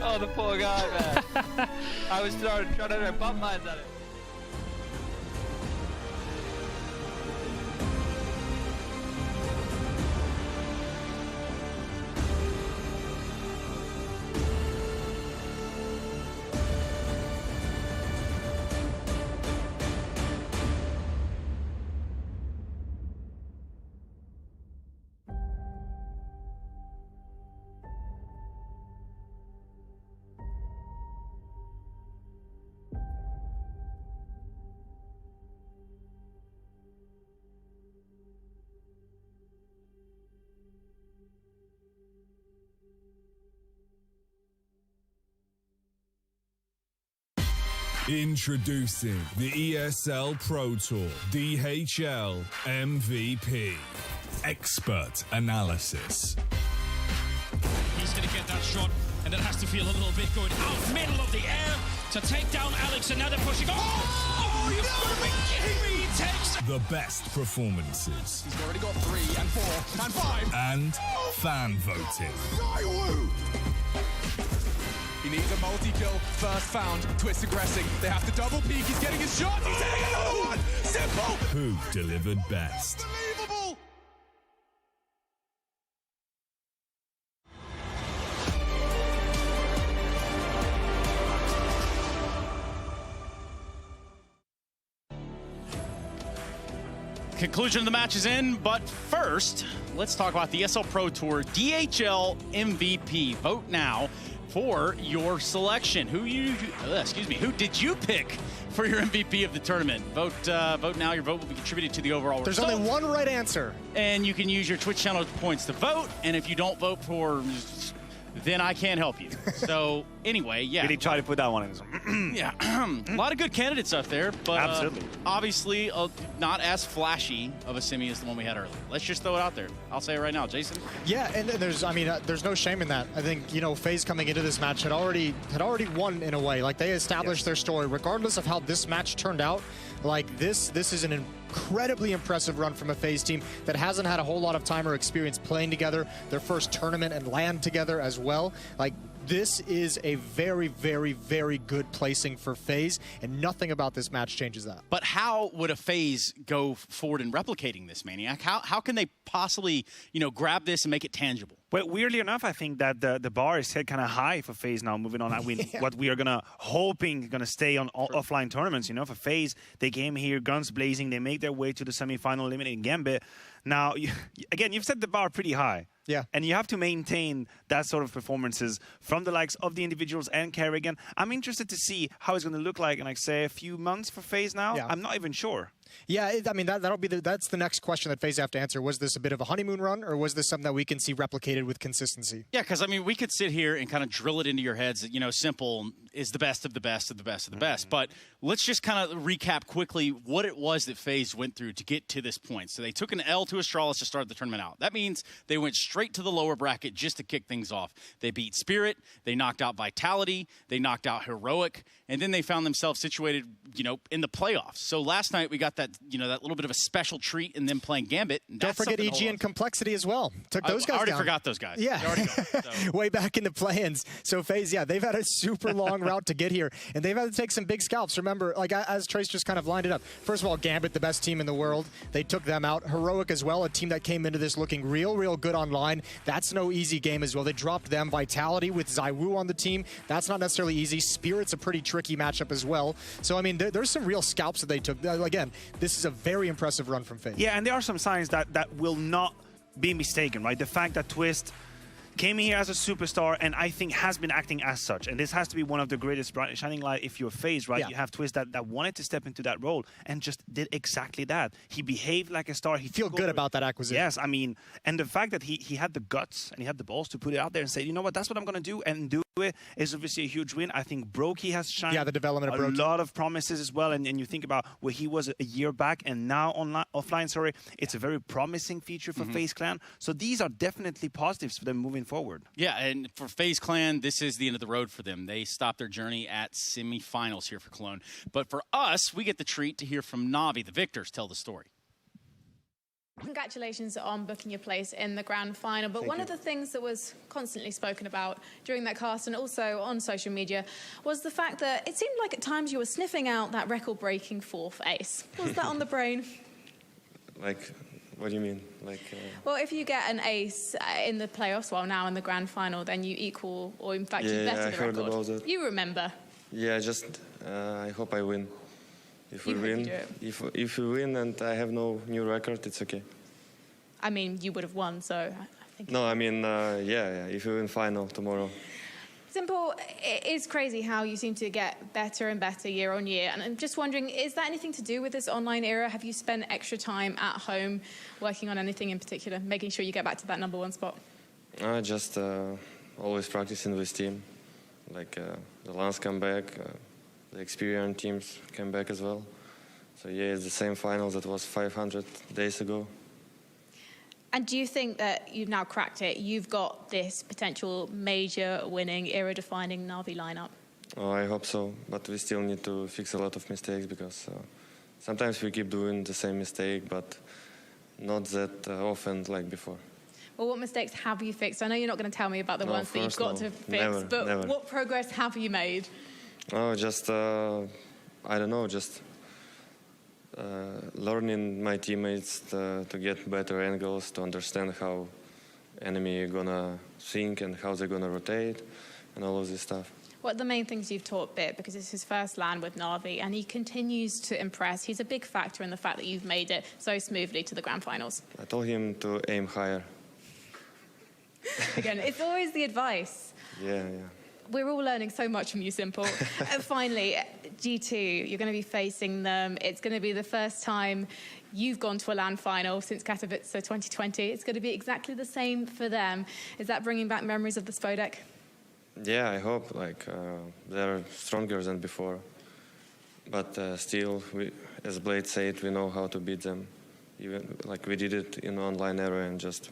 Oh, the poor guy, man. I was trying to bump mines at it. Introducing the ESL Pro Tour DHL MVP. Expert analysis. He's going to get that shot, and it has to feel a little bit going out middle of the air to take down Alex, and now they're pushing. Oh, you've got to be kidding me! He takes The best performances. He's already got 3 and 4 and 5. And fan voting. He needs a multi-kill, first found, Twist aggressing. They have to double peek, he's getting his shot, he's hitting another one! Simple! Who delivered best? Unbelievable! Conclusion of the match is in, but first, let's talk about the ESL Pro Tour DHL MVP. Vote now for your selection. Who did you pick for your MVP of the tournament? Vote now. Your vote will be contributed to the overall There's result. only one right answer. And you can use your Twitch channel points to vote. And if you don't vote for, then I can't help you. So anyway, yeah. Really try to put that one in. Yeah, a lot of good candidates out there, but Absolutely. Obviously not as flashy of a semi as the one we had earlier. Let's just throw it out there. I'll say it right now, Jason. Yeah, and there's no shame in that. I think, Faze coming into this match had already won in a way. Like, they established their story, regardless of how this match turned out. Like, this is an incredibly impressive run from a Faze team that hasn't had a whole lot of time or experience playing together, their first tournament and land together as well. Like, this is a very, very, very good placing for Faze, and nothing about this match changes that. But how would a Faze go forward in replicating this, Maniac? How can they possibly, grab this and make it tangible? Well, weirdly enough, I think that the bar is set kind of high for Faze now, moving on. I mean, what we are hoping gonna stay on offline tournaments, for Faze, they came here, guns blazing, they make their way to the semi-final, eliminating Gambit. Now, again, you've set the bar pretty high. Yeah. And you have to maintain that sort of performances from the likes of the individuals and Kerrigan. I'm interested to see how it's going to look like in, say, a few months for Faze now. Yeah. I'm not even sure. Yeah, that's the next question that Faze have to answer. Was this a bit of a honeymoon run, or was this something that we can see replicated with consistency? Yeah, because, we could sit here and kind of drill it into your heads that, Simple is the best of the best of the best of the best. But let's just kind of recap quickly what it was that Faze went through to get to this point. So they took an L to Astralis to start the tournament out. That means they went straight to the lower bracket just to kick things off. They beat Spirit, they knocked out Vitality, they knocked out Heroic, and then they found themselves situated, in the playoffs. So last night we got that, that little bit of a special treat in them playing Gambit. And don't forget EG and Complexity as well. Took those guys I already down. forgot those guys. Yeah. So. Way back in the play-ins. So Faze, they've had a super long route to get here, and they've had to take some big scalps. Remember, as Trace just kind of lined it up, first of all, Gambit, the best team in the world. They took them out. Heroic as well, a team that came into this looking real good online. That's no easy game as well. They dropped them. Vitality with Zywoo on the team. That's not necessarily easy. Spirit's a pretty tricky matchup as well. So, there's some real scalps that they took. Again, this is a very impressive run from Faze. Yeah, and there are some signs that will not be mistaken, right? The fact that Twist came here as a superstar and I think has been acting as such. And this has to be one of the greatest shining light if you're Faze, right? Yeah. You have Twist that wanted to step into that role and just did exactly that. He behaved like a star. He feel good about that acquisition. Yes, and the fact that he had the guts and he had the balls to put it out there and say, you know what, that's what I'm going to do, and do it is obviously a huge win. I think Brokey has shined. Yeah, the development of Brokey. A lot of promises as well. And you think about where he was a year back and now offline, it's a very promising feature for Faze Clan. So these are definitely positives for them moving forward. Yeah, and for Faze Clan, this is the end of the road for them. They stopped their journey at semifinals here for Cologne. But for us, we get the treat to hear from Navi. The victors tell the story. Congratulations on booking your place in the grand final. But one of the things that was constantly spoken about during that cast and also on social media was the fact that it seemed like at times you were sniffing out that record-breaking 4th ace. Was that on the brain? What do you mean? Well, if you get an ace in the playoffs, now in the grand final, then you equal, or in fact, you better the heard record. about that. You remember? Yeah, I hope I win. If we You hope win, you do it. if we win and I have no new record, it's okay. You would have won, so I think. No, if we win final tomorrow. Simple, it is crazy how you seem to get better and better year on year. And I'm just wondering, is that anything to do with this online era? Have you spent extra time at home working on anything in particular, making sure you get back to that #1 spot? Just always practicing with team. The last comeback, the experienced teams came back as well. So yeah, it's the same final that was 500 days ago. And do you think that you've now cracked it? You've got this potential major winning, era-defining Navi lineup? Oh, I hope so, but we still need to fix a lot of mistakes because sometimes we keep doing the same mistake, but not that often like before. Well, what mistakes have you fixed? I know you're not going to tell me about the ones that you've got to fix, but what progress have you made? Oh, just, I don't know, just learning my teammates to get better angles, to understand how enemy gonna think and how they're gonna rotate and all of this stuff. What are the main things you've taught Bit? Because it's his first LAN with Navi, and he continues to impress. He's a big factor in the fact that you've made it so smoothly to the grand finals. I told him to aim higher. Again, it's always the advice. Yeah. We're all learning so much from you, Simple. And finally, G2, you're going to be facing them. It's going to be the first time you've gone to a LAN final since Katowice 2020. It's going to be exactly the same for them. Is that bringing back memories of the Spodek? Yeah, I hope. They're stronger than before. But still, as Blade said, we know how to beat them. Even we did it in online era and just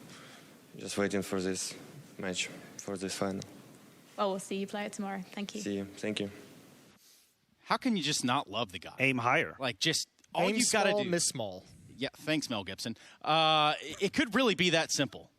waiting for this match, for this final. Well, we'll see you play it tomorrow. Thank you. See you. Thank you. How can you just not love the guy? Aim higher. Just all you got to do. Miss small. Yeah, thanks, Mel Gibson. It could really be that simple.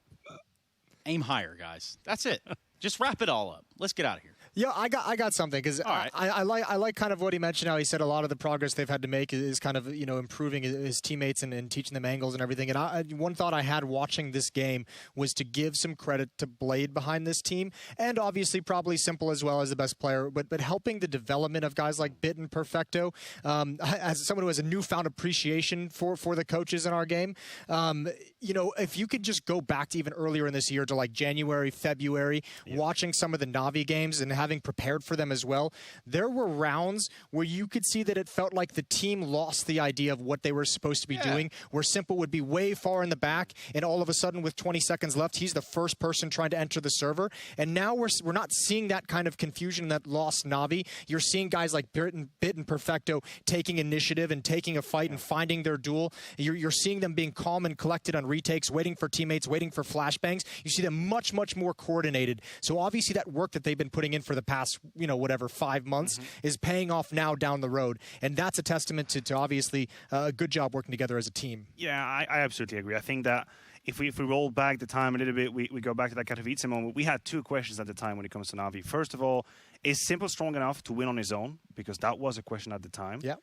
Aim higher, guys. That's it. Just wrap it all up. Let's get out of here. Yeah, I got something because I like kind of what he mentioned. How he said a lot of the progress they've had to make is kind of improving his teammates and teaching them angles and everything. And one thought I had watching this game was to give some credit to Blade behind this team, and obviously probably Simple as well as the best player, but helping the development of guys like Bit and Perfecto. As someone who has a newfound appreciation for the coaches in our game, if you could just go back to even earlier in this year to January, February, watching some of the Navi games and having prepared for them as well, there were rounds where you could see that it felt like the team lost the idea of what they were supposed to be doing, where Simple would be way far in the back, and all of a sudden with 20 seconds left, he's the first person trying to enter the server. And now we're not seeing that kind of confusion that lost Navi. You're seeing guys like Bit and Perfecto taking initiative and taking a fight and finding their duel. You're seeing them being calm and collected on retakes, waiting for teammates, waiting for flashbangs. You see them much, much more coordinated. So obviously that work that they've been putting in for the past, 5 months is paying off now down the road. And that's a testament to obviously a good job working together as a team. Yeah, I absolutely agree. I think that if we roll back the time a little bit, we go back to that Katowice moment. We had two questions at the time when it comes to Navi. First of all, is Simple strong enough to win on his own? Because that was a question at the time. Yeah.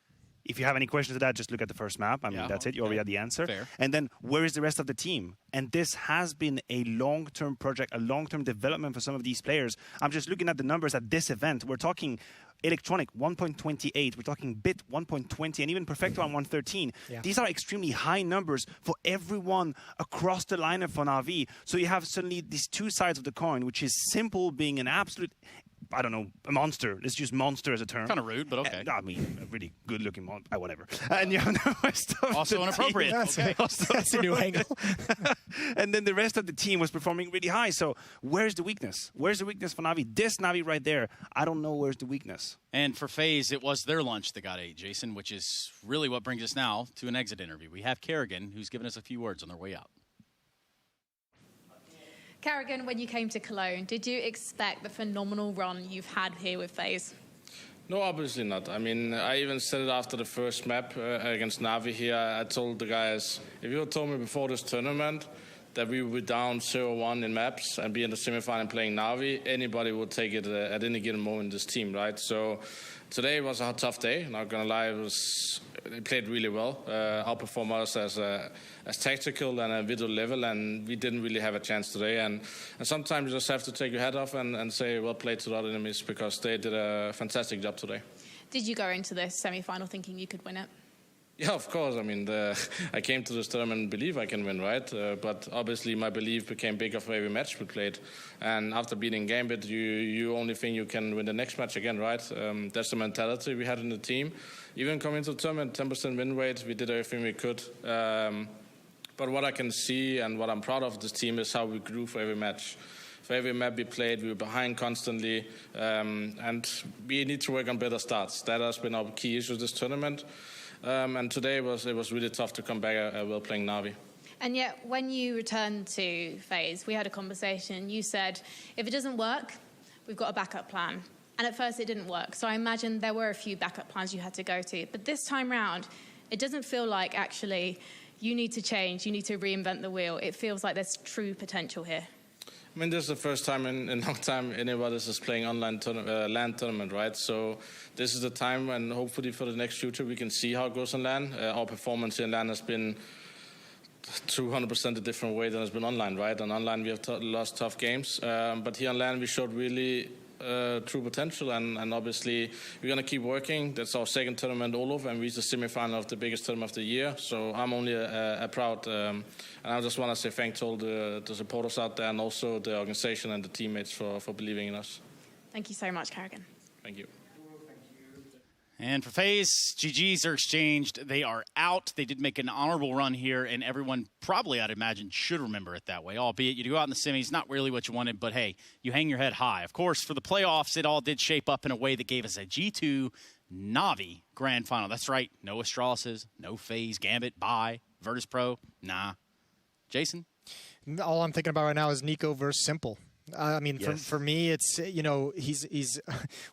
If you have any questions to that, just look at the first map. I mean, that's it. You already had the answer. Fair. And then where is the rest of the team? And this has been a long-term project, a long-term development for some of these players. I'm just looking at the numbers at this event. We're talking Electronic 1.28, we're talking Bit 1.20, and even Perfecto on 113. Yeah. These are extremely high numbers for everyone across the lineup for Navi. So you have suddenly these two sides of the coin, which is Simple being an absolute, I don't know, a monster. Let's use monster as a term. Kind of rude, but okay. I mean, a really good-looking monster. Whatever. And you have the rest of also the inappropriate. team. That's a new angle. And then the rest of the team was performing really high. So where's the weakness? Where's the weakness for Navi? This Navi right there, I don't know where's the weakness. And for FaZe, it was their lunch that got 8, Jason, which is really what brings us now to an exit interview. We have Kerrigan, who's given us a few words on their way out. Kerrigan, when you came to Cologne, did you expect the phenomenal run you've had here with FaZe? No, obviously not. I mean, I even said it after the first map against Navi here. I told the guys, if you had told me before this tournament that we would be down 0-1 in maps and be in the semifinal playing Navi, anybody would take it at any given moment in this team, right? So today was a tough day, not gonna lie. They played really well, outperformed us as tactical and a video level, and we didn't really have a chance today. And sometimes you just have to take your head off and say well played to the other enemies, because they did a fantastic job today. Did you go into this semi-final thinking you could win it? Yeah, of course. I mean, I came to this tournament and believe I can win, right? But obviously my belief became bigger for every match we played. And after beating Gambit, you only think you can win the next match again, right? That's the mentality we had in the team. Even coming into the tournament, 10% win rate, we did everything we could. But what I can see and what I'm proud of this team is how we grew for every match. for every map we played, we were behind constantly, and we need to work on better starts. That has been our key issue this tournament, and today it was really tough to come back well playing Navi. And yet, when you returned to Faze, we had a conversation. You said, if it doesn't work, we've got a backup plan. And at first it didn't work. So I imagine there were a few backup plans you had to go to. But this time round, it doesn't feel like actually you need to change, you need to reinvent the wheel. It feels like there's true potential here. I mean, this is the first time in a long time anybody is playing online LAN tournament, right? So this is the time, and hopefully for the next future we can see how it goes on LAN. Our performance in LAN has been 200% a different way than it's been online, right? On online we have lost tough games, but here on LAN we showed really true potential, and obviously we're going to keep working. That's our second tournament all over, and we reached the semi-final of the biggest tournament of the year, so I'm only proud, and I just want to say thanks to all the supporters out there, and also the organization and the teammates for believing in us. Thank you so much, Kerrigan. Thank you. And for FaZe, GGs are exchanged. They are out. They did make an honorable run here, and everyone probably, I'd imagine, should remember it that way, albeit you go out in the semis, not really what you wanted, but hey, you hang your head high. Of course, for the playoffs, it all did shape up in a way that gave us a G2 Navi grand final. That's right. No Astralis, no FaZe, Gambit, bye. Virtus Pro, nah. Jason? All I'm thinking about right now is Nico versus Simple. I mean, Yes. for me, it's, you know, he's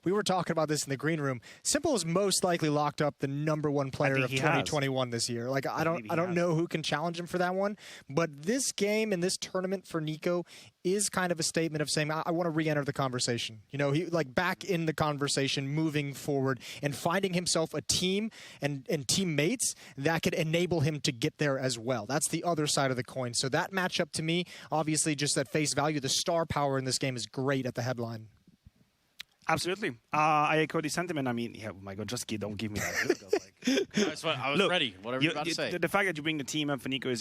we were talking about this in the green room. Simple is most likely locked up the #1 player of 2021 this year. Like, I don't know who can challenge him for that one. But this game and this tournament for Nico is kind of a statement of saying, I want to re-enter the conversation. You know, he like back in the conversation, moving forward and finding himself a team and teammates that could enable him to get there as well. That's the other side of the coin. So that matchup to me, obviously just at face value, the star power in this game is great at the headline. Absolutely. I echo the sentiment. I mean, yeah, oh my God, just don't give me that look. That's what I was ready. Whatever you're about to say. The fact that you bring the team up for Nico is